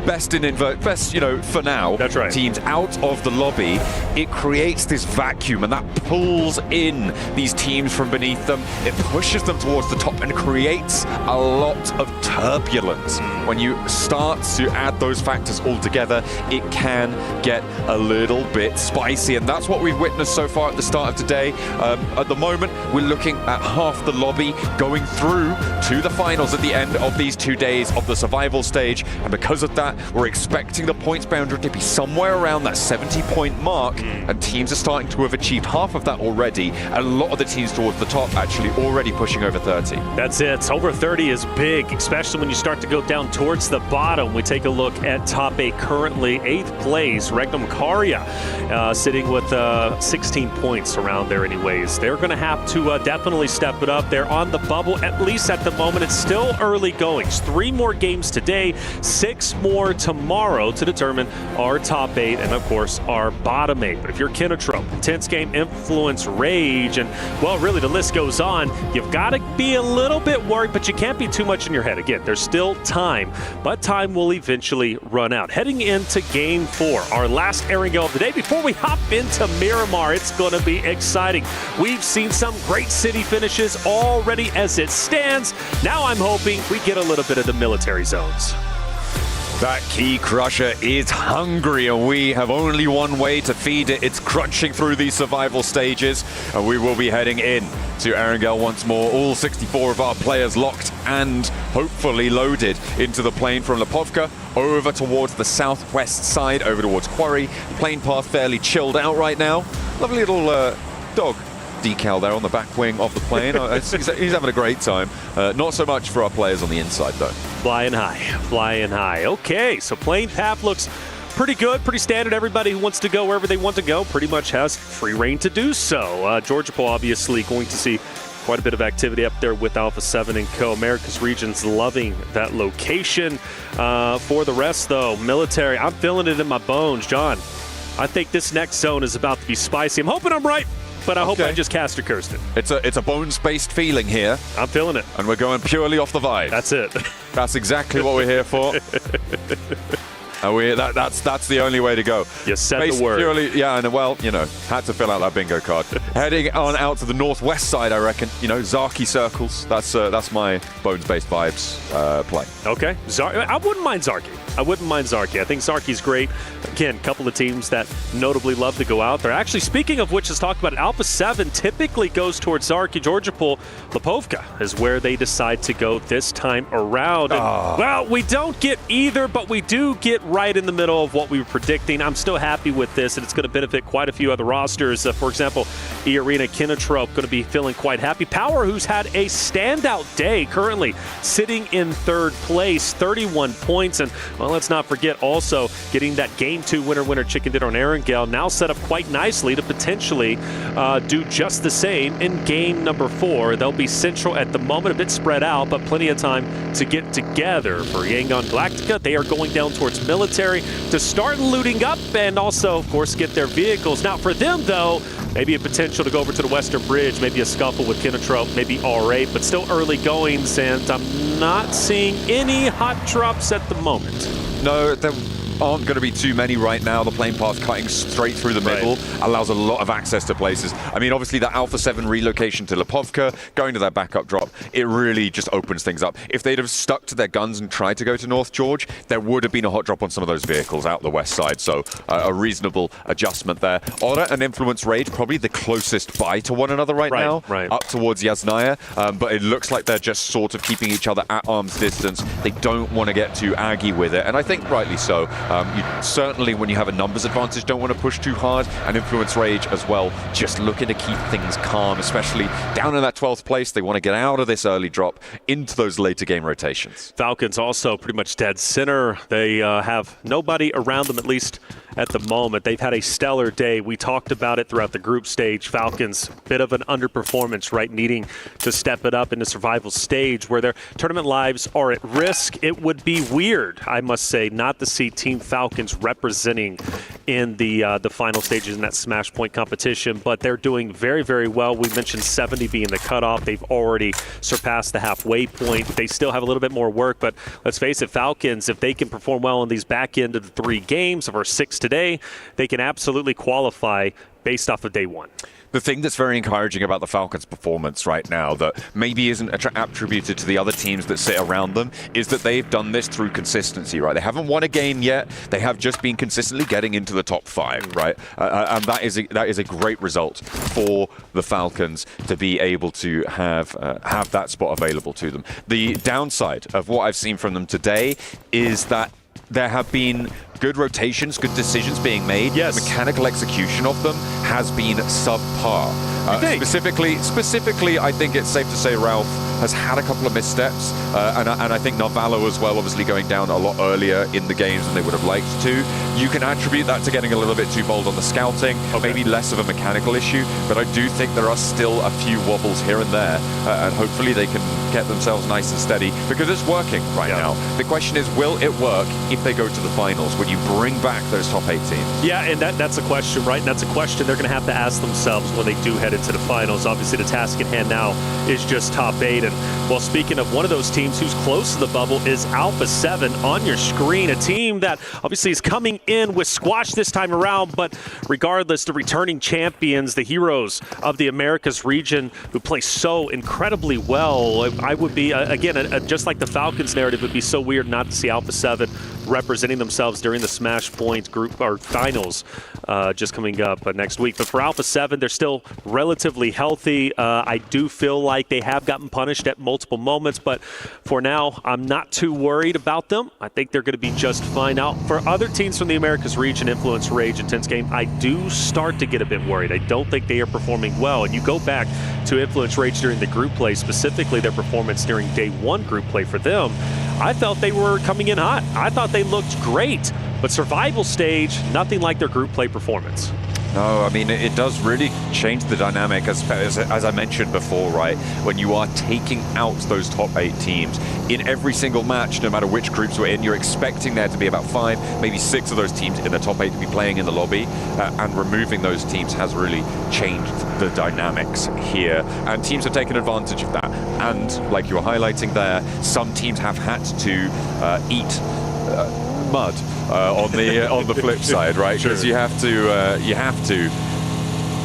best, you know, for now, that's right, teams out of the lobby. It creates this vacuum, and that pulls in these teams from beneath them. It pushes them towards the top and creates a lot of turbulence. When you start to add those factors all together, it can get a little bit spicy, and that's what we've witnessed so far at the start of today. At the moment, we're looking at half the lobby going through to the finals at the end of these 2 days of the survival stage, and because of that, we're expecting the points boundary to be somewhere around that 70-point mark, and teams are starting to have achieved half of that already, and a lot of the teams towards the top actually already pushing over 30. That's it. Over 30 is big, especially when you start to go down towards the bottom. We take a look at top 8 currently. 8th place, Regnum Caria, sitting with 16 points around there anyways. They're going to have to definitely step it up. They're on the bubble, at least at the moment. It's still early goings. 3 more games today, 6 more tomorrow to determine our top 8 and, of course, our bottom 8. But if you're Kinotrope, Intense Game, Influence, Rage, and, well, really the list goes on, you've got to be a little bit worried, but you can't be too much in your head. Again, there's still time, but time will eventually run out. Heading into Game 4, our last Erangel of the day. Before we hop into Miramar, it's going to be exciting. We've seen some great city finishes already as it stands. Now I'm hoping we get a little bit of the military zones. That Key Crusher is hungry, and we have only one way to feed it. It's crunching through these survival stages, and we will be heading in to Erangel once more. All 64 of our players locked and hopefully loaded into the plane from Lipovka over towards the southwest side, over towards Quarry. Plane path fairly chilled out right now. Lovely little dog decal there on the back wing of the plane. He's having a great time. Not so much for our players on the inside, though. Flying high, flying high. Okay, so plane path looks Pretty good, pretty standard. Everybody who wants to go wherever they want to go pretty much has free reign to do so. Georgia Pool obviously going to see quite a bit of activity up there with Alpha 7 and Co. America's region's loving that location. For the rest, though, military, I'm feeling it in my bones. John, I think this next zone is about to be spicy. I'm hoping I'm right, but I hope I just cast or cursed it. It's a bones-based feeling here. I'm feeling it. And we're going purely off the vibe. That's it. That's exactly what we're here for. That's the only way to go. You said the word. Purely, yeah, and well, had to fill out that bingo card. Heading on out to the northwest side, I reckon. Zaki circles. That's my bones-based vibes play. Okay, I wouldn't mind Zarki. I think Zarki's great. Again, a couple of teams that notably love to go out there. Actually, speaking of which, let's talk about it. Alpha 7 typically goes towards Zarki. Georgia Pool, Lipovka is where they decide to go this time around. And, well, we don't get either, but we do get right in the middle of what we were predicting. I'm still happy with this, and it's going to benefit quite a few other rosters. For example, E-Arena, Kinotrope going to be feeling quite happy. Power, who's had a standout day, currently sitting in third place, 31 points. And, well, let's not forget also getting that Game 2 winner chicken dinner on Erangel, now set up quite nicely to potentially do just the same in game number 4. They'll be central at the moment, a bit spread out, but plenty of time to get together. For Yangon Galactica, they are going down towards military to start looting up and also, of course, get their vehicles. Now, for them, though, maybe a potential to go over to the Western Bridge, maybe a scuffle with Kinotrope, maybe R8, but still early goings, and I'm not seeing any hot drops at the moment. No, there aren't going to be too many right now. The plane path cutting straight through the middle allows a lot of access to places. I mean, obviously, the Alpha 7 relocation to Lipovka, going to that backup drop, it really just opens things up. If they'd have stuck to their guns and tried to go to North George, there would have been a hot drop on some of those vehicles out the west side. So a reasonable adjustment there. Aura and Influence Rage, probably the closest by to one another right now, up towards Yasnaya. But it looks like they're just sort of keeping each other at arm's distance. They don't want to get too aggy with it, and I think rightly so. You certainly, when you have a numbers advantage, don't want to push too hard, and Influence Rage as well, just looking to keep things calm, especially down in that 12th place. They want to get out of this early drop into those later game rotations. Falcons also pretty much dead center. They have nobody around them, at least at the moment. They've had a stellar day. We talked about it throughout the group stage. Falcons, bit of an underperformance, right? Needing to step it up in the survival stage where their tournament lives are at risk. It would be weird, I must say, not to see Team Falcons representing in the final stages in that Smash Point competition, but they're doing very, very well. We mentioned 70 being the cutoff. They've already surpassed the halfway point. They still have a little bit more work, but let's face it, Falcons, if they can perform well in these back end of the 3 games, of our 6 today, they can absolutely qualify based off of day 1. The thing that's very encouraging about the Falcons' performance right now that maybe isn't attributed to the other teams that sit around them is that they've done this through consistency, right? They haven't won a game yet. They have just been consistently getting into the top 5, right? And that is a great result for the Falcons to be able to have that spot available to them. The downside of what I've seen from them today is that there have been good rotations, good decisions being made. Yes. Mechanical execution of them has been subpar. Specifically, I think it's safe to say Ralph has had a couple of missteps, and I think Narvalo as well, obviously going down a lot earlier in the games than they would have liked to. You can attribute that to getting a little bit too bold on the scouting, maybe less of a mechanical issue, but I do think there are still a few wobbles here and there, and hopefully they can get themselves nice and steady, because it's working right now. The question is, will it work if they go to the finals, when you bring back those top 8 teams? Yeah, and that's a question, right? And that's a question they're going to have to ask themselves when they do head into the finals. Obviously, the task at hand now is just top 8. And, well, speaking of one of those teams who's close to the bubble is Alpha 7 on your screen, a team that obviously is coming in with squash this time around, but regardless, the returning champions, the heroes of the Americas region who play so incredibly well. I would be, again, just like the Falcons narrative, it would be so weird not to see Alpha 7 representing themselves during the Smash Point group or finals just coming up next week. But for Alpha 7, they're still relatively healthy. I do feel like they have gotten punished at multiple moments, but for now, I'm not too worried about them. I think they're going to be just fine. Now, for other teams from the Americas region, Influence, Rage, Intense Game, I do start to get a bit worried. I don't think they are performing well. And you go back to Influence, Rage during the group play, specifically their performance during day 1 group play for them, I felt they were coming in hot. I thought they looked great. But survival stage, nothing like their group play performance. No, I mean, it does really change the dynamic, as I mentioned before, right? When you are taking out those top 8 teams in every single match, no matter which groups we're in, you're expecting there to be about 5, maybe 6 of those teams in the top 8 to be playing in the lobby, and removing those teams has really changed the dynamics here, and teams have taken advantage of that. And like you were highlighting there, some teams have had to eat mud on the flip side, right? Because you have to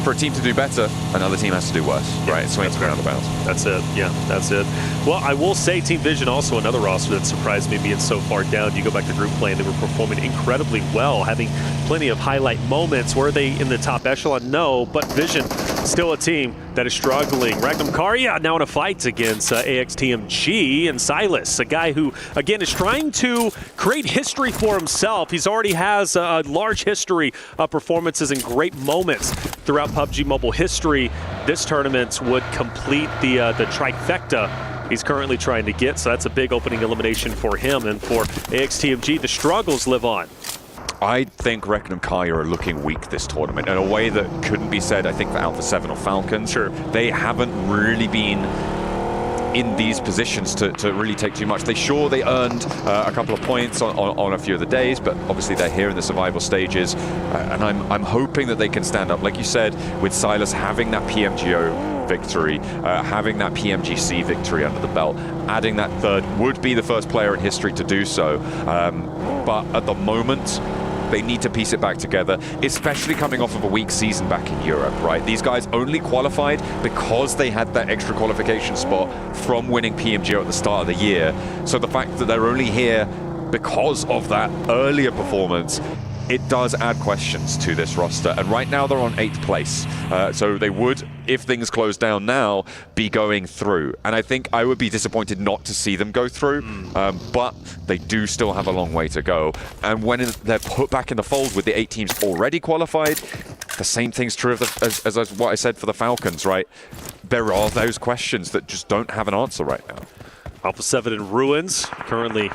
for a team to do better, another team has to do worse, right? Swings around the bounds. That's it. Yeah, that's it. Well, I will say Team Vision also another roster that surprised me being so far down. You go back to group play and they were performing incredibly well, having plenty of highlight moments. Were they in the top echelon? No, but Vision still a team that is struggling. Ragnar Karya now in a fight against AXTMG and Silas, a guy who, again, is trying to create history for himself. He's already has a large history of performances and great moments throughout PUBG Mobile history. This tournament would complete the trifecta he's currently trying to get, so that's a big opening elimination for him. And for AXTMG, the struggles live on. I think Reckon and Kaya are looking weak this tournament in a way that couldn't be said, I think, for Alpha 7 or Falcons. Sure. They haven't really been in these positions to really take too much. They earned a couple of points on a few of the days, but obviously they're here in the survival stages, and I'm hoping that they can stand up. Like you said, with Silas having that PMGO victory, having that PMGC victory under the belt, adding that third, would be the first player in history to do so. But at the moment, they need to piece it back together, especially coming off of a weak season back in Europe, right? These guys only qualified because they had that extra qualification spot from winning PMGO at the start of the year. So the fact that they're only here because of that earlier performance, it does add questions to this roster. And right now they're on 8th place. So they would, if things close down now, be going through. And I think I would be disappointed not to see them go through, but they do still have a long way to go. And when they're put back in the fold with the 8 teams already qualified, the same thing's true of as what I said for the Falcons, right? There are those questions that just don't have an answer right now. Alpha 7 in ruins, currently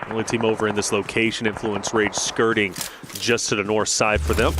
only team over in this location. Influence Rage skirting just to the north side for them,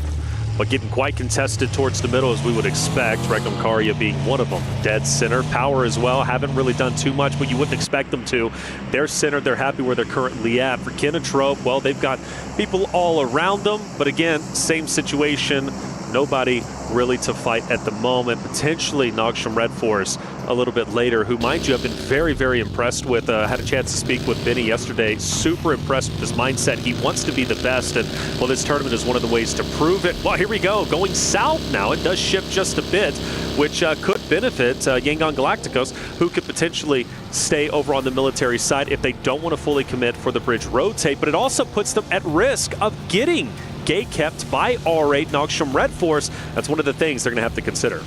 but getting quite contested towards the middle as we would expect. Regnum Karya being one of them. Dead center. Power as well. Haven't really done too much, but you wouldn't expect them to. They're centered. They're happy where they're currently at. For Kinotrope, well, they've got people all around them, but again, same situation. Nobody really to fight at the moment. Potentially Nogsham Red Force a little bit later, who, mind you, I've been very, very impressed with. Had a chance to speak with Benny yesterday. Super impressed with his mindset. He wants to be the best, and well, this tournament is one of the ways to prove it. Well, here we go. Going south now. It does shift just a bit, which could benefit Yangon Galacticos, who could potentially stay over on the military side if they don't want to fully commit for the bridge rotate, but it also puts them at risk of getting gate kept by R8 Nogsham Red Force. That's one of the things they're going to have to consider.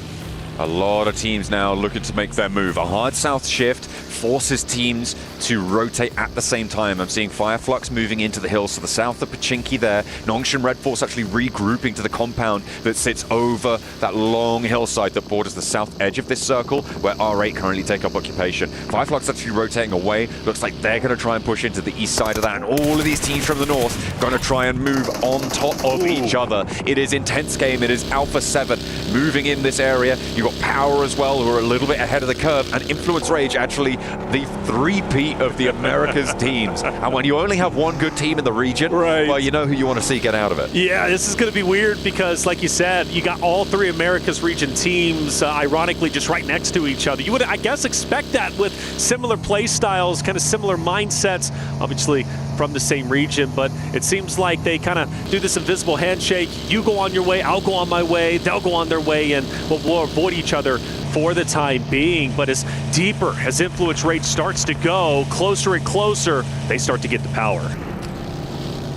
A lot of teams now looking to make their move. A hard south shift forces teams to rotate at the same time. I'm seeing Fireflux moving into the hills to the south of Pachinki there. Nongshim Red Force actually regrouping to the compound that sits over that long hillside that borders the south edge of this circle, where R8 currently take up occupation. Fireflux actually rotating away. Looks like they're going to try and push into the east side of that, and all of these teams from the north going to try and move on top of each other. It is intense game. It is Alpha 7 moving in this area. You've got Power as well, who are a little bit ahead of the curve, and Influence Rage, actually the three-peat of the Americas teams. And when you only have one good team in the region, well, you know who you want to see get out of it. Yeah, this is going to be weird because, like you said, you got all 3 Americas region teams, ironically, just right next to each other. You would, I guess, expect that with similar play styles, kind of similar mindsets, obviously from the same region, but it seems like they kind of do this invisible handshake. You go on your way, I'll go on my way, they'll go on their way, and we'll avoid each other for the time being. But as deeper as Influence Rage starts to go, closer and closer, they start to get the power.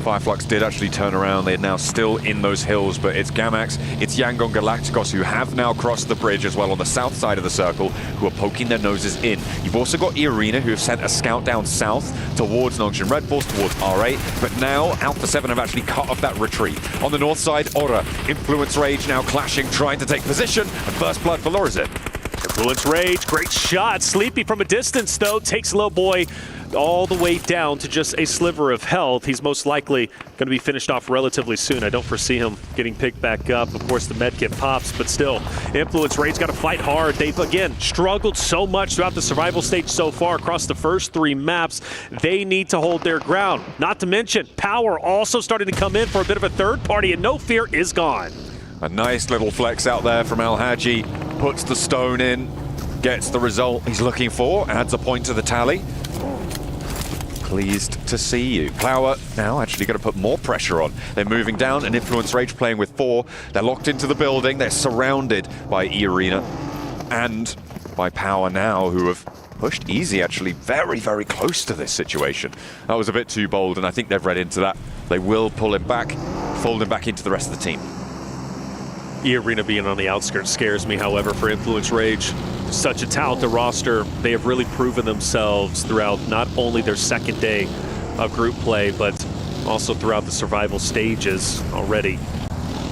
Fireflux did actually turn around. They're now still in those hills, but it's Gamax, it's Yangon Galacticos, who have now crossed the bridge as well on the south side of the circle, who are poking their noses in. You've also got E-Arena, who have sent a scout down south towards Nongshim Red Force, towards R8, but now Alpha 7 have actually cut off that retreat. On the north side, Aura, Influence Rage now clashing, trying to take position, and First Blood for Lorazit. Influence Rage, great shot. Sleepy from a distance, though, takes Low Boy all the way down to just a sliver of health. He's most likely going to be finished off relatively soon. I don't foresee him getting picked back up. Of course, the med kit pops, but still, Influence Rage got to fight hard. They've, again, struggled so much throughout the survival stage so far across the first 3 maps. They need to hold their ground. Not to mention, Power also starting to come in for a bit of a third party, and No Fear is gone. A nice little flex out there from Al-Haji. Puts the stone in, gets the result he's looking for, adds a point to the tally. Pleased to see you. Plower now actually going to put more pressure on. They're moving down, and Influence Rage playing with 4. They're locked into the building. They're surrounded by E-Arena and by Power now, who have pushed Easy actually very, very close to this situation. That was a bit too bold, and I think they've read into that. They will pull him back, fold him back into the rest of the team. E-Arena being on the outskirts scares me, however, for Influence Rage. Such a talented roster. They have really proven themselves throughout not only their second day of group play, but also throughout the survival stages already.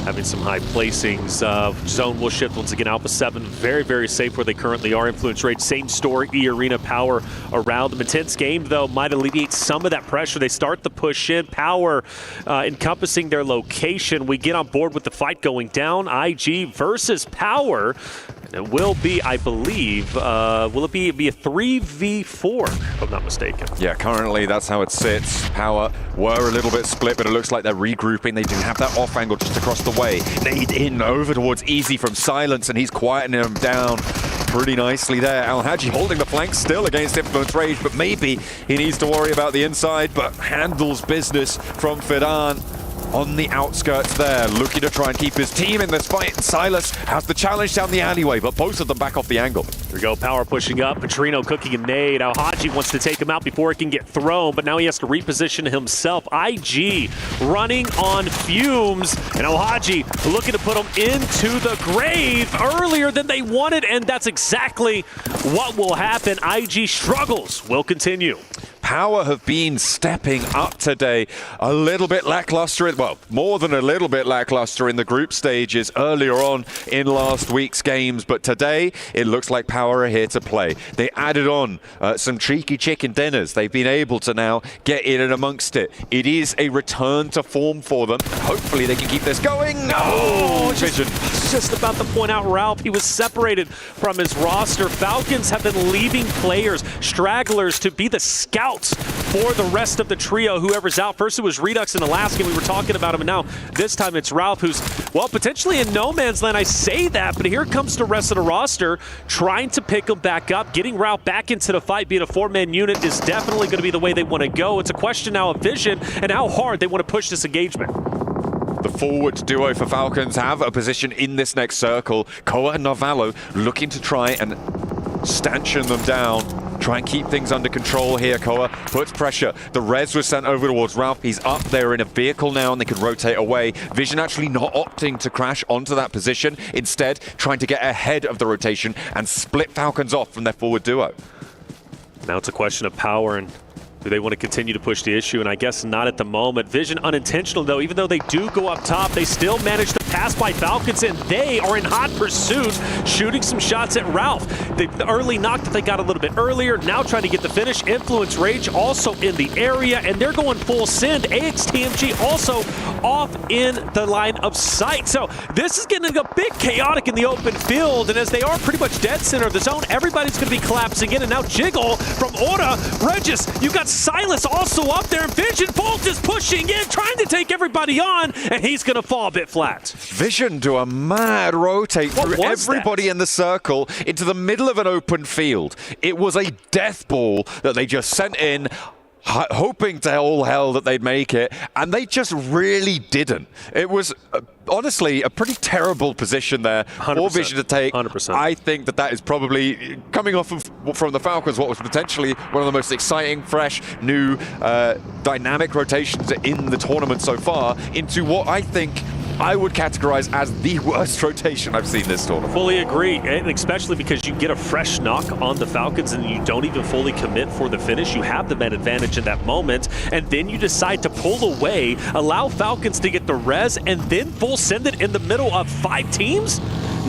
Having some high placings. Zone will shift once again. Alpha 7 very, very safe where they currently are. Influence Rage, same story. E-Arena Power around them. Intense game, though, might alleviate some of that pressure. They start the push in. Power encompassing their location. We get on board with the fight going down. IG versus Power. And it will be, I believe, will it be a 3v4, if I'm not mistaken? Yeah, currently that's how it sits. Power were a little bit split, but it looks like they're regrouping. They do have that off angle just across the way. Nade in over towards Easy from Silence, and he's quietening him down pretty nicely there. Al-Haji holding the flank still against Influence Rage, but maybe he needs to worry about the inside, but handles business from Fidan. On the outskirts there, looking to try and keep his team in this fight. Silas has the challenge down the alleyway, but both of them back off the angle. There we go, Power pushing up, Petrino cooking a nade. Al-Haji wants to take him out before it can get thrown, but now he has to reposition himself. IG running on fumes, and Al-Haji looking to put him into the grave earlier than they wanted, and that's exactly what will happen. IG struggles will continue. Power have been stepping up today. A little bit lackluster, well, more than a little bit lackluster in the group stages earlier on in last week's games, but today it looks like Power are here to play. They added on some cheeky chicken dinners. They've been able to now get in and amongst it. It is a return to form for them. Hopefully they can keep this going. Oh, Vision. Just about to point out Ralph. He was separated from his roster. Falcons have been leaving players, stragglers, to be the scouts for the rest of the trio, whoever's out. First it was Redux in the last game. We were talking about him, and now this time it's Ralph, who's, well, potentially in no man's land. I say that, but here comes the rest of the roster trying to pick him back up. Getting Ralph back into the fight, being a 4-man unit, is definitely going to be the way they want to go. It's a question now of vision and how hard they want to push this engagement. The forward duo for Falcons have a position in this next circle. Koa and Navallo looking to try and stanchion them down. Try and keep things under control here. Koa puts pressure. The res was sent over towards Ralph. He's up there in a vehicle now, and they can rotate away. Vision actually not opting to crash onto that position. Instead, trying to get ahead of the rotation and split Falcons off from their forward duo. Now it's a question of Power, and do they want to continue to push the issue? And I guess not at the moment. Vision unintentional, though. Even though they do go up top, they still manage to pass by Falcons, and they are in hot pursuit, shooting some shots at Ralph. The early knock that they got a little bit earlier, now trying to get the finish. Influence Rage also in the area, and they're going full send. AXTMG also off in the line of sight. So this is getting a bit chaotic in the open field, and as they are pretty much dead center of the zone, everybody's going to be collapsing in. And now Jiggle from Ora. Regis, you got Silas also up there, and Vision Bolt is pushing in, trying to take everybody on, and he's going to fall a bit flat. Vision do a mad rotate through everybody in the circle into the middle of an open field. It was a death ball that they just sent in, hoping to all hell that they'd make it, and they just really didn't. It was honestly a pretty terrible position there for Vision to take. 100%. I think that is probably, coming off from the Falcons, what was potentially one of the most exciting, fresh, new, dynamic rotations in the tournament so far, into what I think I would categorize as the worst rotation I've seen this tournament. Fully agree, and especially because you get a fresh knock on the Falcons and you don't even fully commit for the finish. You have the man advantage in that moment, and then you decide to pull away, allow Falcons to get the res, and then full send it in the middle of 5 teams?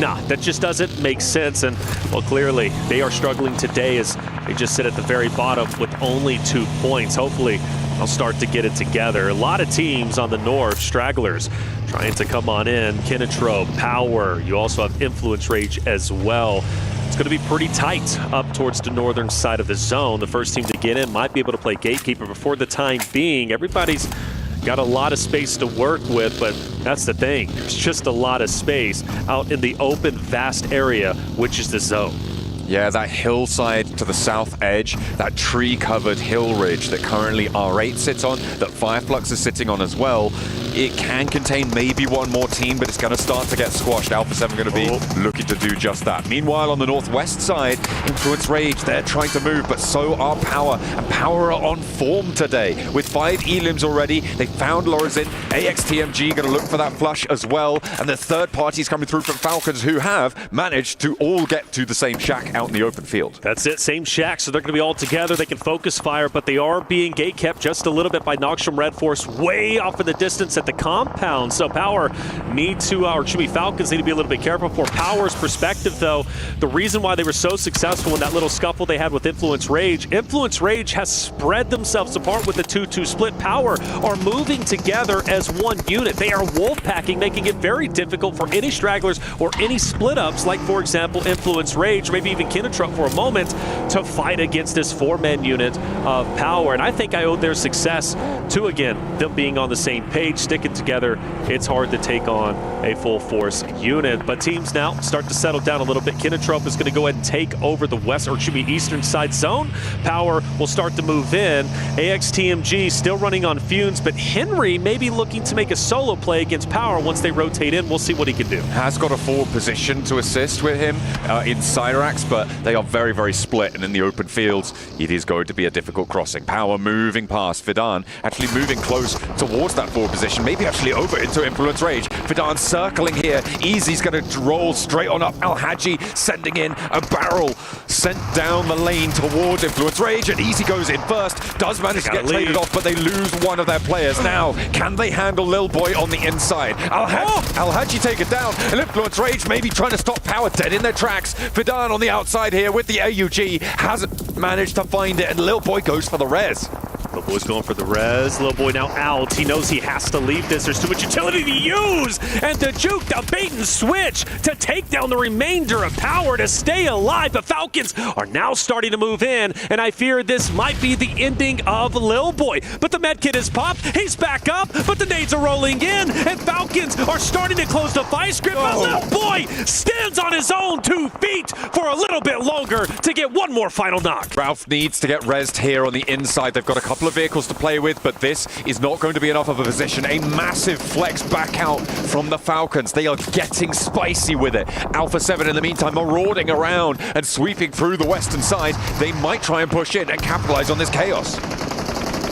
Nah, that just doesn't make sense. And, well, clearly they are struggling today as they just sit at the very bottom with only 2 points. Hopefully they'll start to get it together. A lot of teams on the north, stragglers, trying to come on in. Kinetro, Power. You also have Influence Rage as well. It's going to be pretty tight up towards the northern side of the zone. The first team to get in might be able to play Gatekeeper, but for the time being, everybody's got a lot of space to work with, but that's the thing. There's just a lot of space out in the open, vast area, which is the zone. Yeah, that hillside to the south edge, that tree-covered hill ridge that currently R8 sits on, that Fireflux is sitting on as well, it can contain maybe one more team, but it's going to start to get squashed. Alpha 7 going to be looking to do just that. Meanwhile, on the northwest side, Influence Rage, they're trying to move, but so are Power. And Power are on form today. With 5 elims already, they found Lorazin. AXTMG going to look for that flush as well. And the third parties coming through from Falcons, who have managed to all get to the same shack out in the open field. That's it, same shack, so they're going to be all together. They can focus fire, but they are being gate kept just a little bit by Noxium Red Force way off in the distance at the compound. So Power need to, or should be Falcons need to be a little bit careful. For Power's perspective, though, the reason why they were so successful in that little scuffle they had with Influence Rage has spread themselves apart with the 2-2 split. Power are moving together as one unit. They are wolf packing, making it very difficult for any stragglers or any split ups, like for example Influence Rage, maybe even Kinetruck for a moment, to fight against this 4-man unit of Power. And I think I owe their success to, again, them being on the same page, sticking together. It's hard to take on a full force unit, but teams now start to settle down a little bit. Kinetruck is going to go ahead and take over the west, or should be eastern side zone. Power will start to move in. AXTMG still running on fumes, but Henry may be looking to make a solo play against Power once they rotate in. We'll see what he can do. Has got a forward position to assist with him in Cyrax, but they are very, very split, and in the open fields, it is going to be a difficult crossing. Power moving past Fidan, actually moving close towards that forward position, maybe actually over into Influence Rage. Fidan circling here. Easy's going to roll straight on up. Al-Haji sending in a barrel, sent down the lane towards Influence Rage, and Easy goes in first, does manage to get traded off, but they lose one of their players. Now, can they handle Lil Boy on the inside? Al-Haji take it down, and Influence Rage maybe trying to stop Power dead in their tracks. Fidan on the outside here with the AUG, hasn't managed to find it, and Lil Boy goes for the res. Lil Boy's going for the res. Lil Boy now out. He knows he has to leave this. There's too much utility to use. And the juke, the bait and switch to take down the remainder of Power to stay alive. The Falcons are now starting to move in, and I fear this might be the ending of Lil Boy. But the medkit is popped. He's back up, but the nades are rolling in, and Falcons are starting to close the vice grip. But Lil Boy stands on his own 2 feet for a little bit longer to get one more final knock. Ralph needs to get rezzed here on the inside. They've got a couple of vehicles to play with, but this is not going to be enough of a position. A massive flex back out from the Falcons. They are getting spicy with it. Alpha 7 in the meantime marauding around and sweeping through the western side. They might try and push in and capitalize on this chaos.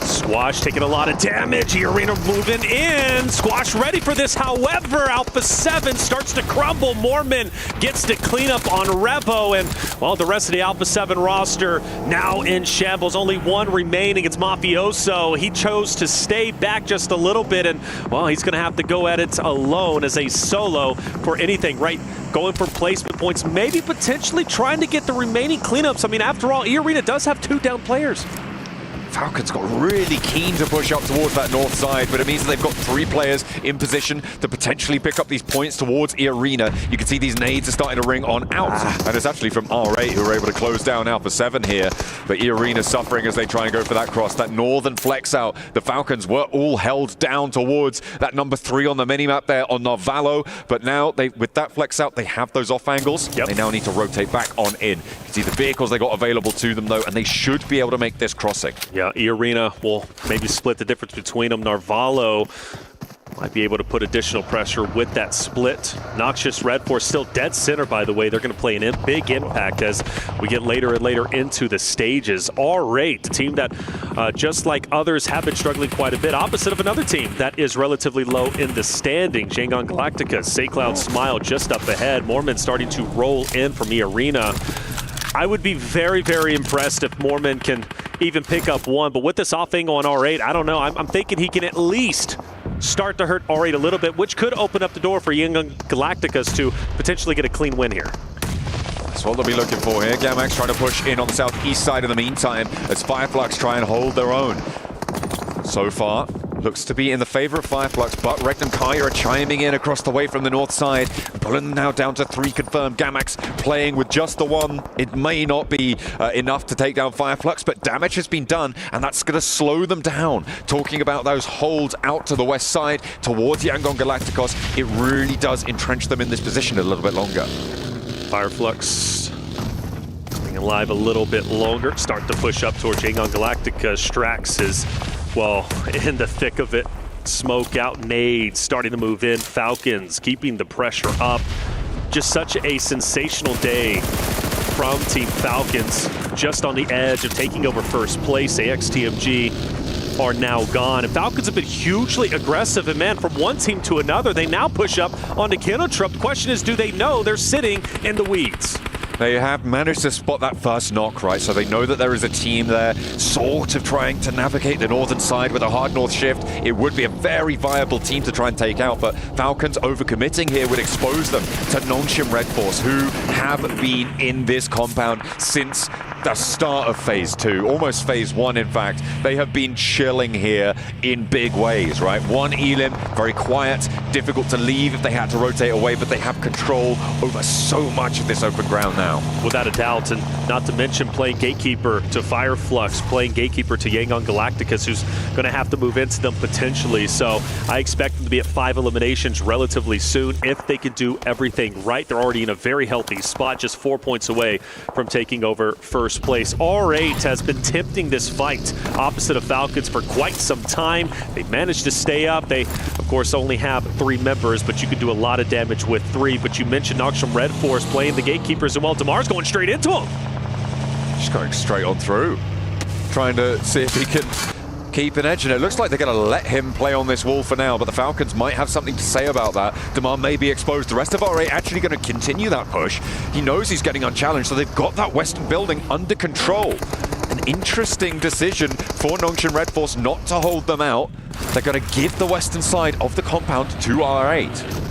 Squash taking a lot of damage. Arena moving in. Squash ready for this. However, Alpha 7 starts to crumble. Mormon gets to clean up on Revo. And, well, the rest of the Alpha 7 roster now in shambles. Only one remaining. It's Mafioso. He chose to stay back just a little bit. And, well, he's going to have to go at it alone as a solo for anything, right? Going for placement points. Maybe potentially trying to get the remaining cleanups. I mean, after all, E-Arena does have 2 down players. Falcons got really keen to push up towards that north side, but it means that they've got 3 players in position to potentially pick up these points towards E-Arena. You can see these nades are starting to ring on out, and it's actually from R8 who are able to close down Alpha 7 here, but E-Arena suffering as they try and go for that cross, that northern flex out. The Falcons were all held down towards that number 3 on the minimap there on Narvalo, but now with that flex out, they have those off angles. They now need to rotate back on in. You can see the vehicles they got available to them though, and they should be able to make this crossing. Yeah, E-Arena will maybe split the difference between them. Narvalo might be able to put additional pressure with that split. Noxious Red Force still dead center, by the way. They're going to play an big impact as we get later and later into the stages. R8, a team that, just like others, have been struggling quite a bit. Opposite of another team that is relatively low in the standing. Shanghai Galactica, Saycloud Smile just up ahead. Mormon starting to roll in from E-Arena. I would be very, very impressed if Mormon can even pick up one, but with this off angle on R8, I don't know. I'm thinking he can at least start to hurt R8 a little bit, which could open up the door for Young Galacticos to potentially get a clean win here. That's what they'll be looking for here. Gamax trying to push in on the southeast side in the meantime as Fireflux try and hold their own. So far, looks to be in the favor of Fireflux, but Regnum Kaya are chiming in across the way from the north side, pulling them now down to 3 confirmed. Gamax playing with just the 1. It may not be enough to take down Fireflux, but damage has been done, and that's going to slow them down. Talking about those holds out to the west side towards Yangon Galacticos, it really does entrench them in this position a little bit longer. Fireflux staying alive a little bit longer, start to push up towards Yangon Galactica. Strax is, well, in the thick of it. Smoke out, nades starting to move in. Falcons keeping the pressure up. Just such a sensational day from Team Falcons, just on the edge of taking over first place. AXTMG are now gone. And Falcons have been hugely aggressive, and man, from one team to another, they now push up onto Kinotrop. The question is, do they know they're sitting in the weeds? They have managed to spot that first knock, right? So they know that there is a team there sort of trying to navigate the northern side with a hard north shift. It would be a very viable team to try and take out, but Falcons overcommitting here would expose them to Nongshim Red Force, who have been in this compound since the start of Phase 2, almost Phase 1 in fact. They have been chilling here in big ways, right? One Elim, very quiet, difficult to leave if they had to rotate away, but they have control over so much of this open ground now. Without a doubt, and not to mention playing gatekeeper to Fireflux, playing gatekeeper to Yangon Galacticus, who's going to have to move into them potentially. So I expect them to be at 5 eliminations relatively soon if they can do everything right. They're already in a very healthy spot, just 4 points away from taking over first place. R8 has been tempting this fight opposite of Falcons for quite some time. They managed to stay up. They, of course, only have 3 members, but you can do a lot of damage with 3. But you mentioned Nongshim Red Force playing the gatekeepers, and well, Damar's going straight into him. Just going straight on through, trying to see if he can keep an edge, and it looks like they're going to let him play on this wall for now, but the Falcons might have something to say about that. Damar may be exposed. The rest of R8 actually going to continue that push. He knows he's getting unchallenged, so they've got that western building under control. An interesting decision for Nongshim Red Force not to hold them out. They're going to give the western side of the compound to R8.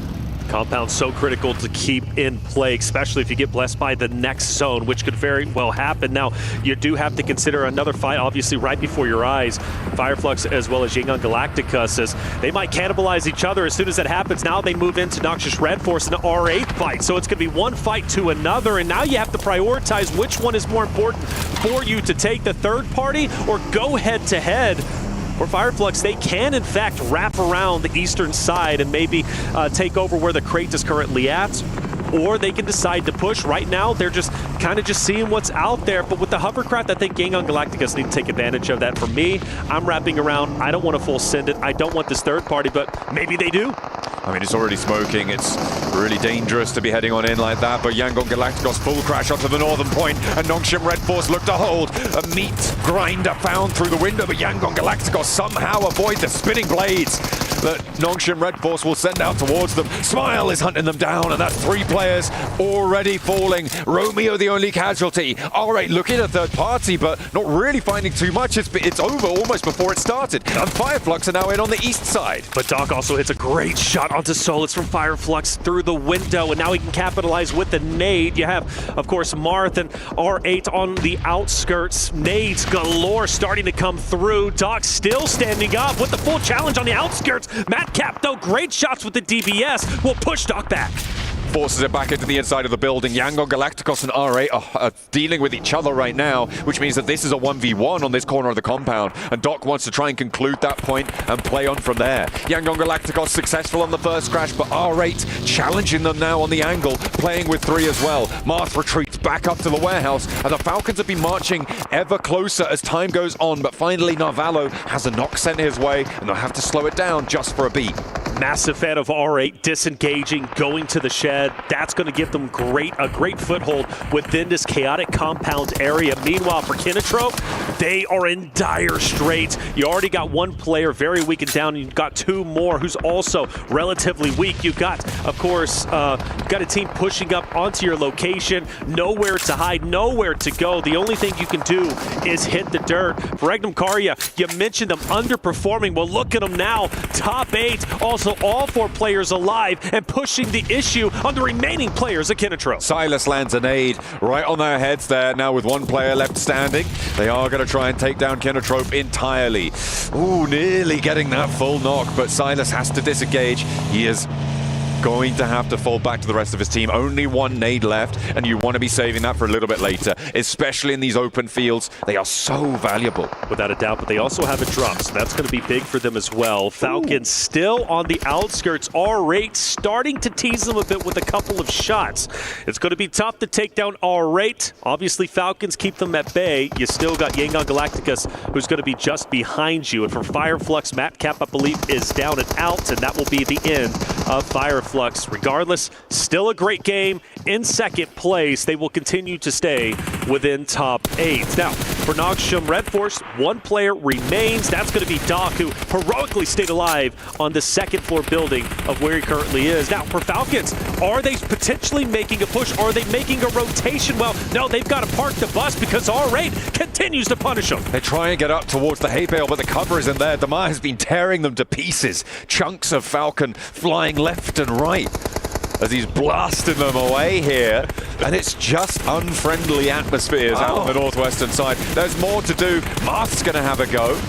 Compound so critical to keep in play, especially if you get blessed by the next zone, which could very well happen. Now, you do have to consider another fight, obviously, right before your eyes. Fireflux as well as Yangon Galactica says they might cannibalize each other. As soon as that happens, now they move into Noxious Red Force and an R8 fight. So it's going to be one fight to another, and now you have to prioritize which one is more important for you to take the third party or go head-to-head. For Fireflux, they can, in fact, wrap around the eastern side and maybe take over where the crate is currently at, or they can decide to push. Right now, they're just kind of just seeing what's out there, but with the hovercraft, I think Yangon Galacticus need to take advantage of that. For me, I'm wrapping around. I don't want to full send it. I don't want this third party, but maybe they do. I mean, it's already smoking. It's really dangerous to be heading on in like that, but Yangon Galacticos full crash onto the northern point, and Nongshim Red Force look to hold. A meat grinder found through the window, but Yangon Galacticos somehow avoid the spinning blades that Nongshim Red Force will send out towards them. Smile is hunting them down, and that's 3 players already falling. Romeo the only casualty. R8 looking at third party, but not really finding too much. It's over almost before it started, and Fireflux are now in on the east side. But Doc also hits a great shot onto Solus from Fireflux through the window, and now he can capitalize with the nade. You have, of course, Marth and R8 on the outskirts. Nades galore starting to come through. Doc still standing up with the full challenge on the outskirts. Madcap, though, great shots with the DBS, will push Doc back. Forces it back into the inside of the building. Yangon Galacticos and R8 are dealing with each other right now, which means that this is a 1v1 on this corner of the compound, and Doc wants to try and conclude that point and play on from there. Yangon Galacticos successful on the first crash, but R8 challenging them now on the angle, playing with 3 as well. Marth retreats back up to the warehouse, and the Falcons have been marching ever closer as time goes on, but finally Narvalo has a knock sent his way, and they'll have to slow it down just for a beat. Massive fan of R8 disengaging, going to the shed. That's going to give them a great foothold within this chaotic compound area. Meanwhile, for Kinotrope, they are in dire straits. You already got one player very weak and down. You've got two more who's also relatively weak. You've got, of course, got a team pushing up onto your location. Nowhere to hide, nowhere to go. The only thing you can do is hit the dirt. For Regnum Karya, you mentioned them underperforming. Well, look at them now. Top 8. Also, all 4 players alive and pushing the issue on the remaining players at Kinotrope. Silas lands a nade right on their heads there, now with one player left standing. They are going to try and take down Kinotrope entirely. Ooh, nearly getting that full knock, but Silas has to disengage. He is going to have to fall back to the rest of his team. Only one nade left, and you want to be saving that for a little bit later, especially in these open fields. They are so valuable. Without a doubt, but they also have a drop, so that's going to be big for them as well. Falcons still on the outskirts. R8 starting to tease them a bit with a couple of shots. It's going to be tough to take down R8. Obviously, Falcons keep them at bay. You still got Yangon Galacticus, who's going to be just behind you. And for Fireflux, Matt Cap, I believe, is down and out, and that will be the end of Fireflux. Regardless, still a great game. In second place, they will continue to stay within top 8. Now, for Nogsham Red Force, one player remains. That's going to be Doc, who heroically stayed alive on the second floor building of where he currently is. Now, for Falcons, are they potentially making a push? Are they making a rotation? Well, no, they've got to park the bus because R8 continues to punish them. They try and get up towards the hay bale, but the cover isn't there. Damar has been tearing them to pieces. Chunks of Falcon flying left and right as he's blasting them away here. And it's just unfriendly atmospheres out on the northwestern side. There's more to do. Marth's going to have a go.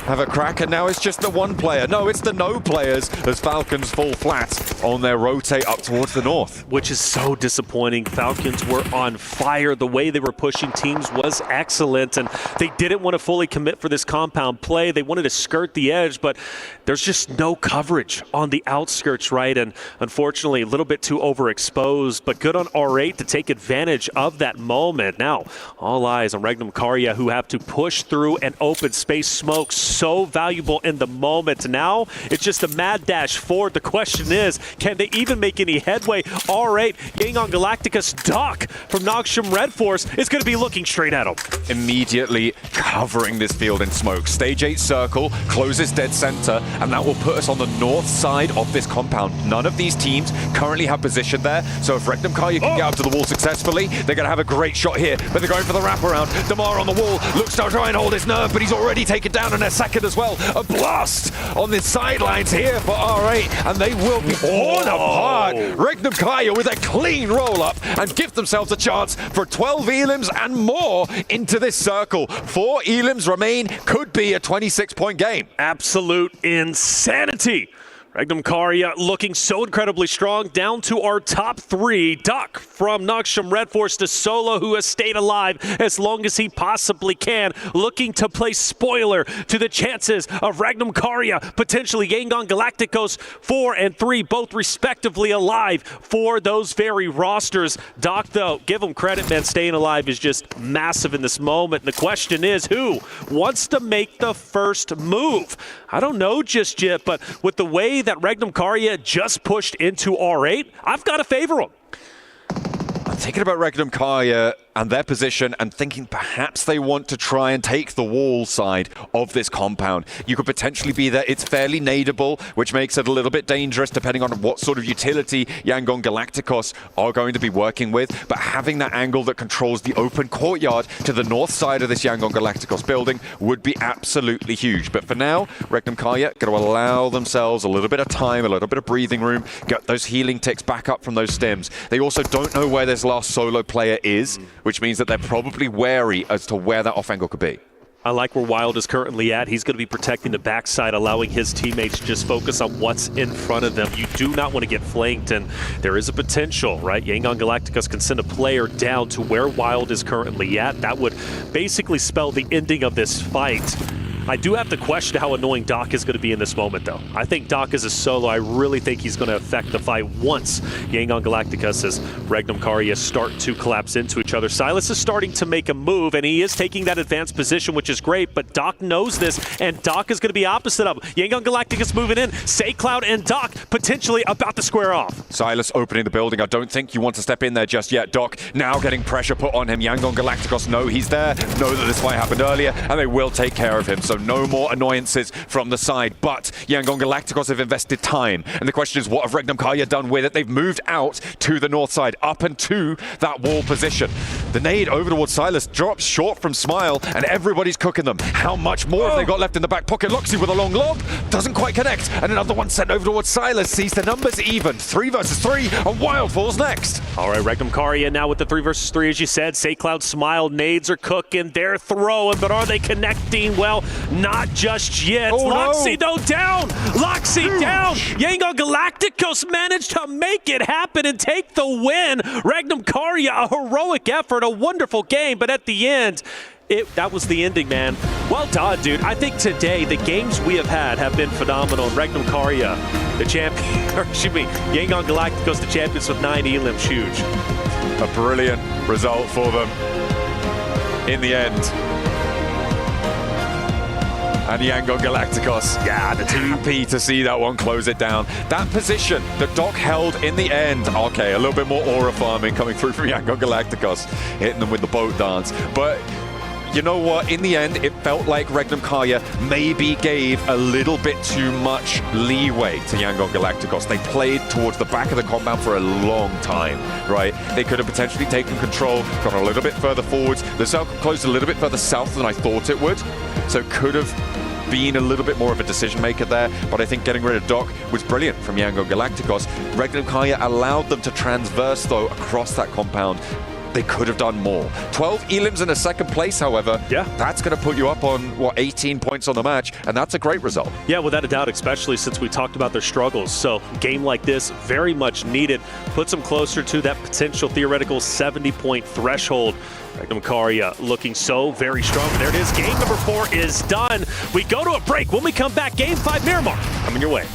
Have a crack, and now it's just the one player. No, it's the no players as Falcons fall flat on their rotate up towards the north. Which is so disappointing. Falcons were on fire. The way they were pushing teams was excellent, and they didn't want to fully commit for this compound play. They wanted to skirt the edge, but there's just no coverage on the outskirts, right? And unfortunately, a little bit too overexposed, but good on R8 to take advantage of that moment. Now, all eyes on Regnum Karya, who have to push through an open space. Smoke so valuable in the moment. Now it's just a mad dash forward. The question is, can they even make any headway? R8, Yangon Galacticus, Doc from Nogsham Red Force is going to be looking straight at him. Immediately covering this field in smoke. Stage 8 circle closes dead center, and that will put us on the north side of this compound. None of these teams currently have position there, so if Regnum Karya can get up to the wall successfully, they're going to have a great shot here, but they're going for the wraparound. Damar on the wall looks to try and hold his nerve, but he's already taken down in a second as well. A blast on the sidelines here for R8, and they will be torn apart. Regnum Karya with a clean roll-up and give themselves a chance for 12 elims and more into this circle. 4 elims remain, could be a 26-point game. Absolute insanity. Regnum Karya looking so incredibly strong, down to our top 3. Duck from Nogsham Red Force to Solo, who has stayed alive as long as he possibly can, looking to play spoiler to the chances of Regnum Karya, potentially Yangon Galacticos 4 and 3, both respectively alive for those very rosters. Doc, though, give him credit, man, staying alive is just massive in this moment. And the question is, who wants to make the first move? I don't know just yet, but with the way that Regnum Karya just pushed into R8, I've got to favor him. I'm thinking about Regnum Karya and their position and thinking perhaps they want to try and take the wall side of this compound. You could potentially be there. It's fairly nadeable, which makes it a little bit dangerous depending on what sort of utility Yangon Galacticos are going to be working with. But having that angle that controls the open courtyard to the north side of this Yangon Galacticos building would be absolutely huge. But for now, Regnum Karya going to allow themselves a little bit of time, a little bit of breathing room, get those healing ticks back up from those stims. They also don't know where this last solo player is, which means that they're probably wary as to where that off angle could be. I like where Wild is currently at. He's going to be protecting the backside, allowing his teammates to just focus on what's in front of them. You do not want to get flanked, and there is a potential, right? Yangon Galacticus can send a player down to where Wild is currently at. That would basically spell the ending of this fight. I do have to question how annoying Doc is going to be in this moment, though. I think Doc is a solo. I really think he's going to affect the fight once Yangon Galacticus as Regnum Karya start to collapse into each other. Silas is starting to make a move, and he is taking that advanced position, which is great, but Doc knows this, and Doc is going to be opposite of him. Yangon Galacticus moving in. SayCloud and Doc potentially about to square off. Silas opening the building. I don't think you want to step in there just yet. Doc now getting pressure put on him. Yangon Galacticos know he's there, know that this fight happened earlier, and they will take care of him. So no more annoyances from the side. But Yangon Galacticos have invested time. And the question is, what have Regnum Karya done with it? They've moved out to the north side, up and to that wall position. The nade over towards Silas drops short from Smile, and everybody's cooking them. How much more have they got left in the back pocket? Loxy with a long lob. Doesn't quite connect. And another one sent over towards Silas. Sees the numbers even. 3 versus 3. And Wild falls next. All right, Regnum Karya now with the 3 versus 3, as you said. SayCloud, Smile, nades are cooking. They're throwing, but are they connecting? Well, not just yet. Loxy, though, down. Loxy down. Yangon Galacticos managed to make it happen and take the win. Regnum Karya, a heroic effort, a wonderful game, but at the end, that was the ending, man. Well done, dude. I think today the games we have been phenomenal. Regnum Karya, the champion, or excuse me, Yangon Galacticos, the champions with 9 elims, huge. A brilliant result for them in the end. And Yangon Galacticos, the happy to see that one close it down. That position that Doc held in the end, okay, a little bit more aura farming coming through from Yangon Galacticos, hitting them with the boat dance. But you know what? In the end, it felt like Regnum Karya maybe gave a little bit too much leeway to Yangon Galacticos. They played towards the back of the compound for a long time, right? They could have potentially taken control, gone a little bit further forwards. The circle closed a little bit further south than I thought it would, so it could have been a little bit more of a decision maker there, but I think getting rid of Doc was brilliant from Yangon Galacticos. Regnum Karya allowed them to transverse, though, across that compound. They could have done more. 12 elims in a second place, however. That's going to put you up on, 18 points on the match, and that's a great result. Yeah, without a doubt, especially since we talked about their struggles. So a game like this, very much needed. Puts them closer to that potential theoretical 70-point threshold. Regnum Karya looking so very strong. There it is. Game number 4 is done. We go to a break. When we come back, Game 5 Miramar coming your way.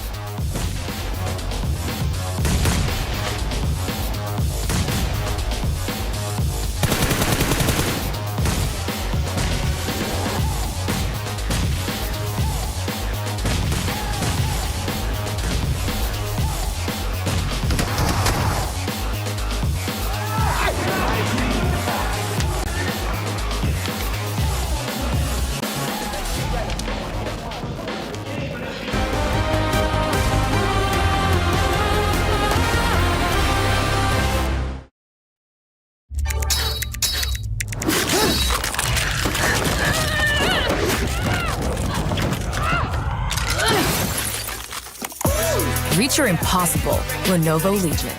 Reach your impossible. Lenovo Legion.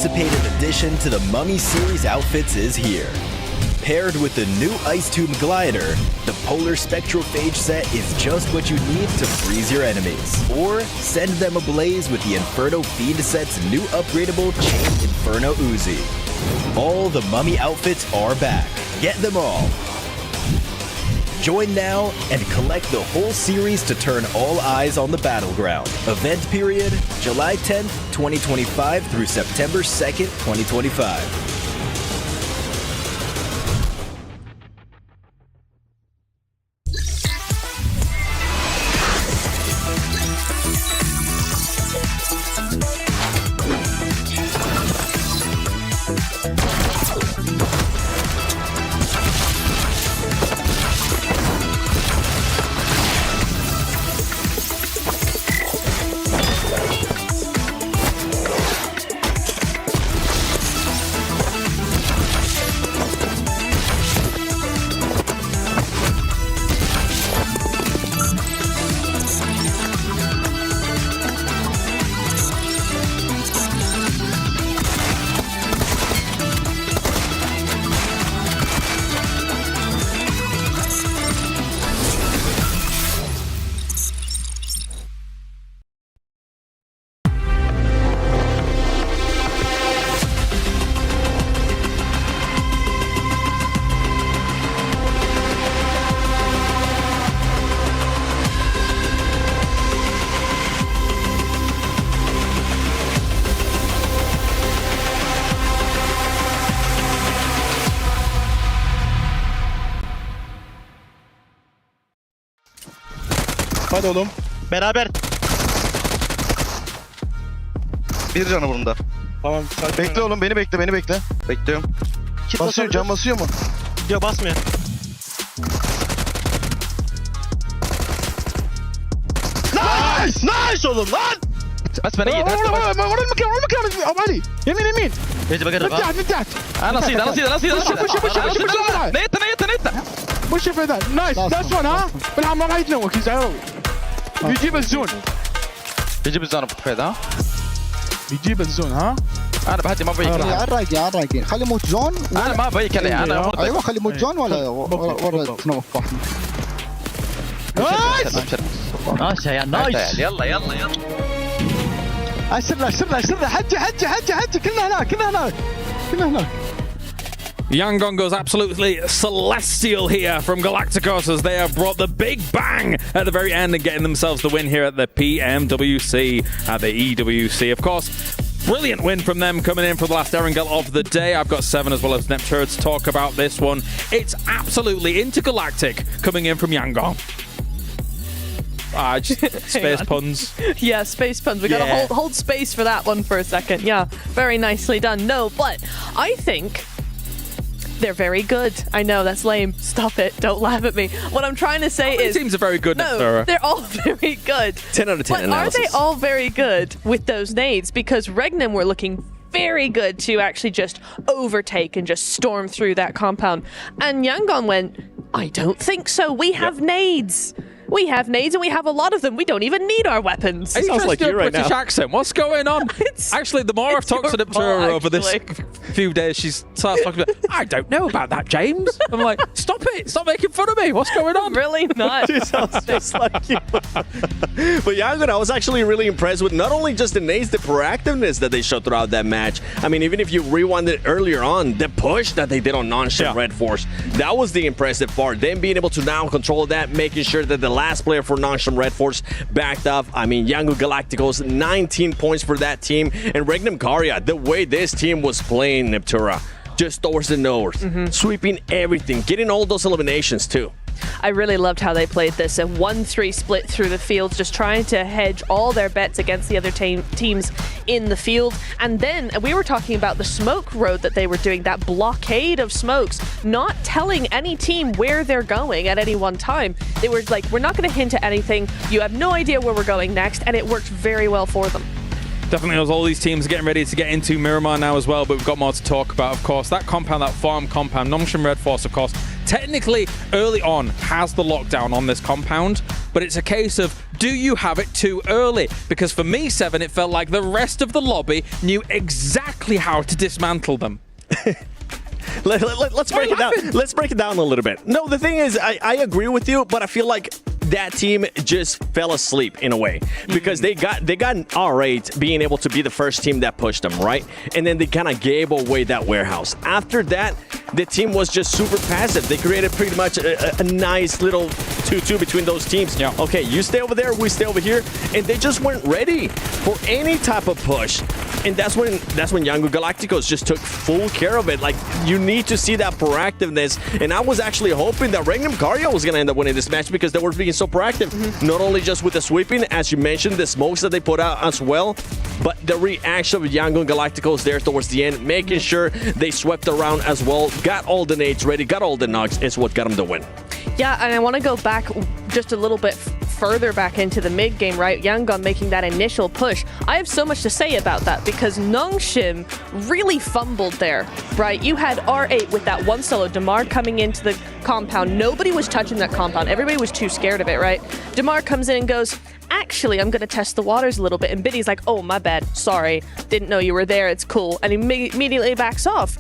anticipated addition to the Mummy Series outfits is here. Paired with the new Ice Tube Glider, the Polar Spectrophage set is just what you need to freeze your enemies. Or send them ablaze with the Inferno Feed set's new upgradable Chain Inferno Uzi. All the Mummy outfits are back. Get them all. Join now and collect the whole series to turn all eyes on the battleground. Event period, July 10th, 2025 through September 2nd, 2025. Hadi oğlum. Beraber. Bir canı bunda. Tamam. Bekle oğlum, beni bekle, beni bekle. Bekliyorum. Basıyor, can basıyor mu? Yok, basmıyor. Nice! Nice oğlum lan! بس بنيت ورا المكان ابو علي يمين يمين ايش بقرب من تحت من تحت انا صيد نيت وش في ذا نايس نايس وان ها بالعب ما راح يتنوك يزعلوا يجيب الزون يجيب الزون ابو حفيظ ها يجيب الزون ها انا بهدي ما بيك عالرايقين خلي موت جون انا ما بيك عليه انا ايوه خلي موت جون ولا تنوف نايس نايس يا نايس يلا سرنا حجي كلنا هناك Yangon goes absolutely celestial here from Galacticos as they have brought the big bang at the very end and getting themselves the win here at the PMWC, at the EWC. Of course, brilliant win from them coming in for the last Erangel of the day. I've got 7 as well as Neptura to talk about this one. It's absolutely intergalactic coming in from Yangon. Just space puns. Yeah, space puns. We gotta hold space for that one for a second. Yeah, very nicely done. No, but I think they're very good. I know, that's lame. Stop it. Don't laugh at me. What I'm trying to say is... teams are very good, No, they're all very good. 10 out of 10 but analysis. are they all very good with those nades? Because Regnum were looking very good to actually just overtake and just storm through that compound. And Yangon went, I don't think so. We have nades. We have nades and we have a lot of them. We don't even need our weapons. It sounds like you right British accent. What's going on? Actually, the more I've talked to Neptura over this few days, she's starts talking about, I don't know about that, James. I'm like, stop it. Stop making fun of me. What's going on? Really not. She sounds just like you. But Yangon, I was actually really impressed with not only just the nades, the proactiveness that they showed throughout that match. I mean, even if you rewind it earlier on, the push that they did on non-ship Red Force, that was the impressive part. Them being able to now control that, making sure that the last player for non-ship Red Force backed up. I mean, Yangon Galacticos, 19 points for that team. And Regnum Karya, the way this team was playing Neptura, just towards the north, sweeping everything, getting all those eliminations too. I really loved how they played this. A 1-3 split through the field, just trying to hedge all their bets against the other teams in the field. And then we were talking about the smoke road that they were doing, that blockade of smokes, not telling any team where they're going at any one time. They were like, we're not going to hint at anything. You have no idea where we're going next. And it worked very well for them. Definitely, as all these teams are getting ready to get into Miramar now as well, but we've got more to talk about, of course. That compound, that farm compound, non-ship Red Force, of course, technically early on has the lockdown on this compound, but it's a case of, do you have it too early? Because for me, Seven, it felt like the rest of the lobby knew exactly how to dismantle them. Let's break it down. Let's break it down a little bit. No, the thing is, I agree with you, but I feel like that team just fell asleep in a way because they got an R8 being able to be the first team that pushed them, right? And then they kind of gave away that warehouse. After that, the team was just super passive. They created pretty much a nice little 2-2 between those teams. Yeah. Okay, you stay over there, we stay over here, and they just weren't ready for any type of push. And that's when Young Galacticos just took full care of it. Like, you need to see that proactiveness. And I was actually hoping that Regnum Karya was going to end up winning this match because they were being so proactive. Not only just with the sweeping, as you mentioned, the smokes that they put out as well, but the reaction of Young Galacticos there towards the end, making sure they swept around as well, got all the nades ready, got all the knocks, is what got them the win. Yeah, and I want to go back just a little bit further back into the mid game, right? Yangon making that initial push. I have so much to say about that because Nongshim really fumbled there, right? You had R8 with that one solo, Damar coming into the compound. Nobody was touching that compound. Everybody was too scared of it, right? Damar comes in and goes, actually, I'm going to test the waters a little bit. And Biddy's like, oh, my bad. Sorry. Didn't know you were there. It's cool. And he immediately backs off.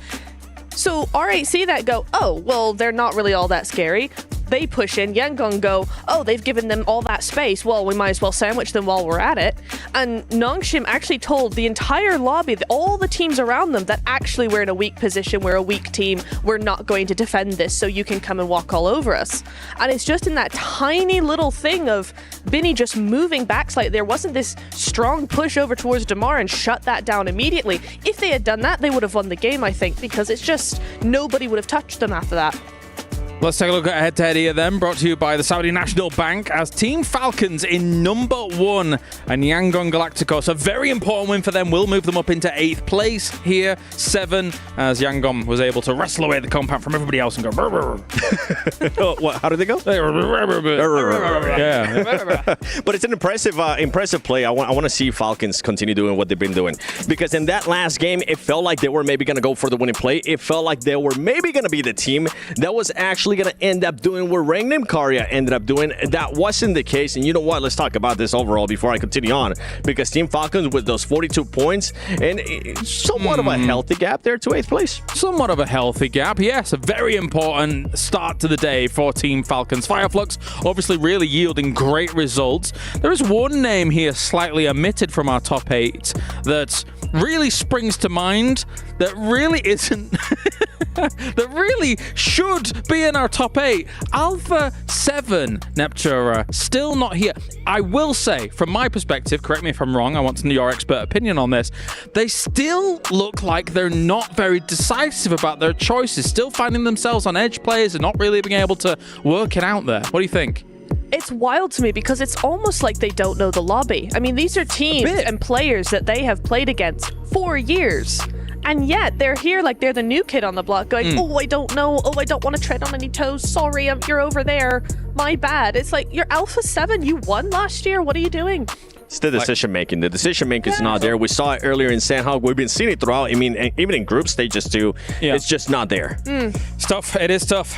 So R8 see that, go, oh, well, they're not really all that scary. They push in, Yangon go, oh, they've given them all that space. Well, we might as well sandwich them while we're at it. And Nongshim actually told the entire lobby, all the teams around them, that actually we're in a weak position, we're a weak team, we're not going to defend this, so you can come and walk all over us. And it's just in that tiny little thing of Binny just moving back slightly. There wasn't this strong push over towards Damar and shut that down immediately. If they had done that, they would have won the game, I think, because it's just nobody would have touched them after that. Let's take a look at head-to-head here then, brought to you by the Saudi National Bank as Team Falcons in number 1 and Yangon Galacticos. A very important win for them will move them up into 8th place here. 7 as Yangon was able to wrestle away the compound from everybody else and go Oh, what, how did they go? Yeah. But it's an impressive play. I want to see Falcons continue doing what they've been doing because in that last game, it felt like they were maybe going to go for the winning play. It felt like they were maybe going to be the team that was actually going to end up doing what Regnum Karya ended up doing. That wasn't the case. And you know what? Let's talk about this overall before I continue on. Because Team Falcons with those 42 points and somewhat of a healthy gap there to 8th place. Somewhat of a healthy gap, yes. A very important start to the day for Team Falcons. Fireflux obviously really yielding great results. There is one name here slightly omitted from our top 8 that really springs to mind that really isn't... that really should be in our top 8. Alpha 7, Neptura, still not here. I will say, from my perspective, correct me if I'm wrong, I want to know your expert opinion on this, they still look like they're not very decisive about their choices, still finding themselves on edge plays and not really being able to work it out there. What do you think? It's wild to me because it's almost like they don't know the lobby. I mean, these are teams and players that they have played against for years. And yet they're here like they're the new kid on the block going, oh, I don't know. Oh, I don't want to tread on any toes. Sorry, you're over there. My bad. It's like, you're Alpha 7. You won last year. What are you doing? It's the decision making. The decision making is not there. We saw it earlier in Sandhog. We've been seeing it throughout. I mean, even in group stages too. Yeah. It's just not there. It's tough. It is tough.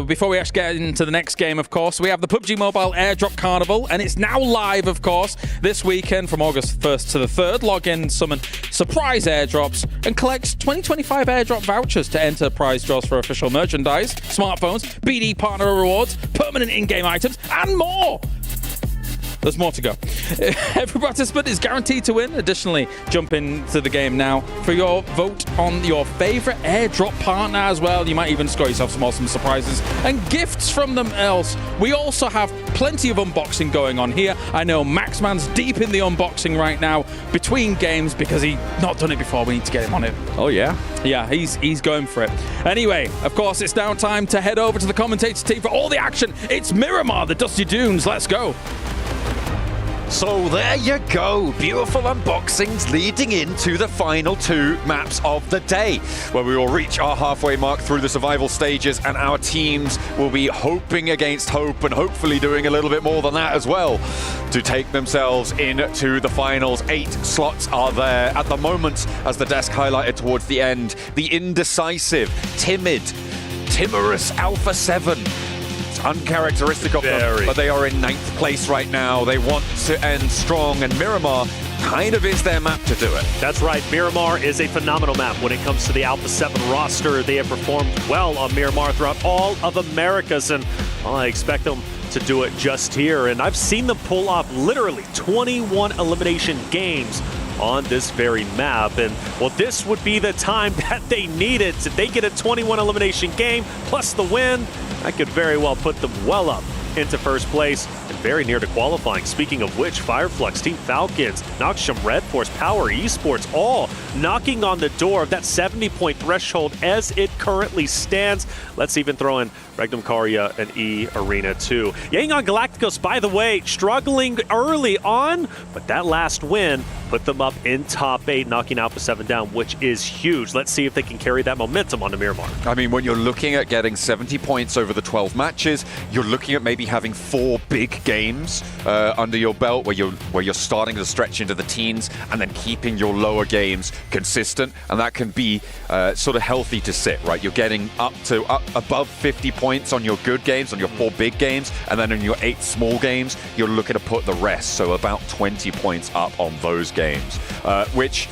Before we actually get into the next game, of course, we have the PUBG Mobile Airdrop Carnival, and it's now live, of course, this weekend from August 1st to the 3rd. Log in, summon surprise airdrops, and collect 2025 airdrop vouchers to enter prize draws for official merchandise, smartphones, BD partner rewards, permanent in-game items, and more. There's more to go. Every participant is guaranteed to win. Additionally, jump into the game now for your vote on your favorite airdrop partner as well. You might even score yourself some awesome surprises and gifts from them else. We also have plenty of unboxing going on here. I know Maxman's deep in the unboxing right now between games because he's not done it before. We need to get him on it. Oh, yeah? Yeah, he's going for it. Anyway, of course, it's now time to head over to the commentator team for all the action. It's Miramar, the Dusty Dunes. Let's go. So there you go, beautiful unboxings leading into the final 2 maps of the day, where we will reach our halfway mark through the survival stages and our teams will be hoping against hope and hopefully doing a little bit more than that as well to take themselves into the finals. 8 slots are there at the moment, as the desk highlighted towards the end. The indecisive, timorous Alpha 7. uncharacteristic of them, but they are in 9th place right now. They want to end strong, and Miramar kind of is their map to do it. That's right. Miramar is a phenomenal map when it comes to the Alpha 7 roster. They have performed well on Miramar throughout all of Americas, and well, I expect them to do it just here. And I've seen them pull off literally 21 elimination games on this very map. And well, this would be the time that they needed. If they get a 21 elimination game plus the win, that could very well put them well up into first place and very near to qualifying. Speaking of which, Fireflux, Team Falcons, Noxium Red Force, Power Esports, all knocking on the door of that 70-point threshold as it currently stands. Let's even throw in Regnum Karya and E Arena too. Yangon Galacticos, by the way, struggling early on, but that last win put them up in top 8, knocking Alpha 7 down, which is huge. Let's see if they can carry that momentum onto Miramar. I mean, when you're looking at getting 70 points over the 12 matches, you're looking at maybe having 4 big games under your belt where you're starting to stretch into the teens and then keeping your lower games consistent, and that can be sort of healthy to sit, right? You're getting up above 50 points on your good games, on your 4 big games, and then in your 8 small games, you're looking to put the rest, so about 20 points up on those games, which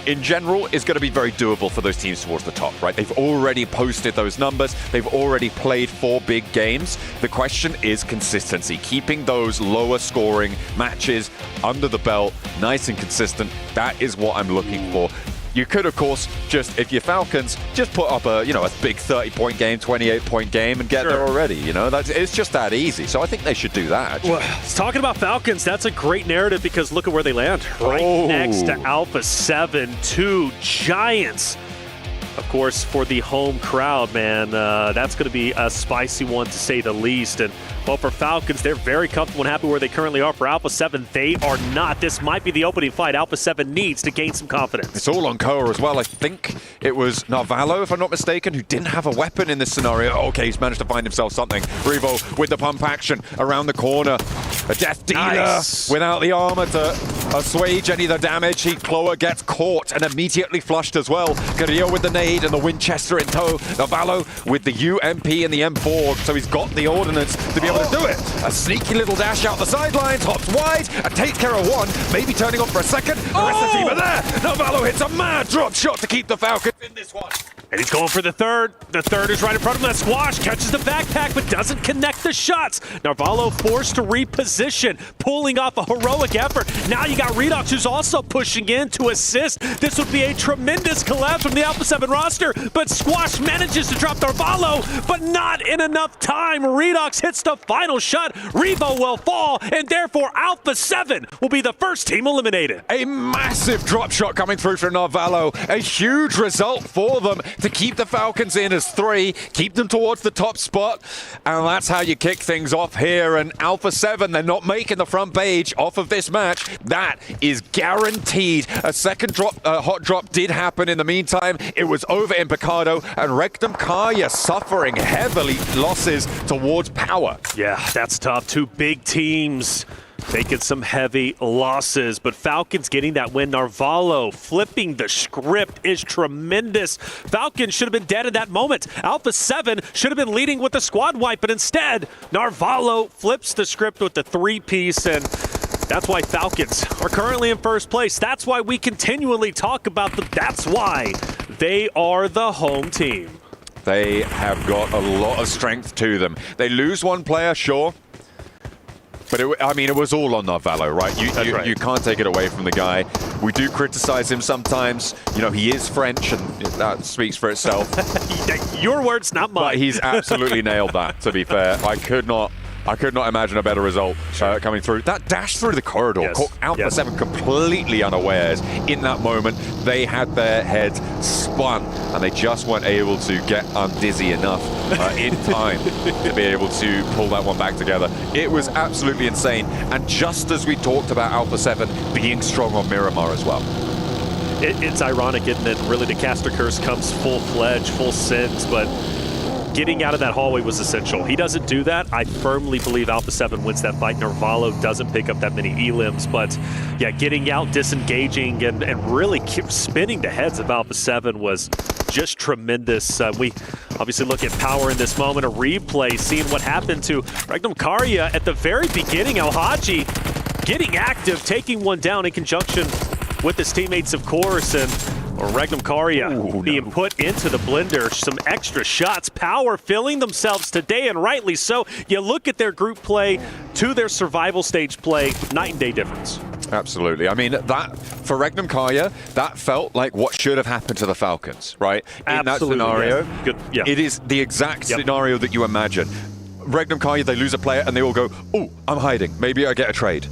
in general is going to be very doable for those teams towards the top, right? They've already posted those numbers. They've already played 4 big games. The question is consistency, keeping those lower scoring matches under the belt nice and consistent. That is what I'm looking for. You could, of course, just, if you're Falcons, just put up a big 30-point game, 28-point game and get there already, it's just that easy. So I think they should do that. Well, talking about Falcons, that's a great narrative because look at where they land. Right next to Alpha 7, 2 giants. Of course, for the home crowd, man, that's going to be a spicy one to say the least. And well, for Falcons, they're very comfortable and happy where they currently are. For Alpha 7, they are not. This might be the opening fight Alpha 7 needs to gain some confidence. It's all on Koa as well. I think it was Narvalo, if I'm not mistaken, who didn't have a weapon in this scenario. Okay, he's managed to find himself something. Revo with the pump action around the corner. A Death Dealer without the armor to assuage any of the damage. Kloa gets caught and immediately flushed as well. Carrillo with the nade and the Winchester in tow. Narvalo with the UMP and the M4, so he's got the ordnance to be able to do it. A sneaky little dash out the sidelines, hops wide, and takes care of one, maybe turning on for a second. The rest of the team are there. Narvalo hits a mad drop shot to keep the Falcons in this one. And he's going for the third. The third is right in front of him. That squash catches the backpack, but doesn't connect the shots. Narvalo forced to reposition, pulling off a heroic effort. Now you got Redox, who's also pushing in to assist. This would be a tremendous collapse from the Alpha 7 roster, but Squash manages to drop Narvalo, but not in enough time. Redox hits the final shot. Revo will fall, and therefore Alpha 7 will be the first team eliminated. A massive drop shot coming through from Narvalo. A huge result for them to keep the Falcons in as 3, keep them towards the top spot, and that's how you kick things off here. And Alpha 7, they're not making the front page off of this match. That is guaranteed. A second drop, hot drop did happen in the meantime. It was over in Picado, and Rectum Kaya suffering heavily losses towards Power. Yeah, that's tough. 2 big teams taking some heavy losses, but Falcons getting that win. Narvalo flipping the script is tremendous. Falcons should have been dead at that moment. Alpha 7 should have been leading with the squad wipe, but instead, Narvalo flips the script with the 3-piece, and that's why Falcons are currently in first place. That's why we continually talk about them. That's why they are the home team. They have got a lot of strength to them. They lose one player, sure. But it was all on Narvalo, right? You can't take it away from the guy. We do criticize him sometimes. He is French, and that speaks for itself. Your words, not mine. But he's absolutely nailed that, to be fair. I could not imagine a better result coming through. That dash through the corridor caught Alpha 7 completely unawares. In that moment, they had their heads spun, and they just weren't able to get undizzy enough in time to be able to pull that one back together. It was absolutely insane, and just as we talked about Alpha 7 being strong on Miramar as well. It's ironic, isn't it? Really, the caster curse comes full-fledged, full send, but getting out of that hallway was essential. He doesn't do that. I firmly believe Alpha 7 wins that fight. Narvalo doesn't pick up that many elims, but yeah, getting out, disengaging, and really spinning the heads of Alpha 7 was just tremendous. We obviously look at power in this moment, a replay, seeing what happened to Regnum Karya at the very beginning. Al-Haji getting active, taking one down in conjunction with his teammates, of course, and Regnum Karya being put into the blender. Some extra shots. Power filling themselves today, and rightly so. You look at their group play to their survival stage play, night and day difference. Absolutely. I mean, that for Regnum Karya, that felt like what should have happened to the Falcons, right? In that scenario, yeah. Good. Yeah. It is the exact scenario that you imagine. Regnum Karya, they lose a player, and they all go, "Oh, I'm hiding. Maybe I get a trade."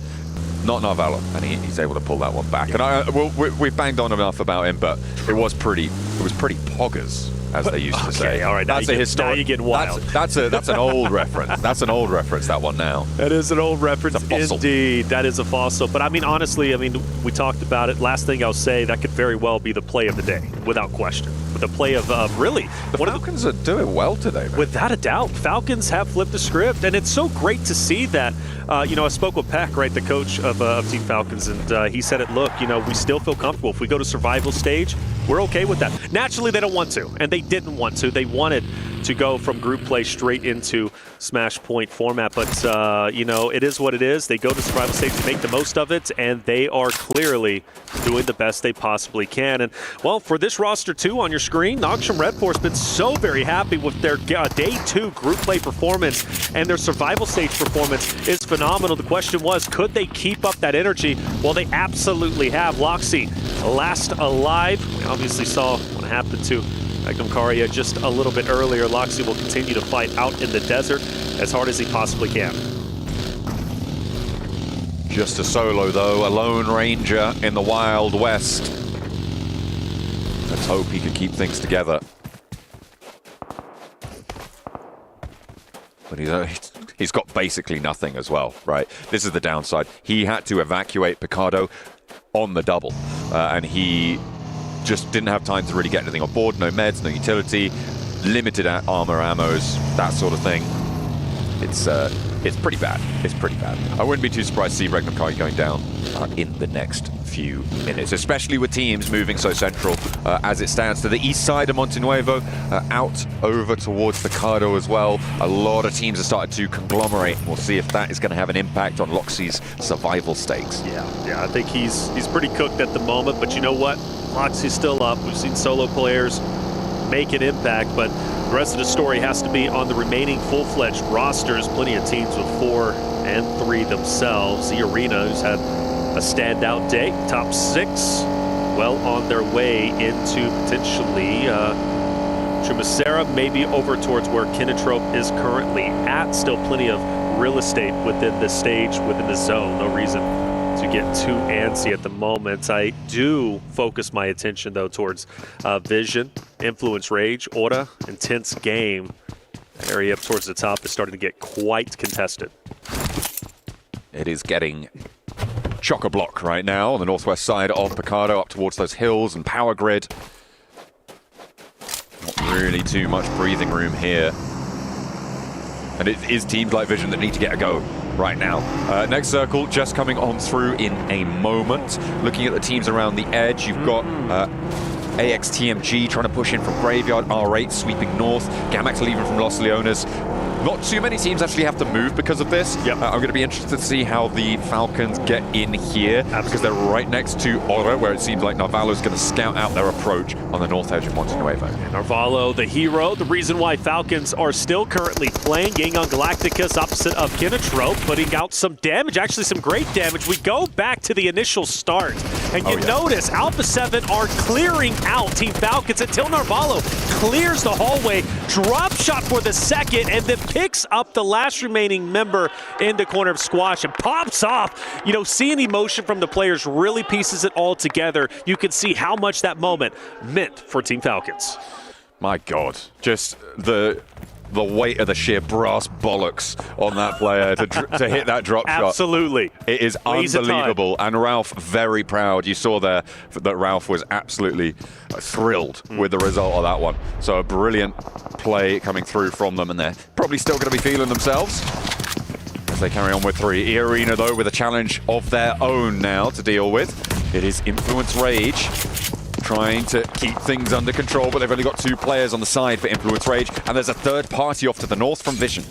Not Narvalo, and he's able to pull that one back. And we've banged on enough about him, but it was pretty poggers, as they used to say. All right, that's a historic. Now you're getting wild. That's an old reference. That's an old reference. That one now. That is an old reference, it's a fossil. Indeed. That is a fossil. But I mean, honestly, we talked about it. Last thing I'll say, that could very well be the play of the day, without question. The play of really. The Falcons are doing well today, man. Without a doubt, Falcons have flipped the script, and it's so great to see that. I spoke with Peck, right, the coach of Team Falcons, and he said it, look, we still feel comfortable. If we go to survival stage, we're okay with that. Naturally, they don't want to, and they didn't want to. They wanted to go from group play straight into Smash Point format, but, it is what it is. They go to survival stage to make the most of it, and they are clearly doing the best they possibly can. And, well, for this roster, too, on your screen, Noxium Red Force been so very happy with their day 2 group play performance, and their survival stage performance is phenomenal. The question was, could they keep up that energy? Well, they absolutely have. Loxy, last alive. We obviously saw what happened to Regnum Karya just a little bit earlier. Loxy will continue to fight out in the desert as hard as he possibly can. Just a solo, though, a lone ranger in the Wild West. Let's hope he can keep things together. But he's got basically nothing as well, right? This is the downside. He had to evacuate Picardo on the double, and he just didn't have time to really get anything on board. No meds, no utility, limited armor, ammos, that sort of thing. It's pretty bad. It's pretty bad. I wouldn't be too surprised to see Regnum Karya going down in the next few minutes, especially with teams moving so central as it stands to the east side of Montenuevo, out over towards Picardo as well. A lot of teams have started to conglomerate. We'll see if that is going to have an impact on Loxy's survival stakes. Yeah, I think he's pretty cooked at the moment, but you know what? Loxy's still up. We've seen solo players make an impact, but the rest of the story has to be on the remaining full-fledged rosters. Plenty of teams with 4 and 3 themselves. The Arena, who's had a standout day, top 6, well on their way into potentially Chumacera, maybe over towards where Kinotrope is currently at. Still plenty of real estate within this stage, within the zone. No reason to get too antsy at the moment. I do focus my attention, though, towards Vision, Influence Rage, Aura, Intense Game. That area up towards the top is starting to get quite contested. It is getting chock-a-block right now on the northwest side of Picardo, up towards those hills and power grid. Not really too much breathing room here. And it is teams like Vision that need to get a go right now. Next circle just coming on through in a moment. Looking at the teams around the edge, you've got AXTMG trying to push in from Graveyard, R8 sweeping north, Gamax leaving from Los Leones. Not too many teams actually have to move because of this. I'm going to be interested to see how the Falcons get in here, because they're right next to Aura, where it seems like Narvalo's going to scout out their approach on the north edge of Montenuevo. Narvalo, the hero, the reason why Falcons are still currently playing. Gang on Galacticus opposite of Kinotrope, putting out some damage, actually some great damage. We go back to the initial start, and you notice Alpha 7 are clearing out Team Falcons until Narvalo clears the hallway, drop shot for the second, and then picks up the last remaining member in the corner of Squash and pops off. Seeing emotion from the players really pieces it all together. You can see how much that moment meant for Team Falcons. My God, just the the weight of the sheer brass bollocks on that player to hit that drop shot. Absolutely. It is unbelievable. And Ralph, very proud. You saw there that Ralph was absolutely thrilled with the result of that one. So a brilliant play coming through from them, and they're probably still going to be feeling themselves as they carry on with 3. E-Arena, though, with a challenge of their own now to deal with. It is Influence Rage, trying to keep things under control, but they've only got 2 players on the side for Influence Rage, and there's a third party off to the north from Vision.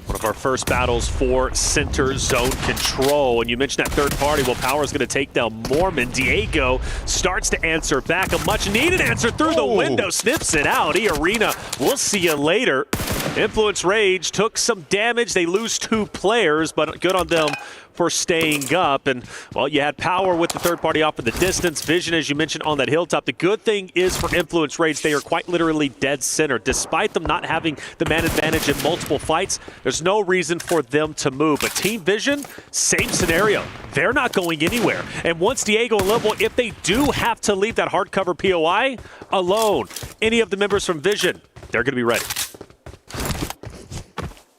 One of our first battles for center zone control. And you mentioned that third party. Well, Power is going to take down Mormon. Diego starts to answer back. A much-needed answer through the window. Snips it out. E-Arena, we'll see you later. Influence Rage took some damage. They lose 2 players, but good on them for staying up. And, well, you had Power with the third party off in the distance. Vision, as you mentioned, on that hilltop. The good thing is for Influence Rage, they are quite literally dead center. Despite them not having the man advantage in multiple fights, there's no reason for them to move. But Team Vision, same scenario. They're not going anywhere. And once Diego and Level, if they do have to leave that hardcover POI alone, any of the members from Vision, they're going to be ready.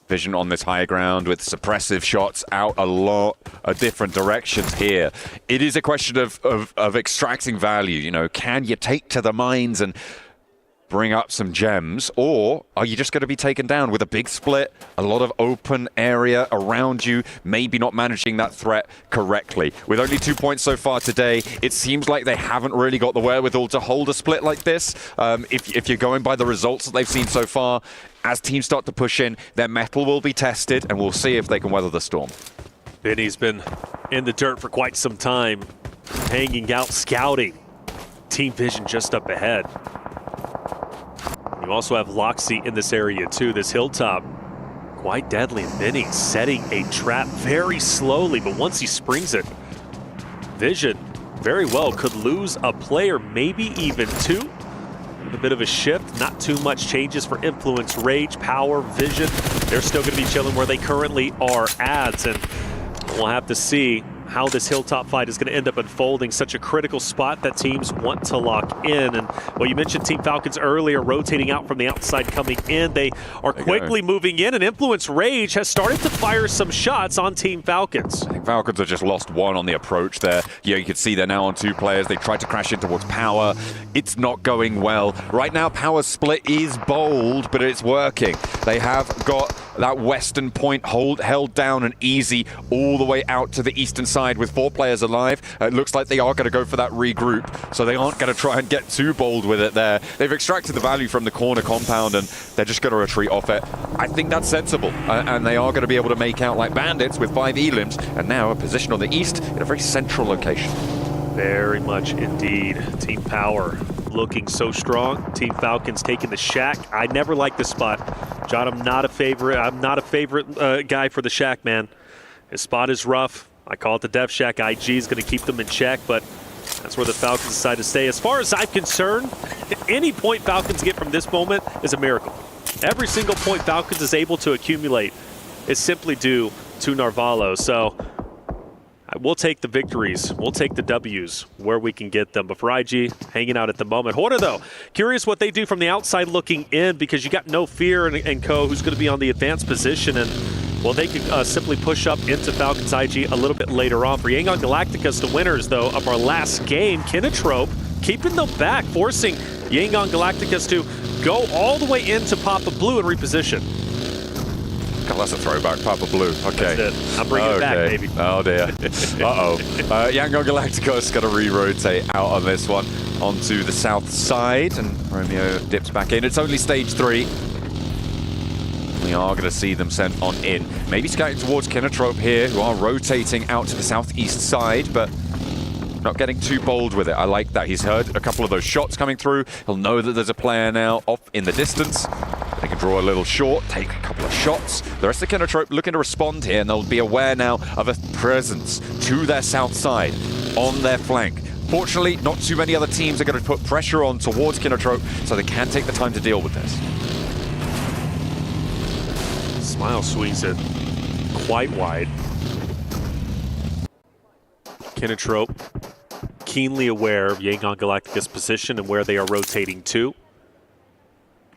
Vision on this high ground with suppressive shots out a lot of different directions here. It is a question of extracting value. You know, can you take to the mines and bring up some gems, or are you just going to be taken down with a big split, a lot of open area around you, maybe not managing that threat correctly? With only 2 points so far today, it seems like they haven't really got the wherewithal to hold a split like this. If you're going by the results that they've seen so far, as teams start to push in, their mettle will be tested, and we'll see if they can weather the storm. Benny's been in the dirt for quite some time, hanging out, scouting. Team Vision just up ahead. You also have Loxy in this area too. This hilltop, quite deadly. And Benny setting a trap very slowly, but once he springs it, Vision very well could lose a player, maybe even 2. A bit of a shift, not too much changes for Influence Rage, Power, Vision. They're still going to be chilling where they currently are at, and we'll have to see how this hilltop fight is going to end up unfolding. Such a critical spot that teams want to lock in. And, well, you mentioned Team Falcons earlier, rotating out from the outside, coming in. They are quickly moving in, and Influence Rage has started to fire some shots on Team Falcons. I think Falcons have just lost 1 on the approach there. Yeah, you can see they're now on 2 players. They tried to crash in towards Power. It's not going well. Right now, Power's split is bold, but it's working. They have got that western point held down and easy all the way out to the eastern side with 4 players alive. It looks like they are going to go for that regroup, so they aren't going to try and get too bold with it there. They've extracted the value from the corner compound, and they're just going to retreat off it. I think that's sensible, and they are going to be able to make out like bandits with 5 elims, and now a position on the east in a very central location. Very much indeed. Team Power looking so strong. Team Falcons taking the shack. I never liked this spot. John, I'm not a favorite guy for the shack, man. His spot is rough. I call it the Death Shack. IG is going to keep them in check, but that's where the Falcons decide to stay. As far as I'm concerned, any point Falcons get from this moment is a miracle. Every single point Falcons is able to accumulate is simply due to Narvalo. So we'll take the victories. We'll take the W's where we can get them. But for IG, hanging out at the moment. Horta, though, curious what they do from the outside looking in, because you got No Fear and co, who's going to be on the advanced position. And, well, they could simply push up into Falcons IG a little bit later on. For Yangon Galacticus, the winners, though, of our last game, Kinatrope keeping them back, forcing Yangon Galacticus to go all the way into Papa Blue and reposition. God, that's a throwback, Papa Blue. Okay. That's it. I'm bringing it back, baby. Oh, dear. Uh-oh. Yangon Galacticos got to re-rotate out on this one onto the south side, and Romeo dips back in. It's only stage 3. We are going to see them sent on in. Maybe scouting towards Kinatrope here, who are rotating out to the southeast side, but not getting too bold with it. I like that. He's heard a couple of those shots coming through. He'll know that there's a player now off in the distance. They can draw a little short, take a couple of shots. The rest of Kinatrope looking to respond here, and they'll be aware now of a presence to their south side on their flank. Fortunately, not too many other teams are going to put pressure on towards Kinatrope, so they can take the time to deal with this. Smile swings it quite wide. Kinatrope keenly aware of Yangon Galacticus' position and where they are rotating to.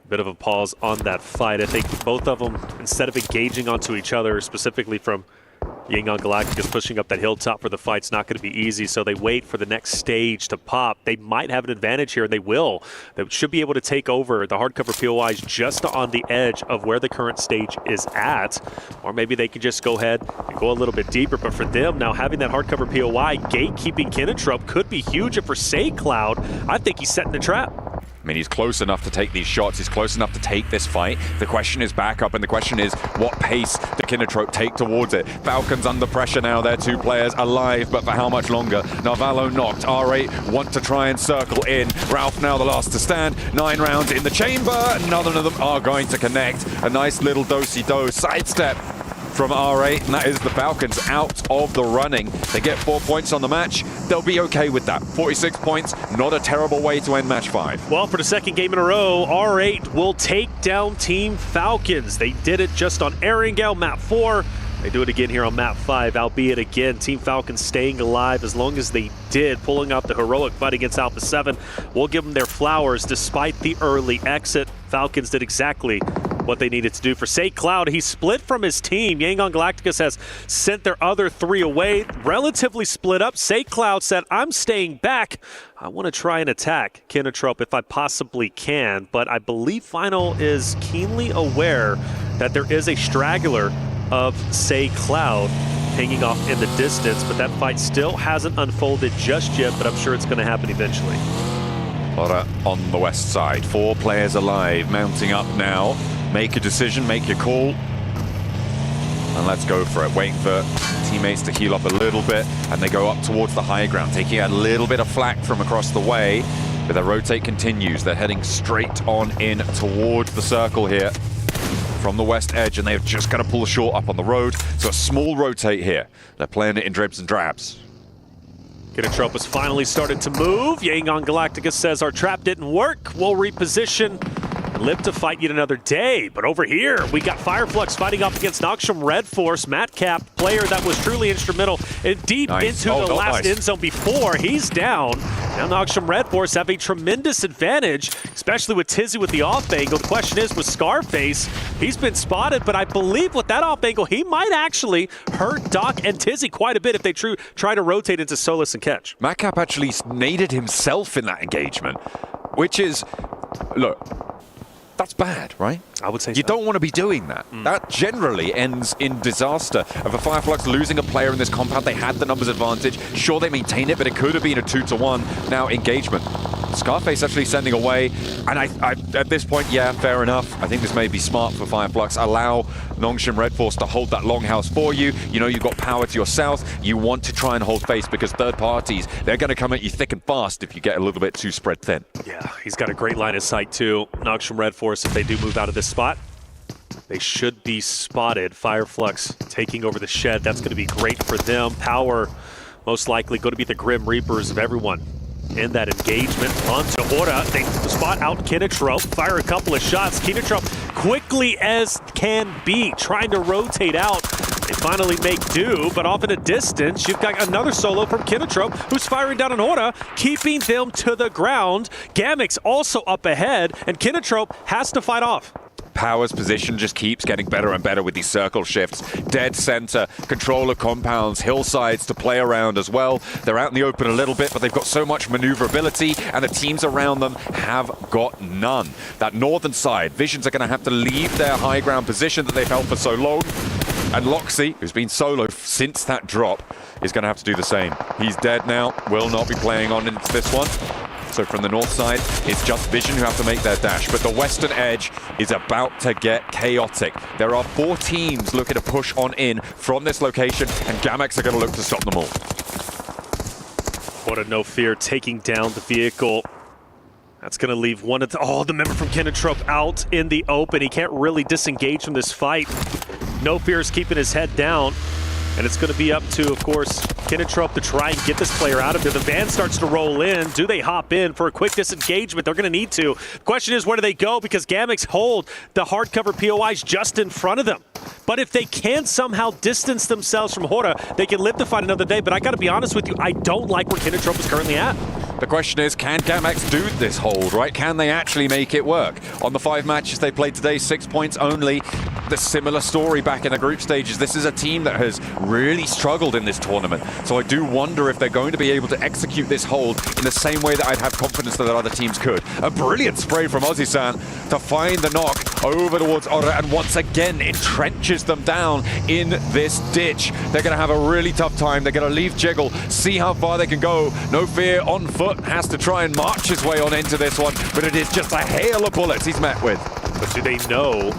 Bit of a pause on that fight. I think both of them, instead of engaging onto each other, specifically from Yangon Galacticus pushing up that hilltop for the fight's not going to be easy, so they wait for the next stage to pop. They might have an advantage here, and they will. They should be able to take over. The hardcover POIs just on the edge of where the current stage is at, or maybe they could just go ahead and go a little bit deeper. But for them, now having that hardcover POI, gatekeeping Kinetrup could be huge. And for SayCloud, I think he's setting the trap. I mean, he's close enough to take these shots. He's close enough to take this fight. The question is backup, and the question is what pace do Kinetrup take towards it? Falcons under pressure now. They're 2 players alive, but for how much longer? Narvalo knocked. R8 want to try and circle in. Ralph now the last to stand. 9 rounds in the chamber. None of them are going to connect. A nice little do-si-do sidestep from R8, and that is the Falcons out of the running. They get 4 points on the match. They'll be okay with that. 46 points, not a terrible way to end match 5. Well, for the second game in a row, R8 will take down Team Falcons. They did it just on Erangel, map 4. They do it again here on map 5, albeit again, Team Falcons staying alive as long as they did, pulling out the heroic fight against Alpha 7. We'll give them their flowers despite the early exit. Falcons did exactly what they needed to do. For SayCloud, he split from his team. Yangon Galacticus has sent their other 3 away, relatively split up. SayCloud said, I'm staying back. I want to try and attack Kinetrup if I possibly can, but I believe Final is keenly aware that there is a straggler of SayCloud hanging off in the distance, but that fight still hasn't unfolded just yet, but I'm sure it's going to happen eventually. Ora on the west side, 4 players alive, mounting up now. Make a decision, make your call, and let's go for it. Waiting for teammates to heal up a little bit, and they go up towards the high ground, taking a little bit of flak from across the way, but their rotate continues. They're heading straight on in towards the circle here from the west edge, and they've just got to pull short up on the road, so a small rotate here. They're playing it in dribs and drabs. Kinetrup has finally started to move. Yangon Galacticus says our trap didn't work. We'll reposition and live to fight yet another day. But over here, we got Fireflux fighting off against Noxum Red Force. Matcap, player that was truly instrumental and deep into the last end zone before. He's down. Now Noxum Red Force have a tremendous advantage, especially with Tizzy with the off angle. The question is with Scarface, he's been spotted, but I believe with that off angle, he might actually hurt Doc and Tizzy quite a bit if they try to rotate into Solus and Catch. Matcap actually naded himself in that engagement, which is, look, that's bad, right? I would say you don't want to be doing that. That generally ends in disaster. Of a Fireflux losing a player in this compound, they had the numbers advantage. Sure, they maintained it, but it could have been a 2-to-1. Now, engagement. Scarface actually sending away, and I at this point, yeah, fair enough. I think this may be smart for Fireflux. Allow Nongshin Red Force to hold that longhouse for you. You know you've got power to your south. You want to try and hold face because third parties, they're going to come at you thick and fast if you get a little bit too spread thin. Yeah, he's got a great line of sight too. Nongshin Red Force, if they do move out of this spot, they should be spotted. Fireflux taking over the shed. That's going to be great for them. Power most likely going to be the Grim Reapers of everyone in that engagement. Onto Ora. They spot out Kinetrup, fire a couple of shots. Kinetrup quickly as can be, trying to rotate out. They finally make do, but off in a distance, you've got another solo from Kinetrup, who's firing down on Ora, keeping them to the ground. Gamix also up ahead, and Kinetrup has to fight off. Power's position just keeps getting better and better with these circle shifts. Dead center, controller compounds, hillsides to play around as well. They're out in the open a little bit, but they've got so much maneuverability, and the teams around them have got none. That northern side, Visions are going to have to leave their high ground position that they've held for so long. And Loxy, who's been solo since that drop, is going to have to do the same. He's dead now, will not be playing on into this one. So from the north side, it's just Vision who have to make their dash. But the western edge is about to get chaotic. There are 4 teams looking to push on in from this location, and Gamex are going to look to stop them all. What a No Fear taking down the vehicle. That's going to leave one of the member from Kinetrup out in the open. He can't really disengage from this fight. No Fear is keeping his head down. And it's going to be up to, of course, Kinetrup to try and get this player out of there. The van starts to roll in. Do they hop in for a quick disengagement? They're going to need to. The question is, where do they go? Because Gamix hold the hardcover POIs just in front of them. But if they can somehow distance themselves from Hora, they can live to fight another day. But I got to be honest with you, I don't like where Kinetrup is currently at. The question is, can Gamex do this hold, right? Can they actually make it work? On the 5 matches they played today, 6 points only. The similar story back in the group stages. This is a team that has really struggled in this tournament. So I do wonder if they're going to be able to execute this hold in the same way that I'd have confidence that other teams could. A brilliant spray from Ozzy-san to find the knock over towards Ora, and once again entrenches them down in this ditch. They're going to have a really tough time. They're going to leave Jiggle, see how far they can go. No Fear on foot has to try and march his way on into this one, but it is just a hail of bullets he's met with. But do they know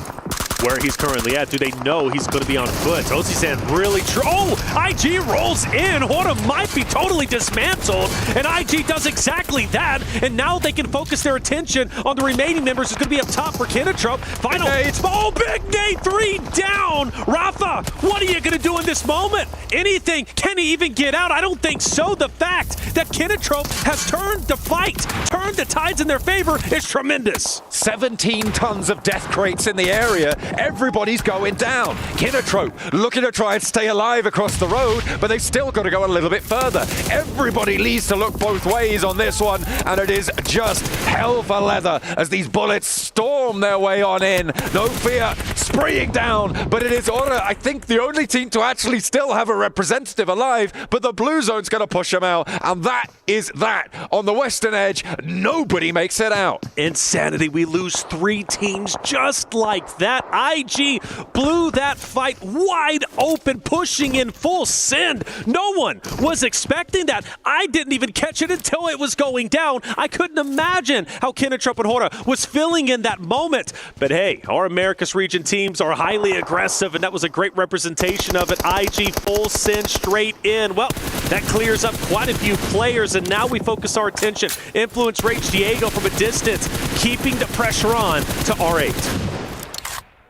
where he's currently at? Do they know he's going to be on foot? Ozzy-san really IG rolls in. Hora might be totally dismantled, and IG does exactly that, and now they can focus their attention on the remaining members who's going to be up top for Kinetrup. Final, big nade 3 down. Rafa, what are you going to do in this moment? Anything? Can he even get out? I don't think so. The fact that Kinetrup has turned the fight, turned the tides in their favor is tremendous. 17 tons of death crates in the area. Everybody's going down. Kinetrup looking to try and stay alive across the road, but they've still got to go a little bit further. Everybody needs to look both ways on this one, and it is just hell for leather as these bullets storm their way on in. No Fear spraying down, but it is Ora, I think, the only team to actually still have a representative alive, but the blue zone's going to push them out, and that is that. On the western edge, nobody makes it out. Insanity. We lose 3 teams just like that. IG blew that fight wide open, pushing in full send. No one was expecting that. I didn't even catch it until it was going down. I couldn't imagine how Kinetrup and Hora was feeling in that moment. But hey, our Americas region teams are highly aggressive, and that was a great representation of it. IG full send straight in. Well, that clears up quite a few players, and now we focus our attention. Influence Rage Diego from a distance, keeping the pressure on to R8.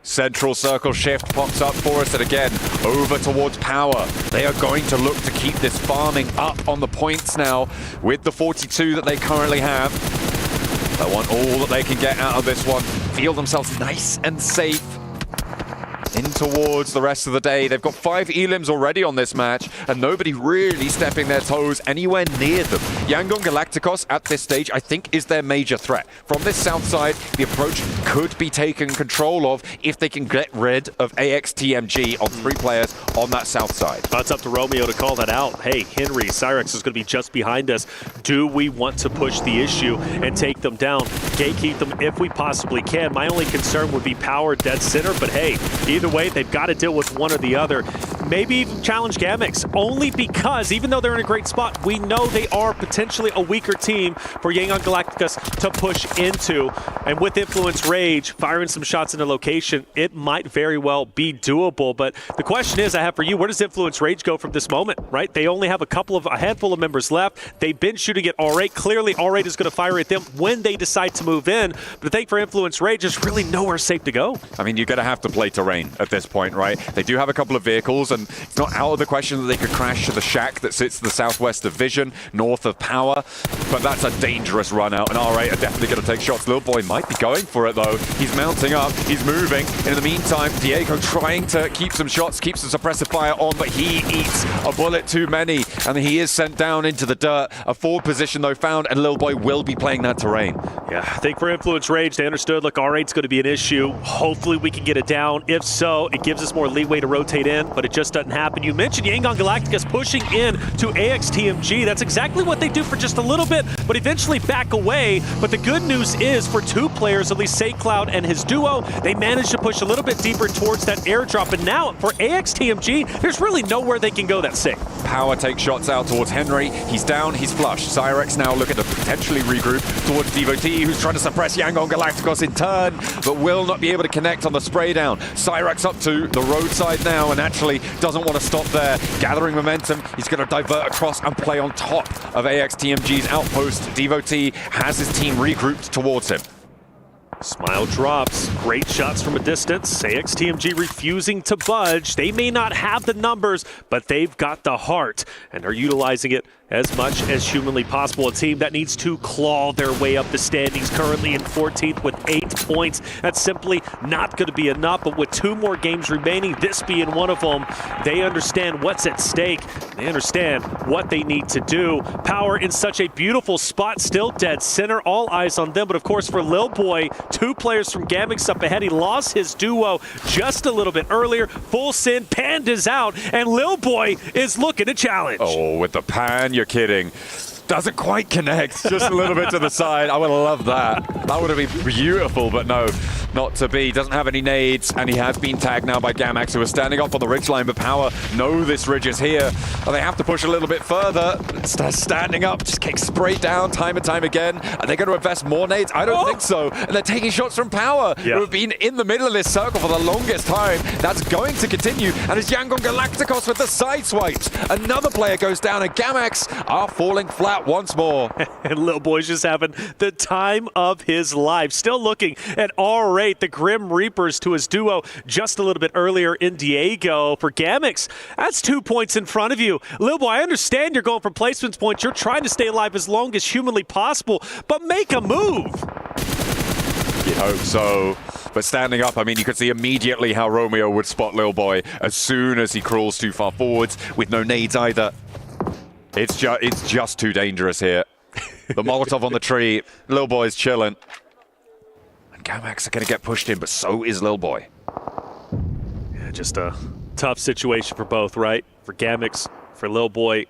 Central circle shift pops up for us, and again, over towards Power. They are going to look to keep this farming up on the points now with the 42 that they currently have. They want all that they can get out of this one. Feel themselves nice and safe in towards the rest of the day. They've got 5 elims already on this match, and nobody really stepping their toes anywhere near them. Yangon Galacticos at this stage, I think, is their major threat. From this south side, the approach could be taken control of if they can get rid of AXTMG on 3 players on that south side. It's up to Romeo to call that out. Hey, Henry, Cyrex is going to be just behind us. Do we want to push the issue and take them down? Gatekeep them if we possibly can. My only concern would be Power dead center, but hey, either way, they've got to deal with one or the other. Maybe even challenge Gamex, only because even though they're in a great spot, we know they are potentially a weaker team for Yangon Galacticos to push into. And with Influence Rage firing some shots into location, it might very well be doable. But the question is, I have for you, where does Influence Rage go from this moment, right? They only have a handful of members left. They've been shooting at R8. Clearly, R8 is going to fire at them when they decide to move in. But I think for Influence Rage, there's really nowhere safe to go. I mean, you're going to have to play terrain at this point, right? They do have a couple of vehicles, and it's not out of the question that they could crash to the shack that sits to the southwest of Vision, north of Power, but that's a dangerous run out, and R8 are definitely going to take shots. Little boy might be going for it, though. He's mounting up, he's moving. In the meantime, Diego trying to keep some shots, keeps the suppressive fire on, but he eats a bullet too many, and he is sent down into the dirt. A forward position, though, found, and Little Boy will be playing that terrain. Yeah, I think for Influence Rage, they understood, look, R8's going to be an issue. Hopefully we can get it down. If so, it gives us more leeway to rotate in, but it just doesn't happen. You mentioned Yangon Galacticos pushing in to AXTMG. That's exactly what they do for just a little bit, but eventually back away. But the good news is for 2 players, at least SakeCloud and his duo, they managed to push a little bit deeper towards that airdrop. And now for AXTMG, there's really nowhere they can go that's safe. Power takes shots out towards Henry. He's down, he's flushed. Cyrex now looking to potentially regroup towards Devotee, who's trying to suppress Yangon Galacticos in turn, but will not be able to connect on the spray down. Cyrex up to the roadside now, and actually doesn't want to stop there. Gathering momentum, he's going to divert across and play on top of AXTMG's outpost. Devotee has his team regrouped towards him. Smile drops, great shots from a distance. AXTMG refusing to budge. They may not have the numbers, but they've got the heart and are utilizing it as much as humanly possible. A team that needs to claw their way up the standings, currently in 14th with 8 points. That's simply not going to be enough, but with 2 more games remaining, this being one of them, they understand what's at stake. They understand what they need to do. Power in such a beautiful spot, still dead center, all eyes on them, but of course for Lil Boy, 2 players from Gamix up ahead. He lost his duo just a little bit earlier. Full Sin, Panda's out, and Lil Boy is looking to challenge. Oh, with the pan, you're kidding. Doesn't quite connect, just a little bit to the side. I would love that. That would have been beautiful, but no, not to be. Doesn't have any nades, and he has been tagged now by Gamax, who is standing up on the ridge line, but Power know this ridge is here, and they have to push a little bit further. Standing up, just getting sprayed down time and time again. Are they going to invest more nades? I don't think so. And they're taking shots from Power, who have been in the middle of this circle for the longest time. That's going to continue, and it's Yangon Galacticos with the side swipes. Another player goes down, and Gamax are falling flat once more. And Lil Boy's just having the time of his life. Still looking at R8, the Grim Reapers, to his duo just a little bit earlier in Diego. For Gamix, that's 2 points in front of you. Lil Boy, I understand you're going for placements points. You're trying to stay alive as long as humanly possible, but make a move. You'd hope so. But standing up, I mean, you could see immediately how Romeo would spot Lil Boy as soon as he crawls too far forwards with no nades either. It's just too dangerous here. The Molotov on the tree. Lil Boy's chilling. And Gamax are going to get pushed in, but so is Lil Boy. Yeah, just a tough situation for both, right? For Gamix, for Lil Boy.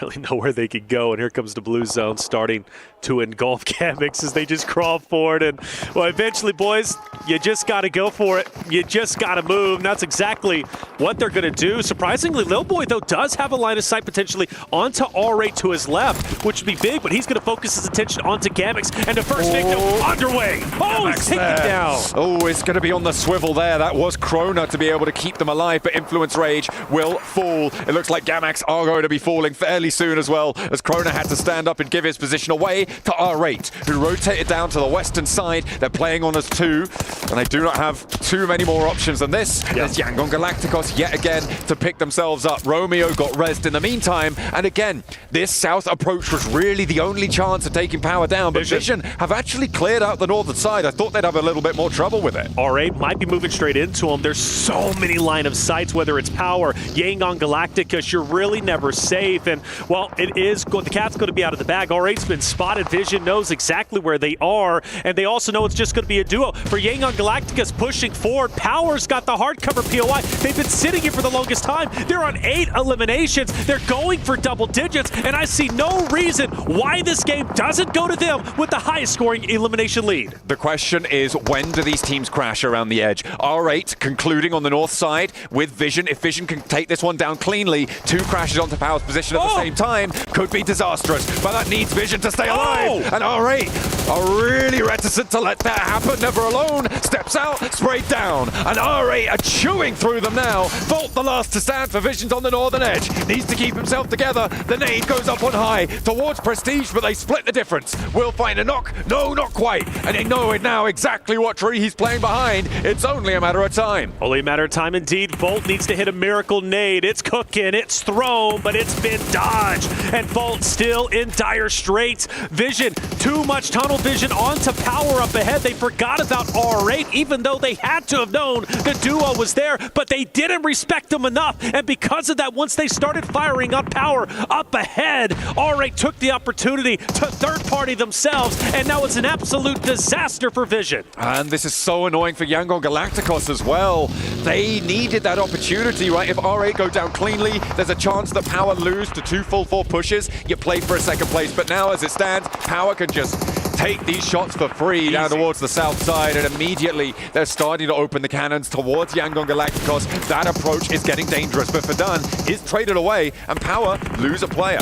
Really know where they could go, and here comes the blue zone starting to engulf Gamix as they just crawl forward. And well, eventually, boys, you just got to go for it. You just got to move. And that's exactly what they're going to do. Surprisingly, Lil Boy, though, does have a line of sight potentially onto R8 to his left, which would be big, but he's going to focus his attention onto Gamix. And the first victim underway. Oh, he's taken down. Oh, it's going to be on the swivel there. That was Krona to be able to keep them alive, but Influence Rage will fall. It looks like Gamax are going to be falling fairly soon as well, as Krona had to stand up and give his position away to R8, who rotated down to the western side. They're playing on us 2, and they do not have too many more options than this. There's Yangon Galacticos yet again to pick themselves up. Romeo got rezzed in the meantime, and again, this south approach was really the only chance of taking Power down, but Vision have actually cleared out the northern side. I thought they'd have a little bit more trouble with it. R8 might be moving straight into him. There's so many line of sights, whether it's Power, Yangon Galacticos, you're really never safe. And well, it is the cat's going to be out of the bag. R8's been spotted. Vision knows exactly where they are, and they also know it's just going to be a duo. For Yangon Galacticos pushing forward, Power's got the hardcover POI. They've been sitting here for the longest time. They're on 8 eliminations. They're going for double digits, and I see no reason why this game doesn't go to them with the highest scoring elimination lead. The question is, when do these teams crash around the edge? R8 concluding on the north side with Vision. If Vision can take this one down cleanly, 2 crashes onto Power's position at the same time could be disastrous, but that needs Vision to stay alive. And R8 are really reticent to let that happen. Never Alone steps out, sprayed down, and R8 are chewing through them now. Volt the last to stand for Vision's on the northern edge. Needs to keep himself together. The nade goes up on high towards Prestige, but they split the difference. Will find a knock. No, not quite. And they know it now exactly what tree he's playing behind. It's only a matter of time. Only a matter of time indeed. Volt needs to hit a miracle nade. It's cooking, it's thrown, but it's been dodged. And Volt still in dire straits. Vision, too much tunnel vision onto Power up ahead. They forgot about R8, even though they had to have known the duo was there, but they didn't respect them enough. And because of that, once they started firing up Power up ahead, R8 took the opportunity to third party themselves, and now it's an absolute disaster for Vision. And this is so annoying for Yangon Galacticos as well. They needed that opportunity, right? If R8 go down cleanly, there's a chance that Power lose to 2 full 4 pushes. You play for a second place, but now as it stands, Power can just take these shots for free down towards the south side, and immediately they're starting to open the cannons towards Yangon Galacticos. That approach is getting dangerous, but Verdun is traded away, and Power lose a player.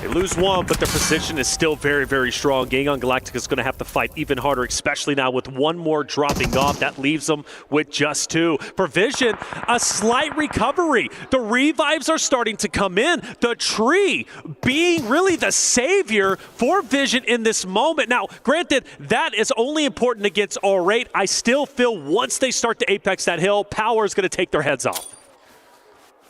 They lose one, but their position is still very, very strong. Yangon Galacticos is going to have to fight even harder, especially now with one more dropping off. That leaves them with just 2. For Vision, a slight recovery. The revives are starting to come in. The tree being really the savior for Vision in this moment. Now, granted, that is only important against R8. I still feel once they start to apex that hill, Power is going to take their heads off.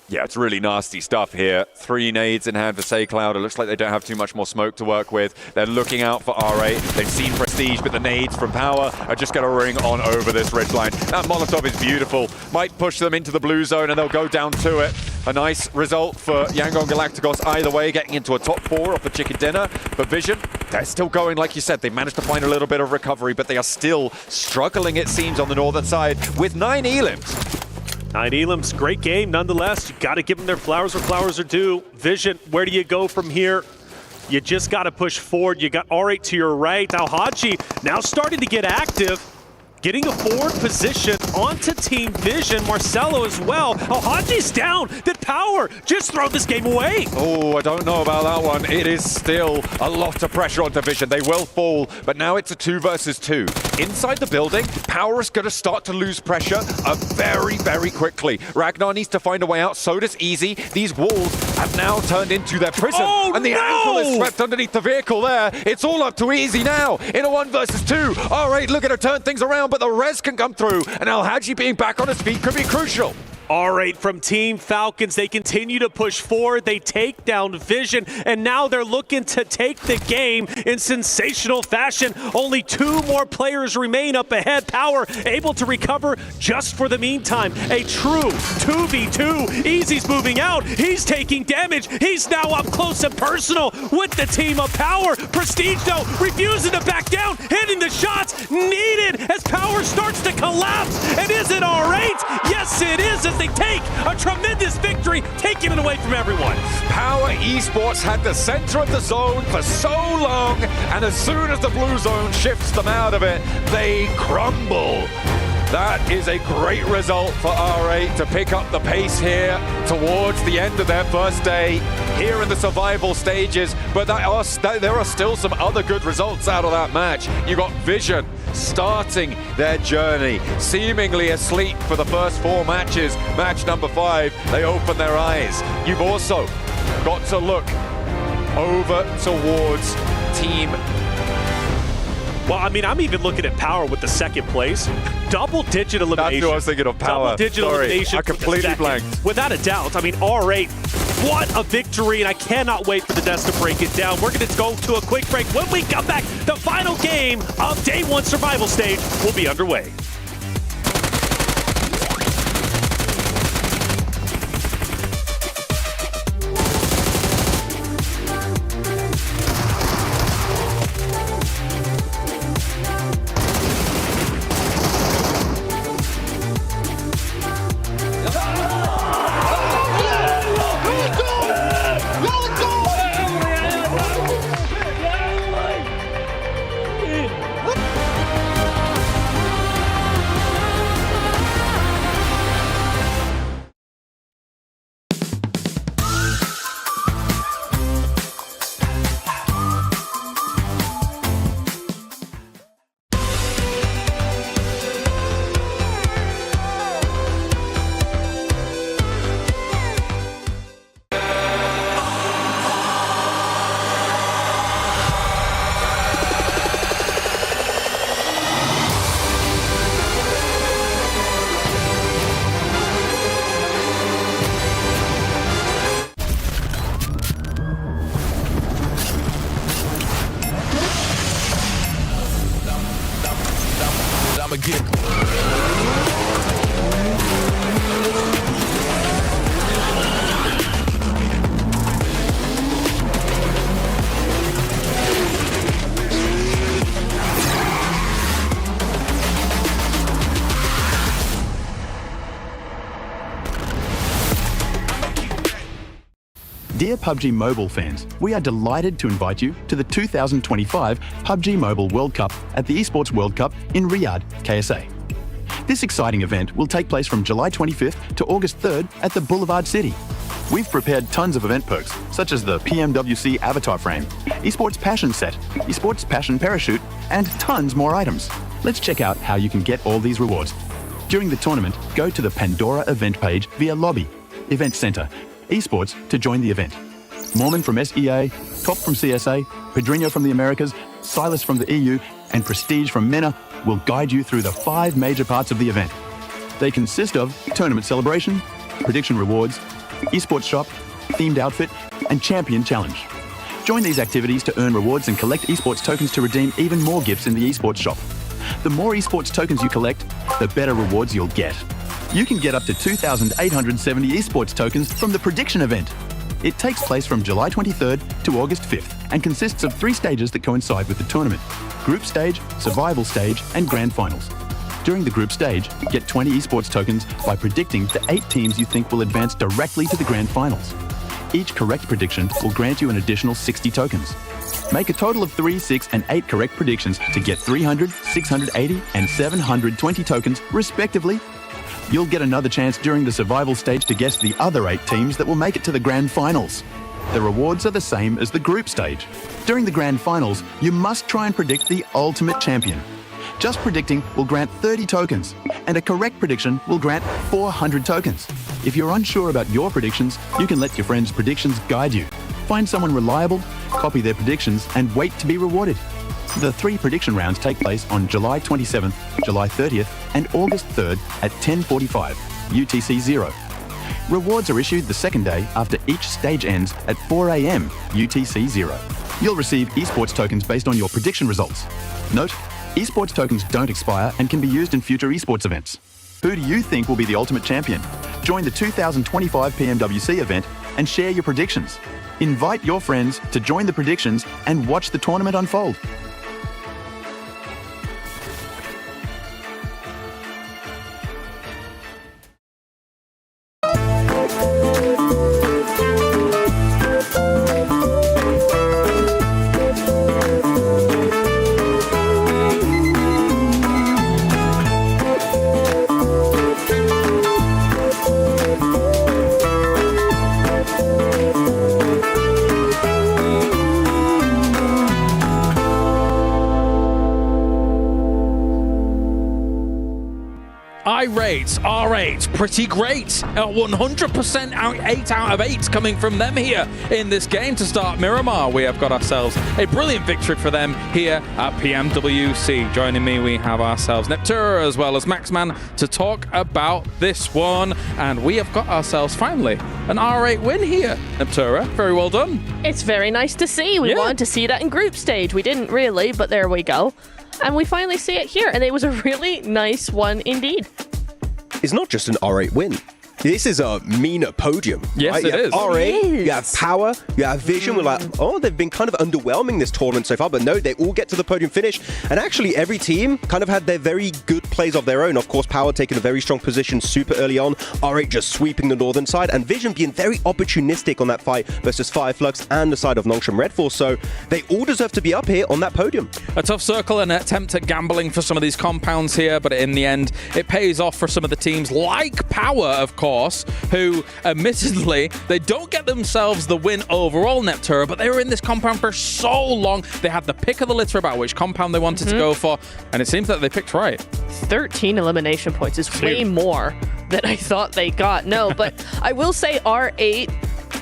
Yeah, it's really nasty stuff here. 3 nades in hand for SayCloud. It looks like they don't have too much more smoke to work with. They're looking out for R8. They've seen Prestige, but the nades from Power are just going to ring on over this ridge line. That Molotov is beautiful. Might push them into the blue zone, and they'll go down to it. A nice result for Yangon Galacticos either way, getting into a top 4 off the chicken dinner. But Vision, they're still going, like you said. They managed to find a little bit of recovery, but they are still struggling, it seems, on the northern side with 9 elims. 9 elims, great game nonetheless. You got to give them their flowers where flowers are due. Vision, where do you go from here? You just got to push forward. You got R8 to your right. Al-Haji now starting to get active. Getting a forward position onto Team Vision. Marcelo as well. Al-Haji's down. Did Power just throw this game away? Oh, I don't know about that one. It is still a lot of pressure onto Vision. They will fall, but now it's a 2 versus 2. Inside the building, Power is going to start to lose pressure very, very quickly. Ragnar needs to find a way out. So does Easy. These walls have now turned into their prison. Oh, and the ankle is swept underneath the vehicle there. It's all up to Easy now in a 1 versus 2. All right, looking to turn things around, but the res can come through, and Al-Haji being back on his feet could be crucial. R8 from Team Falcons, they continue to push forward, they take down Vision, and now they're looking to take the game in sensational fashion. Only 2 more players remain up ahead. Power able to recover just for the meantime. A true 2v2. Easy's moving out, he's taking damage. He's now up close and personal with the team of Power. Prestige though, refusing to back down, hitting the shots needed as Power starts to collapse. And is it R8? Yes, it is, as they take a tremendous victory, taking it away from everyone. Power Esports had the center of the zone for so long, and as soon as the blue zone shifts them out of it, they crumble. That is a great result for R8 to pick up the pace here towards the end of their first day here in the survival stages, but there are still some other good results out of that match. You got Vision starting their journey, seemingly asleep for the first 4 matches. Match number 5, they open their eyes. You've also got to look over towards Team. Well, I mean, I'm even looking at Power with the 2nd place. Double-digit elimination. That's what I was thinking of, Power. Double-digit elimination. I completely blanked. Without a doubt. I mean, R8, what a victory, and I cannot wait for the Nest to break it down. We're going to go to a quick break. When we come back, the final game of Day 1 Survival Stage will be underway. Dear PUBG Mobile fans, we are delighted to invite you to the 2025 PUBG Mobile World Cup at the Esports World Cup in Riyadh, KSA. This exciting event will take place from July 25th to August 3rd at the Boulevard City. We've prepared tons of event perks, such as the PMWC avatar frame, Esports Passion set, Esports Passion parachute, and tons more items. Let's check out how you can get all these rewards. During the tournament, go to the Pandora event page via Lobby, Event Center, Esports to join the event. Mormon from SEA, Top from CSA, Pedrinho from the Americas, Silas from the EU, and Prestige from MENA will guide you through the 5 major parts of the event. They consist of tournament celebration, prediction rewards, Esports Shop, Themed Outfit, and Champion Challenge. Join these activities to earn rewards and collect esports tokens to redeem even more gifts in the Esports Shop. The more esports tokens you collect, the better rewards you'll get. You can get up to 2,870 esports tokens from the prediction event. It takes place from July 23rd to August 5th and consists of 3 stages that coincide with the tournament: Group Stage, Survival Stage, and Grand Finals. During the group stage, get 20 esports tokens by predicting the 8 teams you think will advance directly to the Grand Finals. Each correct prediction will grant you an additional 60 tokens. Make a total of 3, 6, and 8 correct predictions to get 300, 680, and 720 tokens, respectively. You'll get another chance during the survival stage to guess the other 8 teams that will make it to the Grand Finals. The rewards are the same as the group stage. During the Grand Finals, you must try and predict the ultimate champion. Just predicting will grant 30 tokens, and a correct prediction will grant 400 tokens. If you're unsure about your predictions, you can let your friends' predictions guide you. Find someone reliable, copy their predictions, and wait to be rewarded. The 3 prediction rounds take place on July 27th, July 30th, and August 3rd at 10:45 UTC 0. Rewards are issued the second day after each stage ends at 4 a.m. UTC 0. You'll receive esports tokens based on your prediction results. Note, esports tokens don't expire and can be used in future esports events. Who do you think will be the ultimate champion? Join the 2025 PMWC event and share your predictions. Invite your friends to join the predictions and watch the tournament unfold. R8, pretty great. 100% 8 out of 8 coming from them here in this game to start Miramar. We have got ourselves a brilliant victory for them here at PMWC. Joining me, we have ourselves Neptura as well as Maxman to talk about this one. And we have got ourselves finally an R8 win here. Neptura, very well done. It's very nice to see. We wanted to see that in group stage. We didn't really, but there we go. And we finally see it here, and it was a really nice one indeed. It's not just an R8 win. This is a MENA podium. Yes, right? it is. R8, you have Power, you have Vision. We're like, oh, they've been kind of underwhelming this tournament so far, but no, they all get to the podium finish. And actually, every team kind of had their very good plays of their own. Of course, Power taking a very strong position super early on. R8 just sweeping the northern side, and Vision being very opportunistic on that fight versus Fireflux and the side of Nongshim Red Force. So they all deserve to be up here on that podium. A tough circle and an attempt at gambling for some of these compounds here, but in the end, it pays off for some of the teams like Power, of course, who admittedly, they don't get themselves the win overall, Neptura, but they were in this compound for so long. They had the pick of the litter about which compound they wanted to go for, and it seems that they picked right. 13 elimination points is way more than I thought they got. No, but I will say R8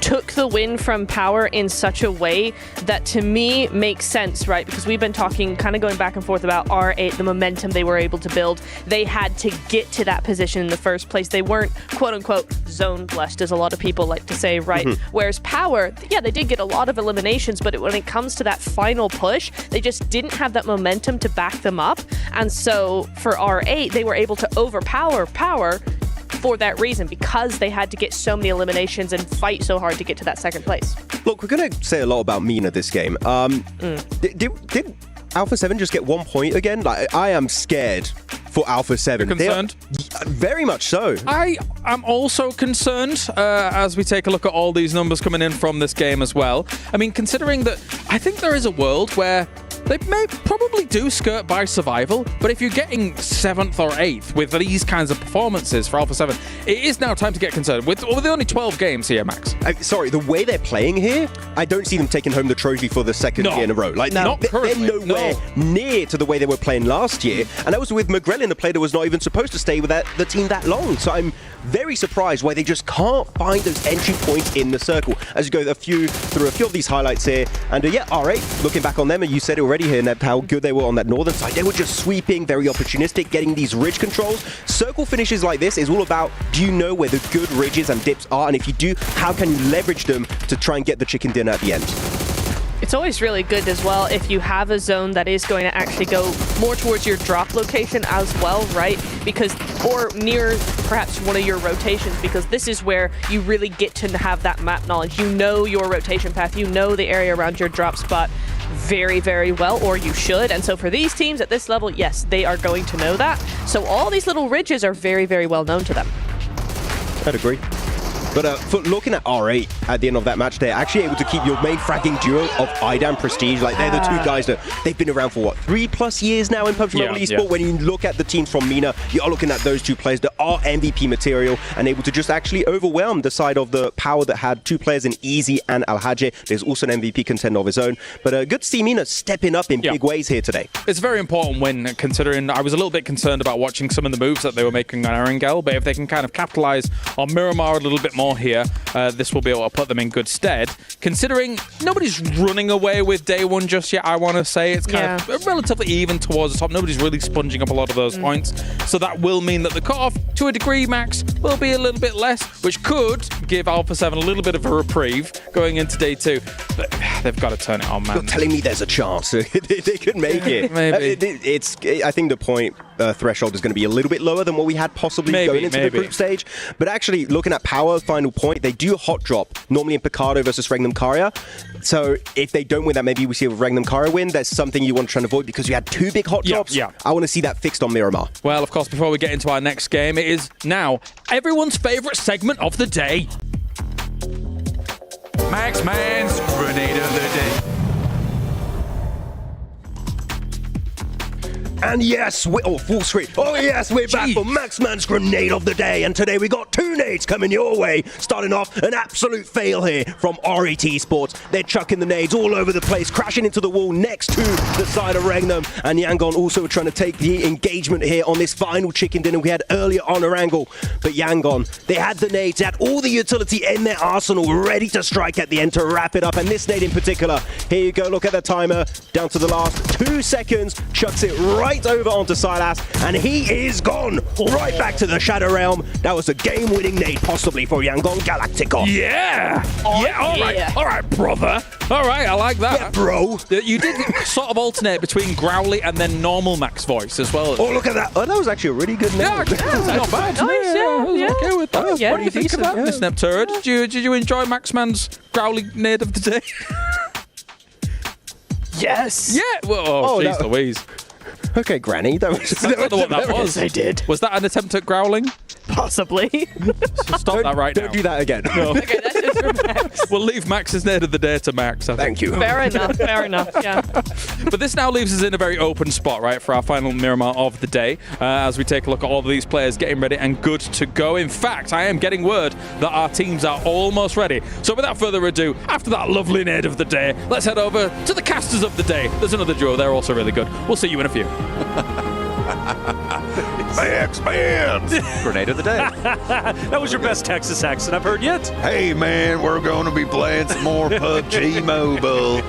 took the win from Power in such a way that to me makes sense, right? Because we've been talking, kind of going back and forth about R8, the momentum they were able to build. They had to get to that position in the first place. They weren't, quote unquote, zone blessed, as a lot of people like to say, right? Whereas Power, yeah, they did get a lot of eliminations, but when it comes to that final push, they just didn't have that momentum to back them up. And so for R8, they were able to overpower Power for that reason, because they had to get so many eliminations and fight so hard to get to that second place. Look, we're going to say a lot about MENA this game. Did Alpha 7 just get 1 point again? Like, I am scared for Alpha 7. You're concerned? Very much so. I am also concerned as we take a look at all these numbers coming in from this game as well. I mean, considering that I think there is a world where they may probably do skirt by survival, but if you're getting 7th or 8th with these kinds of performances for Alpha 7, it is now time to get concerned. With only 12 games here, Max. Sorry, the way they're playing here, I don't see them taking home the trophy for the second year in a row. Like, now, they're nowhere near to the way they were playing last year, and that was with Magrelin, a player that was not even supposed to stay with the team that long. So I'm very surprised why they just can't find those entry points in the circle. As you go through a few of these highlights here, and yeah, R8, looking back on them, and you said it already, already here, Neb, how good they were on that northern side. They were just sweeping, very opportunistic, getting these ridge controls. Circle finishes like this is all about, do you know where the good ridges and dips are? And if you do, how can you leverage them to try and get the chicken dinner at the end? It's always really good as well if you have a zone that is going to actually go more towards your drop location as well, right? Because, or near perhaps one of your rotations, because this is where you really get to have that map knowledge. You know your rotation path, you know the area around your drop spot very, very well, or you should. And so for these teams at this level, yes, they are going to know that. So all these little ridges are very, very well known to them. I'd agree. But for looking at R8 at the end of that match, they're actually able to keep your main fragging duo of Ida and Prestige. Like, they're the two guys that they've been around for, what, 3+ years now in PUBG Mobile Esports? When you look at the teams from MENA, you are looking at those two players that are MVP material and able to just actually overwhelm the side of the Power that had two players in Easy and Alhaji. There's also an MVP contender of his own. But good to see MENA stepping up in big ways here today. It's a very important win, considering I was a little bit concerned about watching some of the moves that they were making on Erangel, but if they can kind of capitalize on Miramar a little bit more here, this will be able to put them in good stead. Considering nobody's running away with day one just yet, I want to say. It's kind of relatively even towards the top. Nobody's really sponging up a lot of those points. So that will mean that the cutoff, to a degree, Max, will be a little bit less, which could give Alpha 7 a little bit of a reprieve going into day 2. But they've got to turn it on, man. You're telling me there's a chance they could make it. Maybe. I think the point threshold is going to be a little bit lower than what we had possibly going into the group stage. But actually, looking at Power, final point, they do hot drop, normally in Picardo versus Regnum Karya. So if they don't win that, maybe we see a Regnum Karya win. That's something you want to try and avoid because you had 2 big hot drops. I want to see that fixed on Miramar. Well, of course, before we get into our next game, it is now everyone's favourite segment of the day. Max Man's Grenade of the Day. And yes, full screen. Oh yes, we're back for Max Man's Grenade of the Day. And today we got 2 nades coming your way. Starting off, an absolute fail here from R8 Esports. They're chucking the nades all over the place, crashing into the wall next to the side of Regnum. And Yangon also trying to take the engagement here on this final chicken dinner we had earlier on Erangel. But Yangon, they had the nades, they had all the utility in their arsenal ready to strike at the end to wrap it up. And this nade in particular, here you go, look at the timer, down to the last 2 seconds, chucks it right over onto Silas, and he is gone right back to the Shadow Realm. That was a game-winning nade, possibly for Yangon Galacticon. All right, brother. All right, I like that. Yeah, bro. You did sort of alternate between growly and then normal Max voice as well. Oh, look at that. Oh, that was actually a really good nade. Not bad. Nice, I was okay with that. What do you think of that, Yeah. Miss Neptura? Did you enjoy Max Man's growly nade of the day? Yes. Yeah. Well, jeez Louise. Okay, Granny. That was. I don't know what that was. I did. Was that an attempt at growling? Possibly. Stop that right now. Don't do that again. No. Okay, that's just for Max. We'll leave Max's nade of the day to Max. I think. Thank you. Fair enough, yeah. But this now leaves us in a very open spot, right, for our final Miramar of the day, as we take a look at all of these players getting ready and good to go. In fact, I am getting word that our teams are almost ready. So without further ado, after that lovely nade of the day, let's head over to the casters of the day. There's another duo, they're also really good. We'll see you in a few. Max Man! Grenade of the Day. That was your best Texas accent I've heard yet. Hey, man, we're going to be playing some more PUBG Mobile.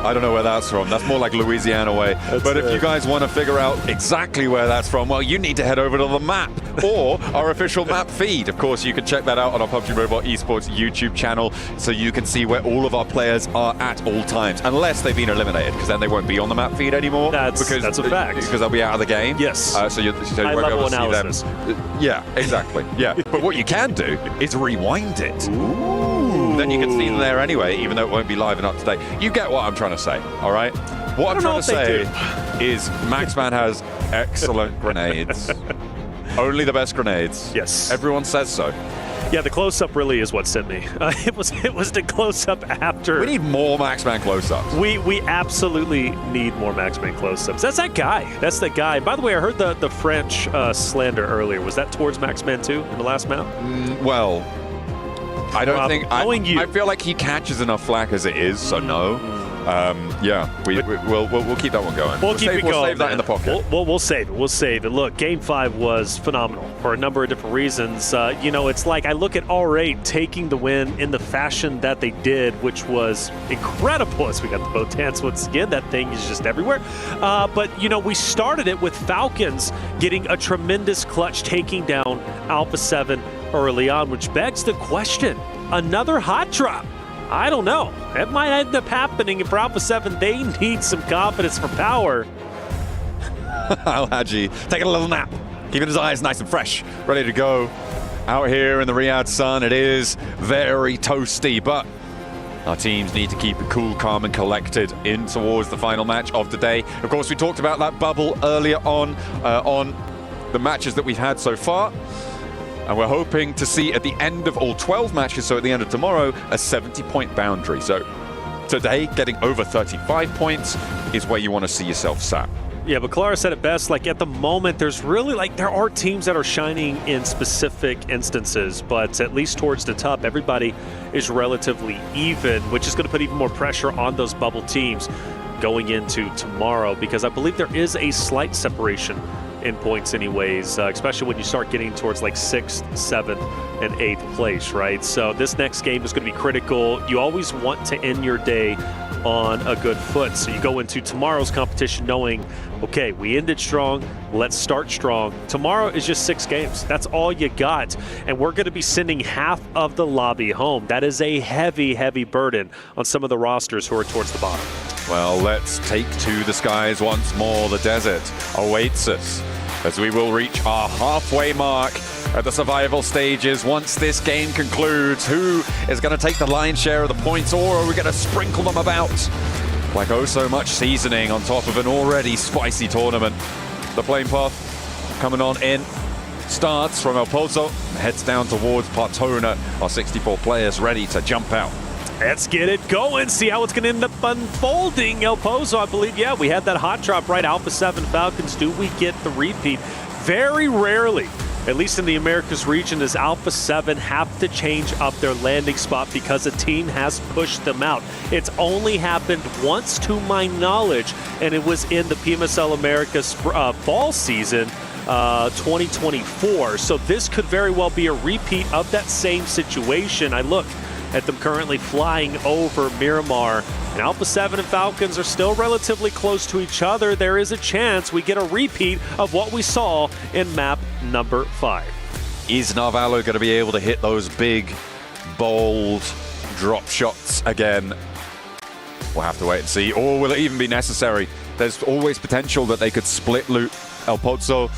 I don't know where that's from. That's more like Louisiana way. But if you guys want to figure out exactly where that's from, well, you need to head over to the map or our official map feed. Of course, you can check that out on our PUBG Mobile Esports YouTube channel so you can see where all of our players are at all times, unless they've been eliminated, because then they won't be on the map feed anymore. That's a fact. Because they'll be out of the game. Yes. So you won't be able to see them. Yeah, exactly. Yeah. But what you can do is rewind it. Ooh. Then you can see them there anyway, even though it won't be live and up to date. You get what I'm trying to say, all right? What I'm trying to say is Maxman has excellent grenades. Only the best grenades. Yes. Everyone says so. Yeah, the close-up really is what sent me. It was the close-up after. We need more Maxman close-ups. We absolutely need more Maxman close-ups. That's that guy. That's the guy. By the way, I heard the French slander earlier. Was that towards Maxman too in the last map? Well, I don't think. Knowing you. I feel like he catches enough flack as it is, so no. Yeah, we'll keep that one going. We'll keep it going. We'll save that in the pocket. We'll save it. We'll save it. Look, Game 5 was phenomenal for a number of different reasons. It's like I look at R8 taking the win in the fashion that they did, which was incredible. As we got the boat dance once again, that thing is just everywhere. But we started it with Falcons getting a tremendous clutch, taking down Alpha 7 early on, which begs the question: another hot drop? I don't know. It might end up happening for Alpha 7. They need some confidence for power. Al-Haji taking a little nap, keeping his eyes nice and fresh, ready to go. Out here in the Riyadh sun, it is very toasty, but our teams need to keep it cool, calm, and collected in towards the final match of the day. Of course, we talked about that bubble earlier on the matches that we've had so far. And we're hoping to see at the end of all 12 matches, so at the end of tomorrow, a 70-point boundary. So today, getting over 35 points is where you want to see yourself sat. Yeah, but Clara said it best. Like, at the moment, there's really, there are teams that are shining in specific instances, but at least towards the top, everybody is relatively even, which is going to put even more pressure on those bubble teams going into tomorrow, because I believe there is a slight separation in points anyways, especially when you start getting towards like 6th, 7th, and 8th place, right? So this next game is going to be critical. You always want to end your day on a good foot. So you go into tomorrow's competition knowing, okay, we ended strong, let's start strong. Tomorrow is just 6 games. That's all you got. And we're going to be sending half of the lobby home. That is a heavy, heavy burden on some of the rosters who are towards the bottom. Well, let's take to the skies once more. The desert awaits us as we will reach our halfway mark at the survival stages. Once this game concludes, who is going to take the lion's share of the points, or are we going to sprinkle them about like oh so much seasoning on top of an already spicy tournament? The plane path coming on in starts from El Pozo and heads down towards Partona. Our 64 players ready to jump out. Let's get it going, see how it's going to end up unfolding. El Pozo, I believe, yeah, we had that hot drop, right? Alpha 7 Falcons, do we get the repeat? Very rarely, at least in the Americas region, does Alpha 7 have to change up their landing spot because a team has pushed them out. It's only happened once to my knowledge, and it was in the PMSL Americas fall season 2024. So this could very well be a repeat of that same situation. I look at them currently flying over Miramar, and Alpha 7 and Falcons are still relatively close to each other. There is a chance we get a repeat of what we saw in map number 5. Is Narvalo going to be able to hit those big, bold drop shots again? We'll have to wait and see. Or will it even be necessary? There's always potential that they could split loot El Pozo,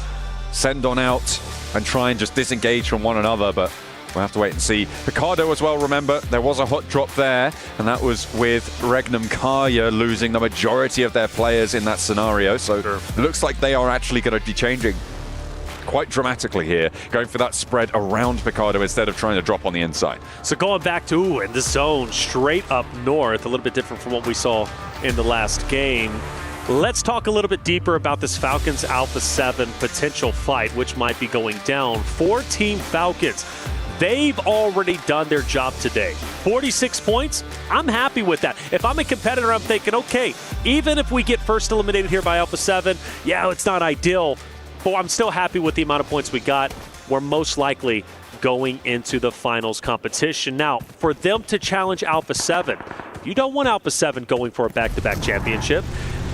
send on out, and try and just disengage from one another, but we'll have to wait and see. Picardo as well, remember, there was a hot drop there, and that was with Regnum Karya losing the majority of their players in that scenario. So it looks like they are actually going to be changing quite dramatically here, going for that spread around Picardo instead of trying to drop on the inside. So going back to in the zone, straight up north, a little bit different from what we saw in the last game. Let's talk a little bit deeper about this Falcons Alpha 7 potential fight, which might be going down. For Team Falcons, they've already done their job today. 46 points, I'm happy with that. If I'm a competitor, I'm thinking, okay, even if we get first eliminated here by Alpha 7, yeah, it's not ideal, but I'm still happy with the amount of points we got. We're most likely going into the finals competition. Now, for them to challenge Alpha 7, you don't want Alpha 7 going for a back-to-back championship.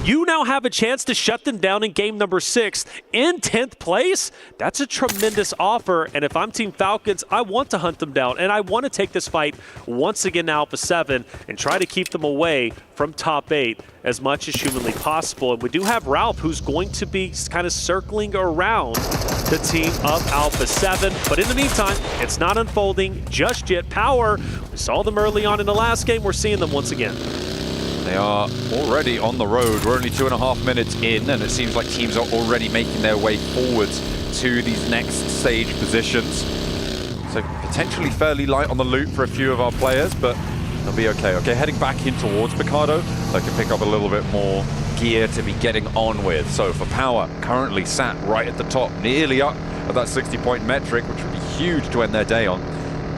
You now have a chance to shut them down in game number 6 in 10th place. That's a tremendous offer, and if I'm Team Falcons, I want to hunt them down, and I want to take this fight once again to Alpha 7 and try to keep them away from top 8 as much as humanly possible. And we do have Ralph, who's going to be kind of circling around the team of Alpha 7. But in the meantime, it's not unfolding just yet. Power, we saw them early on in the last game. We're seeing them once again. They are already on the road. We're only 2.5 minutes in, and it seems like teams are already making their way forwards to these next stage positions. So potentially fairly light on the loot for a few of our players, but they'll be okay. Okay, heading back in towards Picardo. They can pick up a little bit more gear to be getting on with. So for Power, currently sat right at the top, nearly up at that 60-point metric, which would be huge to end their day on.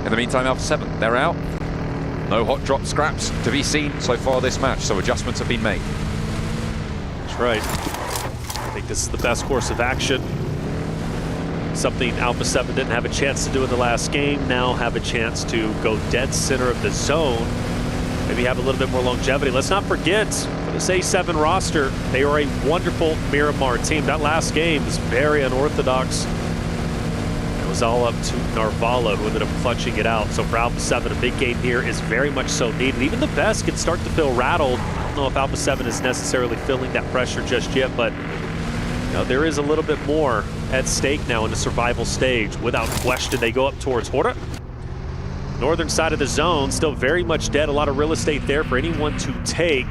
In the meantime, Alpha 7, they're out. No hot drop scraps to be seen so far this match, so adjustments have been made. That's right. I think this is the best course of action. Something Alpha 7 didn't have a chance to do in the last game, now have a chance to go dead center of the zone. Maybe have a little bit more longevity. Let's not forget, for this A7 roster, they are a wonderful Miramar team. That last game was very unorthodox. It was all up to Narvala, who ended up clutching it out. So for Alpha 7, a big game here is very much so needed. Even the best can start to feel rattled. I don't know if Alpha 7 is necessarily feeling that pressure just yet, but you know, there is a little bit more at stake now in the survival stage. Without question, they go up towards Horta. Northern side of the zone, still very much dead. A lot of real estate there for anyone to take.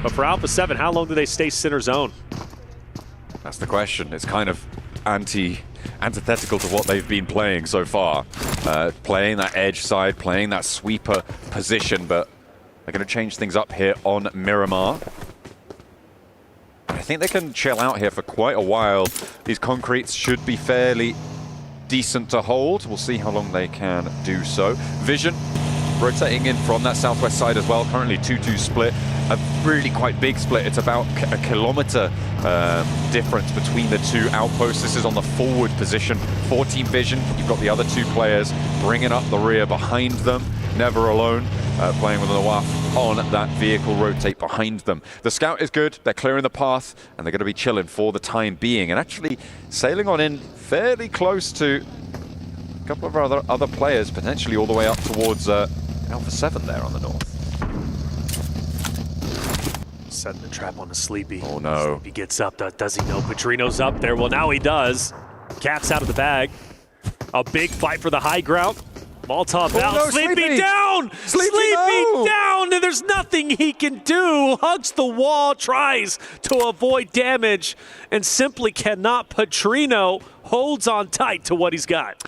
But for Alpha 7, how long do they stay center zone? That's the question. It's kind of antithetical to what they've been playing so far. Playing that edge side, playing that sweeper position, but they're going to change things up here on Miramar. I think they can chill out here for quite a while. These concretes should be fairly decent to hold. We'll see how long they can do so. Vision rotating in from that southwest side as well. Currently 2-2 split. A really quite big split. It's about a kilometer difference between the two outposts. This is on the forward position for Team Vision. You've got the other two players bringing up the rear behind them. Never alone, playing with Nawaf on that vehicle rotate behind them. The scout is good. They're clearing the path, and they're going to be chilling for the time being, and actually sailing on in fairly close to a couple of our other players, potentially all the way up towards Alpha 7 there on the north. Setting the trap on a Sleepy. Oh no. Sleepy gets up. Does he know Petrino's up there? Well, now he does. Cat's out of the bag. A big fight for the high ground. Molotov out. No, Sleepy down! Sleepy no! down! And there's nothing he can do. Hugs the wall, tries to avoid damage, and simply cannot. Petrino holds on tight to what he's got.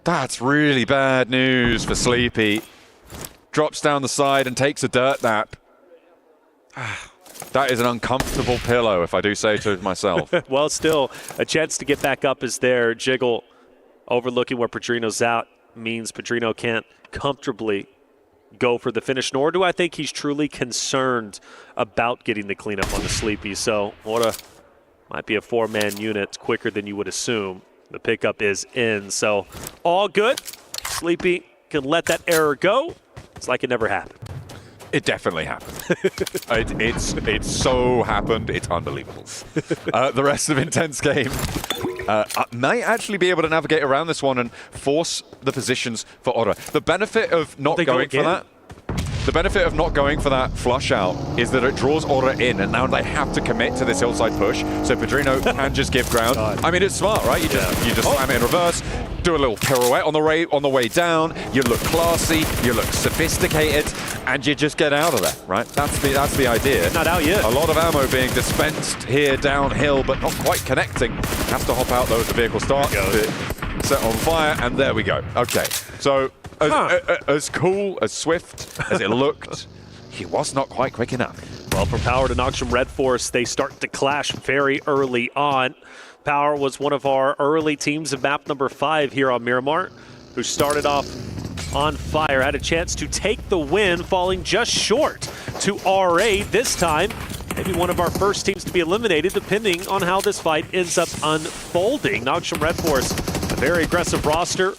That's really bad news for Sleepy. Drops down the side and takes a dirt nap. That is an uncomfortable pillow, if I do say so myself. Well, still, a chance to get back up is there. Jiggle overlooking where Petrino's out means Petrino can't comfortably go for the finish, nor do I think he's truly concerned about getting the cleanup on the Sleepy. So might be a four-man unit quicker than you would assume. The pickup is in, so all good. Sleepy can let that error go. It's like it never happened. It definitely happened. It's so happened. It's unbelievable. The rest of Intense Game might actually be able to navigate around this one and force the positions for Otter. The benefit of not going for that. The benefit of not going for that flush out is that it draws Otter in, and now they have to commit to this hillside push. So Petrino can just give ground. I mean, it's smart, right? You just slam it in reverse, do a little pirouette on the way down. You look classy, you look sophisticated, and you just get out of there, right? That's the idea. Not out yet. A lot of ammo being dispensed here downhill, but not quite connecting. Has to hop out though as the vehicle starts to set on fire, and there we go. Okay, so. As cool, as swift as it looked, he was not quite quick enough. Well, for Power to Noxium Red Force, they start to clash very early on. Power was one of our early teams of map number 5 here on Miramar, who started off on fire, had a chance to take the win, falling just short to R8 this time. Maybe one of our first teams to be eliminated, depending on how this fight ends up unfolding. Noxium Red Force, a very aggressive roster,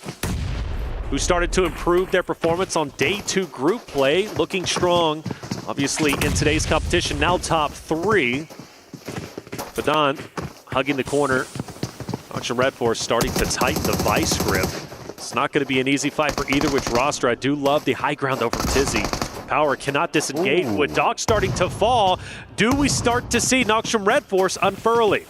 who started to improve their performance on day 2 group play, looking strong, obviously, in today's competition, now top 3. Badan hugging the corner. Noxium Red Force starting to tighten the vice grip. It's not going to be an easy fight for either which roster. I do love the high ground over Tizzy. Power cannot disengage. With Doc starting to fall, do we start to see Noxium Red Force unfurling?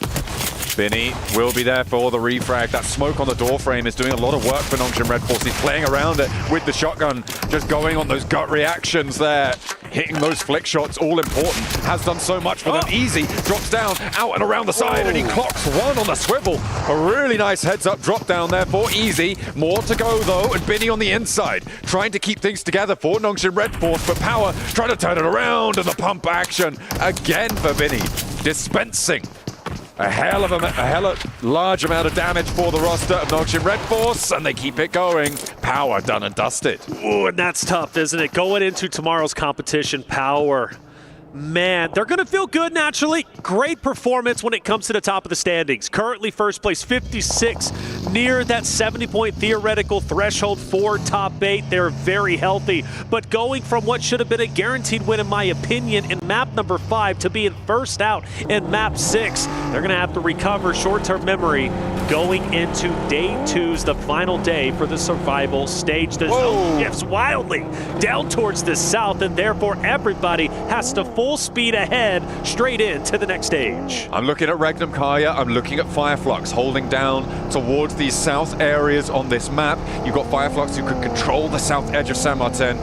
Binny will be there for the refrag. That smoke on the door frame is doing a lot of work for Noxium Red Force. He's playing around it with the shotgun, just going on those gut reactions there. Hitting those flick shots, all important. Has done so much for them. Easy, drops down, out and around the side, and he clocks one on the swivel. A really nice heads-up drop down there for Easy. More to go, though, and Binny on the inside, trying to keep things together for Noxium Red Force, but Power trying to turn it around, and the pump action again for Binny. Dispensing A hell of large amount of damage for the roster of Noxian Red Force, and they keep it going. Power done and dusted. Ooh, and that's tough, isn't it? Going into tomorrow's competition, Power. Man, they're going to feel good naturally. Great performance when it comes to the top of the standings. Currently first place, 56, near that 70-point theoretical threshold for top 8. They're very healthy. But going from what should have been a guaranteed win, in my opinion, in map number 5 to being first out in map 6, they're going to have to recover short-term memory going into day 2's the final day for the survival stage. The zone shifts wildly down towards the south, and therefore everybody has to full speed ahead straight into the next stage. I'm looking at Regnum Kaya, I'm looking at Fireflux holding down towards these south areas on this map. You've got Fireflux who can control the south edge of San Martin,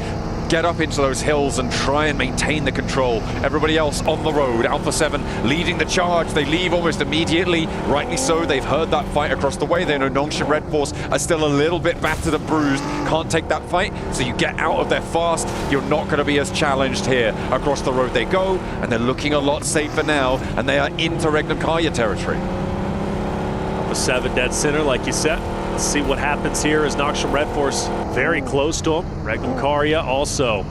get up into those hills and try and maintain the control. Everybody else on the road. Alpha 7 leading the charge. They leave almost immediately. Rightly so. They've heard that fight across the way. They know Noxian Red Force are still a little bit battered and bruised. Can't take that fight, so you get out of there fast. You're not going to be as challenged here. Across the road they go, and they're looking a lot safer now, and they are into Regnum Kaya territory. Alpha 7 dead center, like you said. Let's see what happens here as Noxian Red Force very close to him. Regnum Kaya also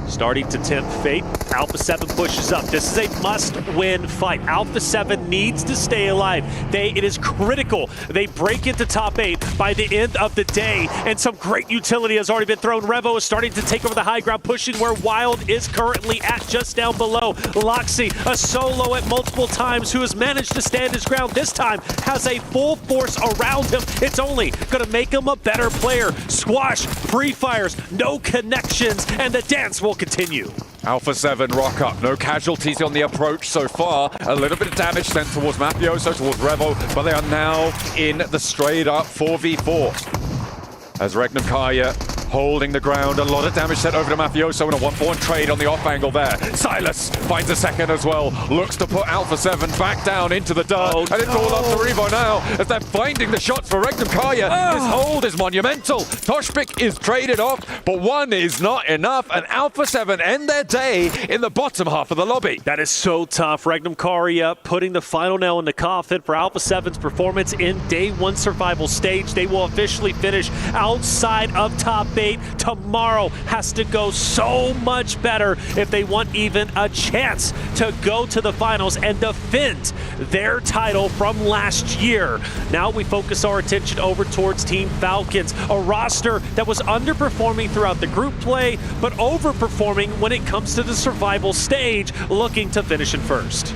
starting to tempt fate. Alpha 7 pushes up. This is a must-win fight. Alpha 7 needs to stay alive. It is critical. They break into top 8 by the end of the day, and some great utility has already been thrown. Revo is starting to take over the high ground, pushing where Wild is currently at, just down below. Loxy, a solo at multiple times, who has managed to stand his ground. This time has a full force around him. It's only going to make him a better player. Squash, pre-fires, no connections, and the dance will continue. Alpha 7 rock up, no casualties on the approach so far. A little bit of damage sent towards Mafioso, towards Revo, but they are now in the straight up 4v4. As Regnum Kaya holding the ground, a lot of damage sent over to Mafioso, and a 1-4 trade on the off angle there. Silas finds a second as well, looks to put Alpha 7 back down into the dirt, and it's all up to Revo now as they're finding the shots for Regnum Kaya. His hold is monumental. Toshpik is traded off, but one is not enough, and Alpha 7 end their day in the bottom half of the lobby. That is so tough. Regnum Kaya putting the final nail in the coffin for Alpha 7's performance in day 1 survival stage. They will officially finish outside of top 8. Tomorrow has to go so much better if they want even a chance to go to the finals and defend their title from last year. Now we focus our attention over towards Team Falcons, a roster that was underperforming throughout the group play, but overperforming when it comes to the survival stage, looking to finish in first.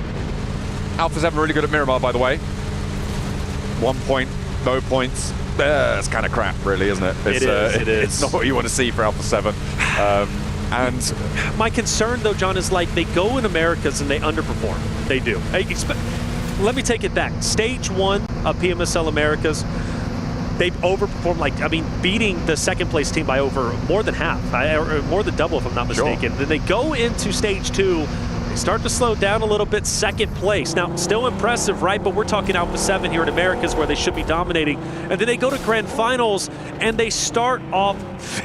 Alpha 7 really good at Miramar, by the way. 1 point, no points. It's kind of crap, really, isn't it? It is. It's not what you want to see for Alpha 7. And my concern, though, John, is like they go in Americas and they underperform. They do. Let me take it back. Stage 1 of PMSL Americas, they've overperformed, beating the second place team by over more than half, or more than double, if I'm not mistaken. Then they go into stage 2. They start to slow down a little bit, second place. Now, still impressive, right? But we're talking Alpha 7 here in Americas where they should be dominating. And then they go to grand finals and they start off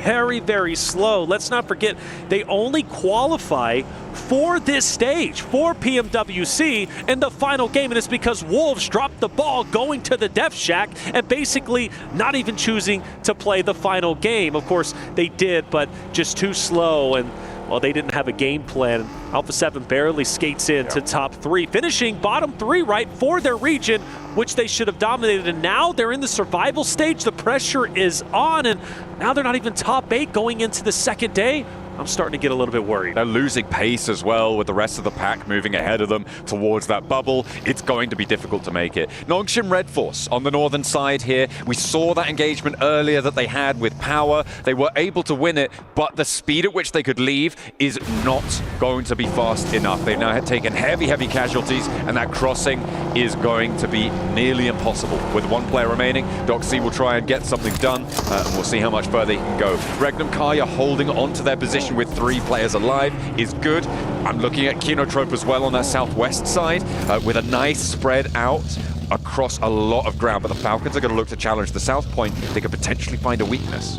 very, very slow. Let's not forget, they only qualify for this stage, for PMWC in the final game. And it's because Wolves dropped the ball going to the Death Shack and basically not even choosing to play the final game. Of course, they did, but just too slow. And well, they didn't have a game plan. Alpha 7 barely skates in to top 3, finishing bottom 3, right, for their region, which they should have dominated. And now they're in the survival stage. The pressure is on, and now they're not even top 8 going into the second day. I'm starting to get a little bit worried. They're losing pace as well with the rest of the pack moving ahead of them towards that bubble. It's going to be difficult to make it. Noxian Red Force on the northern side here. We saw that engagement earlier that they had with Power. They were able to win it, but the speed at which they could leave is not going to be fast enough. They've now taken heavy, heavy casualties, and that crossing is going to be nearly impossible. With one player remaining, Doxy will try and get something done, and we'll see how much further he can go. Regnum Kaya holding on to their position with 3 players alive is good. I'm looking at Kinotrope as well on their southwest side with a nice spread out across a lot of ground, but the Falcons are going to look to challenge the south point. They could potentially find a weakness.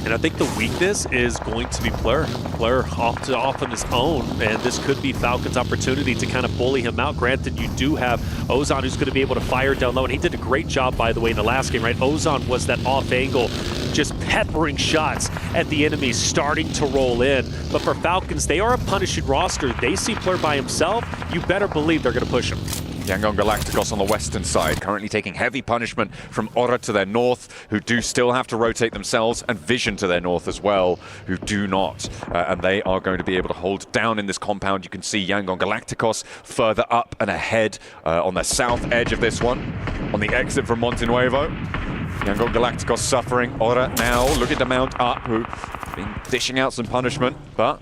And I think the weakness is going to be Plur. Plur off on his own, and this could be Falcon's opportunity to kind of bully him out. Granted, you do have Ozan who's going to be able to fire down low, and he did a great job, by the way, in the last game, right? Ozan was that off angle, just peppering shots at the enemy, starting to roll in. But for Falcons, they are a punishing roster. They see Plur by himself, you better believe they're going to push him. Yangon Galacticos on the western side, currently taking heavy punishment from Aura to their north, who do still have to rotate themselves, and Vision to their north as well, who do not. And they are going to be able to hold down in this compound. You can see Yangon Galacticos further up and ahead on the south edge of this one, on the exit from Montenuevo. Yangon Galacticos suffering. Aura now looking to mount up, who've been dishing out some punishment, but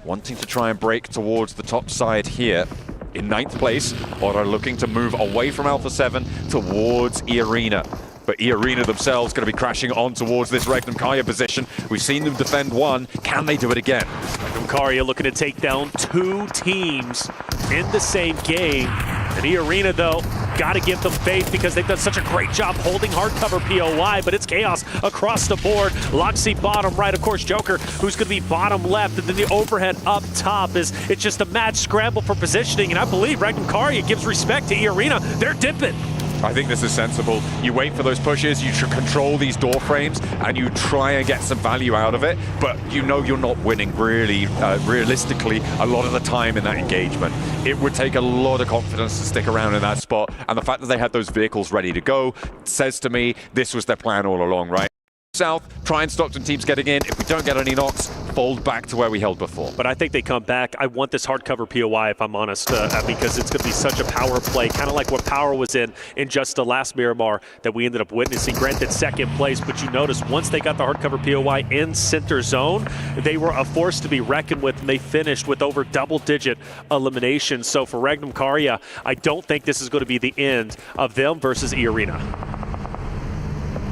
wanting to try and break towards the top side here. In 9th place, Aura looking to move away from Alpha 7 towards E-Arena. But E-Arena themselves going to be crashing on towards this Regnum Karya position. We've seen them defend one. Can they do it again? Regnum Karya looking to take down 2 teams in the same game. And E-Arena, though, got to give them faith because they've done such a great job holding hardcover POI, but it's chaos across the board. Loxy bottom right, of course, Joker, who's going to be bottom left, and then the overhead up top is it's just a mad scramble for positioning, and I believe Regnum Karya gives respect to E-Arena. They're dipping. I think this is sensible. You wait for those pushes, you should control these door frames, and you try and get some value out of it, but you know you're not winning really, realistically, a lot of the time in that engagement. It would take a lot of confidence to stick around in that spot, and the fact that they had those vehicles ready to go says to me this was their plan all along, right? South, try and stop some teams getting in. If we don't get any knocks, fold back to where we held before. But I think they come back. I want this hardcover POI, if I'm honest, because it's going to be such a power play, kind of like what Power was in just the last Miramar that we ended up witnessing. Granted, 2nd place, but you notice once they got the hardcover POI in center zone, they were a force to be reckoned with, and they finished with over double-digit eliminations. So for Regnum Karya, I don't think this is going to be the end of them versus E-Arena.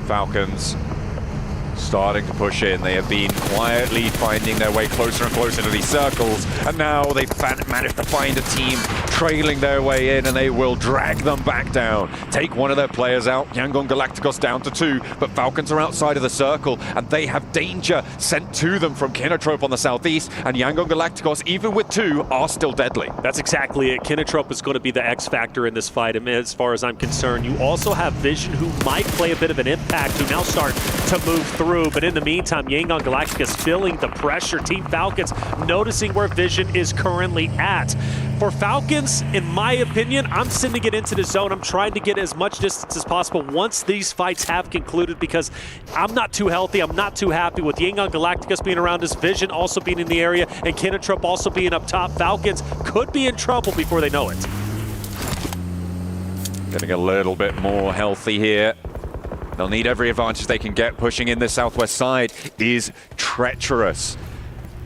Falcons starting to push in. They have been quietly finding their way closer and closer to these circles, and now they've managed to find a team trailing their way in, and they will drag them back down. Take one of their players out. Yangon Galacticos down to 2, but Falcons are outside of the circle, and they have danger sent to them from Kinotrope on the southeast, and Yangon Galacticos, even with 2, are still deadly. That's exactly it. Kinotrope is going to be the X factor in this fight, as far as I'm concerned. You also have Vision, who might play a bit of an impact, who now start to move through. But in the meantime, Yangon Galacticos feeling the pressure. Team Falcons noticing where Vision is currently at. For Falcons, in my opinion, I'm sending it into the zone. I'm trying to get as much distance as possible once these fights have concluded, because I'm not too healthy. I'm not too happy with Yangon Galacticos being around us, Vision also being in the area, and Kinotrope also being up top. Falcons could be in trouble before they know it. Getting a little bit more healthy here. They'll need every advantage they can get. Pushing in the southwest side is treacherous.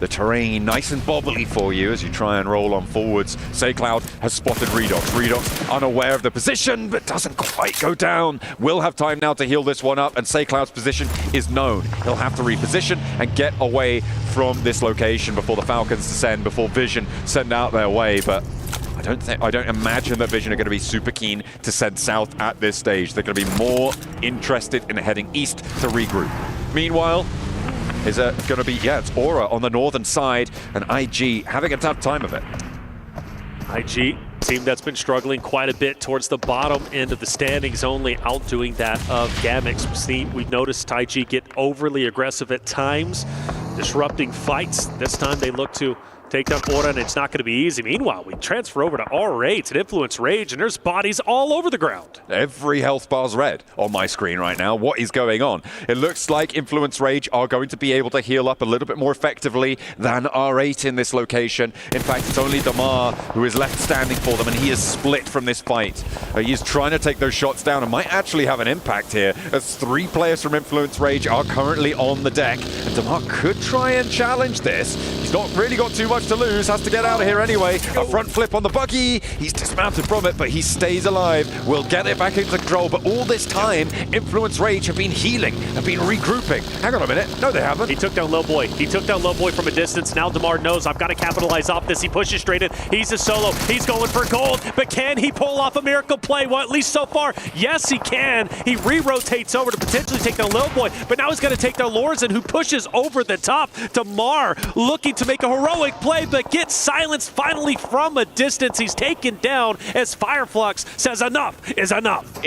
The terrain nice and bobbly for you as you try and roll on forwards. SayCloud has spotted Redox. Redox unaware of the position, but doesn't quite go down. Will have time now to heal this one up, and SayCloud's position is known. He'll have to reposition and get away from this location before the Falcons descend, before Vision send out their way, but I don't imagine that Vision are going to be super keen to send south at this stage. They're going to be more interested in heading east to regroup. Meanwhile, is it going to be, it's Aura on the northern side, and IG having a tough time of it. IG, team that's been struggling quite a bit towards the bottom end of the standings, only outdoing that of Gamix. We've noticed IG get overly aggressive at times, disrupting fights. This time they look to take down Aura, and it's not going to be easy. Meanwhile, we transfer over to R8 and Influence Rage, and there's bodies all over the ground. Every health bar's red on my screen right now. What is going on? It looks like Influence Rage are going to be able to heal up a little bit more effectively than R8 in this location. In fact, it's only Damar who is left standing for them, and he is split from this fight. He is trying to take those shots down and might actually have an impact here, as 3 players from Influence Rage are currently on the deck, and Damar could try and challenge this. He's He's not really got too much to lose, has to get out of here anyway. A front flip on the buggy. He's dismounted from it, but he stays alive. Will get it back into control, but all this time, Influence Rage have been healing, have been regrouping. Hang on a minute. No, they haven't. He took down Low Boy. He took down Low Boy from a distance. Now DeMar knows I've got to capitalize off this. He pushes straight in. He's a solo. He's going for gold, but can he pull off a miracle play? Well, at least so far, yes, he can. He re-rotates over to potentially take down Low Boy, but now he's going to take down Lorzen, who pushes over the top. DeMar looking to make a heroic play, but gets silenced finally from a distance. He's taken down as Fireflux says enough is enough.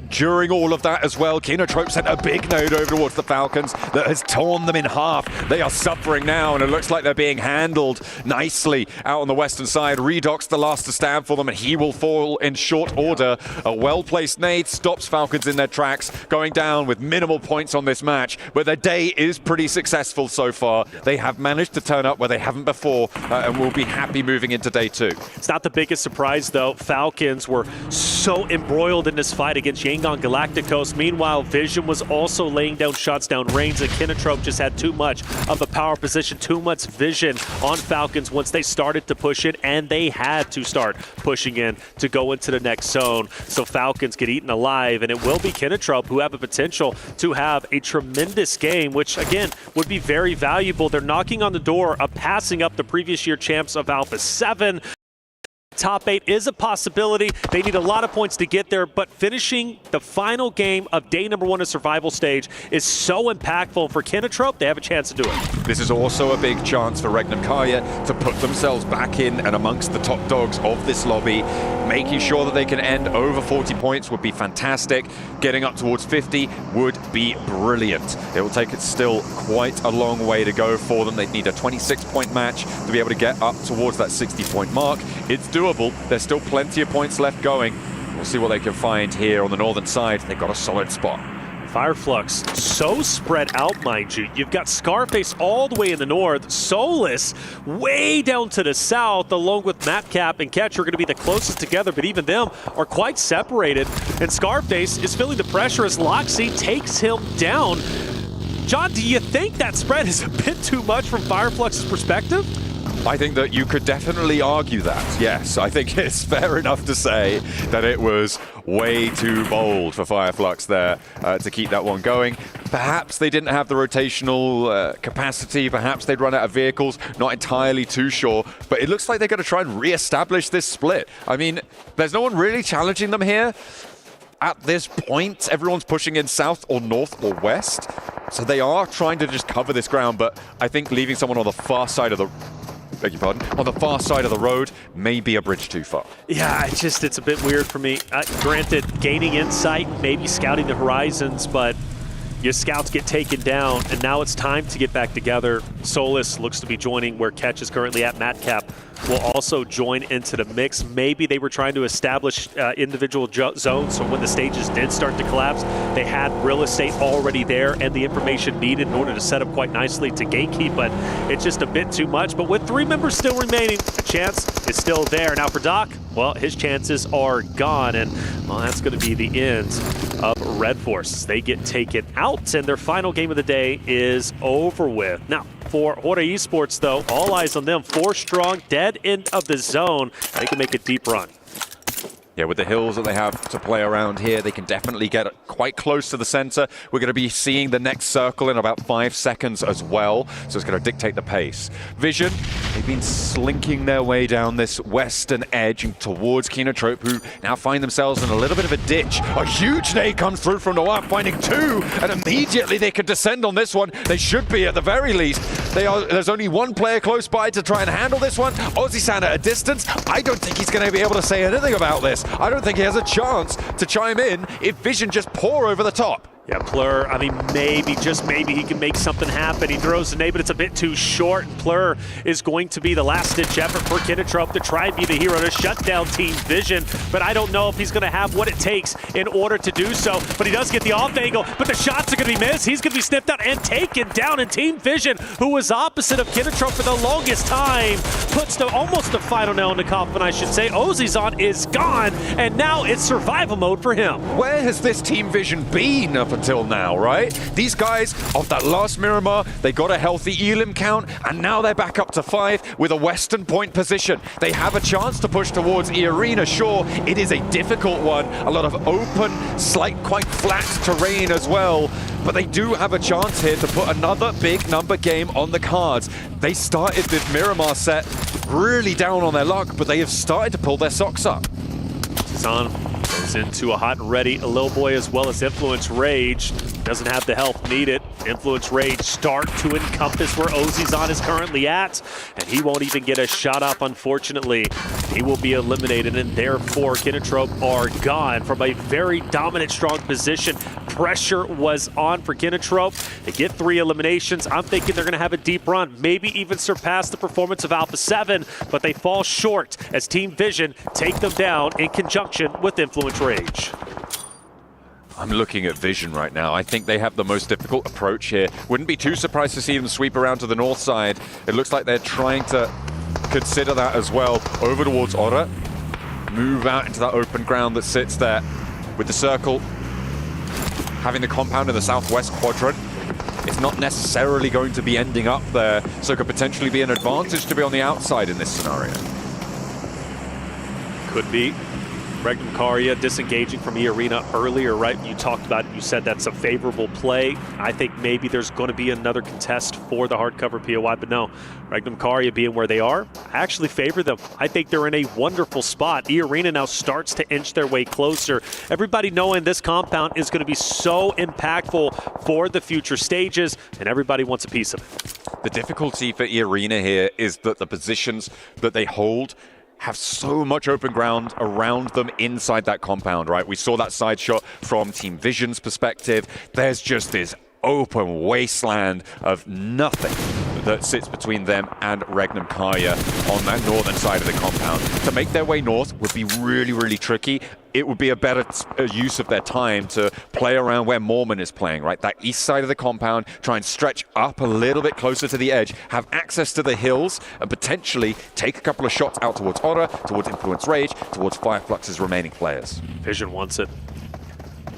During all of that as well, Kinotrope sent a big node over towards the Falcons that has torn them in half. They are suffering now, and it looks like they're being handled nicely out on the western side. Redoc's the last to stand for them, and he will fall in short order. A well-placed nade stops Falcons in their tracks, going down with minimal points on this match, but their day is pretty successful so far. They have managed to turn up where they haven't before, and will be happy moving into day 2. It's not the biggest surprise, though. Falcons were so embroiled in this fight against Yangon Galacticos. Meanwhile, Vision was also laying down shots down range, and Kinotrope just had too much of a power position, too much vision on Falcons once they started to push it, and they had to start pushing in to go into the next zone. So Falcons get eaten alive, and it will be Kinotrope who have a potential to have a tremendous game, which again would be very valuable. They're knocking on the door of passing up the previous year champs of Alpha 7. Top 8 is a possibility. They need a lot of points to get there, but finishing the final game of day number 1 of survival stage is so impactful for Kinotrope. They have a chance to do it. This is also a big chance for Regnum Karya to put themselves back in and amongst the top dogs of this lobby. Making sure that they can end over 40 points would be fantastic. Getting up towards 50 would be brilliant. It will take it still quite a long way to go for them. They'd need a 26-point match to be able to get up towards that 60-point mark. It's doable. There's still plenty of points left going. We'll see what they can find here on the northern side. They've got a solid spot. Fireflux, so spread out, mind you. You've got Scarface all the way in the north, Solus way down to the south, along with Matcap and Catch are going to be the closest together, but even them are quite separated. And Scarface is feeling the pressure as Loxy takes him down. John, do you think that spread is a bit too much from Fireflux's perspective? I think that you could definitely argue that, yes. I think it's fair enough to say that it was way too bold for Fireflux there to keep that one going. Perhaps they didn't have the rotational capacity, perhaps they'd run out of vehicles, not entirely too sure, but it looks like they're going to try and re-establish this split. I mean, there's no one really challenging them here. At this point, everyone's pushing in south or north or west, so they are trying to just cover this ground, but I think leaving someone on the far side of the on the far side of the road may be a bridge too far. Yeah, it's a bit weird for me. Granted, gaining insight, maybe scouting the horizons, but your scouts get taken down, and now it's time to get back together. Solus looks to be joining where Catch is currently at. Matcap will also join into the mix. Maybe they were trying to establish individual zones, so when the stages did start to collapse, they had real estate already there and the information needed in order to set up quite nicely to gatekeep, but it's just a bit too much. But with 3 members still remaining, a chance is still there. Now for Doc, well, his chances are gone, and well, that's going to be the end of Red Force. They get taken out, and their final game of the day is over with. Now, for Hora Esports, though, all eyes on them. 4 strong, dead end of the zone. They can make a deep run. Yeah, with the hills that they have to play around here, they can definitely get quite close to the center. We're going to be seeing the next circle in about 5 seconds as well, so it's going to dictate the pace. Vision, they've been slinking their way down this western edge and towards Kinotrope, who now find themselves in a little bit of a ditch. A huge nade comes through from Noir, finding 2, and immediately they could descend on this one. They should be at the very least. There's only 1 player close by to try and handle this one. Ozzy-san at a distance. I don't think he's going to be able to say anything about this. I don't think he has a chance to chime in if Vision just pour over the top. Yeah, Plur, I mean, maybe, just maybe he can make something happen. He throws the nade, but it's a bit too short. Plur is going to be the last-ditch effort for Kinotrope to try and be the hero to shut down Team Vision, but I don't know if he's going to have what it takes in order to do so. But he does get the off angle, but the shots are going to be missed. He's going to be snipped out and taken down, and Team Vision, who was opposite of Kinotrope for the longest time, puts almost the final nail in the coffin, I should say. Ozzy-san is gone, and now it's survival mode for him. Where has this Team Vision been for until now, right? These guys, off that last Miramar, they got a healthy elim count, and now they're back up to 5 with a Western point position. They have a chance to push towards E-Arena. Sure, it is a difficult one, a lot of open, quite flat terrain as well, but they do have a chance here to put another big number game on the cards. They started this Miramar set really down on their luck, but they have started to pull their socks up. Zan goes into a hot and ready Lil Boy as well as Influence Rage. Doesn't have the health needed. Influence Rage start to encompass where Ozizan is currently at, and he won't even get a shot up, unfortunately. He will be eliminated, and therefore Kinotrope are gone from a very dominant, strong position. Pressure was on for Kinotrope. They get 3 eliminations. I'm thinking they're going to have a deep run, maybe even surpass the performance of Alpha 7, but they fall short as Team Vision take them down in conjunction with Influence Rage. I'm looking at Vision right now. I think they have the most difficult approach here. Wouldn't be too surprised to see them sweep around to the north side. It looks like they're trying to consider that as well. Over towards Ora. Move out into that open ground that sits there with the circle. Having the compound in the southwest quadrant. It's not necessarily going to be ending up there, so it could potentially be an advantage to be on the outside in this scenario. Could be. Regnum Karya disengaging from E-Arena earlier, right? You talked about it, you said that's a favorable play. I think maybe there's going to be another contest for the hardcover POI, but no. Regnum Karya being where they are, I actually favor them. I think they're in a wonderful spot. E-Arena now starts to inch their way closer. Everybody knowing this compound is going to be so impactful for the future stages, and everybody wants a piece of it. The difficulty for E-Arena here is that the positions that they hold have so much open ground around them inside that compound, right? We saw that side shot from Team Vision's perspective. There's just this open wasteland of nothing that sits between them and Regnum Karya on that northern side of the compound. To make their way north would be really, really tricky. It would be a better use of their time to play around where Mormon is playing, right? That east side of the compound, try and stretch up a little bit closer to the edge, have access to the hills, and potentially take a couple of shots out towards Ora, towards Influence Rage, towards Fireflux's remaining players. Vision wants it.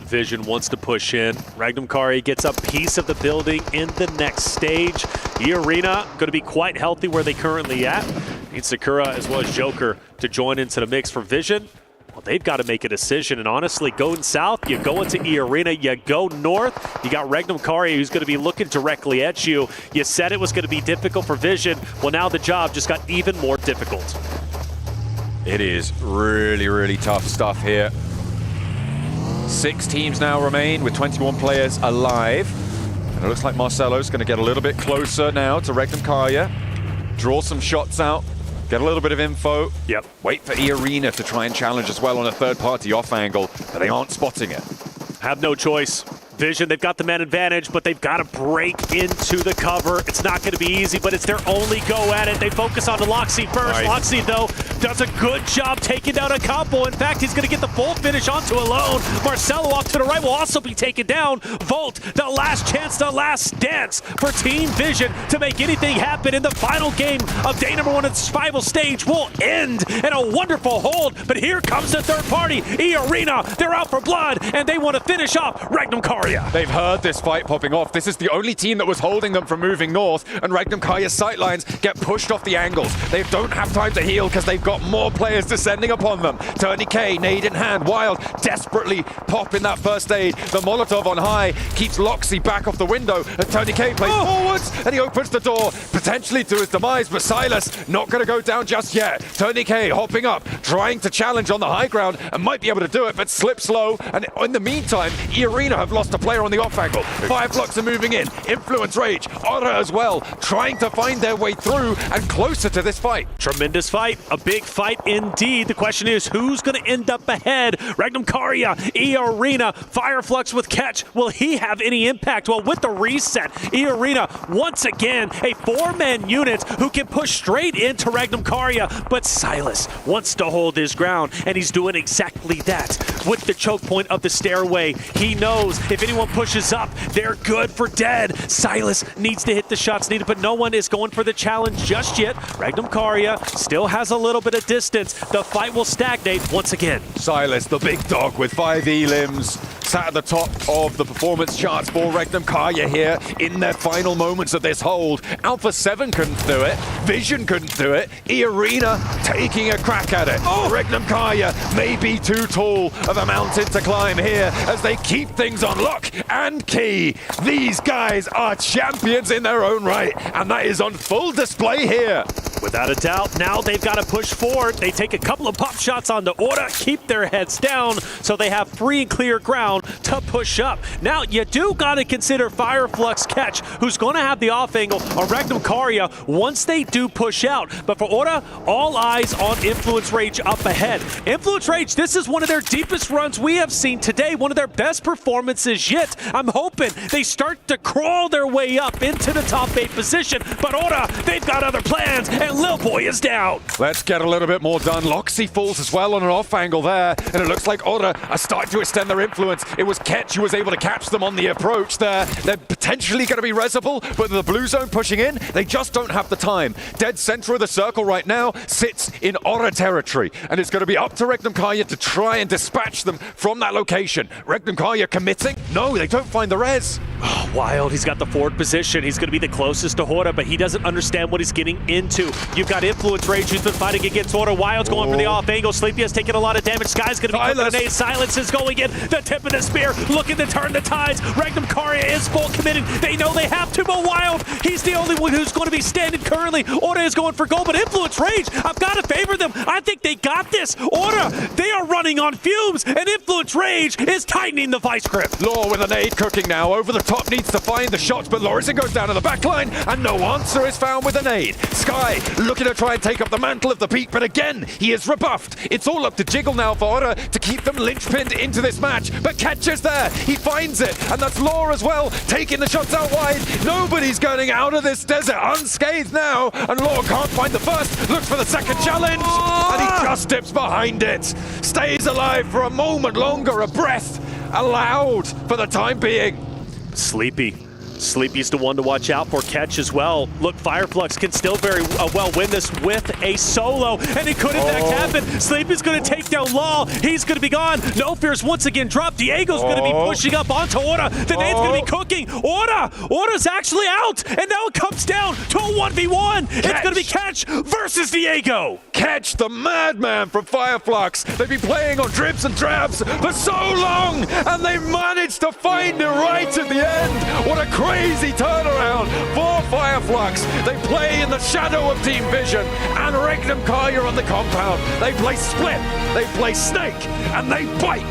Vision wants to push in. Regnum Karya gets a piece of the building in the next stage. E-Arena going to be quite healthy where they currently at. Need Sakura as well as Joker to join into the mix for Vision. Well, they've got to make a decision, and honestly, going south, you go into E-Arena, you go north, you got Regnum Karya who's going to be looking directly at you. You said it was going to be difficult for Vision. Well, now the job just got even more difficult. It is really, really tough stuff here. 6 teams now remain with 21 players alive. And it looks like Marcelo's going to get a little bit closer now to Regnum Karya. Draw some shots out. Get a little bit of info. Yep. Wait for E-Arena to try and challenge as well on a third-party off angle, but they aren't spotting it. Have no choice. Vision, they've got the man advantage, but they've got to break into the cover. It's not going to be easy, but it's their only go at it. They focus on the Loxy first. Right. Loxy, though, does a good job taking down a couple. In fact, he's going to get the full finish onto Alone. Marcelo off to the right will also be taken down. Volt, the last chance, the last dance for Team Vision to make anything happen in the final game of day number 1 of the survival stage will end in a wonderful hold. But here comes the third party, E-Arena. They're out for blood, and they want to finish off Regnum Karya. They've heard this fight popping off. This is the only team that was holding them from moving north, and Regnum Karya's sightlines get pushed off the angles. They don't have time to heal because they've got more players descending upon them. Tony K, nade in hand, Wild desperately popping that first aid. The Molotov on high keeps Loxy back off the window, and Tony K plays forwards, and he opens the door, potentially to his demise, but Silas not going to go down just yet. Tony K hopping up, trying to challenge on the high ground, and might be able to do it, but slips low, and in the meantime, E-Arena have lost a player on the off angle. Fireflux are moving in. Influence Rage, Ora as well, trying to find their way through and closer to this fight. Tremendous fight, a big fight indeed. The question is, who's going to end up ahead? Regnum Karya, E-Arena, Fireflux with catch. Will he have any impact? Well, with the reset, E-Arena, once again, a 4-man unit who can push straight into Regnum Karya, but Silas wants to hold his ground, and he's doing exactly that. With the choke point of the stairway, he knows if anyone pushes up, they're good for dead. Silas needs to hit the shots needed, but no one is going for the challenge just yet. Regnum Karya still has a little bit of distance. The fight will stagnate once again. Silas, the big dog with 5 elims, sat at the top of the performance charts for Regnum Karya here in their final moments of this hold. Alpha 7 couldn't do it. Vision couldn't do it. E-Arena taking a crack at it. Regnum Karya may be too tall of a mountain to climb here as they keep things on lock and key. These guys are champions in their own right, and that is on full display here. Without a doubt, now they've got to push forward. They take a couple of pop shots on the order, keep their heads down so they have free and clear ground to push up. Now, you do got to consider Fireflux Catch, who's going to have the off angle on Regnum Karya once they do push out. But for Orta, all eyes on Influence Rage up ahead. Influence Rage, this is one of their deepest runs we have seen today, one of their best performances yet. I'm hoping they start to crawl their way up into the top 8 position. But Orta, they've got other plans, and Lil Boy is down. Let's get a little bit more done. Loxy falls as well on an off angle there, and it looks like Orta are starting to extend their influence. It was Ketch who was able to catch them on the approach there. They're potentially going to be resable, but the blue zone pushing in, they just don't have the time. Dead center of the circle right now sits in Orta territory, and it's going to be up to Regnum Karya to try and dispatch them from that location. Regnum Karya committing? No, they don't find the res. Oh, Wild, he's got the forward position. He's going to be the closest to Horta, but he doesn't understand what he's getting into. You've got Influence Rage who's been fighting against Horta. Wild's going for the off angle. Sleepy has taken a lot of damage. Sky's going to be cooking an ace. Silence is going in. The tip of the spear looking to turn the tides. Regnum Karya is full committed. They know they have to, but Wild, he's the only one who's going to be standing currently. Orta is going for gold, but Influence Rage, I've got to favor them. I think they got this. Orta, they are running on fumes, and Influence Rage is tightening the vice grip. Law with an nade cooking now. Over the top needs to find the shots, but Lorison goes down to the back line, and no answer is found with a nade. Sky looking to try and take up the mantle of the peak, but again, he is rebuffed. It's all up to Jiggle now for Orta to keep them linchpinned into this match, but Ketch is there. He finds it, and that's Law as well, taking the shots out wide. Nobody's getting out of this desert unscathed now, and Law can't find the first, looks for the second challenge, and he just dips behind it. Stays alive for a moment longer, a breath allowed for the time being. Sleepy's the one to watch out for. Catch as well. Look, Fireflux can still very well win this with a solo, and it couldn't happen. Sleepy's going to take down Law. He's going to be gone. No Fears once again dropped. Diego's going to be pushing up onto Orta. The nade's going to be cooking. Orta's actually out, and now it comes down to a 1v1. It's going to be Catch versus Diego. Catch, the madman from Fireflux. They've been playing on dribs and drabs for so long, and they managed to find it right at the end. What a crazy turnaround for Fireflux. They play in the shadow of Team Vision and Regnum Karya on the compound. They play split, they play snake, and they bite.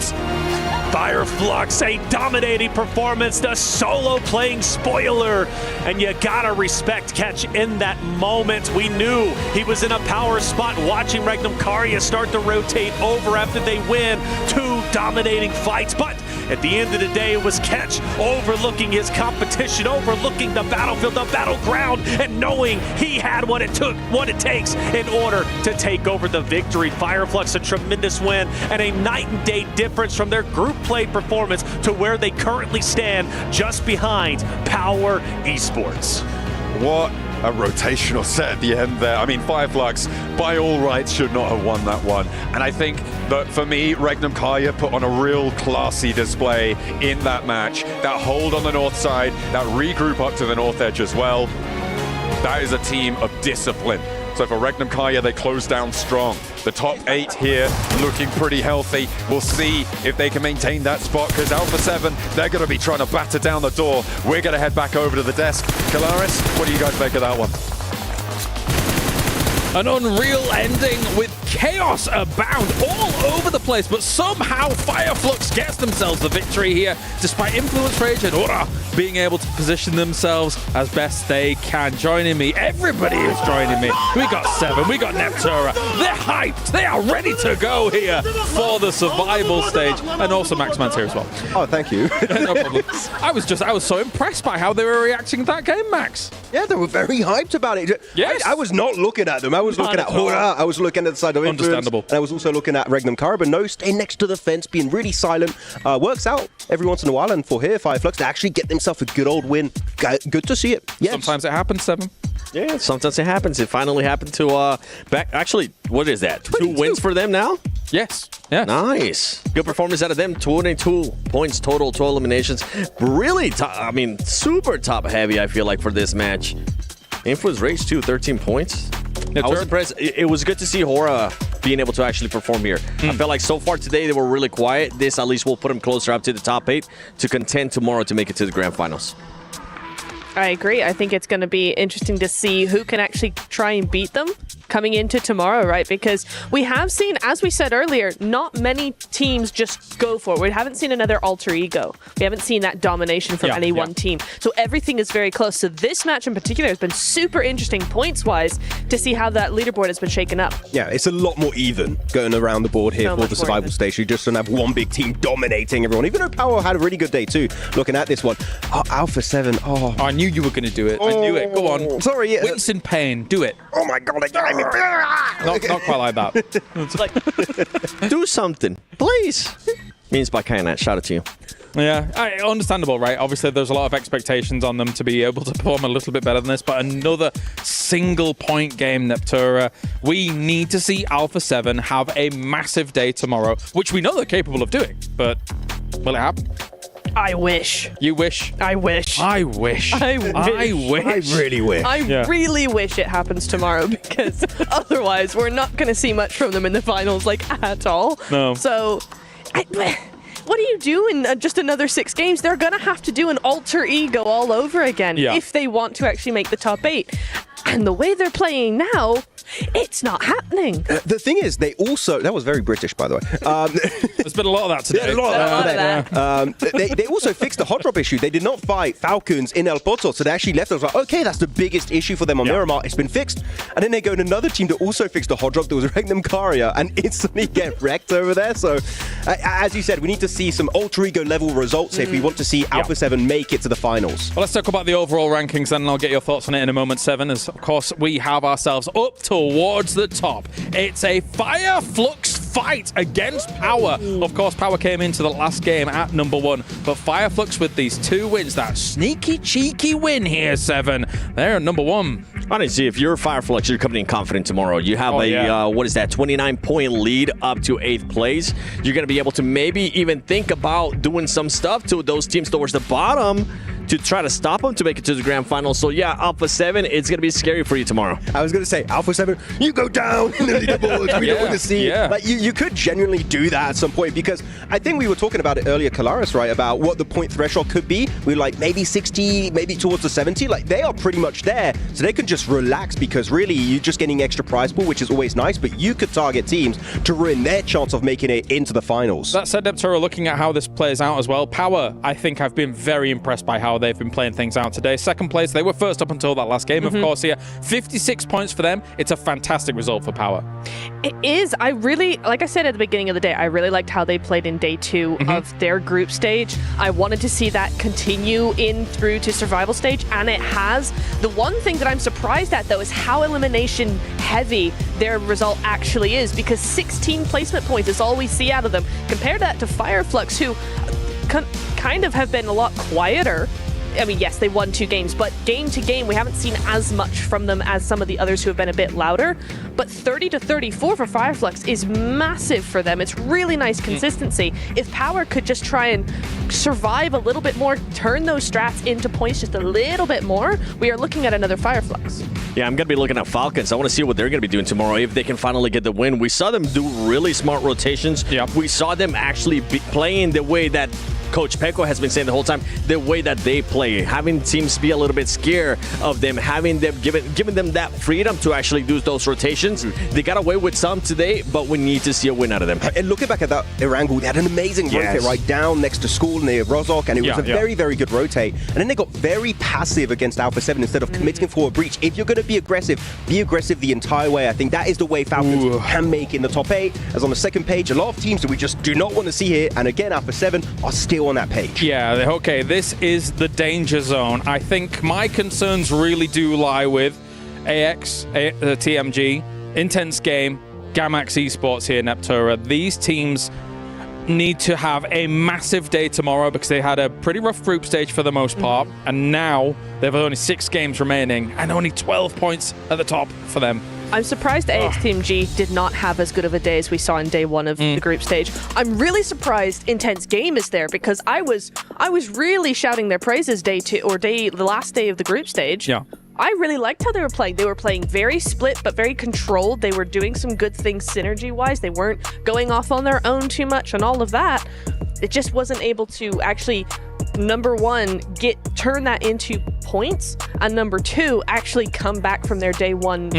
Fireflux, a dominating performance, the solo playing spoiler, and you gotta respect Catch in that moment. We knew he was in a power spot watching Regnum Karya start to rotate over after they win 2 dominating fights, but at the end of the day, it was Catch overlooking his competition, overlooking the battlefield, the battleground, and knowing he had what it takes in order to take over the victory. Fireflux, a tremendous win and a night and day difference from their group play performance to where they currently stand, just behind Power Esports. What a rotational set at the end there. I mean, Fireflux, by all rights, should not have won that one. And I think that, for me, Regnum Karya put on a real classy display in that match. That hold on the north side, that regroup up to the north edge as well. That is a team of discipline. So for Regnum Karya, they close down strong. The top 8 here looking pretty healthy. We'll see if they can maintain that spot, because Alpha 7, they're going to be trying to batter down the door. We're going to head back over to the desk. Kalaris, what do you guys make of that one? An unreal ending with chaos abound all over the place, but somehow Fireflux gets themselves the victory here, despite Influence Rage and Orta being able to position themselves as best they can. Joining me, everybody is joining me. We got Seven, we got Neptura. They're hyped. They are ready to go here for the survival stage, and also Max Man's here as well. Oh, thank you. No problem. I was so impressed by how they were reacting to that game, Max. Yeah, they were very hyped about it. Yes. I was not looking at them. I was looking at Horta. I was looking at the side of Influence. Understandable. And I was also looking at Regnum Karya, but no, stay next to the fence, being really silent. Works out every once in a while, and for here, Fireflux, to actually get themselves a good old win. Good to see it. Yes. Sometimes it happens, Seven. Yeah, sometimes it happens. It finally happened to actually, what is that? 2 wins for them now? Yes. Yeah. Nice. Good performance out of them. 22 points total, 12 eliminations. Really super top heavy, I feel like, for this match. Influence Rage too, 13 points. I was impressed. It was good to see Hora being able to actually perform here. I felt like so far today they were really quiet. This at least will put them closer up to the top 8 to contend tomorrow to make it to the grand finals. I agree. I think it's going to be interesting to see who can actually try and beat them coming into tomorrow, right? Because we have seen, as we said earlier, not many teams just go for it. We haven't seen another alter ego. We haven't seen that domination from any one team. So everything is very close. So this match in particular has been super interesting points-wise to see how that leaderboard has been shaken up. Yeah, it's a lot more even going around the board here for the survival stage. You just don't have one big team dominating everyone. Even though Power had a really good day too, looking at this one. Oh, Alpha 7, I knew you were going to do it. I knew it. Go on. Sorry. Winston Payne, do it. Oh my god, not quite like that. It's like, do something, please. Means by Kyanat, shout out to you. Yeah, understandable, right? Obviously, there's a lot of expectations on them to be able to perform a little bit better than this, but another single-point game, Neptura. We need to see Alpha 7 have a massive day tomorrow, which we know they're capable of doing, but will it happen? I wish. You wish? I wish. I wish. I wish. I wish. I really wish. I really wish it happens tomorrow, because otherwise we're not going to see much from them in the finals, like, at all. No. So, what do you do in just another 6 games? They're going to have to do an alter ego all over again if they want to actually make the top 8. And the way they're playing now, it's not happening. The thing is, they also... That was very British, by the way. There's been a lot of that today. Yeah, a lot of that. They also fixed the hot drop issue. They did not fight Falcons in El Pozo, so they actually left us like, okay, that's the biggest issue for them on Miramar. It's been fixed. And then they go to another team that also fixed the hot drop that was Regnum Caria and instantly get wrecked over there. So, as you said, we need to see some alter ego level results if we want to see Alpha 7 make it to the finals. Well, let's talk about the overall rankings then, and I'll get your thoughts on it in a moment, Seven, as, of course, we have ourselves up towards the top. It's a Fire Flux fight against Power. Of course, Power came into the last game at number 1, but Fire Flux with these 2 wins, that sneaky, cheeky win here, Seven. They're at number 1. Honestly, if you're Fire Flux, you're coming in confident tomorrow. You have what is that, 29-point lead up to 8th place. You're going to be able to maybe even think about doing some stuff to those teams towards the bottom to try to stop them to make it to the grand final. So yeah, Alpha 7, it's going to be scary for you tomorrow. I was going to say, Alpha 7, you go down in the leaderboard. We don't want to see. Like, you could genuinely do that at some point, because I think we were talking about it earlier, Kalaris, right, about what the point threshold could be. We were like, maybe 60, maybe towards the 70. Like, they are pretty much there. So they can just relax, because really, you're just getting extra prize pool, which is always nice, but you could target teams to ruin their chance of making it into the finals. That said, Neptura, looking at how this plays out as well, Power, I think I've been very impressed by how they've been playing things out today. Second place, they were first up until that last game, of course, here. 56 points for them. It's a fantastic result for Power. It is. I really, like I said at the beginning of the day, I really liked how they played in day 2 of their group stage. I wanted to see that continue in through to survival stage, and it has. The one thing that I'm surprised at, though, is how elimination heavy their result actually is, because 16 placement points is all we see out of them. Compare that to Fire Flux, who kind of have been a lot quieter. I mean, yes, they won 2 games, but game to game, we haven't seen as much from them as some of the others who have been a bit louder. But 30-34 for Fireflux is massive for them. It's really nice consistency. If Power could just try and survive a little bit more, turn those strats into points just a little bit more, we are looking at another Fireflux. Yeah, I'm going to be looking at Falcons. I want to see what they're going to be doing tomorrow, if they can finally get the win. We saw them do really smart rotations. We saw them actually be playing the way that Coach Peko has been saying the whole time, the way that they play, having teams be a little bit scared of them, having them giving them that freedom to actually do those rotations. They got away with some today, but we need to see a win out of them. And looking back at that Erangel, they had an amazing rotate right down next to school near Rozok, and it was a very, very good rotate. And then they got very passive against Alpha 7 instead of committing for a breach. If you're going to be aggressive the entire way. I think that is the way Falcons can make in the top 8. As on the second page, a lot of teams that we just do not want to see here. And again, Alpha 7 are still on that page. Yeah, okay, this is the danger zone. I think my concerns really do lie with AX, TMG, Intense Game, Gamax Esports here, Neptura. These teams need to have a massive day tomorrow, because they had a pretty rough group stage for the most part, and now they've only 6 games remaining and only 12 points at the top for them. I'm surprised AX Team G did not have as good of a day as we saw in day one of the group stage. I'm really surprised Intense Game is there because I was really shouting their praises the last day of the group stage. Yeah. I really liked how they were playing. They were playing very split, but very controlled. They were doing some good things synergy-wise. They weren't going off on their own too much and all of that. It just wasn't able to actually, number one, turn that into points, and number two, actually come back from their day one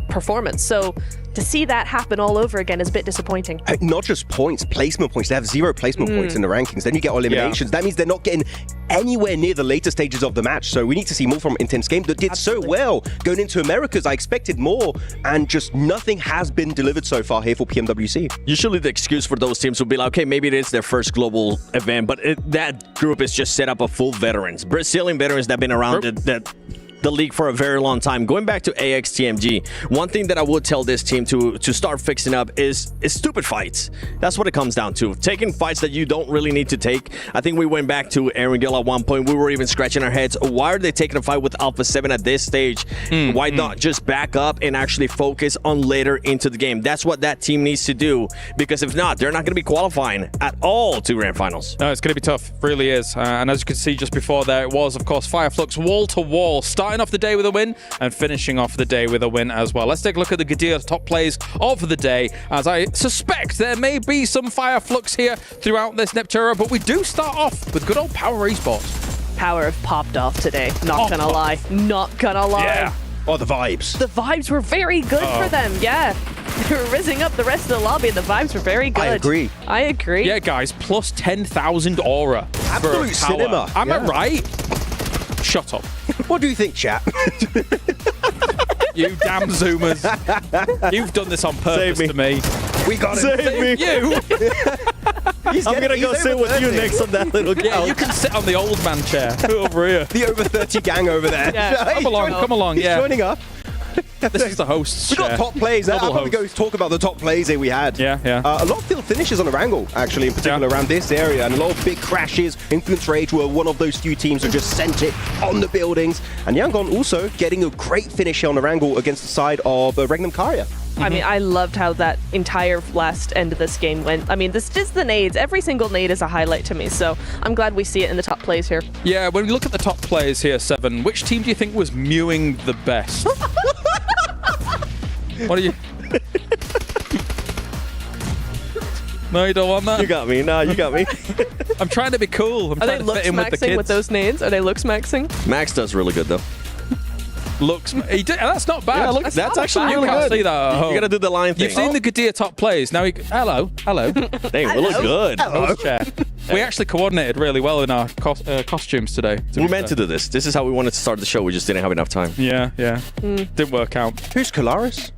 performance. So to see that happen all over again is a bit disappointing. Not just points, placement points. They have 0 placement points in the rankings. Then you get eliminations. That means they're not getting anywhere near the later stages of the match. So we need to see more from Intense Game that did so well going into Americas. I expected more, and just nothing has been delivered so far here for PMWC. Usually the excuse for those teams would be like, okay, maybe it is their first global event, but that group is just set up of full veterans. Brazilian veterans that have been around the league for a very long time. Going back to AXTMG, one thing that I would tell this team to start fixing up is stupid fights. That's what it comes down to. Taking fights that you don't really need to take. I think we went back to Aaron Gill at one point. We were even scratching our heads. Why are they taking a fight with Alpha 7 at this stage? Why not just back up and actually focus on later into the game? That's what that team needs to do, because if not, they're not going to be qualifying at all to Grand Finals. No, it's going to be tough. It really is. And as you can see just before there, it was, of course, Fireflux wall-to-wall, starting off the day with a win and finishing off the day with a win as well. Let's take a look at the Gadir top plays of the day, as I suspect there may be some Fireflux here throughout this Neptura, but we do start off with good old Power Esports. Power have popped off today. Not gonna lie. Not gonna lie. Yeah. Oh, the vibes. The vibes were very good for them, yeah. They were rizzing up the rest of the lobby and the vibes were very good. I agree. Yeah, guys, plus 10,000 aura. Absolute cinema. Am I right? Shut up. What do you think, chat? You damn Zoomers. You've done this on purpose to me. We got Save him. you. I'm going to go sit with you next on that little couch. Yeah, you can sit on the old man chair over here. The over 30 gang over there. Yeah. Come along, He's yeah. joining up. This is the host's We got chair. top plays. I'll Double probably go host. talk about the top plays that we had. Yeah. A lot of field finishes on the Wrangle, actually, in particular around this area, and a lot of big crashes. Influence Rage were one of those few teams who just sent it on the buildings. And Yangon also getting a great finish on the Wrangle against the side of Regnum Karya. I mean, I loved how that entire last end of this game went. I mean, this just the nades. Every single nade is a highlight to me, so I'm glad we see it in the top plays here. Yeah, when we look at the top players here, Seven, which team do you think was mewing the best? What are you... No, you don't want that? You got me. No, you got me. I'm trying to be cool. I'm Are trying they to looks fit in with the maxing kids. with those nades? Are they looks maxing? Max does really good, though. That's not bad. Yeah, that's actually You really can't good. see that at home. You got to do the line thing. You've seen the Gadir top plays. Now, hello. Dang, we look good. Host chair. We actually coordinated really well in our costumes today. We meant to do this. This is how we wanted to start the show. We just didn't have enough time. Yeah. Didn't work out. Who's Kalaris?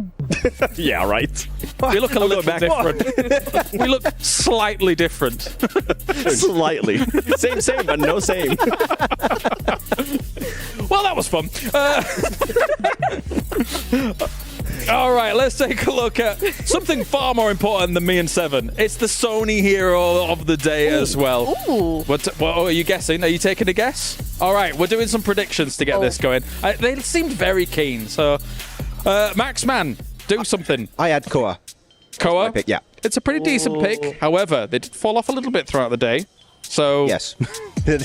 Yeah, right. We look a little bit different. We look slightly different. Slightly. Same, but no same. Well, that was fun. All right, let's take a look at something far more important than me and Seven. It's the Sony hero of the day as well. Ooh. What are you guessing? Are you taking a guess? All right, we're doing some predictions to get this going. They seemed very keen. So, Max Man, do something. I had Koa. Koa? Pick, yeah. It's a pretty decent pick. However, they did fall off a little bit throughout the day. So yes,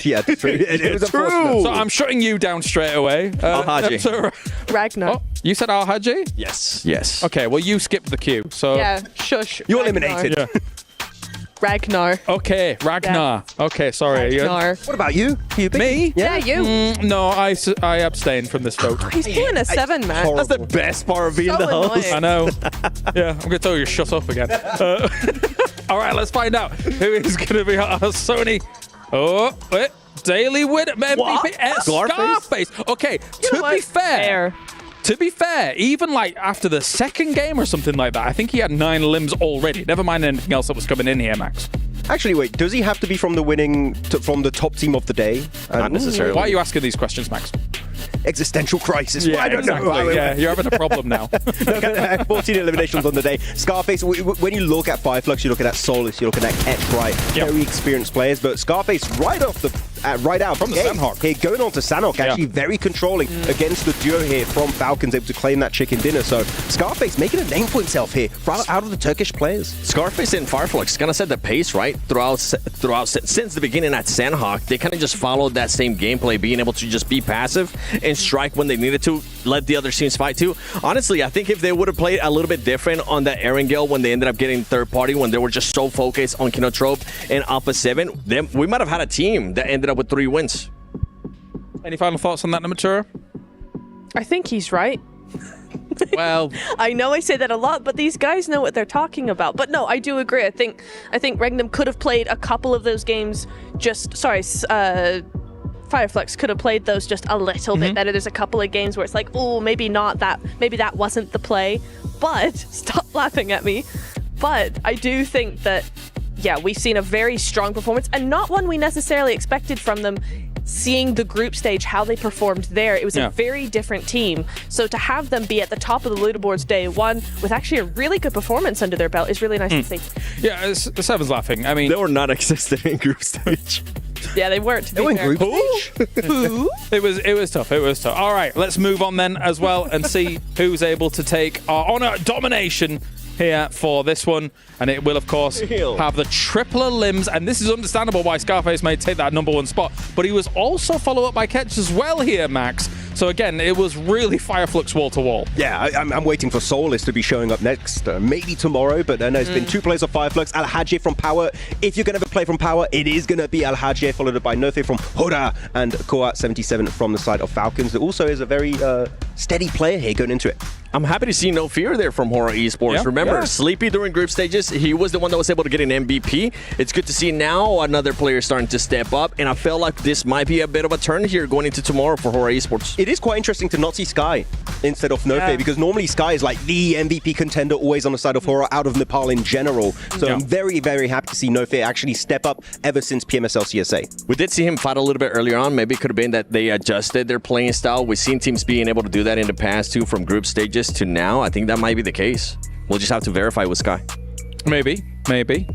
yeah, true. It was unfortunate. So I'm shutting you down straight away. Al-Haji. Ragnar. Oh, you said Al-Haji? Yes. Okay, well you skipped the queue. So Yeah, shush. You're Ragnar. eliminated. Yeah. Ragnar. Okay, Ragnar. Okay, sorry. Ragnar. What about you? Me? Yeah, you. No, I abstained from this vote. He's doing a 7, man. That's the best part of being So the host. annoying. I know. Yeah, I'm going to tell you to shut up again. All right, let's find out who is going to be our Sony. Oh, wait. Daily winner, MVP, Scarface. Okay, to be fair, even like after the second game or something like that, I think he had 9 limbs already. Never mind anything else that was coming in here, Max. Actually, wait, does he have to be from from the top team of the day? Not necessarily. Why are you asking these questions, Max? Existential crisis. Yeah, I don't know. exactly. Yeah, you're having a problem now. 14 eliminations on the day. Scarface, when you look at Fireflux, you're looking at Solus, you're looking at Ketch, right? Yep. Very experienced players, but Scarface right off the right out from the gate. Sandhawk. Here, going on to Sandhawk, actually very controlling against the duo here from Falcons, able to claim that chicken dinner. So Scarface making a name for himself here, right out of the Turkish players. Scarface and Fireflux kind of set the pace, right? Throughout since the beginning at Sandhawk, they kind of just followed that same gameplay, being able to just be passive and strike when they needed to, let the other teams fight too. Honestly, I think if they would have played a little bit different on that Erangel when they ended up getting third party, when they were just so focused on Kinotrope and Alpha 7, then we might have had a team that ended up with 3 wins. Any final thoughts on that, Namatura? I think he's right. Well, I know I say that a lot, but these guys know what they're talking about. But no, I do agree. I think Regnum could have played a couple of those games Fireflux could have played those just a little bit better. There's a couple of games where it's like, oh, maybe that wasn't the play. But stop laughing at me. But I do think that, yeah, we've seen a very strong performance and not one we necessarily expected from them. Seeing the group stage, how they performed there, it was a very different team. So to have them be at the top of the leaderboards day one with actually a really good performance under their belt is really nice to see. Yeah, the Seven's laughing. I mean, they were not existing in group stage. Yeah, they weren't. They were in group stage. It was tough. It was tough. All right, let's move on then as well and see who's able to take our honor domination here for this one. And it will, of course, have the tripler limbs. And this is understandable why Scarface may take that #1 spot. But he was also followed up by Ketch as well here, Max. So again, it was really Fireflux wall to wall. Yeah, I'm waiting for Soulless to be showing up next, maybe tomorrow. But then there's been 2 players of Fireflux. Al-Hajj from Power. If you're going to play from Power, it is going to be Al-Hajj, followed up by Nofe from Hora and Koa77 from the side of Falcons. That also is a very steady player here going into it. I'm happy to see No Fear there from Hora Esports. Yeah. Remember, Sleepy during group stages, he was the one that was able to get an MVP. It's good to see now another player starting to step up, and I feel like this might be a bit of a turn here going into tomorrow for Hora Esports. It is quite interesting to not see Sky instead of Nofe, because normally Sky is like the MVP contender always on the side of Hora out of Nepal in general. So I'm very, very happy to see Nofe actually step up ever since PMSL CSA. We did see him fight a little bit earlier on. Maybe it could have been that they adjusted their playing style. We've seen teams being able to do that in the past too, from group stages to now. I think that might be the case. We'll just have to verify with Sky. Maybe.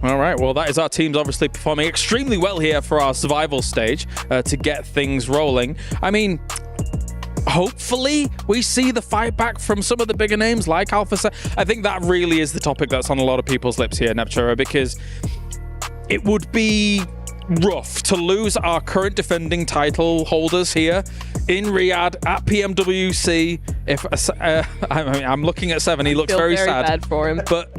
All right, well, that is our teams obviously performing extremely well here for our survival stage to get things rolling. I mean, hopefully we see the fight back from some of the bigger names like Alpha 7. I think that really is the topic that's on a lot of people's lips here, Neptura, because it would be rough to lose our current defending title holders here in Riyadh at PMWC. If I'm looking at 7, he looks very sad. Bad for him. But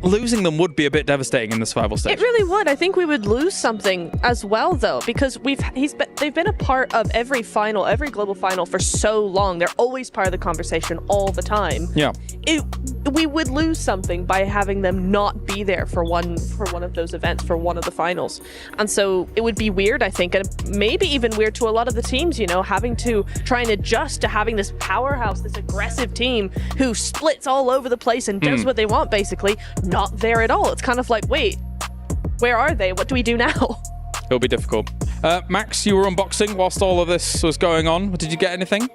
losing them would be a bit devastating in the survival stage. It really would. I think we would lose something as well, though, because they've been a part of every final, every global final for so long. They're always part of the conversation all the time. Yeah. We would lose something by having them not be there for one of those events, for one of the finals. And so it would be weird, I think, and maybe even weird to a lot of the teams, having to try and adjust to having this powerhouse, this aggressive team who splits all over the place and does what they want, basically, not there at all. It's kind of like, wait, where are they? What do we do now? It'll be difficult. Max, you were unboxing whilst all of this was going on. Did you get anything?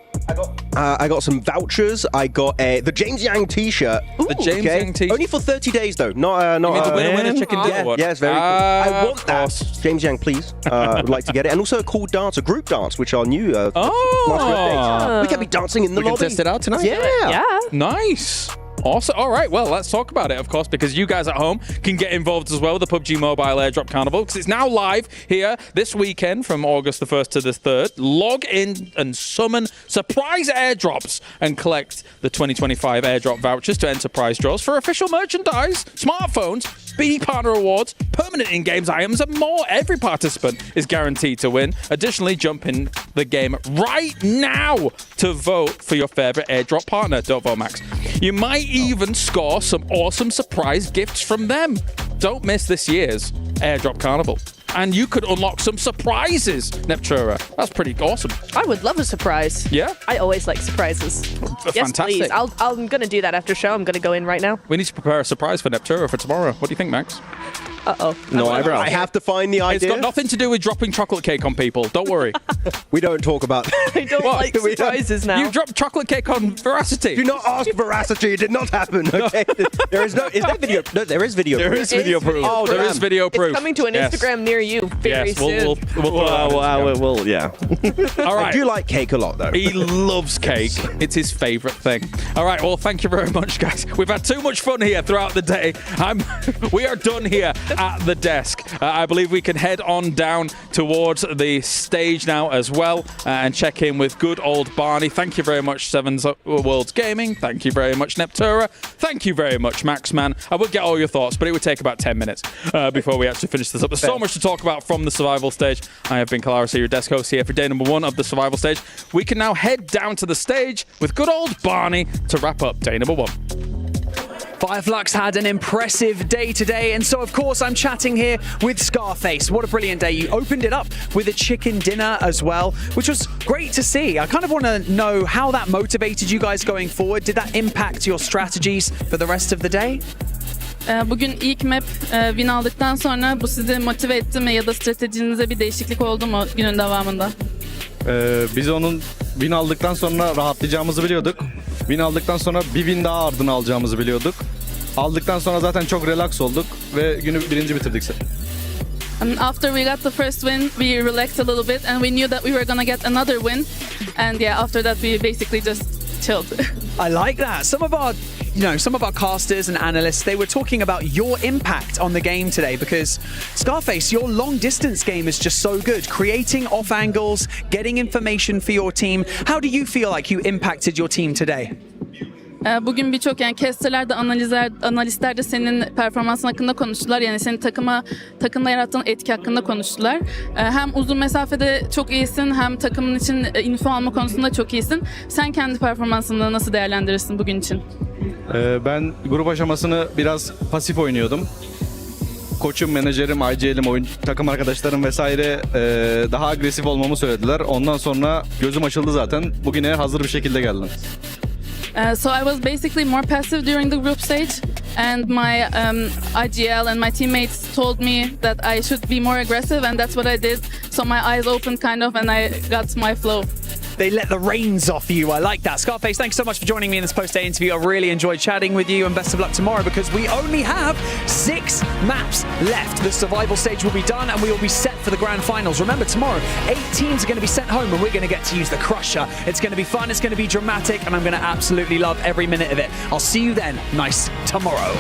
I got some vouchers. I got the James Yang t-shirt. The James Yang t-shirt. Only for 30 days though. Not you mean the winner chicken dinner one? Yeah, it's very cool. I want that. James Yang, please. I would like to get it. And also a cool dance, a group dance, which are new. We can be dancing in the lobby. We can test it out tonight. Yeah. Nice. Awesome. All right, well, let's talk about it, of course, because you guys at home can get involved as well with the PUBG Mobile Airdrop Carnival, because it's now live here this weekend from August the 1st to the 3rd. Log in and summon surprise airdrops and collect the 2025 airdrop vouchers to enterprise draws for official merchandise, smartphones, BD partner awards, permanent in-games items, and more. Every participant is guaranteed to win. Additionally, jump in the game right now to vote for your favorite airdrop partner. Don't vote Max. You might even score some awesome surprise gifts from them. Don't miss this year's Airdrop Carnival. And you could unlock some surprises, Neptura. That's pretty awesome. I would love a surprise. Yeah? I always like surprises. Yes, Fantastic. please. I'm going to do that after show. I'm going to go in right now. We need to prepare a surprise for Neptura for tomorrow. What do you think, Max? Uh-oh. No eyebrows. I have to find the idea. It's got nothing to do with dropping chocolate cake on people. Don't worry. We don't talk about. I don't like surprises now. You dropped chocolate cake on Veracity. Do not ask Veracity. It did not happen. Okay. There is no. Is there video? No, there is video. There is video proof. Oh, there is video proof. It's coming to an Instagram near you very soon. We'll yeah. All right. I do like cake a lot, though. He loves cake. It's his favourite thing. All right. Well, thank you very much, guys. We've had too much fun here throughout the day. We are done here at the desk. I believe we can head on down towards the stage now as well and check in with good old Barney. Thank you very much, Sevens Worlds Gaming. Thank you very much, Neptura. Thank you very much, Maxman. I would get all your thoughts, but it would take about 10 minutes before we actually finish this up. There's so much to talk about from the survival stage. I have been Kalaris, your desk host here for day number 1 of the survival stage. We can now head down to the stage with good old Barney to wrap up day number 1. Fireflux had an impressive day today, and so of course I'm chatting here with Scarface. What a brilliant day. You opened it up with a chicken dinner as well, which was great to see. I kind of want to know how that motivated you guys going forward. Did that impact your strategies for the rest of the day? Bugün ilk map win aldıktan sonra bu sizi motive etti mi ya da stratejinize bir değişiklik oldu mu günün devamında? Biz onun win aldıktan sonra rahatlayacağımızı biliyorduk. Win aldıktan sonra bir win daha ardına alacağımızı biliyorduk. Aldıktan sonra zaten çok relax olduk ve günü birinci bitirdik. And after we got the first win, we relaxed a little bit and we knew that we were gonna get another win. And yeah, after that we basically just chilled. I like that. Some of our casters and analysts, they were talking about your impact on the game today because Scarface, your long distance game is just so good. Creating off angles, getting information for your team. How do you feel like you impacted your team today? Bugün birçok yani casterler de analistler de senin performansın hakkında konuştular. Yani senin takımda yarattığın etki hakkında konuştular. Hem uzun mesafede çok iyisin hem takımın için info alma konusunda çok iyisin. Sen kendi performansını nasıl değerlendirirsin bugün için? Ben grup aşamasını biraz pasif oynuyordum. Koçum, menajerim, IGL'im, takım arkadaşlarım vesaire daha agresif olmamı söylediler. Ondan sonra gözüm açıldı zaten. Bugüne hazır bir şekilde geldim. So I was basically more passive during the group stage, and my IGL and my teammates told me that I should be more aggressive, and that's what I did. So my eyes opened kind of, and I got my flow. They let the reins off you. I like that. Scarface, thanks so much for joining me in this post-day interview. I really enjoyed chatting with you, and best of luck tomorrow because we only have 6 maps left. The survival stage will be done and we will be set for the grand finals. Remember, tomorrow, 8 teams are going to be sent home and we're going to get to use the Crusher. It's going to be fun, it's going to be dramatic, and I'm going to absolutely love every minute of it. I'll see you then. Nice tomorrow.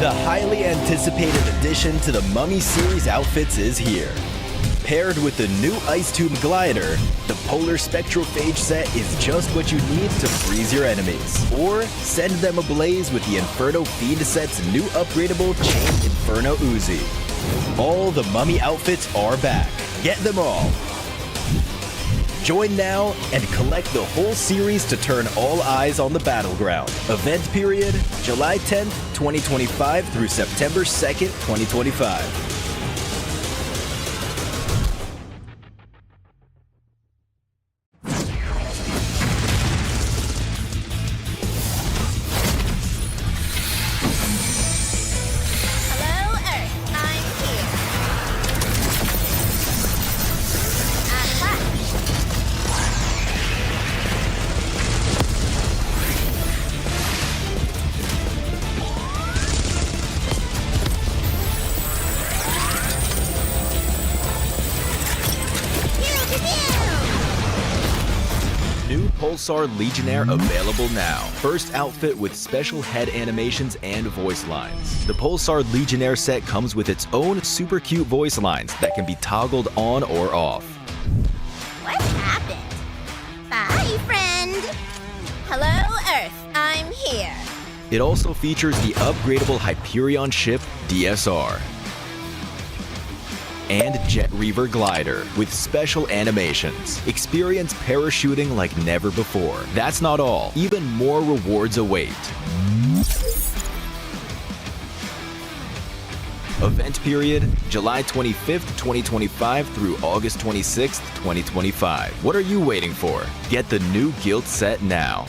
The highly anticipated addition to the Mummy Series outfits is here. Paired with the new Ice Tube Glider, the Polar Spectrophage set is just what you need to freeze your enemies. Or send them ablaze with the Inferno Feed set's new upgradable Chain Inferno Uzi. All the Mummy outfits are back. Get them all. Join now and collect the whole series to turn all eyes on the battleground. Event period, July 10th, 2025 through September 2nd, 2025. Pulsar Legionnaire available now. First outfit with special head animations and voice lines. The Pulsar Legionnaire set comes with its own super cute voice lines that can be toggled on or off. What happened? Bye, friend. Hello, Earth. I'm here. It also features the upgradable Hyperion ship DSR and Jet Reaver glider with special animations. Experience parachuting like never before. That's not all. Even more rewards await. Event period, July 25th, 2025 through August 26th, 2025. What are you waiting for? Get the new Guild set now.